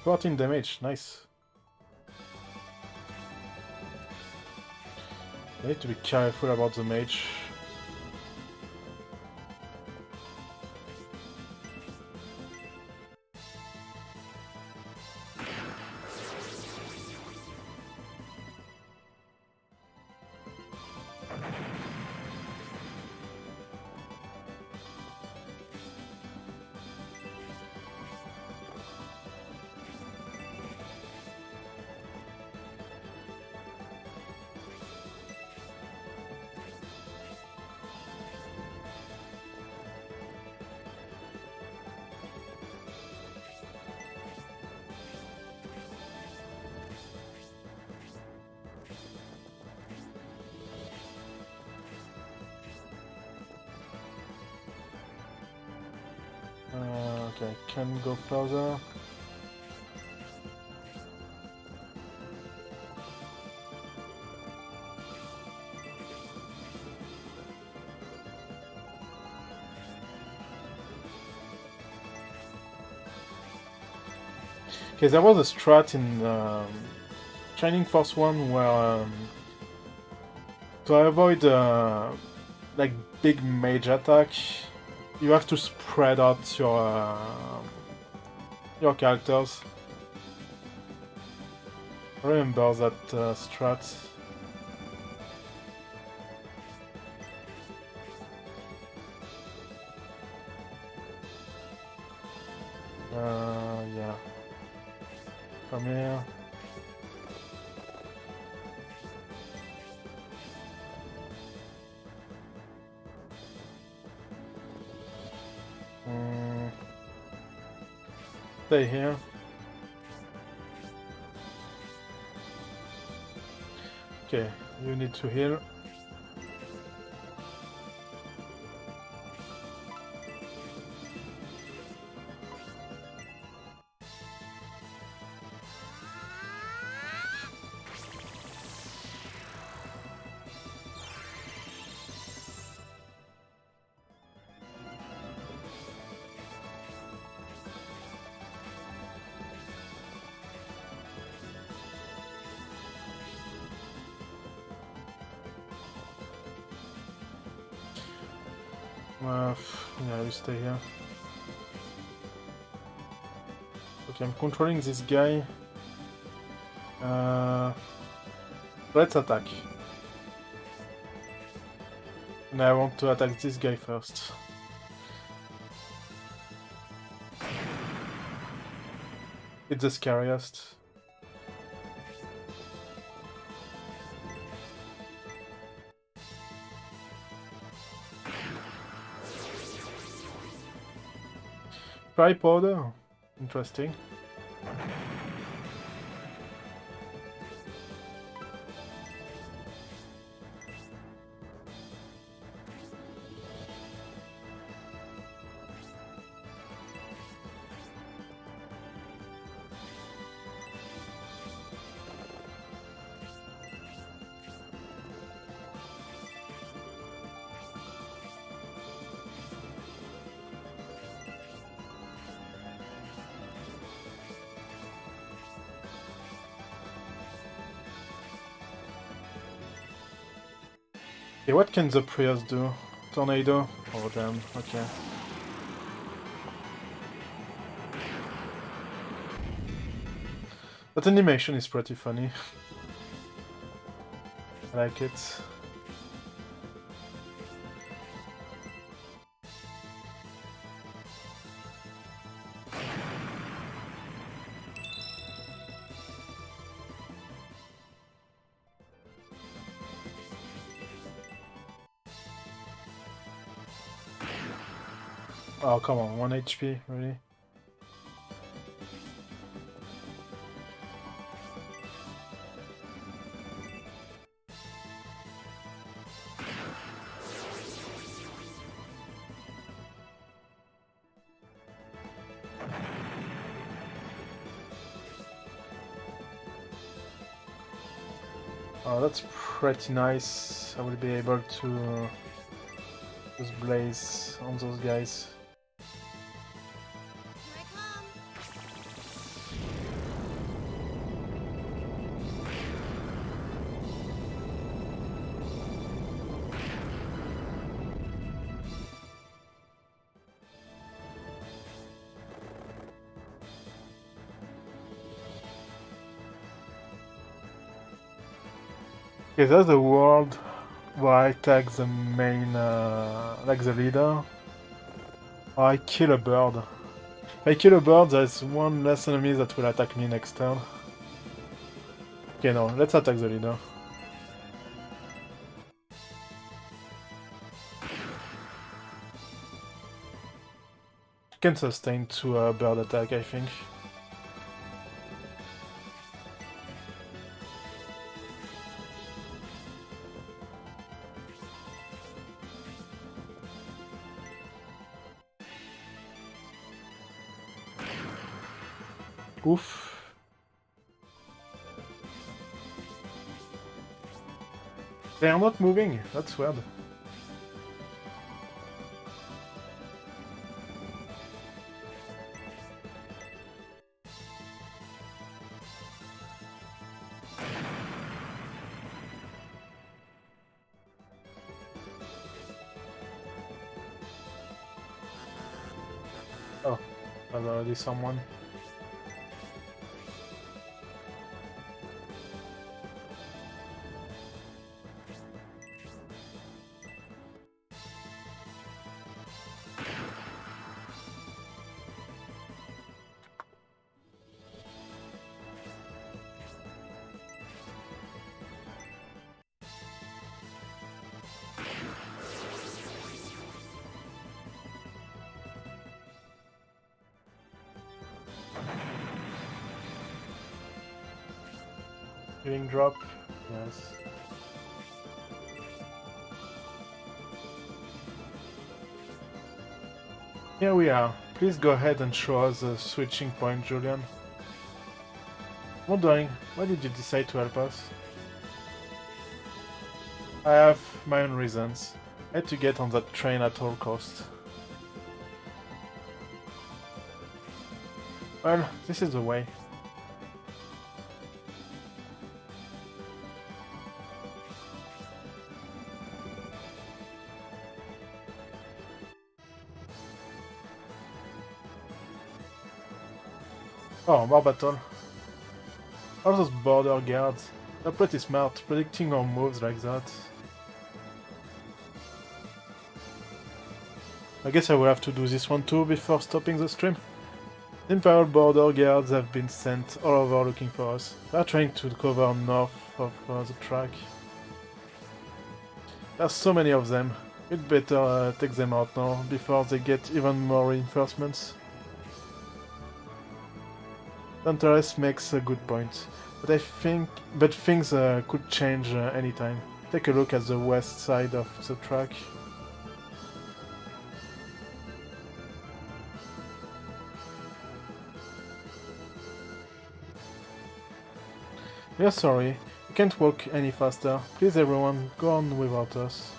14 damage, nice. I need to be careful about the mage. Okay, can go further. Okay, there was a strat in Shining Force 1 where to avoid like big mage attack, you have to spread out your characters. I remember that strat. Yeah. Come here. Stay here. Okay, you need to heal. Yeah, we stay here. Okay, I'm controlling this guy. Let's attack. And I want to attack this guy first. It's the scariest. Dry powder? Interesting. Okay, what can the Prius do? Tornado? Oh damn, okay. That animation is pretty funny. I like it. Oh, come on, 1 HP, really? Oh, that's pretty nice. I will be able to use Blaze on those guys. Here I come. Okay, that's the world where I tag the main, like the leader. Or I kill a bird. If I kill a bird, there's one less enemy that will attack me next turn. Okay, no, let's attack the leader. Can sustain 2 bird attack, I think. Oof. They are not moving, that's weird. Oh, there's already someone. Healing drop, yes. Here we are. Please go ahead and show us the switching point, Julian. Wondering, why did you decide to help us? I have my own reasons. I had to get on that train at all costs. Well, this is the way. Oh, more battle. All those border guards. They're pretty smart, predicting our moves like that. I guess I will have to do this one too before stopping the stream. The Imperial border guards have been sent all over looking for us. They're trying to cover north of the track. There's so many of them. We'd better take them out now, before they get even more reinforcements. Hunteress makes a good point, but things could change anytime. Take a look at the west side of the track. We are sorry, we can't walk any faster. Please everyone, go on without us.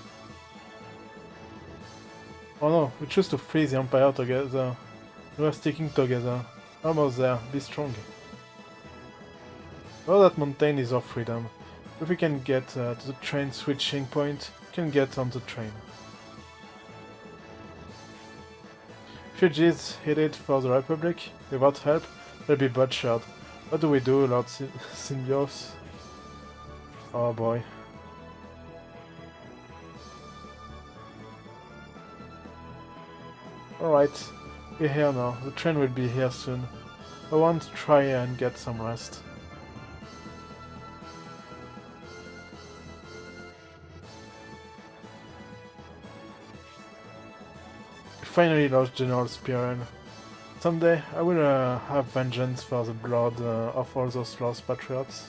Oh no, we choose to free the Empire together. We are sticking together. Almost there, be strong. Well, that mountain is our freedom. If we can get to the train switching point, we can get on the train. Refugees headed for the Republic. Without help, they'll be butchered. What do we do, Lord Symbios? Oh boy. Alright, we're here now. The train will be here soon. I want to try and get some rest. We finally lost General Spiren. Someday I will have vengeance for the blood of all those lost patriots.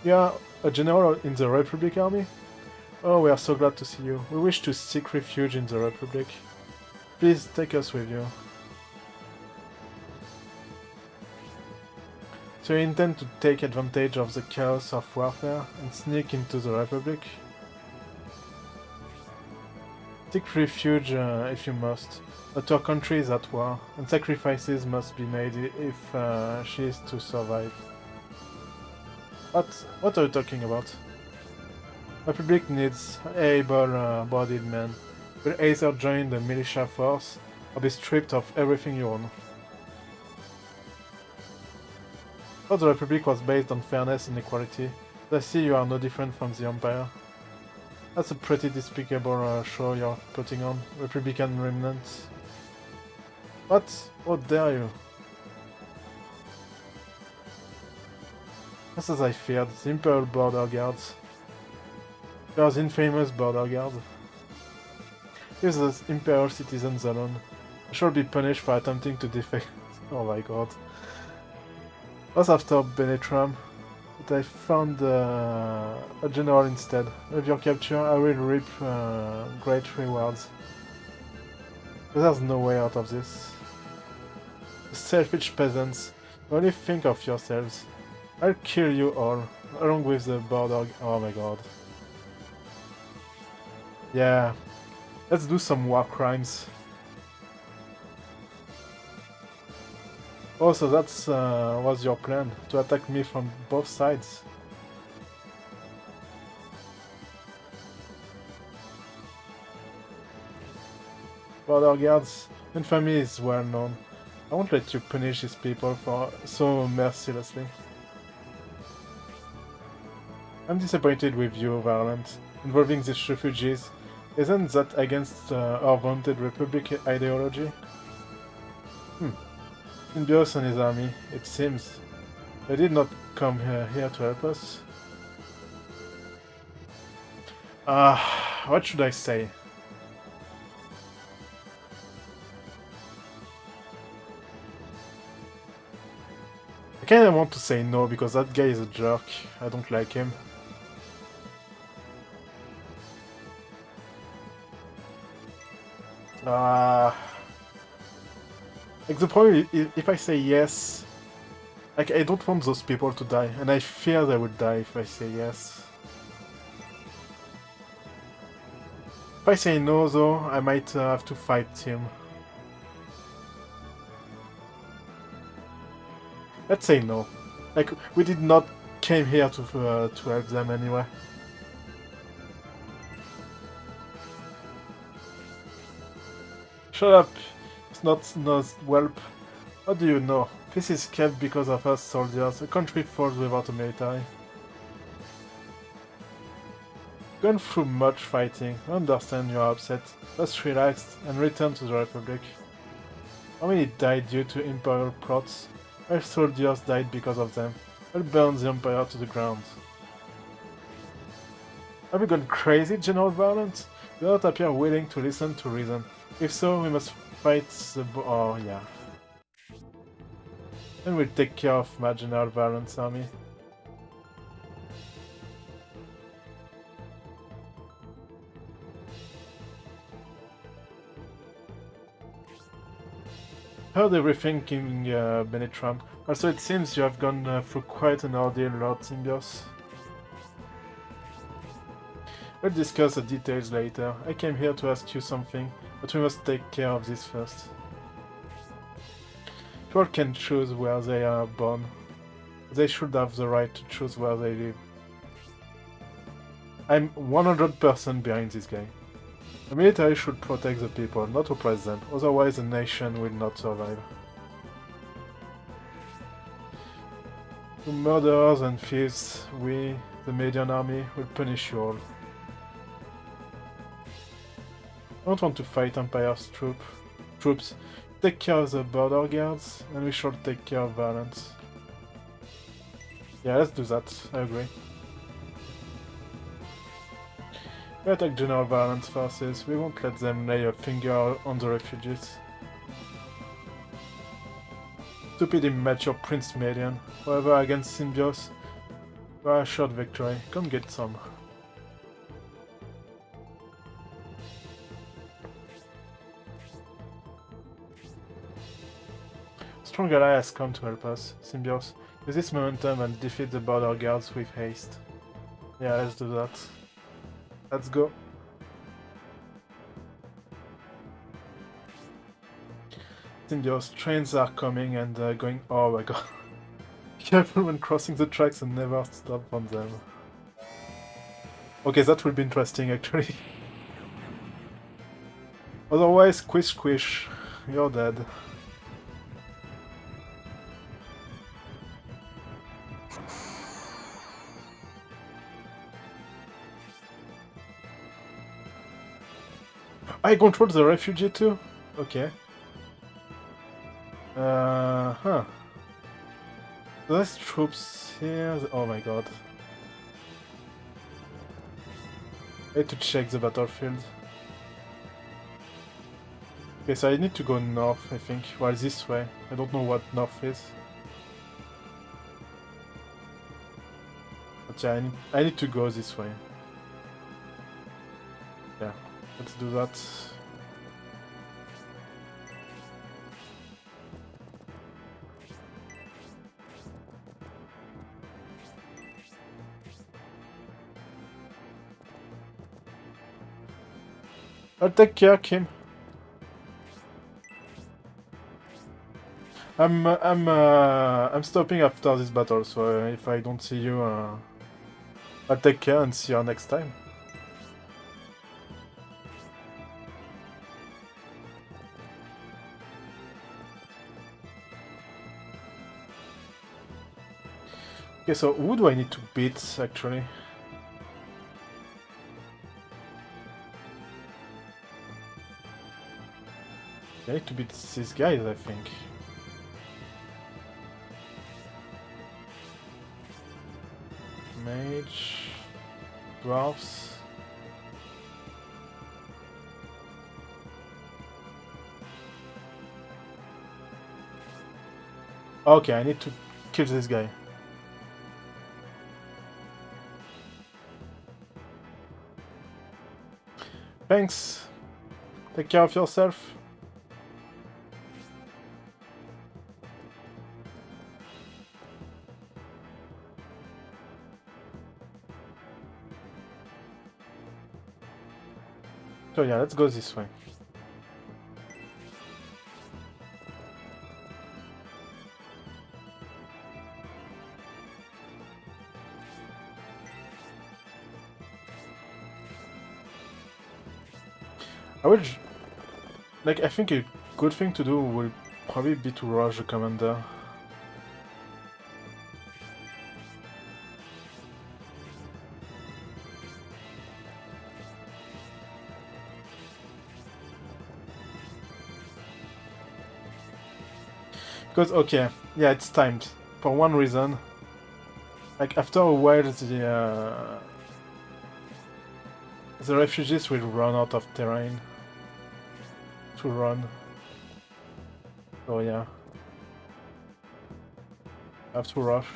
You are a general in the Republic Army? Oh, we are so glad to see you. We wish to seek refuge in the Republic. Please take us with you. So you intend to take advantage of the chaos of warfare and sneak into the Republic? Take refuge if you must, but our country is at war, and sacrifices must be made if she is to survive. What are you talking about? Republic needs able-bodied men. Will either join the militia force or be stripped of everything you own. Thought the Republic was based on fairness and equality, but I see you are no different from the Empire. That's a pretty despicable show you're putting on, Republican remnants. What? How dare you? Just as I feared, the Imperial Border Guards. They are the infamous Border Guard. Leave the Imperial citizens alone. I shall be punished for attempting to defect. Oh my god. I was after Benetram, but I found a general instead. With your capture, I will reap great rewards. But there's no way out of this. Selfish peasants, only think of yourselves. I'll kill you all, along with the border. Oh my god. Yeah, let's do some war crimes. Oh, so that's was your plan, to attack me from both sides. Border guards, infamy is well known. I won't let you punish these people for so mercilessly. I'm disappointed with you, Varlant, involving these refugees. Isn't that against our vaunted Republic ideology? Symbios and his army, it seems. They did not come here to help us. What should I say? I kinda want to say no, because that guy is a jerk. I don't like him. Like the problem is, if I say yes, like I don't want those people to die, and I fear they would die if I say yes. If I say no though, I might have to fight him. Let's say no. Like, we did not came here to help them anyway. Shut up! It's not whelp. How do you know? Peace is kept because of us soldiers. A country falls without a military. Gone through much fighting. I understand you are upset. Let's relax and return to the Republic. How many died due to Imperial plots? 5 soldiers died because of them. I'll burn the Empire to the ground. Have you gone crazy, General Violence? You do not appear willing to listen to reason. If so, we must fight the oh yeah. Then we'll take care of my General Violence army. Heard everything, King Benitram. Also, it seems you have gone through quite an ordeal, Lord Symbios. We'll discuss the details later. I came here to ask you something, but we must take care of this first. People can choose where they are born. They should have the right to choose where they live. I'm 100% behind this guy. The military should protect the people, not oppress them, otherwise the nation will not survive. To murderers and thieves, we, the Median Army, will punish you all. I don't want to fight Empire's troops. Take care of the border guards, and we shall take care of violence. Yeah, let's do that, I agree. We attack General Violence forces, we won't let them lay a finger on the refugees. Stupid immature Prince Median. However, against Symbios, we are assured victory. Come get some. Strong ally has come to help us, Symbios. Use this momentum and defeat the border guards with haste. Yeah, let's do that. Let's go. Symbios, trains are coming and going. Oh my god. Be careful when crossing the tracks and never stop on them. Okay, that will be interesting actually. Otherwise, squish, you're dead. I control the refugee too? Okay. Huh. There's troops here. Oh my god. I need to check the battlefield. Okay, so I need to go north, I think. Well, this way. I don't know what north is. But yeah, I need to go this way. Yeah, let's do that. I'll take care, Kim. I'm stopping after this battle, so if I don't see you, I'll take care and see you next time. Okay, so who do I need to beat, actually? I need to beat these guys, I think. Mage... Dwarves... Okay, I need to kill this guy. Thanks! Take care of yourself. So yeah, let's go this way. I think a good thing to do will probably be to rush the commander. Because, okay, yeah, it's timed. For one reason. Like, after a while, the refugees will run out of terrain to run. So, yeah. I have to rush.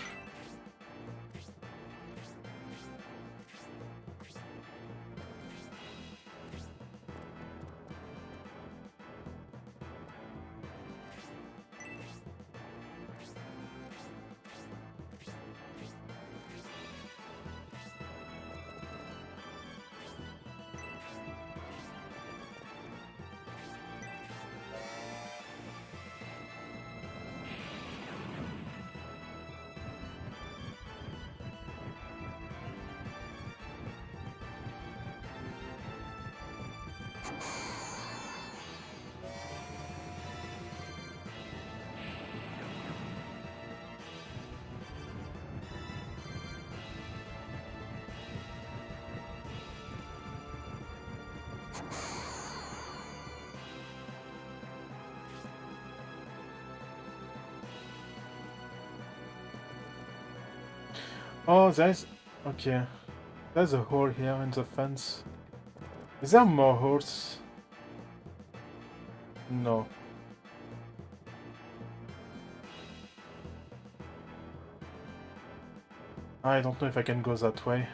Oh, there's... Okay. There's a hole here in the fence. Is there more holes? No. I don't know if I can go that way.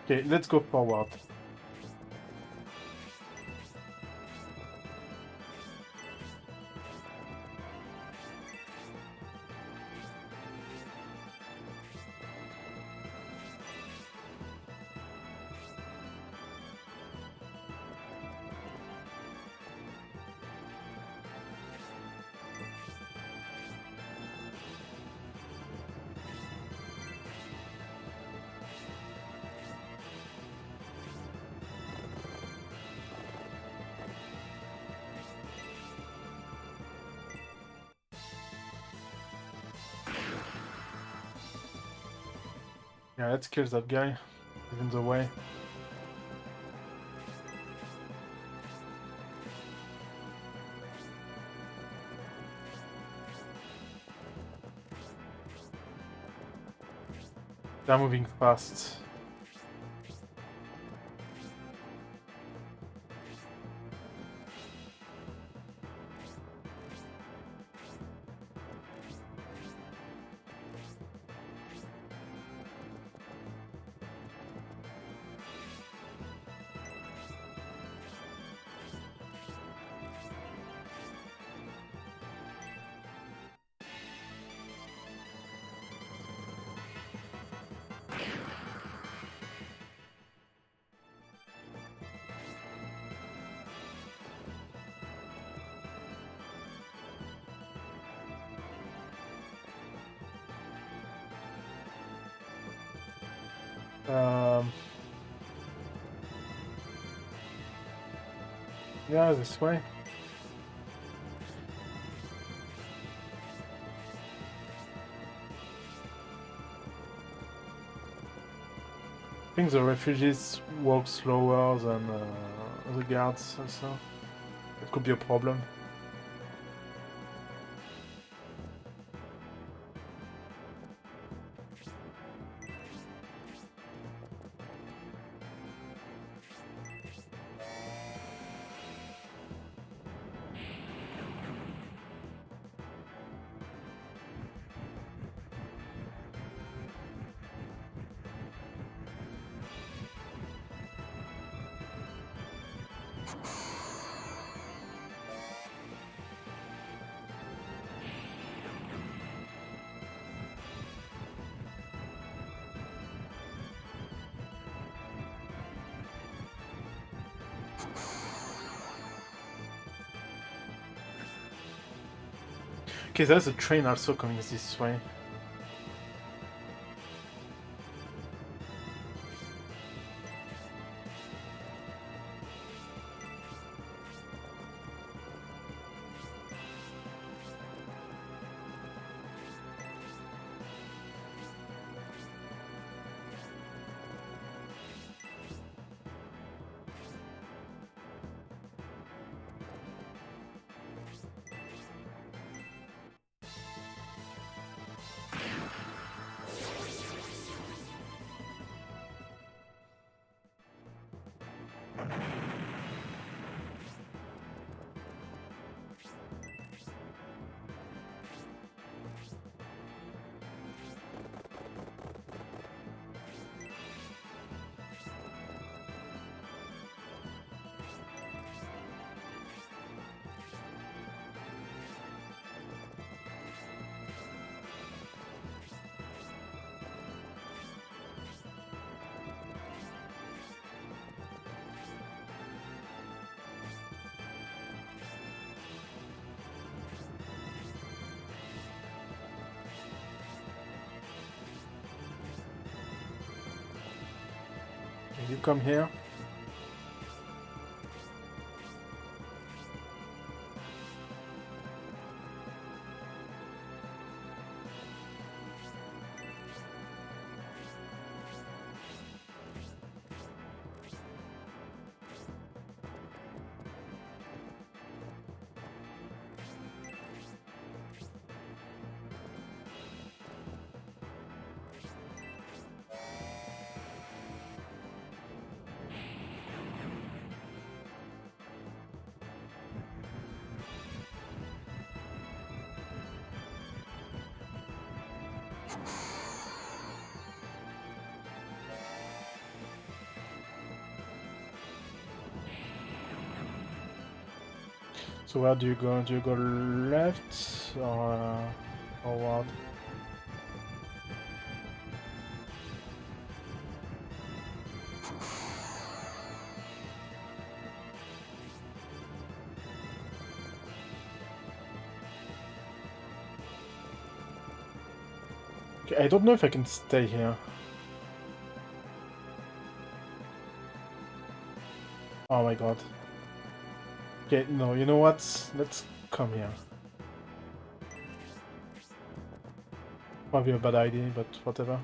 Okay, let's go forward. Yeah, let's kill that guy. He's in the way. They're moving fast. Yeah, this way. I think the refugees walk slower than the guards also. It could be a problem. Okay, there's a train also coming this way. You come here. So where do you go? Do you go left or forward? Okay, I don't know if I can stay here. Oh my god. Okay, no, you know what? Let's come here. Probably a bad idea, but whatever.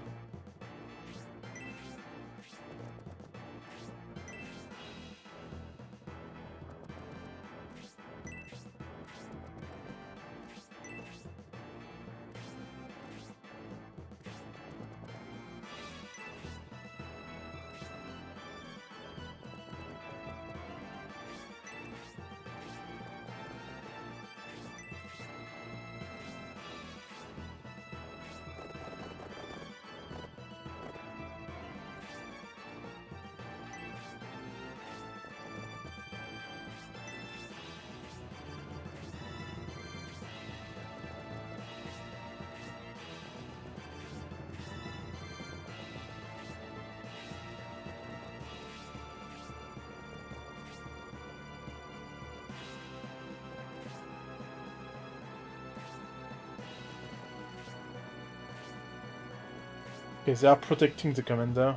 Okay, they are protecting the commander.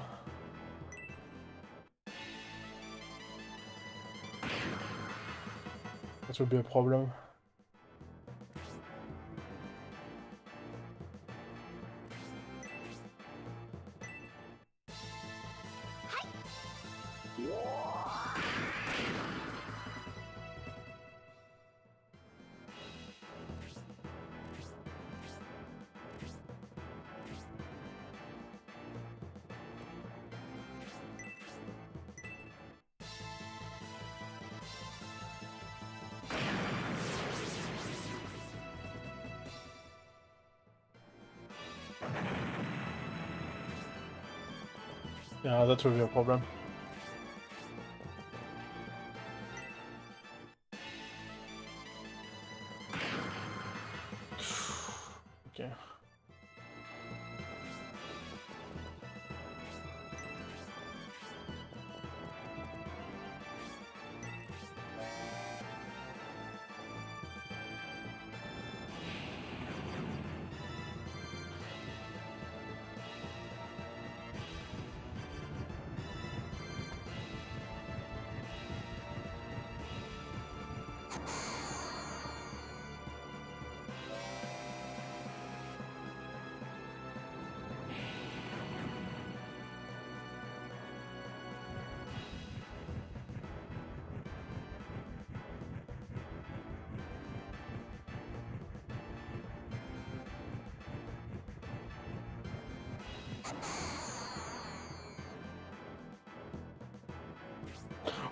That will be a problem. Yeah, that will be a problem. Okay.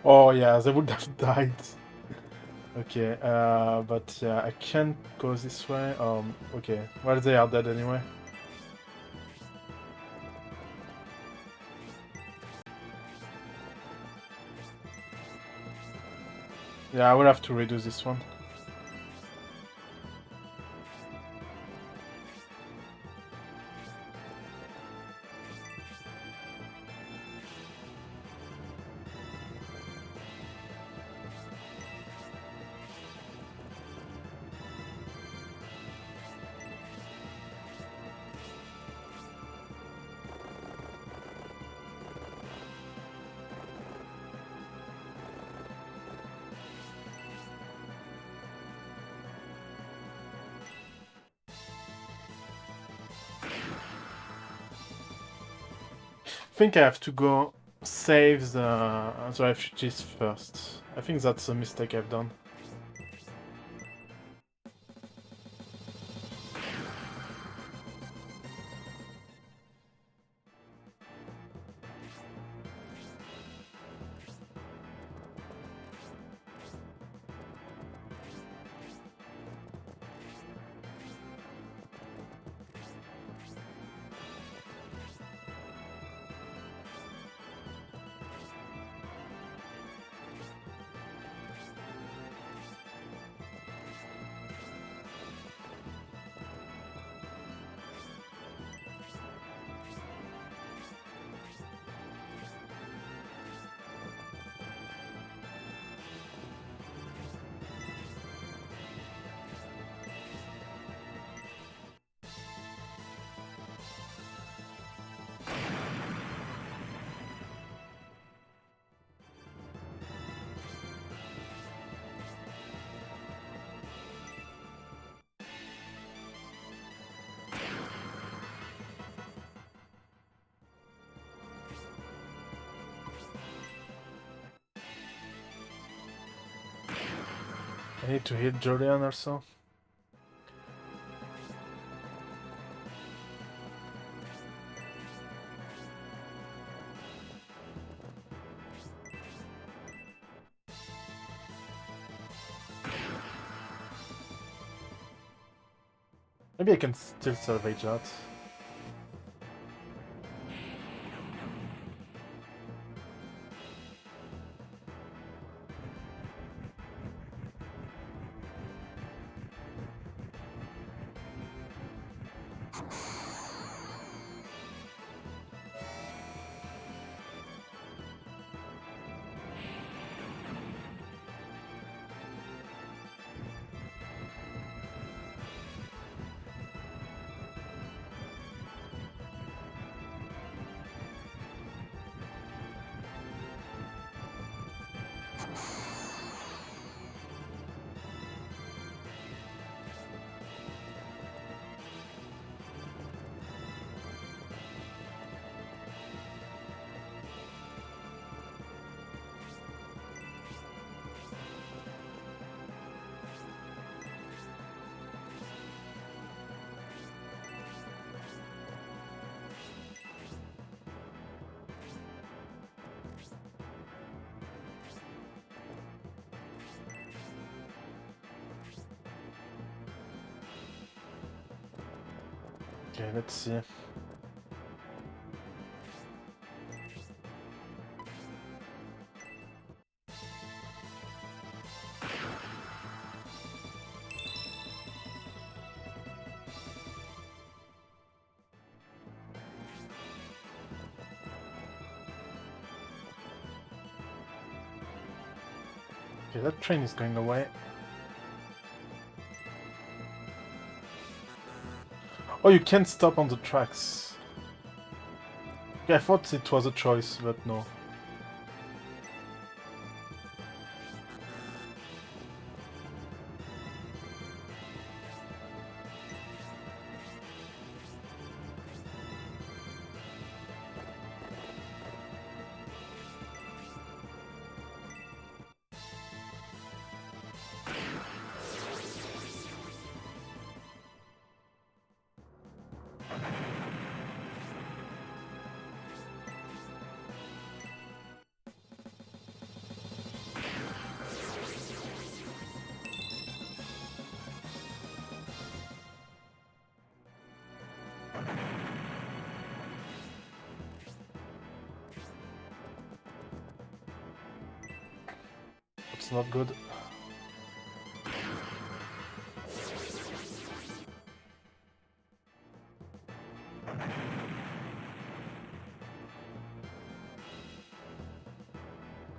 Oh yeah, they would have died. Okay, but yeah, I can't go this way. Okay, well they are dead anyway. Yeah, I will have to redo this one. think I have to go save the refugees first. I think that's a mistake I've done. I need to hit Julian or so. Maybe I can still salvage that. Okay, let's see. Okay, that train is going away. Oh, you can't stop on the tracks. Okay, I thought it was a choice, but no. It's not good.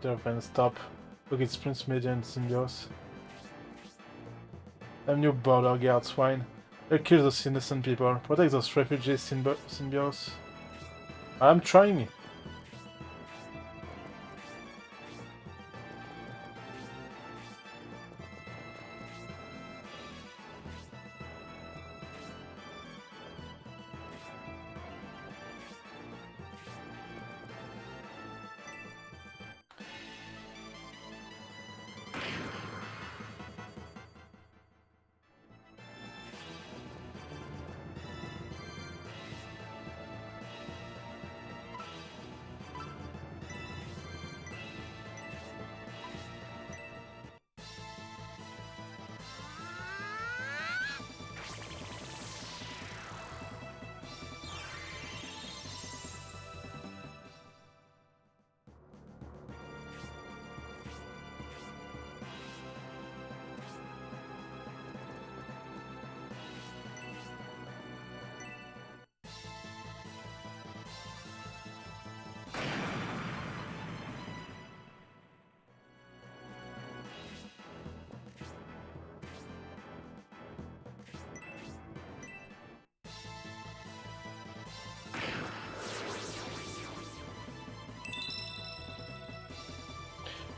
There, then stop. Look, it's Prince Media and Symbios. Them new border guards, fine. They'll kill those innocent people. Protect those refugees, Symbios. I'm trying.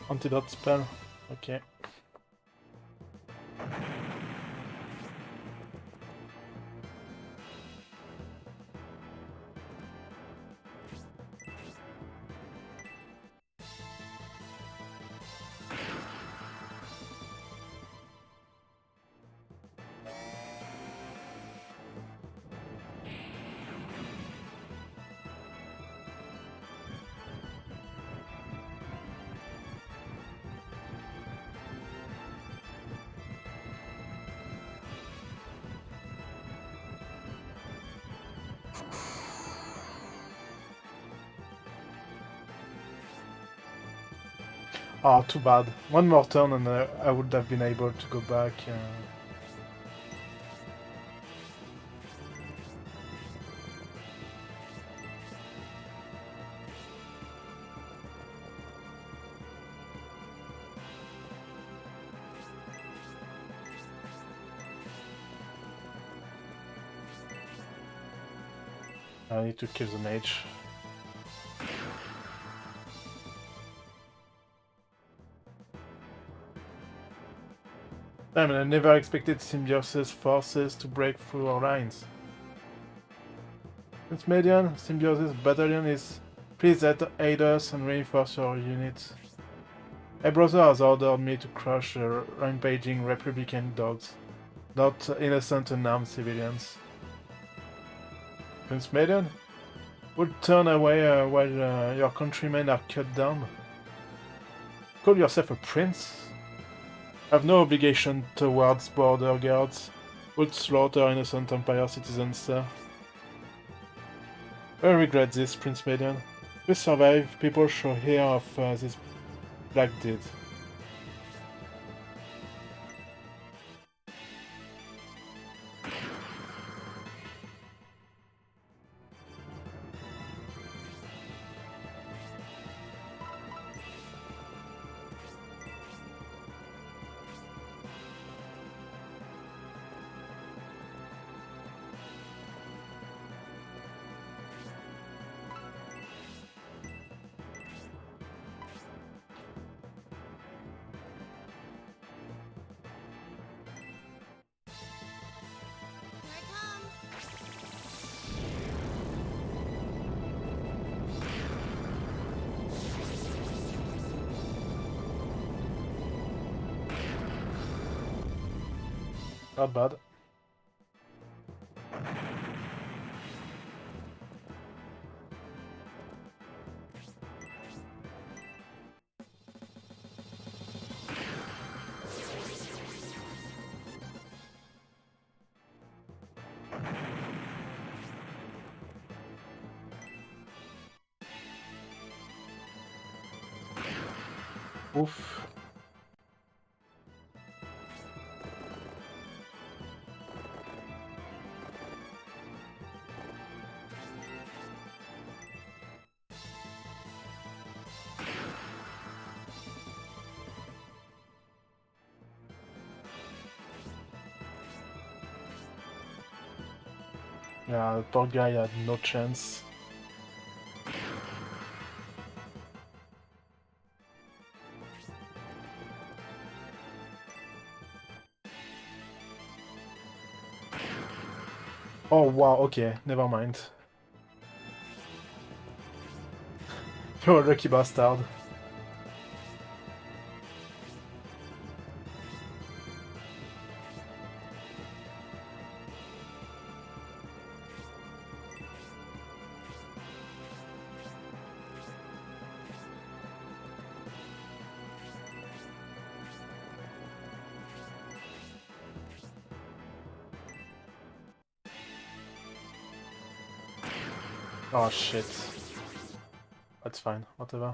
Antidote spell. Okay. Oh, too bad. One more turn and I would have been able to go back. I need to kill the mage. Damn, I never expected Symbiosis forces to break through our lines. Prince Median, Symbiosis Battalion is... Please aid us and reinforce your units. My brother has ordered me to crush the rampaging Republican dogs, not innocent unarmed civilians. Prince Median? Would turn away while your countrymen are cut down? Call yourself a prince? I have no obligation towards border guards. Would slaughter innocent Empire citizens, sir. I regret this, Prince Median. If we survive, people shall hear of this black deed. Here I come. Not bad. Oof. Yeah, the poor guy had no chance. Oh wow, okay, never mind. You're a lucky bastard. Oh shit. That's fine, whatever.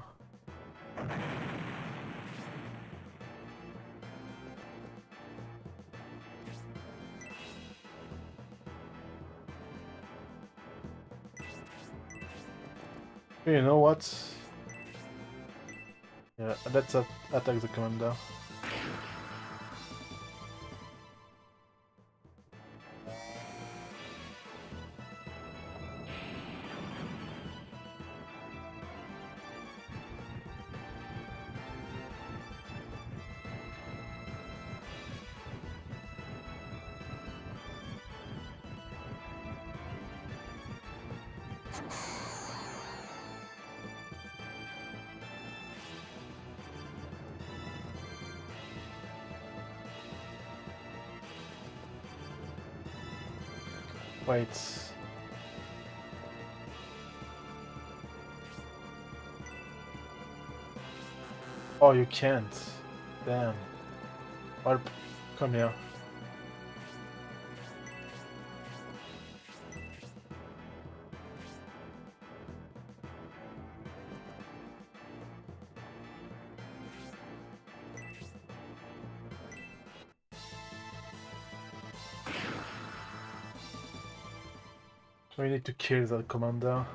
You know what? Yeah, let's attack the commander. Wait. Oh, you can't. Damn. Warp, come here. We need to kill that commander.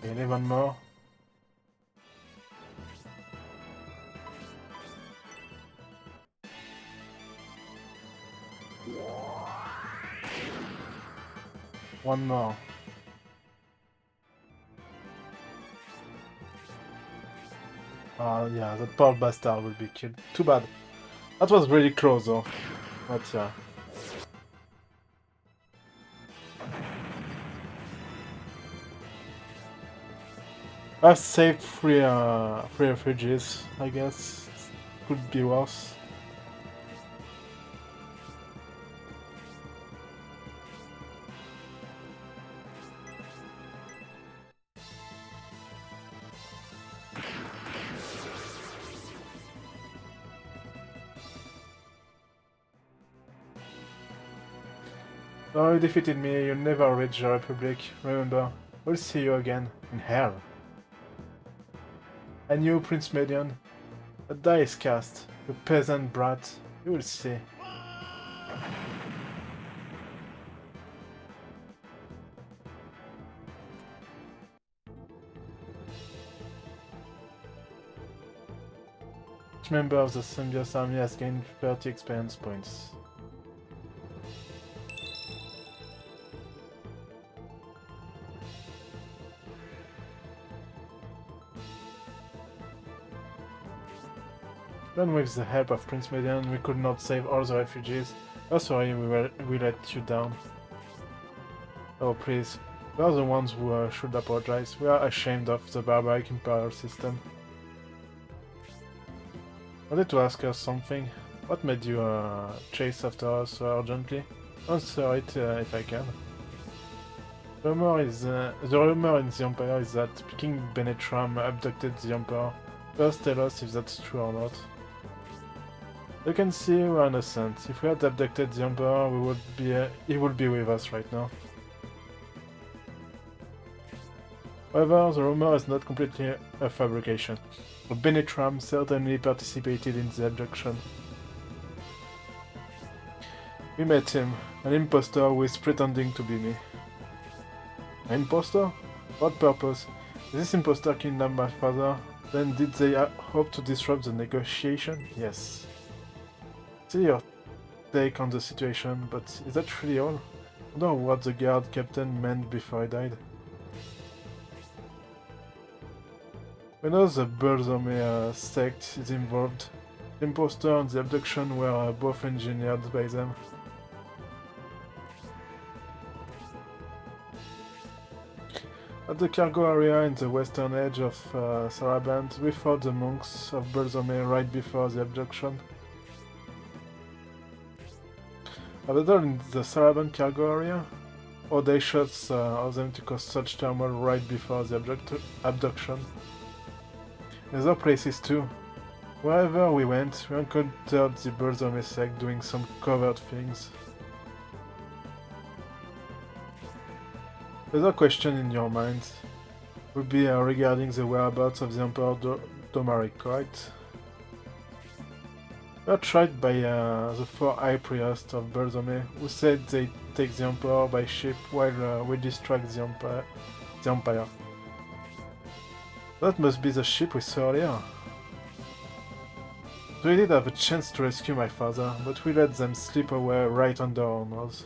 Here I come. Okay, need one more. One more. Yeah, the poor bastard will be killed. Too bad. That was really close though. But yeah. I've saved three refugees, I guess. Could be worse. Oh, you defeated me, you never reach the Republic. Remember, we'll see you again in hell. And you, Prince Median, a die is cast, you peasant brat, you will see. Each member of the Symbiote army has gained 30 experience points. Even with the help of Prince Median, we could not save all the refugees. Oh sorry, we let you down. Oh please, we are the ones who should apologize. We are ashamed of the barbaric imperial system. I wanted to ask us something. What made you chase after us so urgently? Answer it if I can. The rumor in the Empire is that King Benetram abducted the Emperor. First tell us if that's true or not. You can see we are innocent. If we had abducted the Emperor, he would be with us right now. However, the rumor is not completely a fabrication. Benetram certainly participated in the abduction. We met him, an impostor who is pretending to be me. An impostor? What purpose? Is this impostor kidnapped my father? Then did they hope to disrupt the negotiation? Yes. See your take on the situation, but is that really all? I wonder what the guard captain meant before he died. We know the Burzome sect is involved. The impostor and the abduction were both engineered by them. At the cargo area in the western edge of Saraband, we fought the monks of Burzome right before the abduction. Other in the Saraband cargo area? Audacious of them to cause such turmoil right before the abduction. In other places too. Wherever we went, we encountered the Burzome sect doing some covert things. There's a question in your mind. Would be regarding the whereabouts of the Emperor Domaric, correct? We are tried by the 4 high priests of Berzome, who said they take the Emperor by ship while we distract the Empire. That must be the ship we saw earlier. We did have a chance to rescue my father, but we let them slip away right under our nose.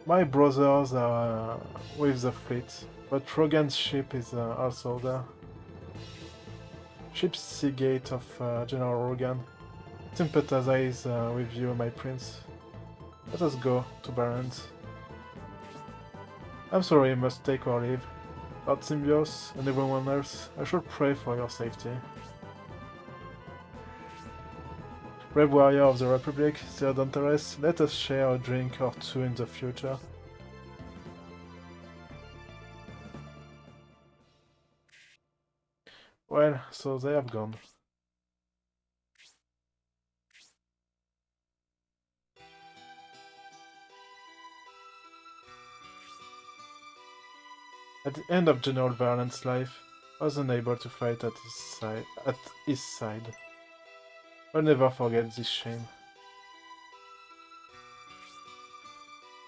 My brothers are with the fleet, but Rogan's ship is also there. Ship's Seagate of General Rogan. Sympathize with you, my prince. Let us go to Barents. I'm sorry you must take our leave. Lord Symbios and everyone else, I should pray for your safety. Brave warrior of the Republic, Sir Danteres, let us share a drink or two in the future. Well, so they have gone. At the end of General Verland's life, I was unable to fight at his side. I'll never forget this shame.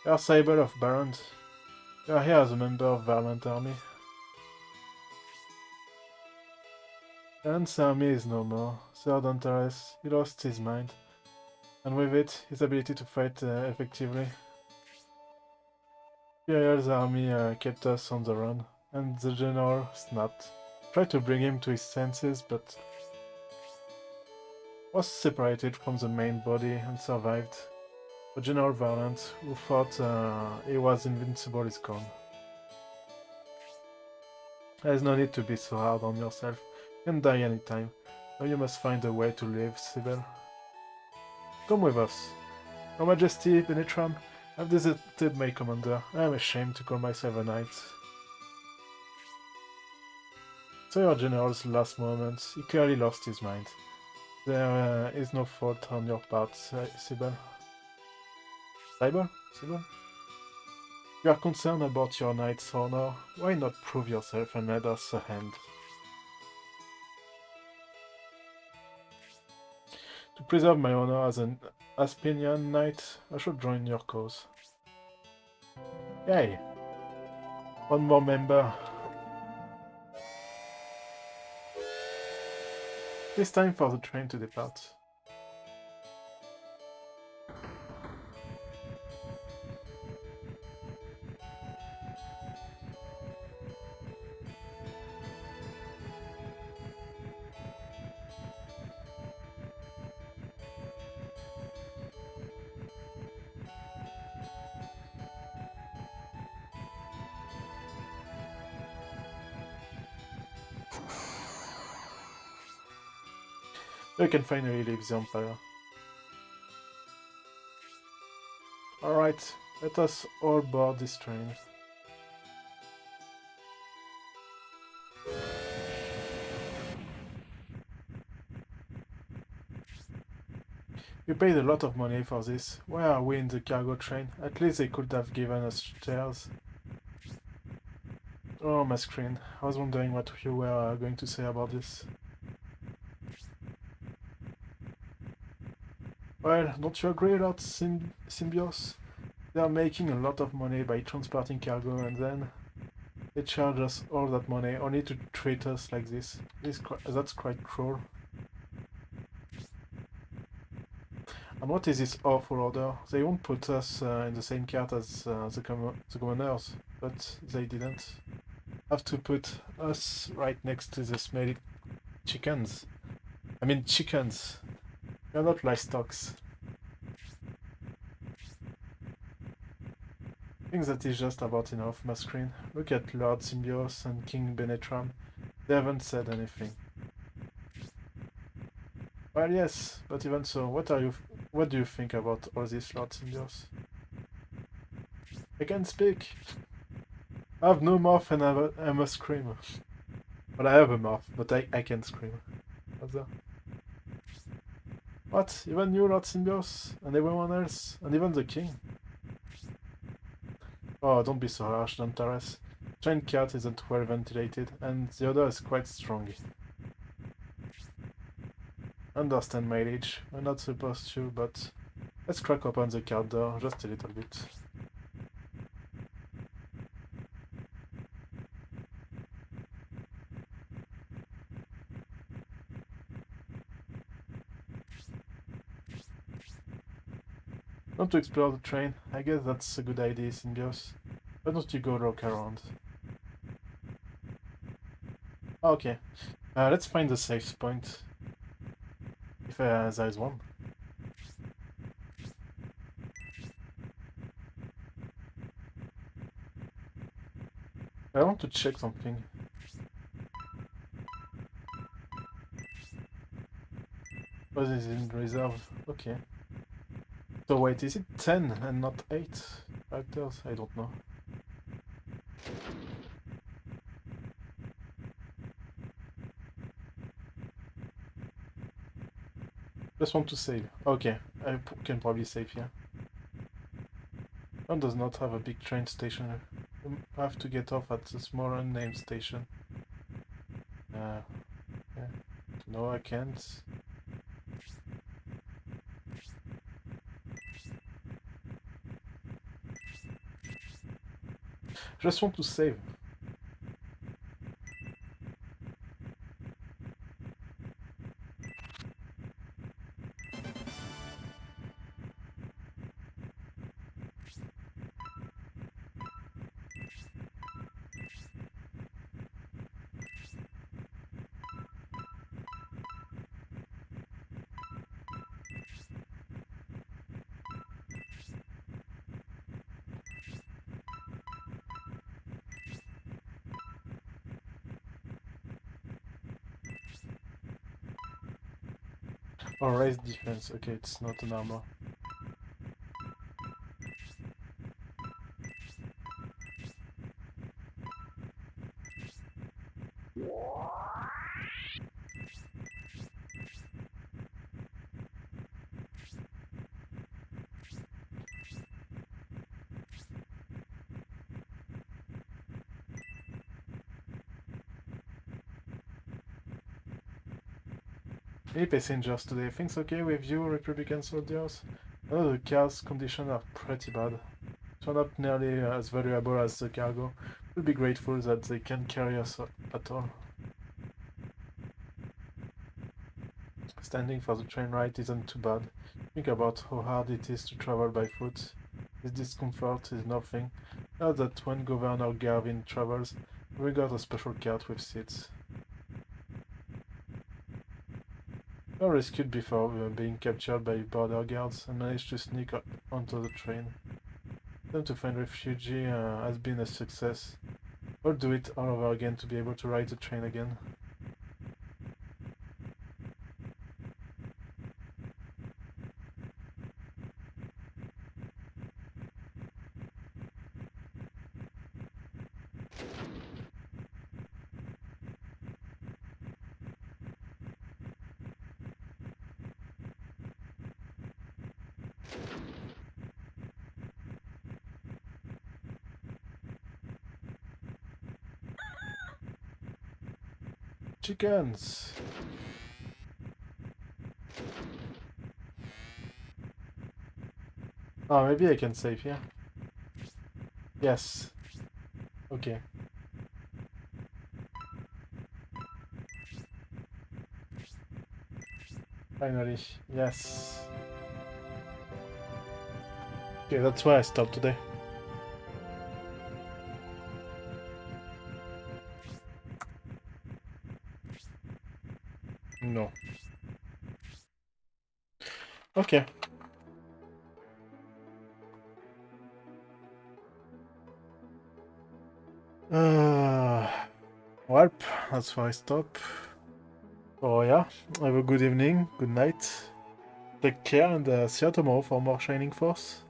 You are Sable of Barons. You are here as a member of Verland's army. Verland's army is no more. Sir Danteres, he lost his mind, and with it, his ability to fight effectively. Imperial's army kept us on the run, and the general snapped. Tried to bring him to his senses, but was separated from the main body and survived. But General Valent, who thought he was invincible, is gone. There is no need to be so hard on yourself. You can die anytime. Now you must find a way to live, Sybil. Come with us. Your Majesty, Benitram, I've deserted my commander. I am ashamed to call myself a knight. So your general's last moments, he clearly lost his mind. There is no fault on your part, Sybil. Sybil? You are concerned about your knight's honor. Why not prove yourself and lend us a hand? To preserve my honor as an Aspinian knight, I should join your cause. Yay! One more member. It's time for the train to depart. We can finally leave the Empire. Alright, let us all board this train. We paid a lot of money for this. Why are we in the cargo train? At least they could have given us chairs. Oh, my screen. I was wondering what you were going to say about this. Well, don't you agree, Lord Symbios? They are making a lot of money by transporting cargo and then they charge us all that money only to treat us like this. That's quite cruel. And what is this awful order? They won't put us in the same cart as the commoners, but they didn't. Have to put us right next to the smelly chickens. I mean chickens. We are not livestock. I think that is just about enough, my screen. Look at Lord Symbios and King Benetram. They haven't said anything. Well, yes, but even so, what do you think about all this, Lord Symbios? I can speak. I have no mouth and I must scream. Well, I have a mouth, but I can scream. What's that? What? Even you, Lord Symbios? And everyone else? And even the king? Oh, don't be so harsh, Dantares. Train cart isn't well ventilated, and the odor is quite strong. Understand mileage. We're not supposed to, but let's crack open the cart door just a little bit. Want to explore the train? I guess that's a good idea, Symbios. Why don't you go look around? Okay, let's find the safe point. If there is one. I want to check something. What is in reserve? Okay. So wait, is it 10 and not 8 factors? I don't know. Just want to save. Okay, I can probably save here. One does not have a big train station. You have to get off at the small unnamed station. Yeah. No, I can't. Just want to save. Or raise defense. Okay, it's not an armor. Hey passengers, today things okay with you, Republican soldiers? I know the car's conditions are pretty bad. So not nearly as valuable as the cargo. We'll be grateful that they can carry us at all. Standing for the train ride isn't too bad. Think about how hard it is to travel by foot. This discomfort is nothing. Now that when Governor Garvin travels, we got a special cart with seats. We were rescued before being captured by border guards and managed to sneak onto the train. Them to find refugee has been a success. We'll do it all over again to be able to ride the train again. Chickens! Oh, maybe I can save here. Yes. Okay. Finally, yes. Okay, that's why I stopped today. No. Okay. Well, that's why I stop. Oh yeah, have a good evening, good night. Take care and see you tomorrow for more Shining Force.